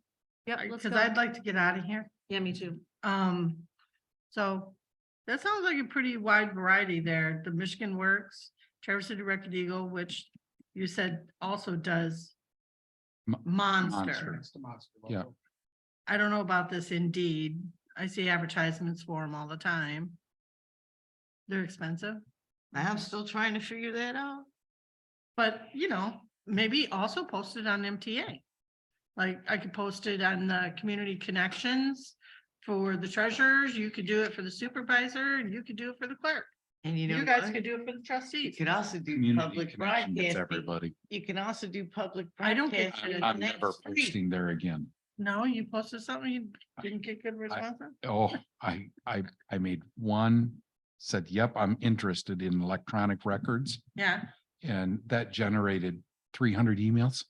Speaker 3: Yep, let's
Speaker 12: Because
Speaker 3: go.
Speaker 12: I'd like to get out of here.
Speaker 3: Yeah, me too.
Speaker 12: So that sounds like a pretty wide variety there. The Michigan Works, Traverse City Record Eagle, which you said also does Monster.
Speaker 7: Monster.
Speaker 13: It's the monster
Speaker 7: Yeah.
Speaker 13: logo.
Speaker 12: I don't know about this Indeed. I see advertisements for them all the time. They're expensive,
Speaker 11: I'm still trying to figure that out.
Speaker 12: but maybe also post it on MTA. Like I could post it on the community connections for the treasurers. You could do it for the supervisor and you could do it for the clerk.
Speaker 11: And you know
Speaker 12: You guys
Speaker 11: what?
Speaker 12: could do it for the
Speaker 11: You
Speaker 12: trustees.
Speaker 11: could also do
Speaker 7: community
Speaker 11: public
Speaker 7: connection gets
Speaker 11: broadcasting.
Speaker 7: everybody.
Speaker 11: You can also do public.
Speaker 12: I don't get
Speaker 11: broadcasting
Speaker 7: I'm
Speaker 11: next
Speaker 7: never
Speaker 11: week.
Speaker 7: posting there again.
Speaker 12: No, you posted something, you didn't get good response on?
Speaker 7: Oh, I made one, said, yep, I'm interested in electronic records,
Speaker 12: Yeah,
Speaker 7: and that generated 300 emails.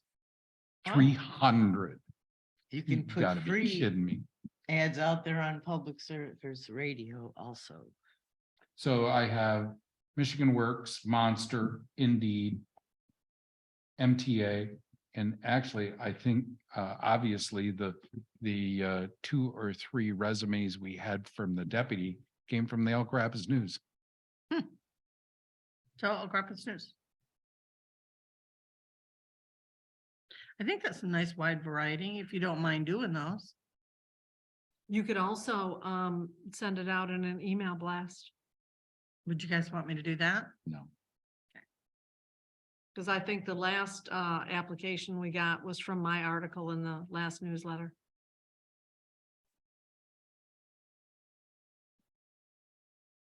Speaker 12: Oh.
Speaker 7: 300.
Speaker 11: You
Speaker 7: You
Speaker 11: can put
Speaker 7: gotta be
Speaker 11: free
Speaker 7: kidding me.
Speaker 11: ads out there on public service radio also.
Speaker 7: So I have Michigan Works, Monster, Indeed, MTA, and actually, I think, obviously, the 2 or 3 resumes we had from the deputy came from the Elk Rapids News.
Speaker 12: so I'll grab this news. I think that's a nice wide variety, if you don't mind doing those.
Speaker 3: You could also send it out in an email blast,
Speaker 12: Would you guys want me to do that?
Speaker 7: No.
Speaker 3: because I think the last application we got was from my article in the last newsletter.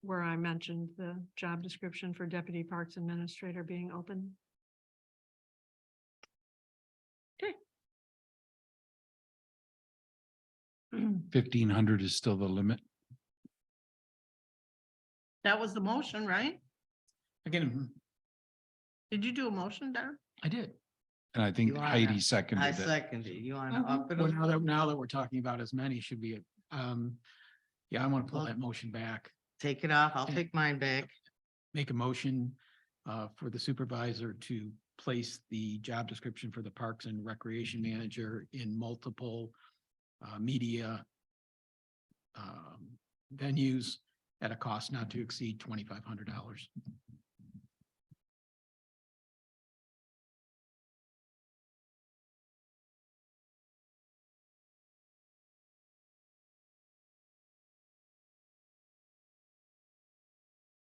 Speaker 3: Where I mentioned the job description for Deputy Parks Administrator being open.
Speaker 7: 1,500 is still the limit.
Speaker 12: That was the motion, right?
Speaker 13: Again,
Speaker 12: Did you do a motion, Don?
Speaker 13: I did.
Speaker 7: And I think
Speaker 11: You wanna-
Speaker 7: Heidi
Speaker 11: I
Speaker 7: seconded it.
Speaker 11: second it. You wanna
Speaker 12: Mhm.
Speaker 11: up it?
Speaker 13: Well,
Speaker 11: a-
Speaker 13: now that we're talking about as many, should be, yeah, I want to pull
Speaker 11: Well-
Speaker 13: that motion back.
Speaker 11: Take it off. I'll take mine back.
Speaker 13: Make a motion for the supervisor to place the job description for the Parks and Recreation Manager in multiple media venues at a cost not to exceed $2,500.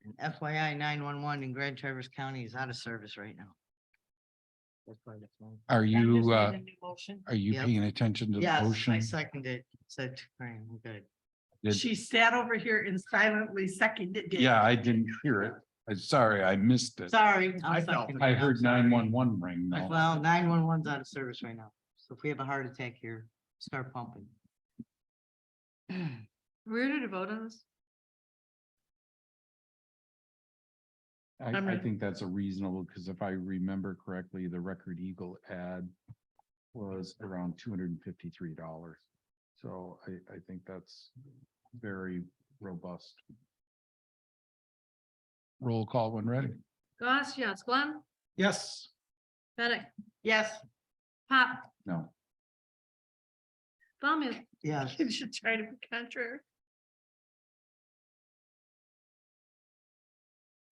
Speaker 11: And FYI, 911 in Grand Traverse County is out of service right now. That's why the phone.
Speaker 7: Are
Speaker 3: I just
Speaker 7: you,
Speaker 3: made a new motion.
Speaker 7: are you
Speaker 11: Yep.
Speaker 7: paying attention to the
Speaker 11: Yes, I
Speaker 7: motion?
Speaker 11: seconded. Said, Fran, we're good.
Speaker 7: Did-
Speaker 12: She sat over here and silently seconded it.
Speaker 7: Yeah, I didn't hear it. I'm sorry, I missed it.
Speaker 11: Sorry. I'll
Speaker 13: I felt
Speaker 11: second
Speaker 13: it.
Speaker 11: it.
Speaker 7: I
Speaker 11: I'm
Speaker 7: heard
Speaker 11: sorry.
Speaker 7: 911 ring though.
Speaker 11: Well, 911's out of service right now. So if we have a heart attack here, start pumping.
Speaker 3: We're ready to vote on this?
Speaker 12: I'm
Speaker 7: I
Speaker 12: ready.
Speaker 7: think that's a reasonable, because if I remember correctly, the Record Eagle ad was around $253. So I think that's very robust. Roll call when ready.
Speaker 3: Goss, yes. Glenn,
Speaker 13: Yes.
Speaker 3: Bennett,
Speaker 11: Yes.
Speaker 3: Pop,
Speaker 7: No,
Speaker 3: Bowman,
Speaker 11: Yes.
Speaker 12: You should try to be contrary.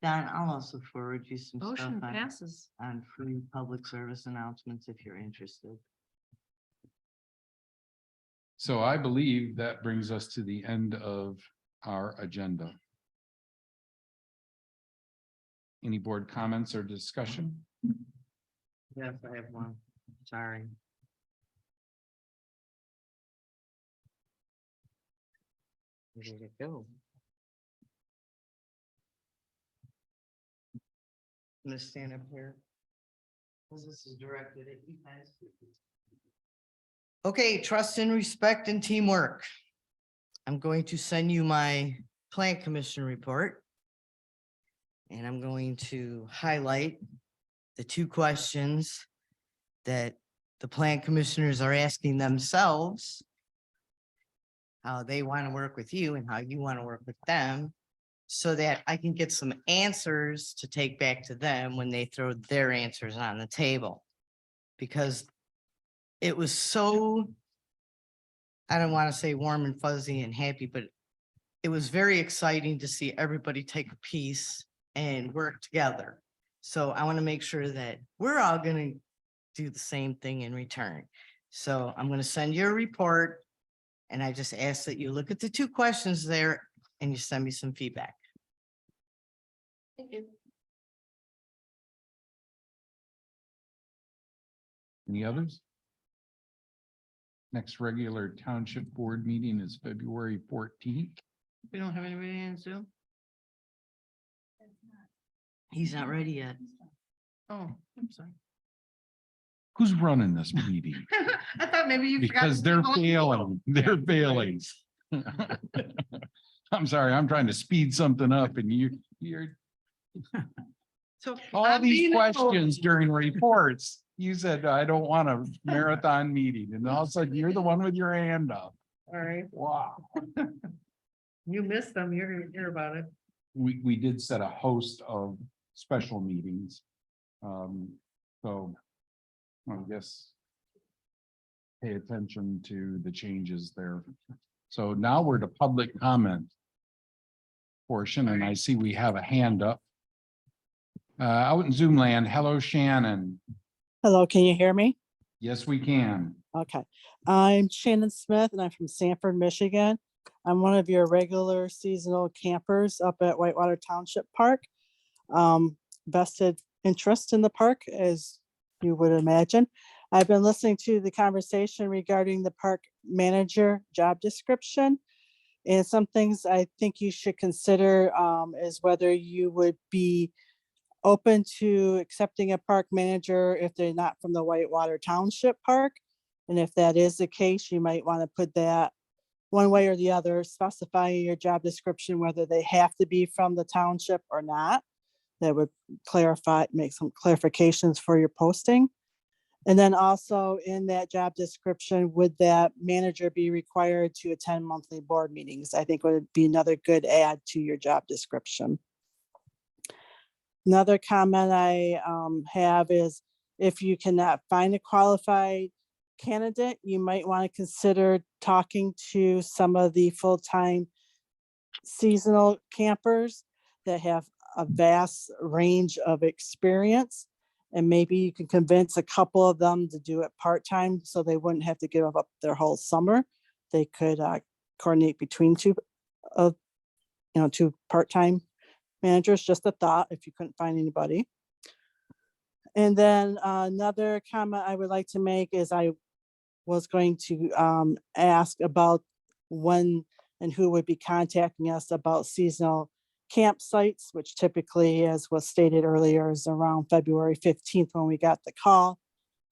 Speaker 11: Don, I'll also forward you some stuff
Speaker 3: motion
Speaker 11: on,
Speaker 3: passes.
Speaker 11: on free public service announcements if you're interested.
Speaker 7: so I believe that brings us to the end of our agenda. Any board comments or discussion?
Speaker 11: Yes, I have one. Sorry. Where did it go? I'm gonna stand up here. Because this is directed at you guys. Okay, trust and respect and teamwork. I'm going to send you my plan commission report. And I'm going to highlight the 2 questions that the plan commissioners are asking themselves. How they want to work with you and how you want to work with them. So that I can get some answers to take back to them when they throw their answers on the table. Because it was so, I don't want to say warm and fuzzy and happy, but it was very exciting to see everybody take a piece and work together. So I want to make sure that we're all going to do the same thing in return. So I'm going to send you a report. And I just ask that you look at the 2 questions there and you send me some feedback.
Speaker 3: Thank you.
Speaker 7: Any others? Next regular township board meeting is February 14th.
Speaker 12: We don't have anybody in Zoom.
Speaker 11: He's not ready yet.
Speaker 12: Oh, I'm sorry.
Speaker 7: Who's running this meeting?
Speaker 12: I thought maybe you. forgot
Speaker 7: Because
Speaker 12: to
Speaker 7: they're
Speaker 12: say hello.
Speaker 7: failing, they're failing. I'm sorry, I'm trying to speed something up and you're,
Speaker 12: So
Speaker 7: all
Speaker 12: I'm
Speaker 7: these
Speaker 12: being a-
Speaker 7: questions during reports. You said, I don't want a marathon meeting, and all of a sudden you're the one with your hand up.
Speaker 12: All right,
Speaker 7: Wow.
Speaker 12: you missed them. You're gonna hear about it.
Speaker 7: We did set a host of special meetings. So I guess pay attention to the changes there. So now we're to public comment portion, and I see we have a hand up. Out in Zoom land, hello Shannon.
Speaker 14: Hello, can you hear me?
Speaker 7: Yes, we can.
Speaker 14: Okay. I'm Shannon Smith and I'm from Sanford, Michigan. I'm one of your regular seasonal campers up at Whitewater Township Park. Vested interest in the park, as you would imagine. I've been listening to the conversation regarding the park manager job description. And some things I think you should consider is whether you would be open to accepting a park manager if they're not from the Whitewater Township Park. And if that is the case, you might want to put that one way or the other, specifying your job description, whether they have to be from the township or not. That would clarify, make some clarifications for your posting. And then also in that job description, would that manager be required to attend monthly board meetings? I think would be another good add to your job description. Another comment I have is if you cannot find a qualified candidate, you might want to consider talking to some of the full-time seasonal campers that have a vast range of experience. And maybe you can convince a couple of them to do it part-time so they wouldn't have to give up their whole summer. They could coordinate between two part-time managers. Just a thought if you couldn't find anybody. And then another comment I would like to make is I was going to ask about when and who would be contacting us about seasonal campsites, which typically, as was stated earlier, is around February 15th when we got the call.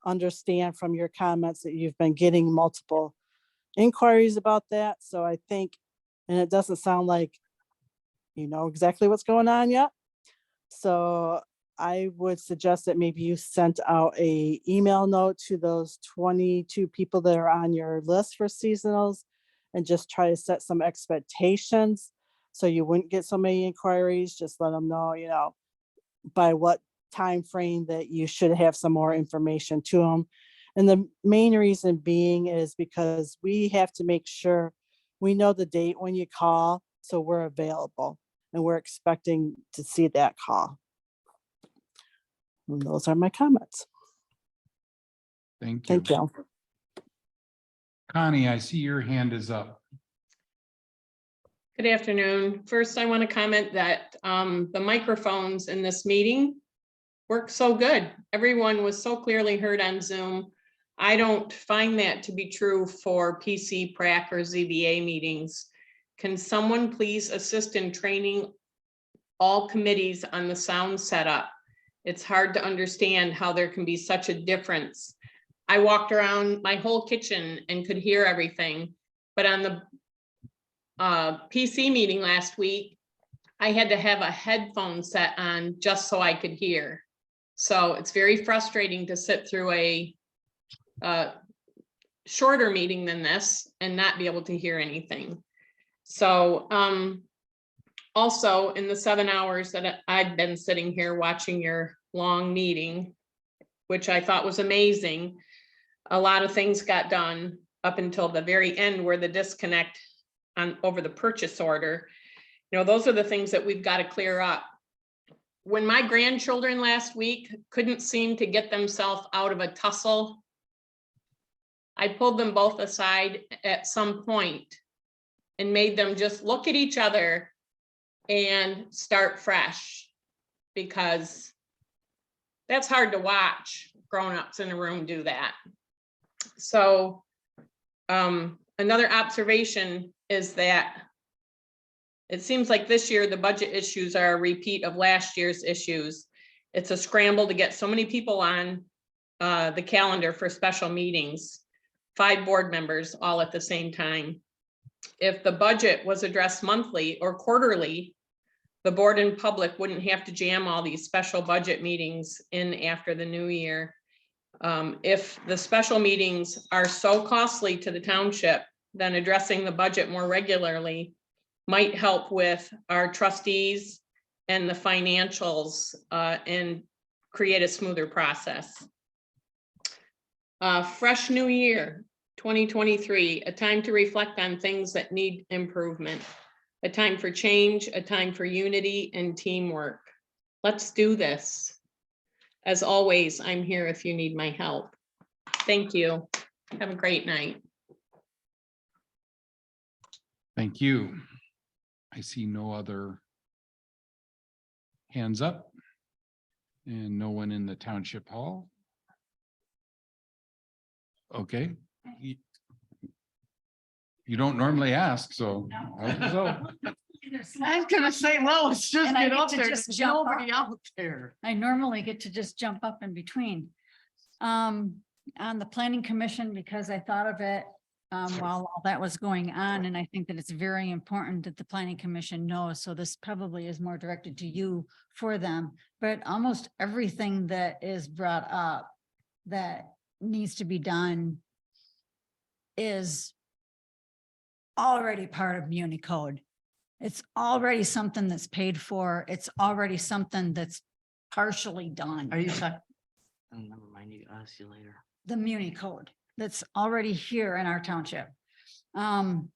Speaker 14: Understand from your comments that you've been getting multiple inquiries about that. So I think, and it doesn't sound like you know exactly what's going on yet. So I would suggest that maybe you sent out a email note to those 22 people that are on your list for seasonals and just try to set some expectations so you wouldn't get so many inquiries. Just let them know, by what time frame that you should have some more information to them. And the main reason being is because we have to make sure we know the date when you call, so we're available and we're expecting to see that call. And those are my comments.
Speaker 7: Thank you.
Speaker 14: Thank you.
Speaker 7: Connie, I see your hand is up.
Speaker 10: Good afternoon. First, I want to comment that the microphones in this meeting work so good. Everyone was so clearly heard on Zoom. I don't find that to be true for PC, PrAC, or ZBA meetings. Can someone please assist in training all committees on the sound setup? It's hard to understand how there can be such a difference. I walked around my whole kitchen and could hear everything, but on the PC meeting last week, I had to have a headphone set on just so I could hear. So it's very frustrating to sit through a shorter meeting than this and not be able to hear anything. So also in the 7 hours that I've been sitting here watching your long meeting, which I thought was amazing, a lot of things got done up until the very end where the disconnect on over the purchase order. You know, those are the things that we've got to clear up. When my grandchildren last week couldn't seem to get themselves out of a tussle, I pulled them both aside at some point and made them just look at each other and start fresh, because that's hard to watch grown-ups in a room do that. So another observation is that it seems like this year the budget issues are a repeat of last year's issues. It's a scramble to get so many people on the calendar for special meetings, 5 board members all at the same time. If the budget was addressed monthly or quarterly, the board and public wouldn't have to jam all these special budget meetings in after the new year. If the special meetings are so costly to the township, then addressing the budget more regularly might help with our trustees and the financials and create a smoother process. Fresh new year, 2023, a time to reflect on things that need improvement, a time for change, a time for unity and teamwork. Let's do this. As always, I'm here if you need my help. Thank you. Have a great night.
Speaker 7: Thank you. I see no other hands up and no one in the township hall. Okay. You don't normally ask, so.
Speaker 1: I was gonna say, Lois, just
Speaker 12: And I
Speaker 1: get
Speaker 12: get
Speaker 1: up
Speaker 12: to
Speaker 1: there.
Speaker 12: just
Speaker 1: There's
Speaker 12: jump
Speaker 1: nobody out there.
Speaker 12: I normally get to just jump up in between. On the planning commission, because I thought of it while all that was going on, and I think that it's very important that the planning commission knows, so this probably is more directed to you for them, but almost everything that is brought up that needs to be done is already part of Muni code. It's already something that's paid for. It's already something that's partially done.
Speaker 11: Are you talking? Oh, never mind, I'll see you later.
Speaker 12: The Muni code that's already here in our township. 3%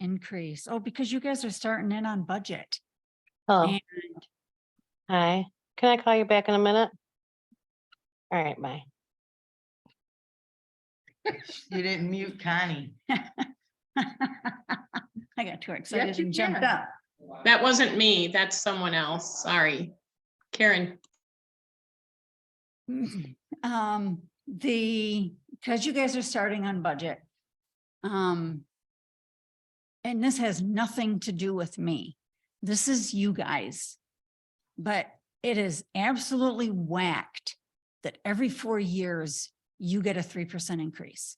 Speaker 12: increase. Oh, because you guys are starting in on budget.
Speaker 15: Oh,
Speaker 12: And
Speaker 15: hi. Can I call you back in a minute? All right, bye.
Speaker 11: You didn't mute Connie.
Speaker 12: I got too excited
Speaker 1: you
Speaker 12: and jumped
Speaker 1: can.
Speaker 12: up.
Speaker 10: That wasn't me, that's someone else, sorry. Karen.
Speaker 12: Because you guys are starting on budget. And this has nothing to do with me. This is you guys. But it is absolutely whacked that every 4 years you get a 3% increase.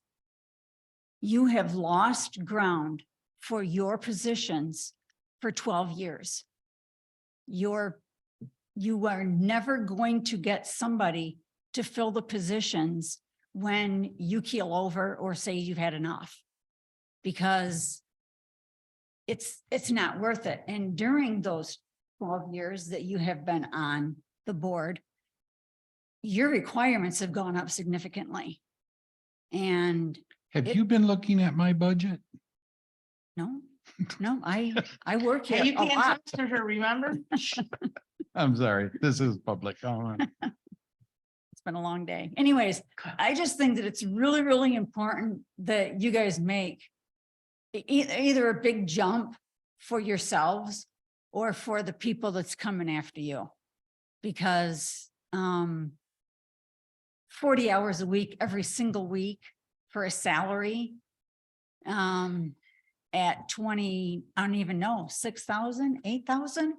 Speaker 12: You have lost ground for your positions for 12 years. You are never going to get somebody to fill the positions when you keel over or say you've had enough, because it's not worth it. And during those 12 years that you have been on the board, your requirements have gone up significantly. And
Speaker 7: Have you been looking at my budget?
Speaker 12: no, I work here
Speaker 1: Hey, you
Speaker 12: a
Speaker 1: can't
Speaker 12: lot.
Speaker 1: talk to her, remember?
Speaker 7: I'm sorry, this is public comment.
Speaker 12: It's been a long day. Anyways, I just think that it's really, really important that you guys make either a big jump for yourselves or for the people that's coming after you. Because 40 hours a week, every single week for a salary at 20, I don't even know, 6,000, 8,000.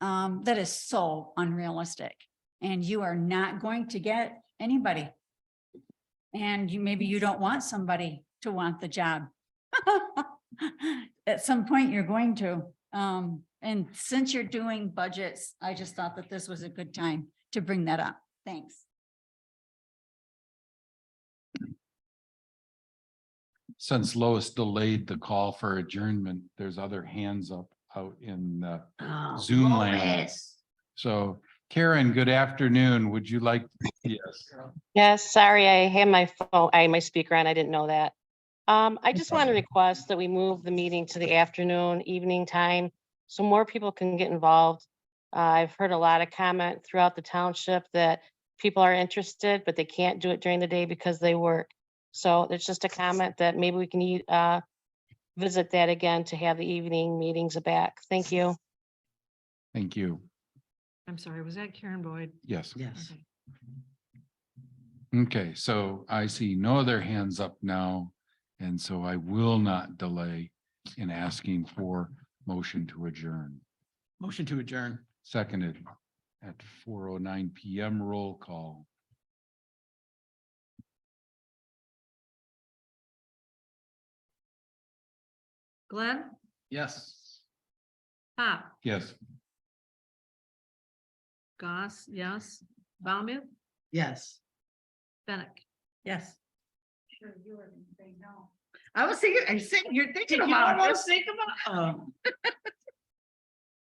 Speaker 2: that is so unrealistic. And you are not going to get anybody. And maybe you don't want somebody to want the job. At some point, you're going to. And since you're doing budgets, I just thought that this was a good time to bring that up. Thanks.
Speaker 7: Since Lois delayed the call for adjournment, there's other hands up out in Zoom land. So Karen, good afternoon. Would you like, yes,
Speaker 15: Yes, sorry, I had my phone, my speaker on. I didn't know that. I just want to request that we move the meeting to the afternoon, evening time, so more people can get involved. I've heard a lot of comment throughout the township that people are interested, but they can't do it during the day because they work. So it's just a comment that maybe we can visit that again to have the evening meetings back. Thank you.
Speaker 7: thank you.
Speaker 3: I'm sorry, was that Karen Boyd?
Speaker 7: Yes.
Speaker 11: Yes.
Speaker 3: Okay.
Speaker 7: Okay, so I see no other hands up now. And so I will not delay in asking for motion to adjourn.
Speaker 8: Motion to adjourn.
Speaker 7: Seconded at 4:09 PM. Roll call.
Speaker 3: Glenn,
Speaker 8: Yes.
Speaker 3: Pop,
Speaker 7: Yes.
Speaker 3: Goss, yes, Baumia,
Speaker 11: Yes.
Speaker 3: Bennett.
Speaker 12: Yes.
Speaker 2: Sure, you were gonna say no.
Speaker 1: I was thinking, I said, you're thinking
Speaker 12: Did you
Speaker 1: about
Speaker 12: almost
Speaker 1: think about?